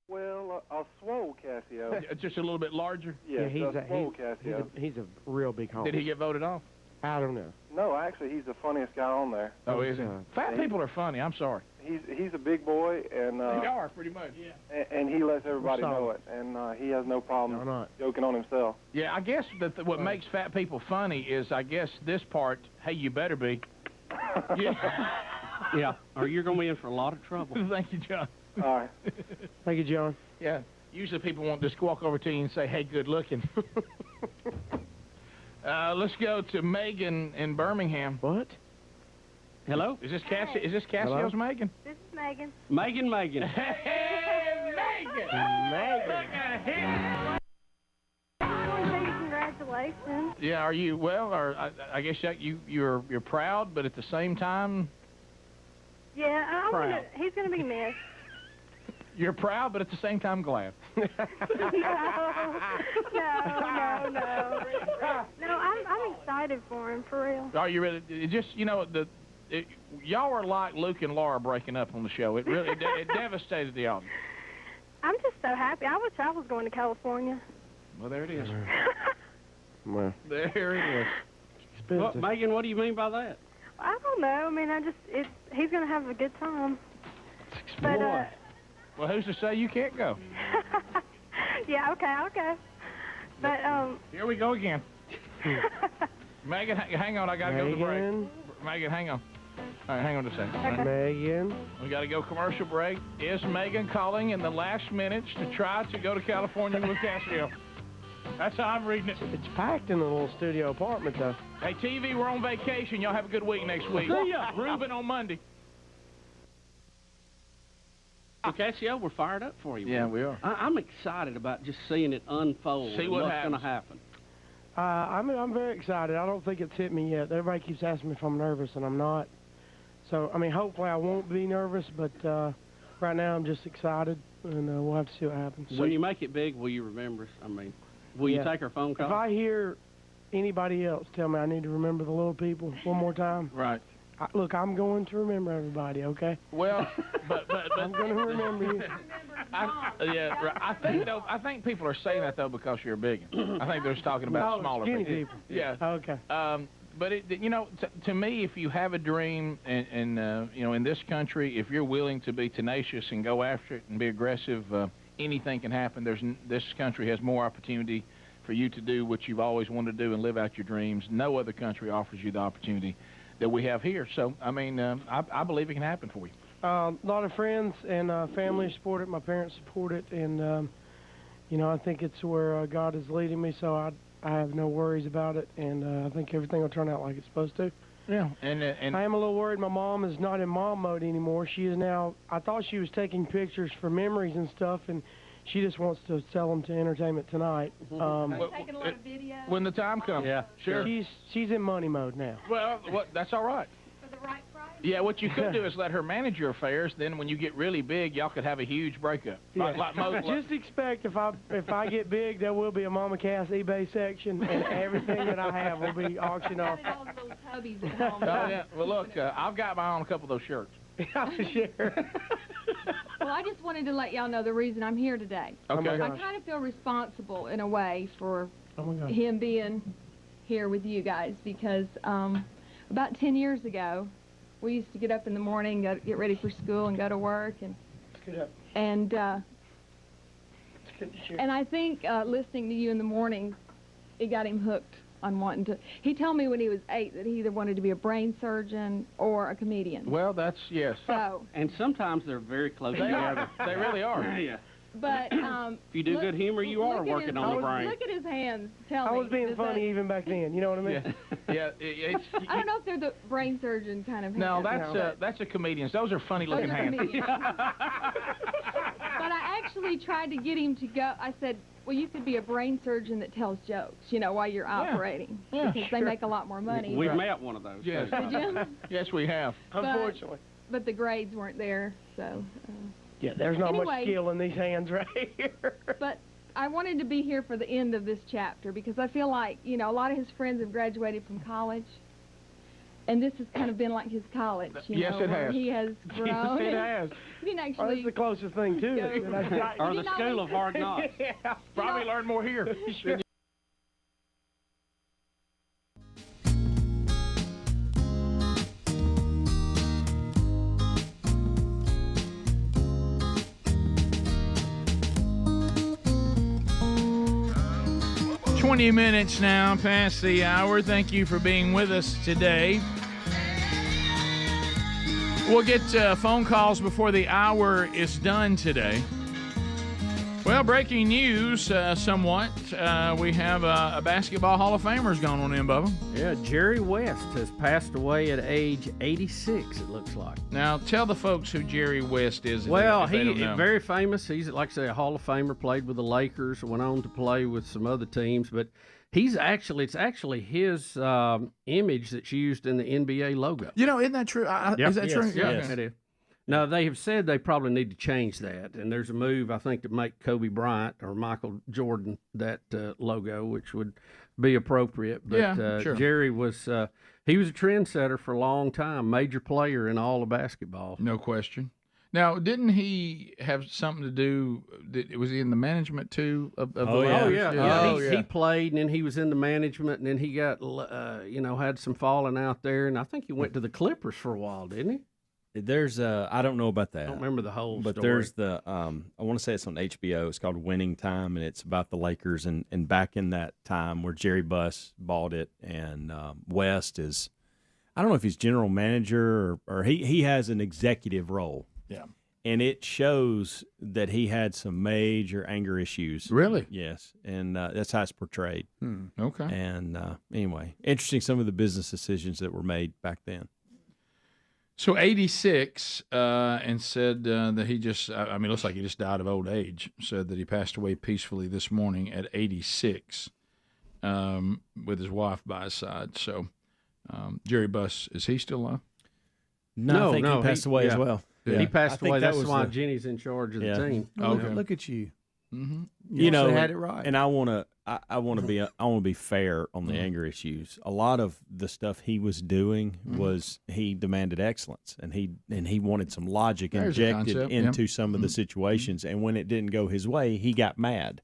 Well, a swole Casio. Just a little bit larger? Yeah, he's a swole Casio. He's a real big homie. Did he get voted off? I don't know. No, actually, he's the funniest guy on there. Oh, is he? Fat people are funny. I'm sorry. He's a big boy, and They are, pretty much, yeah. and he lets everybody know it, and he has no problem joking on himself. Yeah, I guess that what makes fat people funny is, I guess, this part, hey, you better be. Yeah. Yeah, or you're going to be in for a lot of trouble. Thank you, John. All right. Thank you, John. Yeah. Usually people won't just walk over to you and say, hey, good looking. Let's go to Megan in Birmingham. What? Hello? Is this Casio's Megan? This is Megan. Megan. Hey, Megan! Congratulations. Yeah, are you, well, or I guess you're proud, but at the same time, Yeah, he's going to be missed. you're proud, but at the same time glad. No, I'm excited for him, for real. Are you really? It just, y'all are like Luke and Laura breaking up on the show. It really, it devastated the audience. I'm just so happy. I wish I was going to California. Well, there it is. Well, there it is. Well, Megan, what do you mean by that? I don't know. I mean, he's going to have a good time. But, well, who's to say you can't go? yeah, okay. But, Here we go again. Megan, hang on. I got to go to the break. Megan, hang on. All right, hang on a second. Okay. Megan. We got to go commercial break. Is Megan calling in the last minutes to try to go to California with Casio? That's how I'm reading it. It's packed in the little studio apartment, though. Hey, TV, we're on vacation. Y'all have a good week next week. See ya. Ruben on Monday. Well, Casio, we're fired up for you. Yeah, we are. I'm excited about just seeing it unfold. See what's going to happen. I'm very excited. I don't think it's hit me yet. Everybody keeps asking me if I'm nervous, and I'm not. So, I mean, hopefully I won't be nervous, but right now I'm just excited, and we'll have to see what happens. When you make it big, will you remember us? I mean, will you take our phone call? If I hear anybody else tell me I need to remember the little people one more time, right? Look, I'm going to remember everybody, okay? Well, but I'm going to remember you. I think people are saying that though because you're big. I think they're just talking about smaller skinny people. Yeah. Okay. But to me, if you have a dream, and in this country, if you're willing to be tenacious and go after it and be aggressive, anything can happen. This country has more opportunity for you to do what you've always wanted to do and live out your dreams. No other country offers you the opportunity that we have here. So, I mean, I believe it can happen for you. A lot of friends and family support it. My parents support it, and I think it's where God is leading me. So I have no worries about it, and I think everything will turn out like it's supposed to. Yeah, and I am a little worried. My mom is not in mom mode anymore. She is now. I thought she was taking pictures for memories and stuff, and she just wants to sell them to Entertainment Tonight. Taking a lot of videos. When the time comes. Yeah, sure. She's in money mode now. Well, that's all right. For the right price? Yeah, what you could do is let her manage your affairs. Then when you get really big, y'all could have a huge breakup. Yeah. Just expect if I get big, there will be a Mama Cass eBay section, and everything that I have will be auctioned off. All the little tubbies at home. Oh, yeah. Well, look, I've got my own a couple of those shirts. Sure. Well, I just wanted to let y'all know the reason I'm here today. Okay. I kind of feel responsible in a way for Oh my gosh. him being here with you guys because about 10 years ago, we used to get up in the morning, get ready for school, and go to work, and I think listening to you in the morning, it got him hooked on wanting to. He told me when he was 8 that he either wanted to be a brain surgeon or a comedian. Well, that's yes. So. And sometimes they're very close They together. are. They really are. Yeah. But if you do good humor, you are working on the brain. Look at his hands. Tell I me. was being funny even back then. You know what I mean? Yeah. I don't know if they're the brain surgeon kind of hands. No, that's a comedian's. Those are funny looking hands. But I actually tried to get him to go. I said, well, you could be a brain surgeon that tells jokes, while you're operating. Yeah, because they make a lot more money. We've met one of those. Yes. Did you? Yes, we have. Unfortunately. But the grades weren't there, so. Yeah, there's not much Anyway. skill in these hands right here. But I wanted to be here for the end of this chapter because I feel like, a lot of his friends have graduated from college. and this has kind of been like his college. Yes, know, it where has. He has grown. Yes, it has. He didn't Oh, actually. that's the closest thing to it. Or the School of Hard Knocks. Probably learned more here. Sure. 20 minutes now past the hour. Thank you for being with us today. We'll get phone calls before the hour is done today. Well, breaking news somewhat. We have a basketball Hall of Famers going on in, Bubba. Yeah, Jerry West has passed away at age 86, it looks like. Now, tell the folks who Jerry West is. Well, if they don't he's know. very famous. He's, like I say, a Hall of Famer, played with the Lakers, went on to play with some other teams, but it's actually his image that's used in the NBA logo. You know, isn't that true? Yep. Is that true? Yes, it is. Now, they have said they probably need to change that, and there's a move, I think, to make Kobe Bryant or Michael Jordan that logo, which would be appropriate. But Yeah, sure. Jerry was he was a trendsetter for a long time, major player in all of basketball. No question. Now, didn't he have something to do? Was he in the management too? Of the Lakers? He played, and then he was in the management, and then he got had some falling out there, and I think he went to the Clippers for a while, didn't he? There's I don't know about that. I don't remember the whole but story. there's the I want to say it's on HBO. It's called Winning Time, and it's about the Lakers and back in that time where Jerry Buss bought it, and West is, I don't know if he's general manager or he has an executive role. Yeah. And it shows that he had some major anger issues. Really? Yes. And that's how it's portrayed. Okay. And anyway, interesting some of the business decisions that were made back then. So 86, and said that he just, it looks like he just died of old age. Said that he passed away peacefully this morning at 86 with his wife by his side. So Jerry Buss, is he still alive? No, I think he passed away as well. Yeah. He passed away. That's was why Jenny's in charge of the team. Okay. Look at you. Mm-hmm. You know, had it right. And I want to be fair on the anger issues. A lot of the stuff he was doing was he demanded excellence, and he wanted some logic injected into some of the situations. And when it didn't go his way, he got mad.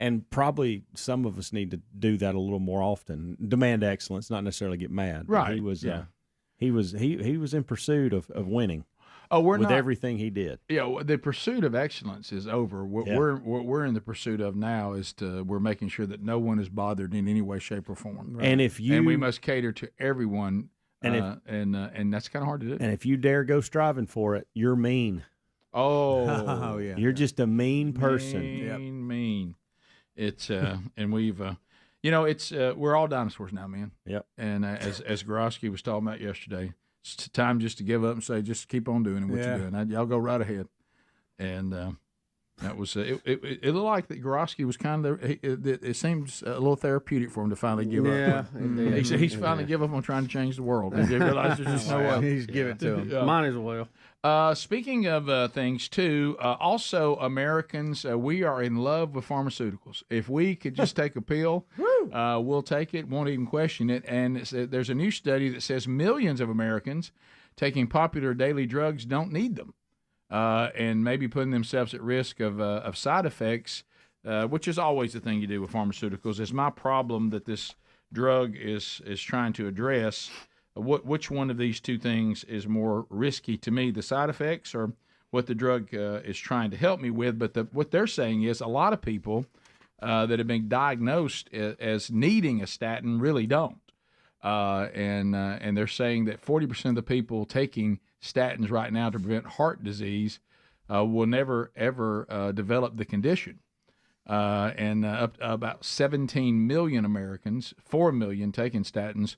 And probably some of us need to do that a little more often. Demand excellence, not necessarily get mad. Right. He was he was in pursuit of winning. Oh, with everything he did. Yeah, the pursuit of excellence is over. What we're in the pursuit of now is we're making sure that no one is bothered in any way, shape, or form. Right. And we must cater to everyone, and that's kind of hard to do. And if you dare go striving for it, you're mean. Oh, yeah, you're just a mean person. Mean. It's and we've. It's we're all dinosaurs now, man. Yep. And as Gorosky was talking about yesterday, it's time just to give up and say, just keep on doing what you're doing. Y'all go right ahead. And that was it looked like that Gorosky was kind of it seems a little therapeutic for him to finally give up. Yeah, he's finally give up on trying to change the world. He realized there's just no way. He's give it to him. Might as well. Speaking of things too, also Americans, we are in love with pharmaceuticals. If we could just take a pill, we'll take it, won't even question it. And there's a new study that says millions of Americans taking popular daily drugs don't need them, and maybe putting themselves at risk of side effects, which is always the thing you do with pharmaceuticals. It's my problem that this drug is trying to address. Which one of these two things is more risky to me, the side effects or what the drug is trying to help me with? But what they're saying is a lot of people that have been diagnosed as needing a statin really don't. And they're saying that 40% of the people taking statins right now to prevent heart disease will never, ever develop the condition. And about 17 million Americans, 4 million taking statins,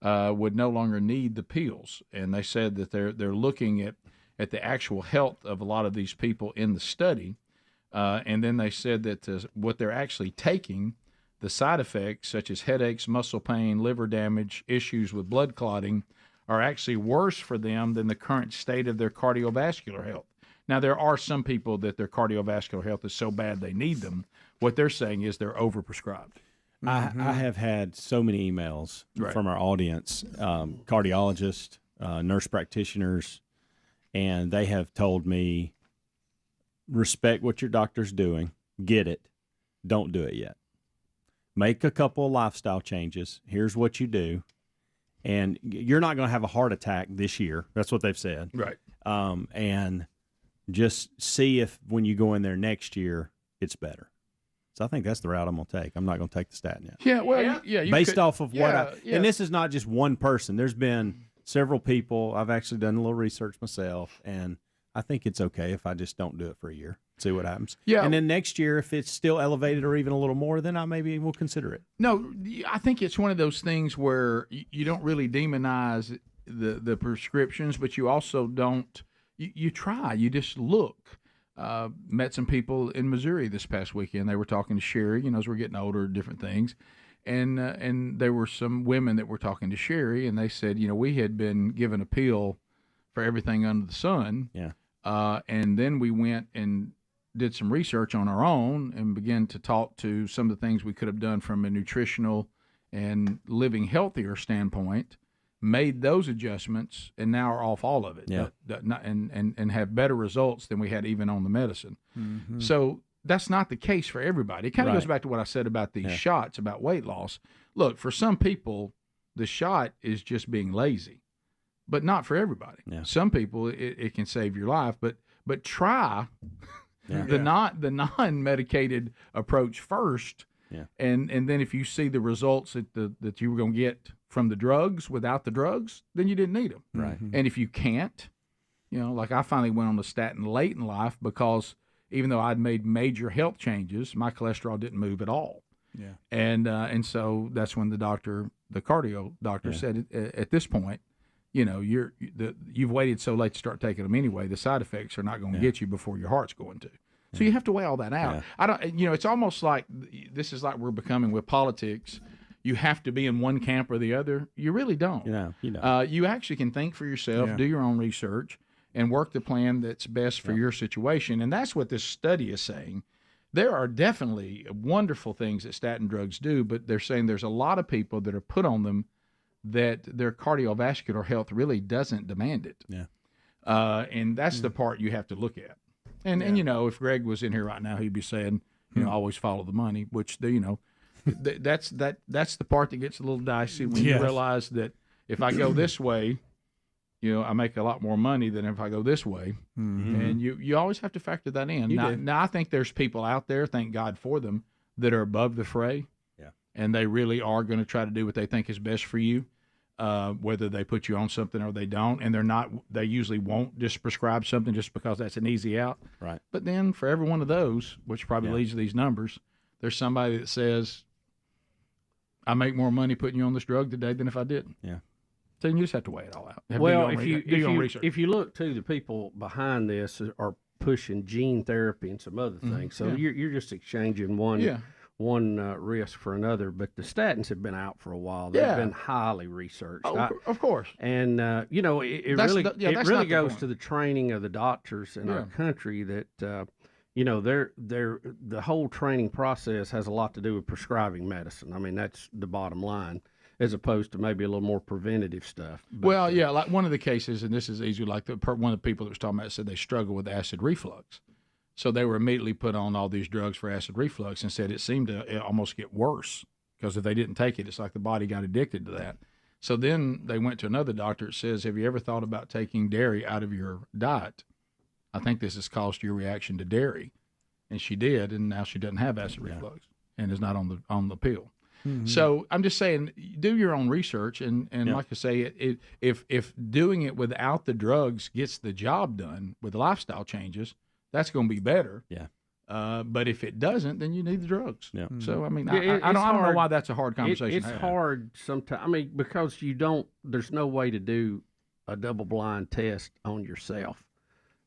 would no longer need the pills. And they said that they're looking at the actual health of a lot of these people in the study. And then they said that what they're actually taking, the side effects such as headaches, muscle pain, liver damage, issues with blood clotting, are actually worse for them than the current state of their cardiovascular health. Now, there are some people that their cardiovascular health is so bad they need them. What they're saying is they're overprescribed. I have had so many emails from our audience, cardiologists, nurse practitioners, and they have told me, respect what your doctor's doing, get it, don't do it yet. Make a couple of lifestyle changes. Here's what you do. And you're not going to have a heart attack this year. That's what they've said. Right. And just see if when you go in there next year, it's better. So I think that's the route I'm going to take. I'm not going to take the statin yet. Yeah, well, you based off of what yeah. And this is not just one person. There's been several people. I've actually done a little research myself, and I think it's okay if I just don't do it for a year. See what happens. Yeah. And then next year, if it's still elevated or even a little more, then I maybe will consider it. No, I think it's one of those things where you don't really demonize the prescriptions, but you also don't. You try. You just look. Met some people in Missouri this past weekend. They were talking to Sherry, as we're getting older, different things. And there were some women that were talking to Sherry, and they said, we had been given a pill for everything under the sun. Yeah. And then we went and did some research on our own and began to talk to some of the things we could have done from a nutritional and living healthier standpoint, made those adjustments, and now are off all of it. Yeah. And have better results than we had even on the medicine. Mm-hmm. So that's not the case for everybody. It kind of goes back to what I said about these shots, about weight loss. Look, for some people, the shot is just being lazy, but not for everybody. Yeah. Some people, it can save your life, but try the non-medicated approach first. Yeah. And then if you see the results that you were going to get from the drugs without the drugs, then you didn't need them. Right. And if you can't, like I finally went on the statin late in life because even though I'd made major health changes, my cholesterol didn't move at all. Yeah. And so that's when the cardio doctor said, at this point, you've waited so late to start taking them anyway. The side effects are not going to get you before your heart's going to. So you have to weigh all that out. Yeah. I don't. It's almost like this is like we're becoming with politics. You have to be in one camp or the other. You really don't. You actually can think for yourself, do your own research, and work the plan that's best for your situation. And that's what this study is saying. There are definitely wonderful things that statin drugs do, but they're saying there's a lot of people that are put on them that their cardiovascular health really doesn't demand it. Yeah. And that's the part you have to look at. And if Greg was in here right now, he'd be saying, always follow the money, which that's the part that gets a little dicey when you realize that if I go this way, I make a lot more money than if I go this way. Mm-hmm. And you always have to factor that in. Now, I think there's people out there, thank God for them, that are above the fray. Yeah. And they really are going to try to do what they think is best for you. Whether they put you on something or they don't, and they usually won't just prescribe something just because that's an easy out. Right. But then for every one of those, which probably leads to these numbers, there's somebody that says, I make more money putting you on this drug today than if I didn't. Yeah. So you just have to weigh it all out. Well, if you look to the people behind this are pushing gene therapy and some other things, so you're just exchanging one risk for another. But the statins have been out for a while. They've been highly researched. Of course. And it really goes to the training of the doctors in our country that the whole training process has a lot to do with prescribing medicine. I mean, that's the bottom line, as opposed to maybe a little more preventative stuff. But, like one of the cases, and this is easy, like one of the people that was talking about said they struggle with acid reflux. So they were immediately put on all these drugs for acid reflux and said it seemed to almost get worse because if they didn't take it, it's like the body got addicted to that. So then they went to another doctor that says, have you ever thought about taking dairy out of your diet? I think this has caused your reaction to dairy. And she did, and now she doesn't have acid reflux and is not on the pill. Mm-hmm. So I'm just saying, do your own research, and like I say, if doing it without the drugs gets the job done with lifestyle changes, that's going to be better. Yeah. But if it doesn't, then you need the drugs. Yeah. So I mean, I don't know why that's a hard conversation. It's hard sometimes. I mean, because there's no way to do a double-blind test on yourself.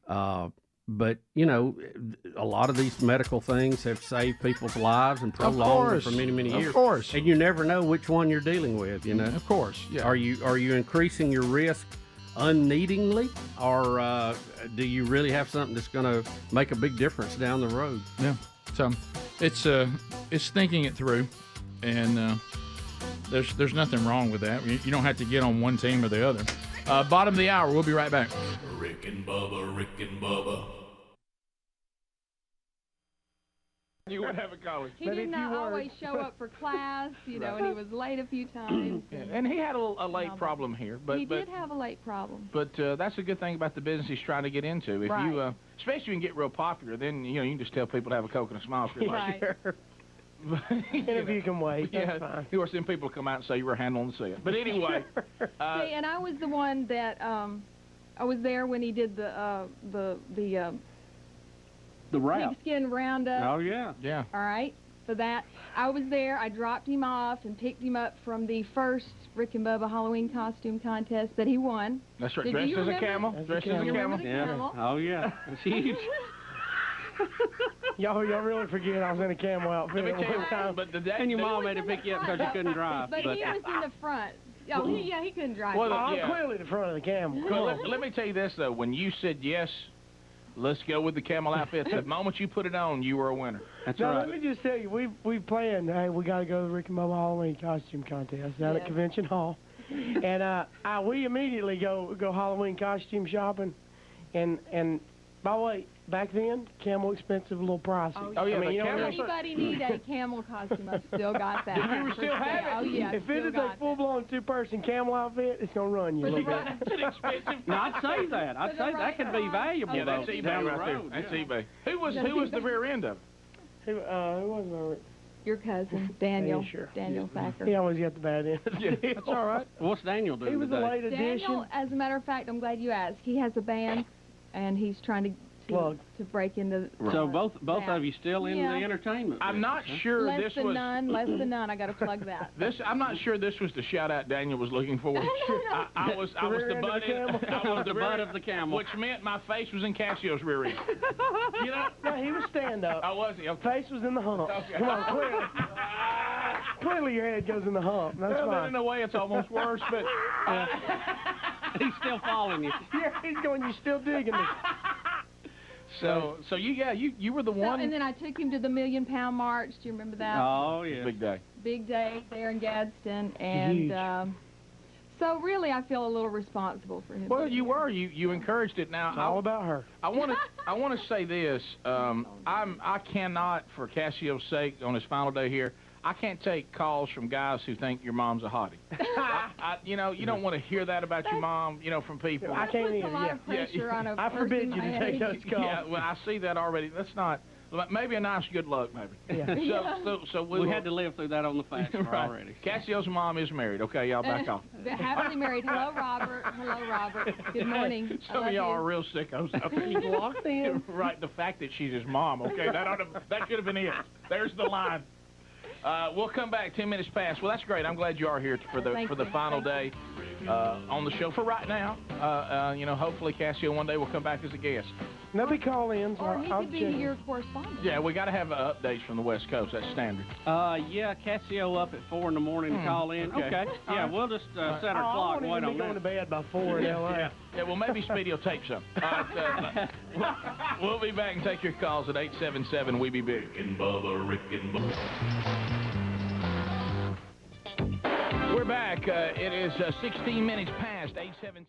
But, a lot of these medical things have saved people's lives and prolonged them for many, many years. Of course. And you never know which one you're dealing with, Of course, yeah. Are you increasing your risk unneedingly, or do you really have something that's going to make a big difference down the road? Yeah. So it's thinking it through. and there's nothing wrong with that. You don't have to get on one team or the other. Bottom of the hour. We'll be right back. Rick and Bubba, Rick and Bubba. You would have a college. He did not always show up for class, and he was late a few times. And he had a late problem here, but he did have a late problem. But that's a good thing about the business he's trying to get into. If Right. you, especially if you can get real popular, then you can just tell people to have a Coke and a smile for your life. Sure. If you can wait, that's fine. Of course, then people come out and say you were handling the set. But anyway, See, and I was the one that I was there when he did the route. pigskin roundup. Oh, yeah. Yeah. All right. For that, I was there. I dropped him off and picked him up from the first Rick and Bubba Halloween costume contest that he won. That's right. Did Dressed you as a remember? camel. Dressed as a You remember camel. the Yeah. camel? Oh, yeah. It's huge. Y'all really forget I was in a camel outfit Let me tell you, one time. but the And your mom had to pick you up because you couldn't drive. But he was in the front. Oh, he couldn't drive. Well, I'm yeah. clearly the front of the camel. Come Well, on. let me tell you this, though. When you said yes, let's go with the camel outfit, the moment you put it on, you were a winner. That's Now, right. let me just tell you, we planned, hey, we got to go to the Rick and Bubba Halloween costume contest down at Convention Hall. And we immediately go Halloween costume shopping. And by the way, back then, camel expensive, a little pricey. Oh, yeah, I mean, the you know, camel- Anybody need a camel costume? I still got that. Do you still have it? Oh, yeah. if it is a full-blown two-person camel outfit, it's going to run you a little bit. It's an expensive. No, I'd say that. I'd say that could be valuable. Yeah, that's though, eBay down the right there. road, That's yeah. eBay. Who was the rear end of it? Who was my Your cousin, Daniel. Yeah, sure. Daniel Thacker. He always got the bad end. Yeah, that's all right. What's Daniel doing He was a today? late addition. Daniel, as a matter of fact, I'm glad you asked. He has a band, and he's trying to break into. So both of you still in Yeah. the entertainment? I'm not business, huh? sure Less this than was. none. Less than none. I got to plug that. I'm not sure this was the shout out Daniel was looking for. I was the butt of the camel, which meant my face was in Casio's rear end. You know? No, he was stand up. I was. Okay. Face was in the hump. Okay. Come on, clearly. Clearly your head goes in the hump. That's Well, then fine. in a way, it's almost worse, but he's still following you. Yeah, he's going, you're still digging me. So you were the one. And then I took him to the Million Pound March. Do you remember that? Oh, yeah. Big day. Big day there in Gadsden. And so really I feel a little responsible for him. Well, you were. You encouraged it. Now It's all about her. I want to say this. I cannot, for Casio's sake, on his final day here, I can't take calls from guys who think your mom's a hottie. You don't want to hear that about your mom, from people. I can't Puts a lot of pressure on a I forbid person you to my take age. those calls. Yeah, well, I see that already. That's not. Maybe a nice good luck, maybe. Yeah. So we had to live through that on the fast right. already. Casio's mom is married. Okay, y'all back off. Happily married. Hello, Robert. Hello, Robert. Good morning. Some of y'all are real sickos out there. He's locked in. Right, the fact that she's his mom. Okay, that should have been it. There's the line. We'll come back 10 minutes past. Well, that's great. I'm glad you are here for the final day on the show. For right now, hopefully Casio one day will come back as a guest. They'll be call-ins. Or he I'll could be check. your correspondent. Yeah, we got to have updates from the West Coast. That's standard. Yeah, Casio up at 4 in the morning to call in. Okay. Yeah, we'll just set our clock and wait I on won't even be going to that. bed by 4 in L.A. Yeah, well, maybe Speedy will tape some. All right, we'll be back and take your calls at 877 We Be Big. Rick and Bubba, Rick and Bubba. We're back. It is 16 minutes past 877.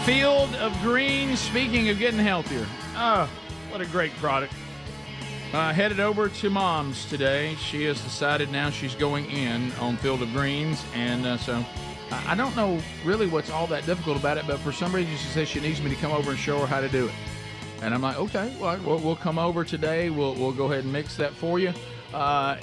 Field of Greens. Speaking of getting healthier, what a great product. Headed over to Mom's today. She has decided now she's going in on Field of Greens, and so I don't know really what's all that difficult about it, but for some reason she says she needs me to come over and show her how to do it. And I'm like, okay, well, we'll come over today. We'll go ahead and mix that for you. I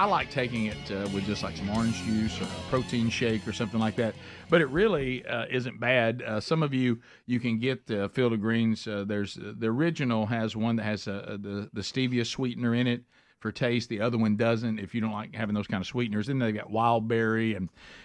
like taking it with just like some orange juice or a protein shake or something like that. But it really isn't bad. Some of you can get the Field of Greens. There's the original has one that has the stevia sweetener in it for taste. The other one doesn't, if you don't like having those kind of sweeteners. Then they've got wild berry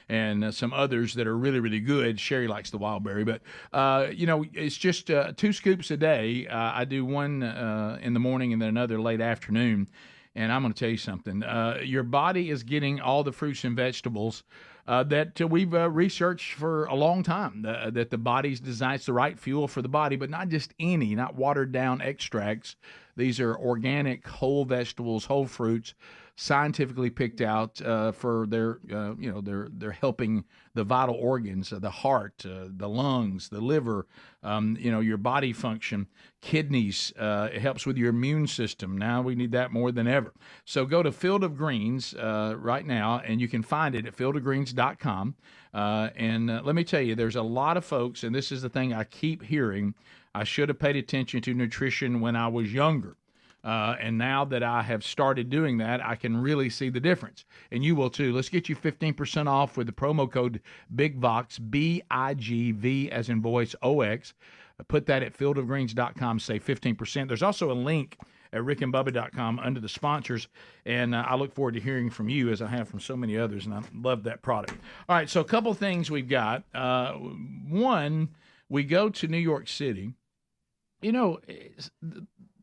and some others that are really, really good. Sherry likes the wild berry, but it's just 2 scoops a day. I do one in the morning and then another late afternoon. And I'm going to tell you something. Your body is getting all the fruits and vegetables that we've researched for a long time, that the body's designed. It's the right fuel for the body, but not just any, not watered down extracts. These are organic, whole vegetables, whole fruits, scientifically picked out for their, they're helping the vital organs, the heart, the lungs, the liver, your body function, kidneys. It helps with your immune system. Now we need that more than ever. So go to Field of Greens right now, and you can find it at fieldofgreens.com. And let me tell you, there's a lot of folks, and this is the thing I keep hearing, I should have paid attention to nutrition when I was younger. And now that I have started doing that, I can really see the difference. And you will too. Let's get you 15% off with the promo code BIGVOX, BIGV as in voice, OX. Put that at fieldofgreens.com, save 15%. There's also a link at rickandbubba.com under the sponsors. And I look forward to hearing from you as I have from so many others. And I love that product. All right, so a couple things we've got. One, we go to New York City.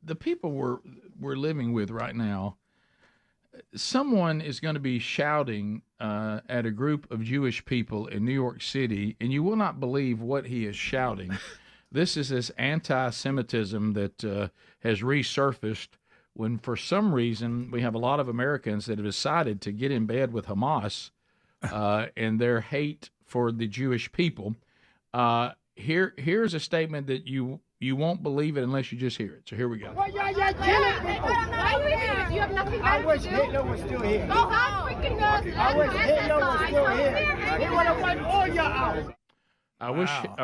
The people we're living with right now, someone is going to be shouting at a group of Jewish people in New York City, and you will not believe what he is shouting. This is this anti-Semitism that has resurfaced when, for some reason, we have a lot of Americans that have decided to get in bed with Hamas and their hate for the Jewish people. Here's a statement that you won't believe it unless you just hear it. So here we go. Well, you're killing people. You have nothing better to do. I wish Hitler was still here. Go home, freaking nuts. I wish Hitler was still here. He would have wiped all your out. I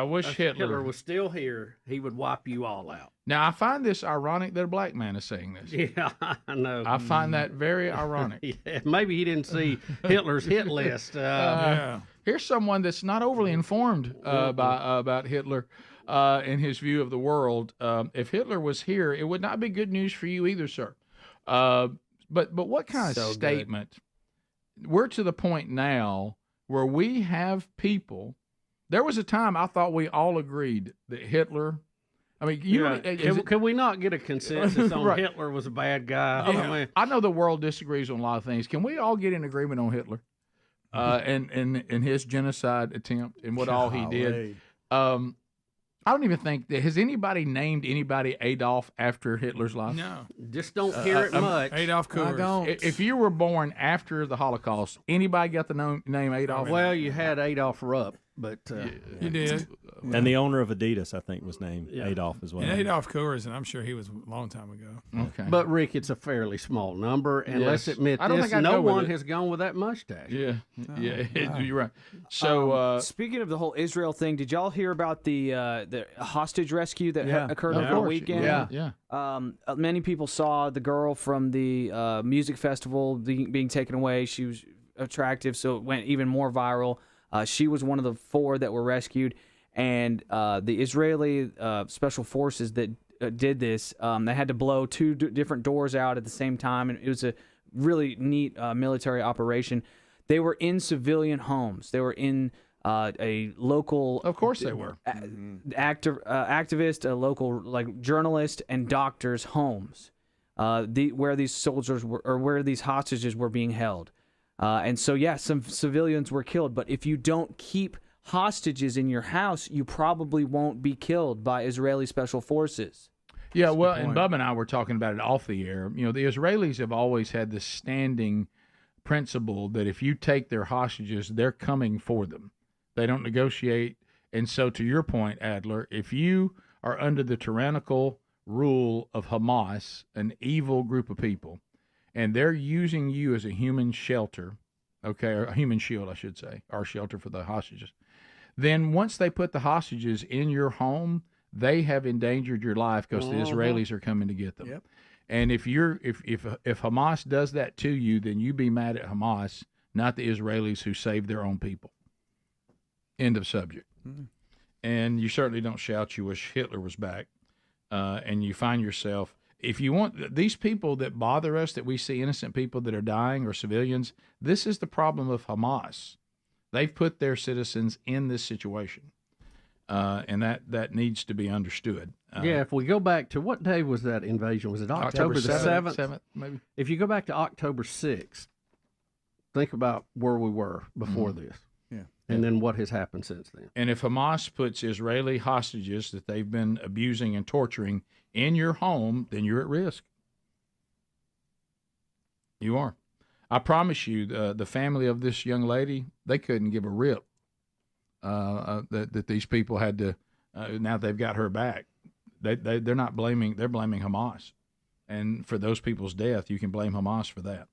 wish Hitler was still here. He would wipe you all out. Now, I find this ironic that a black man is saying this. Yeah, I know. I find that very ironic. Yeah, maybe he didn't see Hitler's hit list. Here's someone that's not overly informed about Hitler and his view of the world. If Hitler was here, it would not be good news for you either, sir. But what kind of statement? Good. We're to the point now where we have people. There was a time I thought we all agreed that Hitler. I mean, can we not get a consensus on right. Hitler was a bad guy? Yeah. I know the world disagrees on a lot of things. Can we all get in agreement on Hitler and his genocide attempt and what all he did? I don't even think that has anybody named anybody Adolf after Hitler's life. No, just don't hear it much. Adolf Kurs. I don't. If you were born after the Holocaust, anybody got the name Adolf? Well, you had Adolf Rupp, but you did. And the owner of Adidas, I think, was named Adolf as well. And Adolf Kurs, and I'm sure he was a long time ago. Okay. But Rick, it's a fairly small number, and let's admit this: no one has gone with that mustache. Yeah, you're right. So speaking of the whole Israel thing, did y'all hear about the hostage rescue that occurred over the weekend? Yeah. Many people saw the girl from the music festival being taken away. She was attractive, so it went even more viral. She was one of the 4 that were rescued. And the Israeli special forces that did this, they had to blow 2 different doors out at the same time, and it was a really neat military operation. They were in civilian homes. They were in a local. Of course, they were activist, a local journalist, and doctors' homes, where these soldiers were or where these hostages were being held. And so, some civilians were killed. But if you don't keep hostages in your house, you probably won't be killed by Israeli special forces. Yeah, well, and Bubba and I were talking about it off the air. The Israelis have always had this standing principle that if you take their hostages, they're coming for them. They don't negotiate. And so, to your point, Adler, if you are under the tyrannical rule of Hamas, an evil group of people, and they're using you as a human shelter, okay, or a human shield, I should say, or shelter for the hostages, then once they put the hostages in your home, they have endangered your life because the Israelis are coming to get them. Yep. And if Hamas does that to you, then you be mad at Hamas, not the Israelis who saved their own people. End of subject. Mm-hmm. And you certainly don't shout you wish Hitler was back. And you find yourself, if you want, these people that bother us, that we see innocent people that are dying or civilians, this is the problem of Hamas. They've put their citizens in this situation. And that needs to be understood. If we go back to what day was that invasion? Was it October the 7th? 7th, maybe. If you go back to October 6th, think about where we were before this. Yeah. And then what has happened since then. And if Hamas puts Israeli hostages that they've been abusing and torturing in your home, then you're at risk. You are. I promise you, the family of this young lady, they couldn't give a rip that these people had to, now they've got her back. They're not blaming, they're blaming Hamas. And for those people's death, you can blame Hamas for that.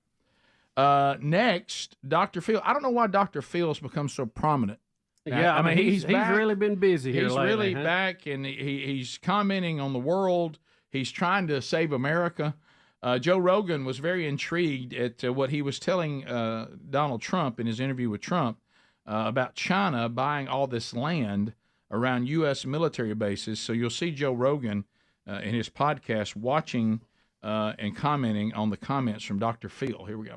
Next, Dr. Phil. I don't know why Dr. Phil's become so prominent. Yeah, I mean, he's really been busy here lately. He's really back, and he's commenting on the world. He's trying to save America. Joe Rogan was very intrigued at what he was telling Donald Trump in his interview with Trump about China buying all this land around U.S. military bases. So you'll see Joe Rogan in his podcast watching and commenting on the comments from Dr. Phil. Here we go.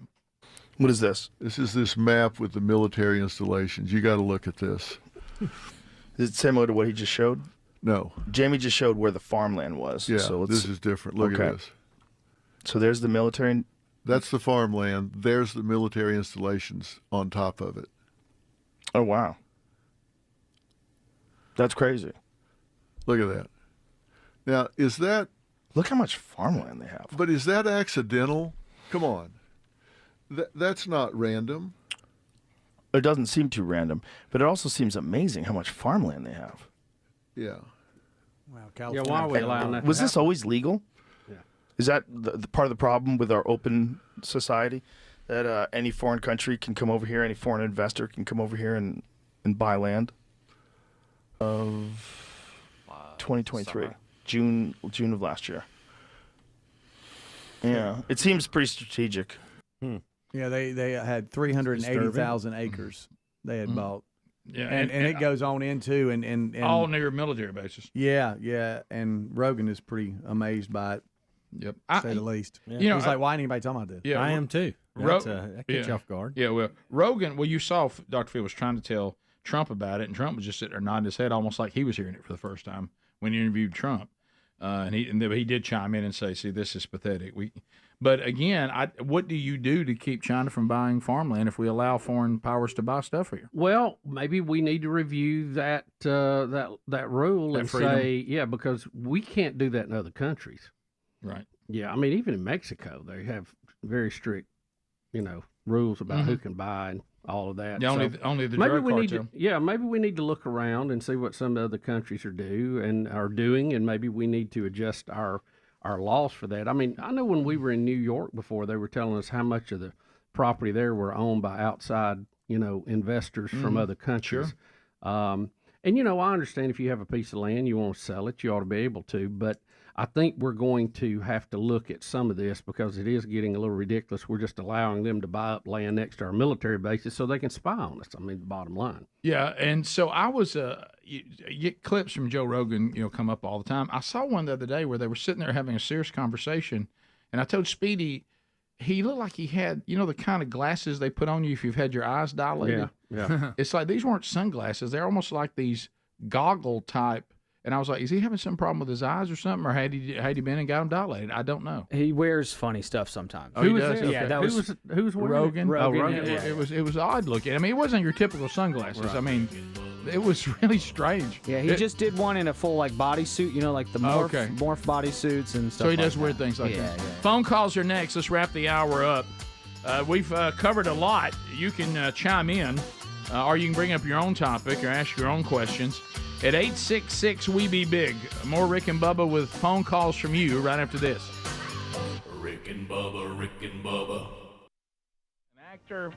What is this? This is this map with the military installations. You got to look at this. Is it similar to what he just showed? No. Jamie just showed where the farmland was. Yeah, so this is different. Look at this. So there's the military. That's the farmland. There's the military installations on top of it. Oh, wow. That's crazy. Look at that. Now, is that... Look how much farmland they have. But is that accidental? Come on. That's not random. It doesn't seem too random, but it also seems amazing how much farmland they have. Yeah. Wow, California. Yeah, why are we allowing that? Was this always legal? Yeah. Is that the part of the problem with our open society? That any foreign country can come over here, any foreign investor can come over here and buy land? Of 2023, June of last year. Yeah, it seems pretty strategic. Yeah, they had 380,000 acres they had bought. Yeah, and it goes on into and all near military bases. Yeah, and Rogan is pretty amazed by it. Yep, to say the least. Yeah. He's like, why ain't anybody talking about this? Yeah, I am too. That gets you off guard. Yeah, well, Rogan. Well, you saw Dr. Phil was trying to tell Trump about it, and Trump was just sitting there nodding his head, almost like he was hearing it for the first time when he interviewed Trump. And he did chime in and say, "See, this is pathetic." But again, what do you do to keep China from buying farmland if we allow foreign powers to buy stuff here? Well, maybe we need to review that rule and say, yeah, because we can't do that in other countries. Right. Yeah, I mean, even in Mexico, they have very strict, rules about who can buy and all of that. Yeah, only the drug cartel. Maybe we need to look around and see what some other countries are doing, and maybe we need to adjust our laws for that. I mean, I know when we were in New York before, they were telling us how much of the property there were owned by outside, investors from other countries. Sure. And I understand if you have a piece of land, you want to sell it, you ought to be able to, but I think we're going to have to look at some of this because it is getting a little ridiculous. We're just allowing them to buy up land next to our military bases so they can spy on us. I mean, the bottom line. Yeah, and so I was you get clips from Joe Rogan, come up all the time. I saw one the other day where they were sitting there having a serious conversation, and I told Speedy he looked like he had, the kind of glasses they put on you if you've had your eyes dilated. Yeah. It's like these weren't sunglasses; they're almost like these goggle type. And I was like, is he having some problem with his eyes or something, or had he been and got him dilated? I don't know. He wears funny stuff sometimes. Oh, he does? Okay. Yeah, that was who's wearing Rogan. Rogan. Yeah. It was odd looking. I mean, it wasn't your typical sunglasses. Right. I mean, it was really strange. Yeah, he just did one in a full bodysuit. Like the morph bodysuits and stuff. So he does weird things like that. Yeah. Phone calls are next. Let's wrap the hour up. We've covered a lot. You can chime in or you can bring up your own topic or ask your own questions at 866-WE-BE-BIG. More Rick and Bubba with phone calls from you right after this. Rick and Bubba, Rick and Bubba. An actor,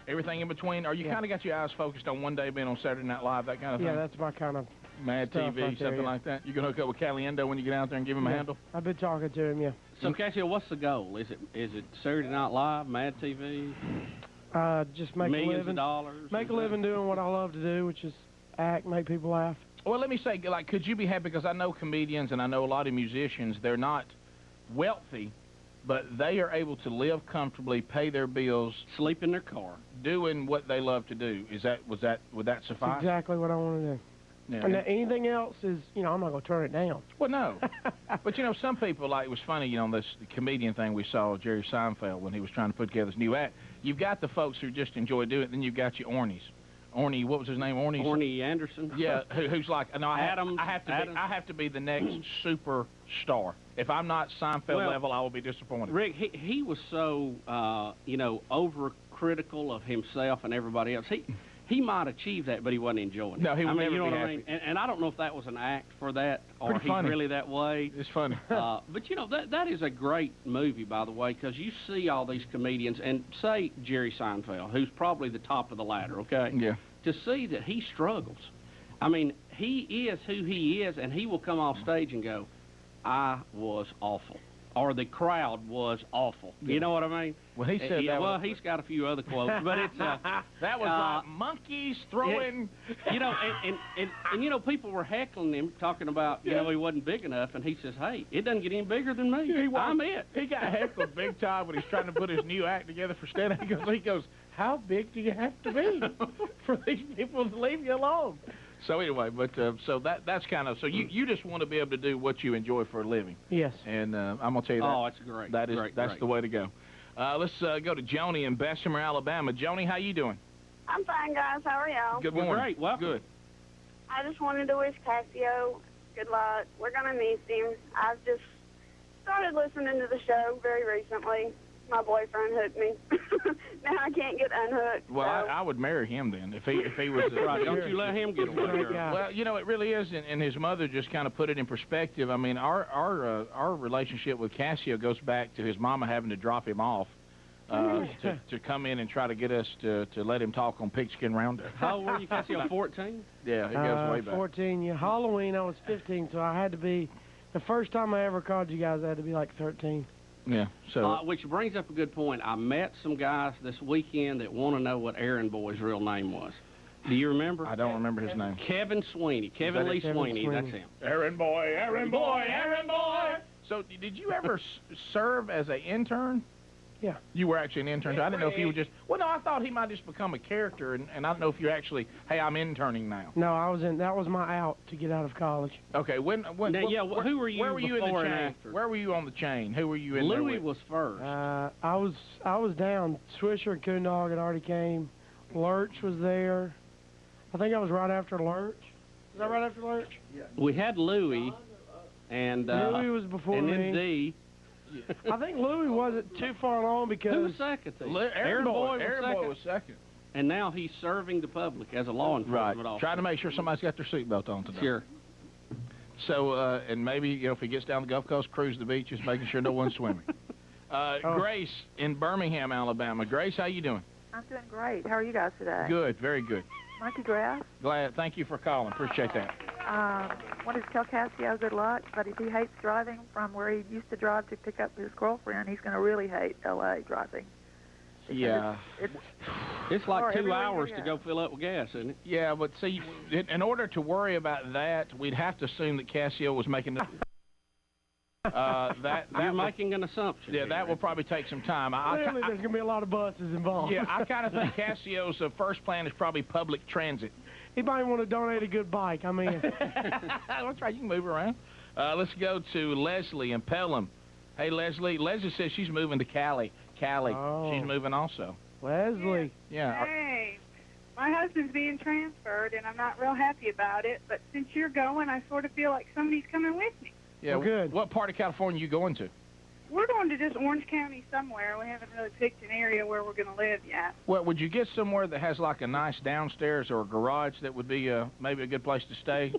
everything in between. Are you kind of got your eyes focused on one day being on Saturday Night Live, that kind of thing? Yeah, that's my kind of Mad stuff TV, right there, something like that? You going to hook up with Caliendo when you get out there and give him a handle? I've been talking to him, yeah. So, Casio, what's the goal? Is it Saturday Night Live, Mad TV? Just make Millions a living. of dollars? Make a living doing what I love to do, which is act, make people laugh. Well, let me say, like, could you be happy? Because I know comedians and I know a lot of musicians, they're not wealthy, but they are able to live comfortably, pay their bills, sleep in their car, doing what they love to do. Would that suffice? That's exactly what I want to do. Yeah. And anything else is, I'm not going to turn it down. Well, no. But, some people, like, it was funny, on this comedian thing we saw, Jerry Seinfeld, when he was trying to put together his new act. You've got the folks who just enjoy doing it, then you've got your Ornies. Orny, what was his name? Orny Anderson. Yeah, who's like, no, I have to be the next superstar. If I'm not Seinfeld level, I will be disappointed. Rick, he was so overcritical of himself and everybody else. He might achieve that, but he wasn't enjoying it. No, he would never you know be what happy. I mean? And I don't know if that was an act for that or Pretty he's funny. really that way. It's funny. But that is a great movie, by the way, because you see all these comedians, and say Jerry Seinfeld, who's probably the top of the ladder, okay? Yeah. To see that he struggles. I mean, he is who he is, and he will come off stage and go, I was awful. Or the crowd was awful. You know what I mean? Well, he said that. Well, he's got a few other quotes, but it's that was like monkeys throwing. And people were heckling him, talking about he wasn't big enough, and he says, "Hey, it doesn't get any bigger than me. I'm it." He got heckled big time when he's trying to put his new act together for stand-up. He goes, "How big do you have to be for these people to leave you alone?" So anyway, but so that's kind of, so you just want to be able to do what you enjoy for a living. Yes. And I'm gonna tell you that. Oh, it's great. That's great. the way to go. Let's go to Joni in Bessemer, Alabama. Joni, how you doing? I'm fine, guys. How are y'all? Good morning. Great. Welcome. Good. I just wanted to wish Casio good luck. We're going to miss him. I've just started listening to the show very recently. My boyfriend hooked me. Now I can't get unhooked. Well, so. I would marry him then if he was. Right. Don't you let him get away. Well, it really is, and his mother just kind of put it in perspective. I mean, our relationship with Casio goes back to his mama having to drop him off to come in and try to get us to let him talk on Pigskin Roundup. How old were you, Casio? 14? Yeah, it goes way back. 14. Yeah, Halloween I was 15, so I had to be. The first time I ever called you guys, I had to be like 13. Yeah. So. Which brings up a good point. I met some guys this weekend that want to know what Aaron Boy's real name was. Do you remember? I don't remember his name. Kevin Sweeney. Kevin Lee Sweeney. That's him. Aaron Boy, Aaron Boy, Aaron Boy. So, did you ever serve as an intern? Yeah. You were actually an intern. I didn't know if you were just. Well, no, I thought he might just become a character, and I don't know if you're actually. Hey, I'm interning now. No, I was in. That was my out to get out of college. Okay. Who were you? Where were you in the before chain? and after? Where were you on the chain? Who were you in? Louis was first. I was down. Swisher and Coondog had already came. Lurch was there. I think I was right after Lurch. Is that right after Lurch? Yeah. We had Louis, and Louis was before and me. then D. I think Louis wasn't too far along because Who was second? Aaron Boy was second. And now he's serving the public as a law enforcement officer. Trying to make sure somebody's got their seatbelt on today. Sure. So, and maybe, if he gets down the Gulf Coast, cruise the beaches, making sure no one's swimming. Grace in Birmingham, Alabama. Grace, how you doing? I'm doing great. How are you guys today? Good, very good. Monkey Grass. Glad. Thank you for calling. Appreciate that. Wanted to tell Casio good luck, but if he hates driving from where he used to drive to pick up his girlfriend, he's going to really hate L.A. driving. Yeah. It's like 2 hours to go fill up with gas, isn't it? Yeah, but see, in order to worry about that, we'd have to assume that Casio was making the... You're making an assumption. Yeah, that will probably take some time. Clearly, there's going to be a lot of buses involved. Yeah, I kind of think Casio's first plan is probably public transit. He might want to donate a good bike. I mean, that's right. You can move around. Let's go to Leslie in Pelham. Hey, Leslie. Leslie says she's moving to Cali. Oh. She's moving also. Leslie. Yeah. Hey, my husband's being transferred, and I'm not real happy about it. But since you're going, I sort of feel like somebody's coming with me. Yeah. Well, good. What part of California are you going to? We're going to just Orange County somewhere. We haven't really picked an area where we're going to live yet. Well, would you get somewhere that has like a nice downstairs or a garage that would be maybe a good place to stay?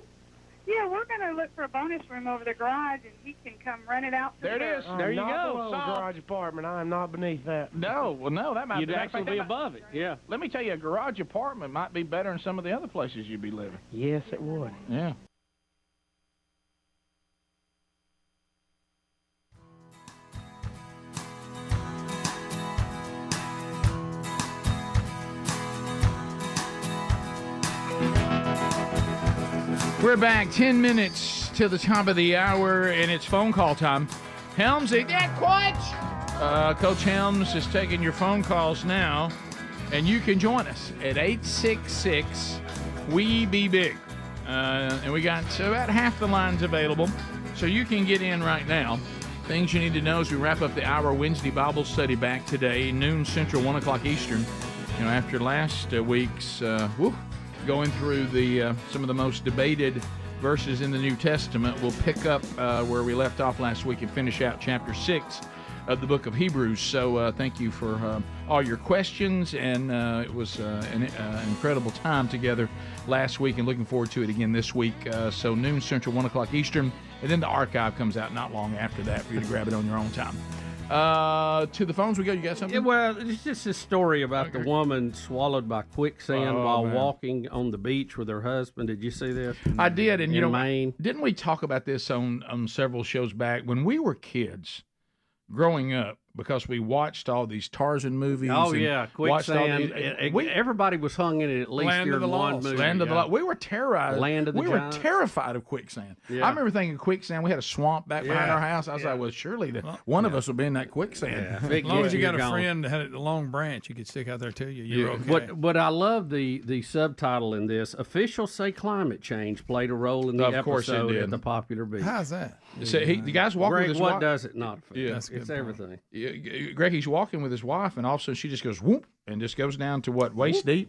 Yeah, we're going to look for a bonus room over the garage, and he can come run it out. There it is. There you go. Garage apartment. I am not beneath that. No, well, no, that might You'd actually be above it. Yeah. Let me tell you, a garage apartment might be better than some of the other places you'd be living. Yes, it would. Yeah. We're back 10 minutes till the top of the hour, and it's phone call time. Helms, get quiet! Coach Helms is taking your phone calls now, and you can join us at 866-WE-BE-BIG. And we got about half the lines available, so you can get in right now. Things you need to know as we wrap up the hour. Wednesday Bible study back today, noon Central, 1 o'clock Eastern. You know, after last week's, going through the some of the most debated verses in the New Testament, we'll pick up where we left off last week and finish out chapter 6 of the book of Hebrews. So thank you for all your questions, and it was an incredible time together last week, and looking forward to it again this week. So noon Central, 1 o'clock Eastern, and then the archive comes out not long after that for you to grab it on your own time. To the phones we go. You got something? Yeah, well, it's just a story about the woman swallowed by quicksand while walking on the beach with her husband. Did you see this? I did, and in Maine. Didn't we talk about this on several shows back when we were kids, growing up? Because we watched all these Tarzan movies. Oh, yeah, quicksand. Everybody was hung in it at least during one movie. Land of the Lost. We were terrorized. Land of the Giants. Were terrified of quicksand. Yeah. I remember thinking quicksand. We had a swamp back behind our house. I was like, well, surely one of us will be in that quicksand. Yeah. As long as you got a friend that had a long branch, you could stick out there to you. You're okay. But I love the subtitle in this. Officials say climate change played a role in the episode at the popular beach. How's that? So the guy's walking with his what wife. does it not? Yeah, it's everything. Greg, he's walking with his wife, and all of a sudden she just goes whoop, and just goes down to waist deep,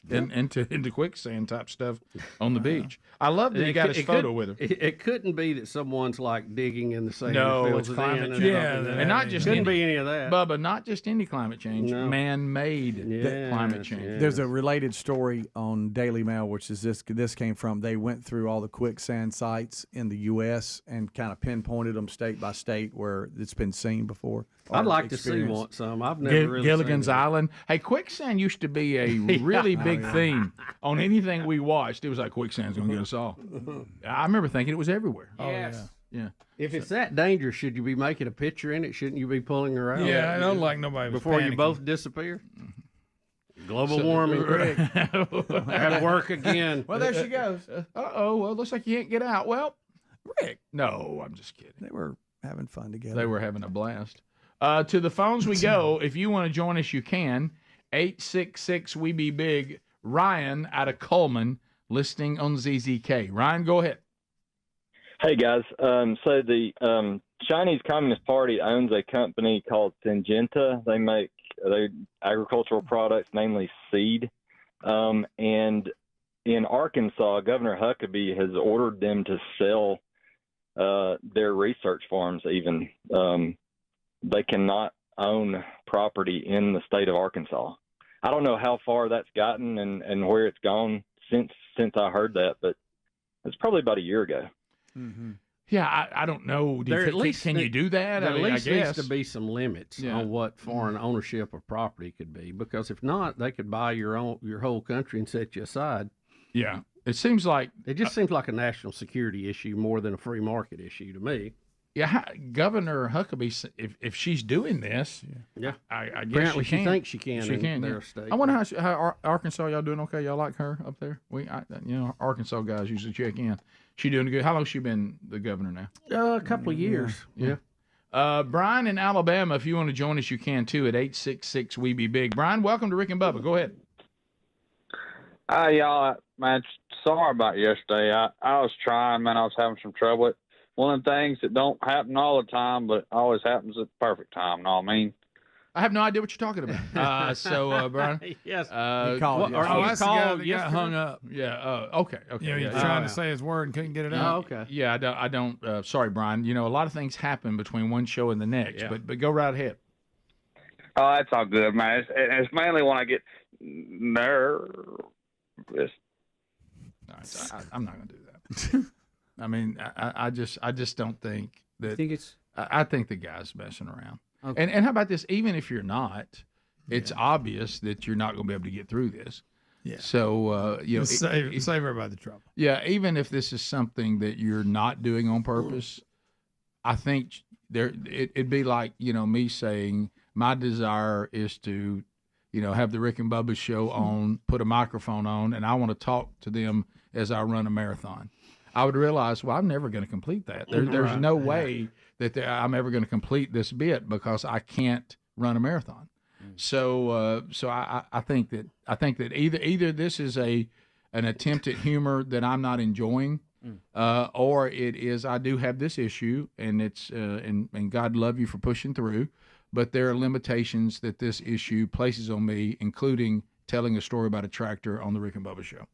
and into quicksand type stuff on the beach. I love that he got his photo with her. It couldn't be that someone's like digging in the sand. No, it's climate change. And not just couldn't be any of that. Bubba, not just any climate change, man-made climate change. There's a related story on Daily Mail, which is this came from. They went through all the quicksand sites in the U.S. and kind of pinpointed them state by state where it's been seen before. I'd like to see some. I've never really Gilligan's seen Island. Hey, quicksand used to be a really big theme on anything we watched. It was like quicksand's going to get us all. I remember thinking it was everywhere. Yes. Yeah. If it's that dangerous, should you be making a picture in it? Shouldn't you be pulling her out? Yeah, I don't like nobody was before panicking. you both disappear. Global warming, Greg. At work again. Well, there she goes. Well, looks like you can't get out. Well, Rick. No, I'm just kidding. They were having fun together. They were having a blast. To the phones we go. If you want to join us, you can. 866-WE-BE-BIG. Ryan out of Coleman, listening on ZZK. Ryan, go ahead. Hey, guys. So the Chinese Communist Party owns a company called Syngenta. They make agricultural products, namely seed. And in Arkansas, Governor Huckabee has ordered them to sell their research farms even. They cannot own property in the state of Arkansas. I don't know how far that's gotten and where it's gone since I heard that, but it's probably about a year ago. Mm-hmm. Yeah, I don't know. Can you do that? There I mean, at least I guess. needs to be some limits on what foreign ownership of property could be, because if not, they could buy your whole country and set you aside. Yeah, it seems like it just seems like a national security issue more than a free market issue to me. Yeah, Governor Huckabee, if she's doing this, I guess apparently she thinks she can. She can. Their state. I wonder how Arkansas, y'all doing okay? Y'all like her up there? Arkansas guys usually check in. She doing good. How long she been the governor now? A couple of years. Yeah. Brian in Alabama, if you want to join us, you can too at 866-WE-BE-BIG. Brian, welcome to Rick and Bubba. Go ahead. Hi, y'all. Man, sorry about yesterday. I was trying, man. I was having some trouble. One of the things that don't happen all the time, but always happens at the perfect time. You know what I mean? I have no idea what you're talking about. Brian. Yes. He called. That's the guy that got hung up. Yeah. Okay. You know, he's trying to say his word and couldn't get it out. okay. Yeah. I don't. Sorry, Brian. You know, a lot of things happen between one show and the next. Yeah. But go right ahead. Oh, that's all good, man. It's mainly when I get nervous. I'm not going to do that. I mean, I just don't think that. I think the guy's messing around. Okay. And how about this? Even if you're not, it's obvious that you're not going to be able to get through this. Yeah. So save everybody the trouble. Yeah, even if this is something that you're not doing on purpose, I think it'd be like me saying my desire is to have the Rick and Bubba show on, put a microphone on, and I want to talk to them as I run a marathon. I would realize, well, I'm never going to complete that. There's no way that I'm ever going to complete this bit because I can't run a marathon. So I think that either this is an attempt at humor that I'm not enjoying, or it is I do have this issue, and it's and God love you for pushing through, but there are limitations that this issue places on me, including telling a story about a tractor on the Rick and Bubba show.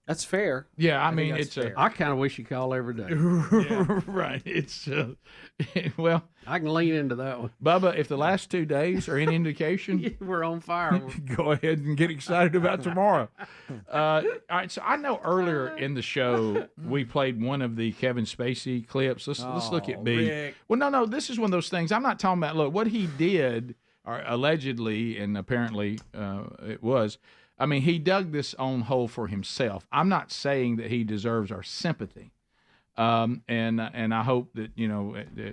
That's fair. Yeah, I mean, think that's fair. I kind of wish you call every day. Right. It's well, I can lean into that one. Bubba, if the last 2 days are any indication, we're on fire. Go ahead and get excited about tomorrow. All right. So I know earlier in the show we played one of the Kevin Spacey clips. Let's look at B. Rick. Well, no. This is one of those things. I'm not talking about. Look, what he did, or allegedly, and apparently it was. I mean, he dug this own hole for himself. I'm not saying that he deserves our sympathy, and I hope that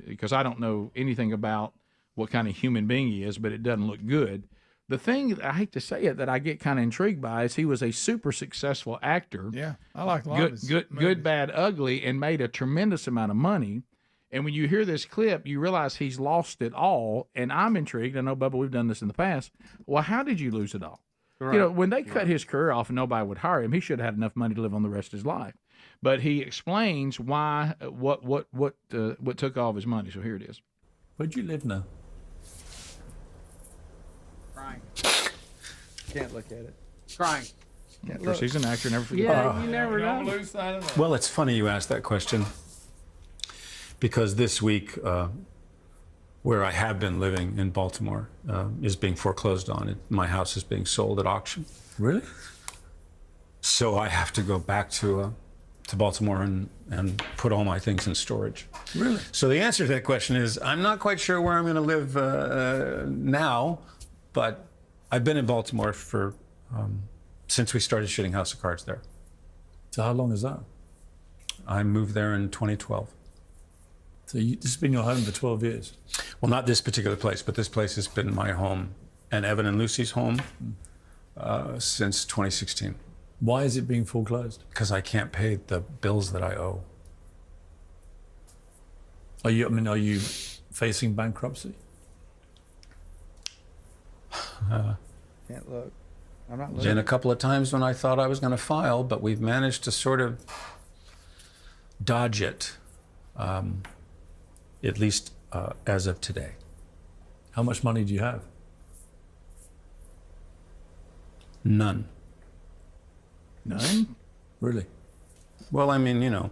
because I don't know anything about what kind of human being he is, but it doesn't look good. The thing, I hate to say it, that I get kind of intrigued by is he was a super successful actor. Yeah, I like a lot of his good, bad, ugly, and made a tremendous amount of money. And when you hear this clip, you realize he's lost it all. And I'm intrigued. I know, Bubba, we've done this in the past. Well, how did you lose it all? Right. When they cut his career off and nobody would hire him, he should have had enough money to live on the rest of his life. But he explains why, what took all of his money. So here it is. Where'd you live now? Crying. Can't look at it. Crying. Of course, he's an actor. Never forget. Yeah, you never Don't know. lose sight of that. Well, it's funny you asked that question because this week, where I have been living in Baltimore, is being foreclosed on. My house is being sold at auction. Really? So I have to go back to Baltimore and put all my things in storage. Really? So the answer to that question is I'm not quite sure where I'm going to live now, but I've been in Baltimore for since we started shooting House of Cards there. So how long is that? I moved there in 2012. So this has been your home for 12 years? Well, not this particular place, but this place has been my home and Evan and Lucy's home since 2016. Why is it being foreclosed? Because I can't pay the bills that I owe. Are you facing bankruptcy? Can't look. I'm not looking. Been a couple of times when I thought I was going to file, but we've managed to sort of dodge it, at least as of today. How much money do you have? None. None? Really? Well, I mean,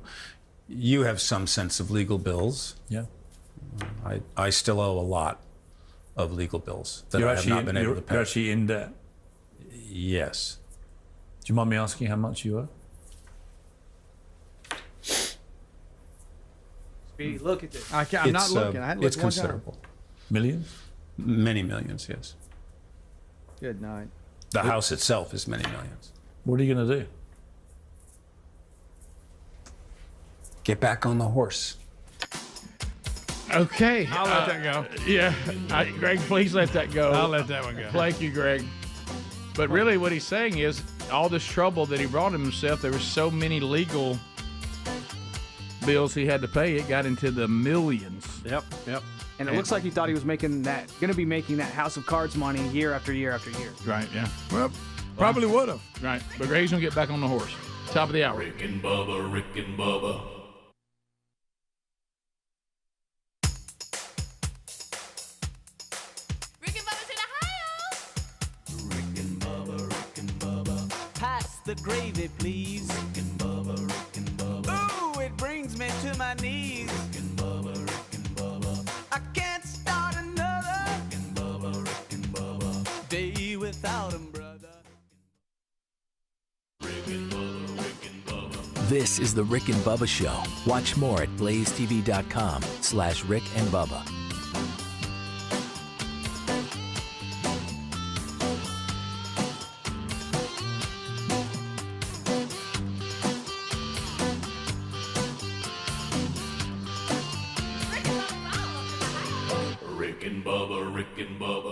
you have some sense of legal bills. Yeah. I still owe a lot of legal bills that You're I have not been able to pay. You're actually in debt? Yes. Do you mind me asking how much you owe? Speedy, look at this. I'm not looking. I hadn't It's looked one time. considerable. Millions? Many millions, yes. Good night. The house itself is many millions. What are you going to do? Get back on the horse. Okay. I'll let that go. Yeah. Greg, please let that go. I'll let that one go. Thank you, Greg. But really what he's saying is all this trouble that he brought himself, there were so many legal bills he had to pay, it got into the millions. Yep. And it looks like he thought he was going to be making that House of Cards money year after year after year. Right, yeah. Well, probably would have. Right. But Greg's going to get back on the horse. Top of the hour. Rick and Bubba, Rick and Bubba. gravy, please. Rick and Bubba, Rick and Bubba. Ooh, it brings me to my knees. Rick and Bubba, Rick and Bubba. I can't start another. Rick and Bubba, Rick and Bubba. Day without 'em, brother. This is the Rick and Bubba Show. Watch more at blazetv.com/Rick and Bubba. Rick and Bubba, Rick and Bubba.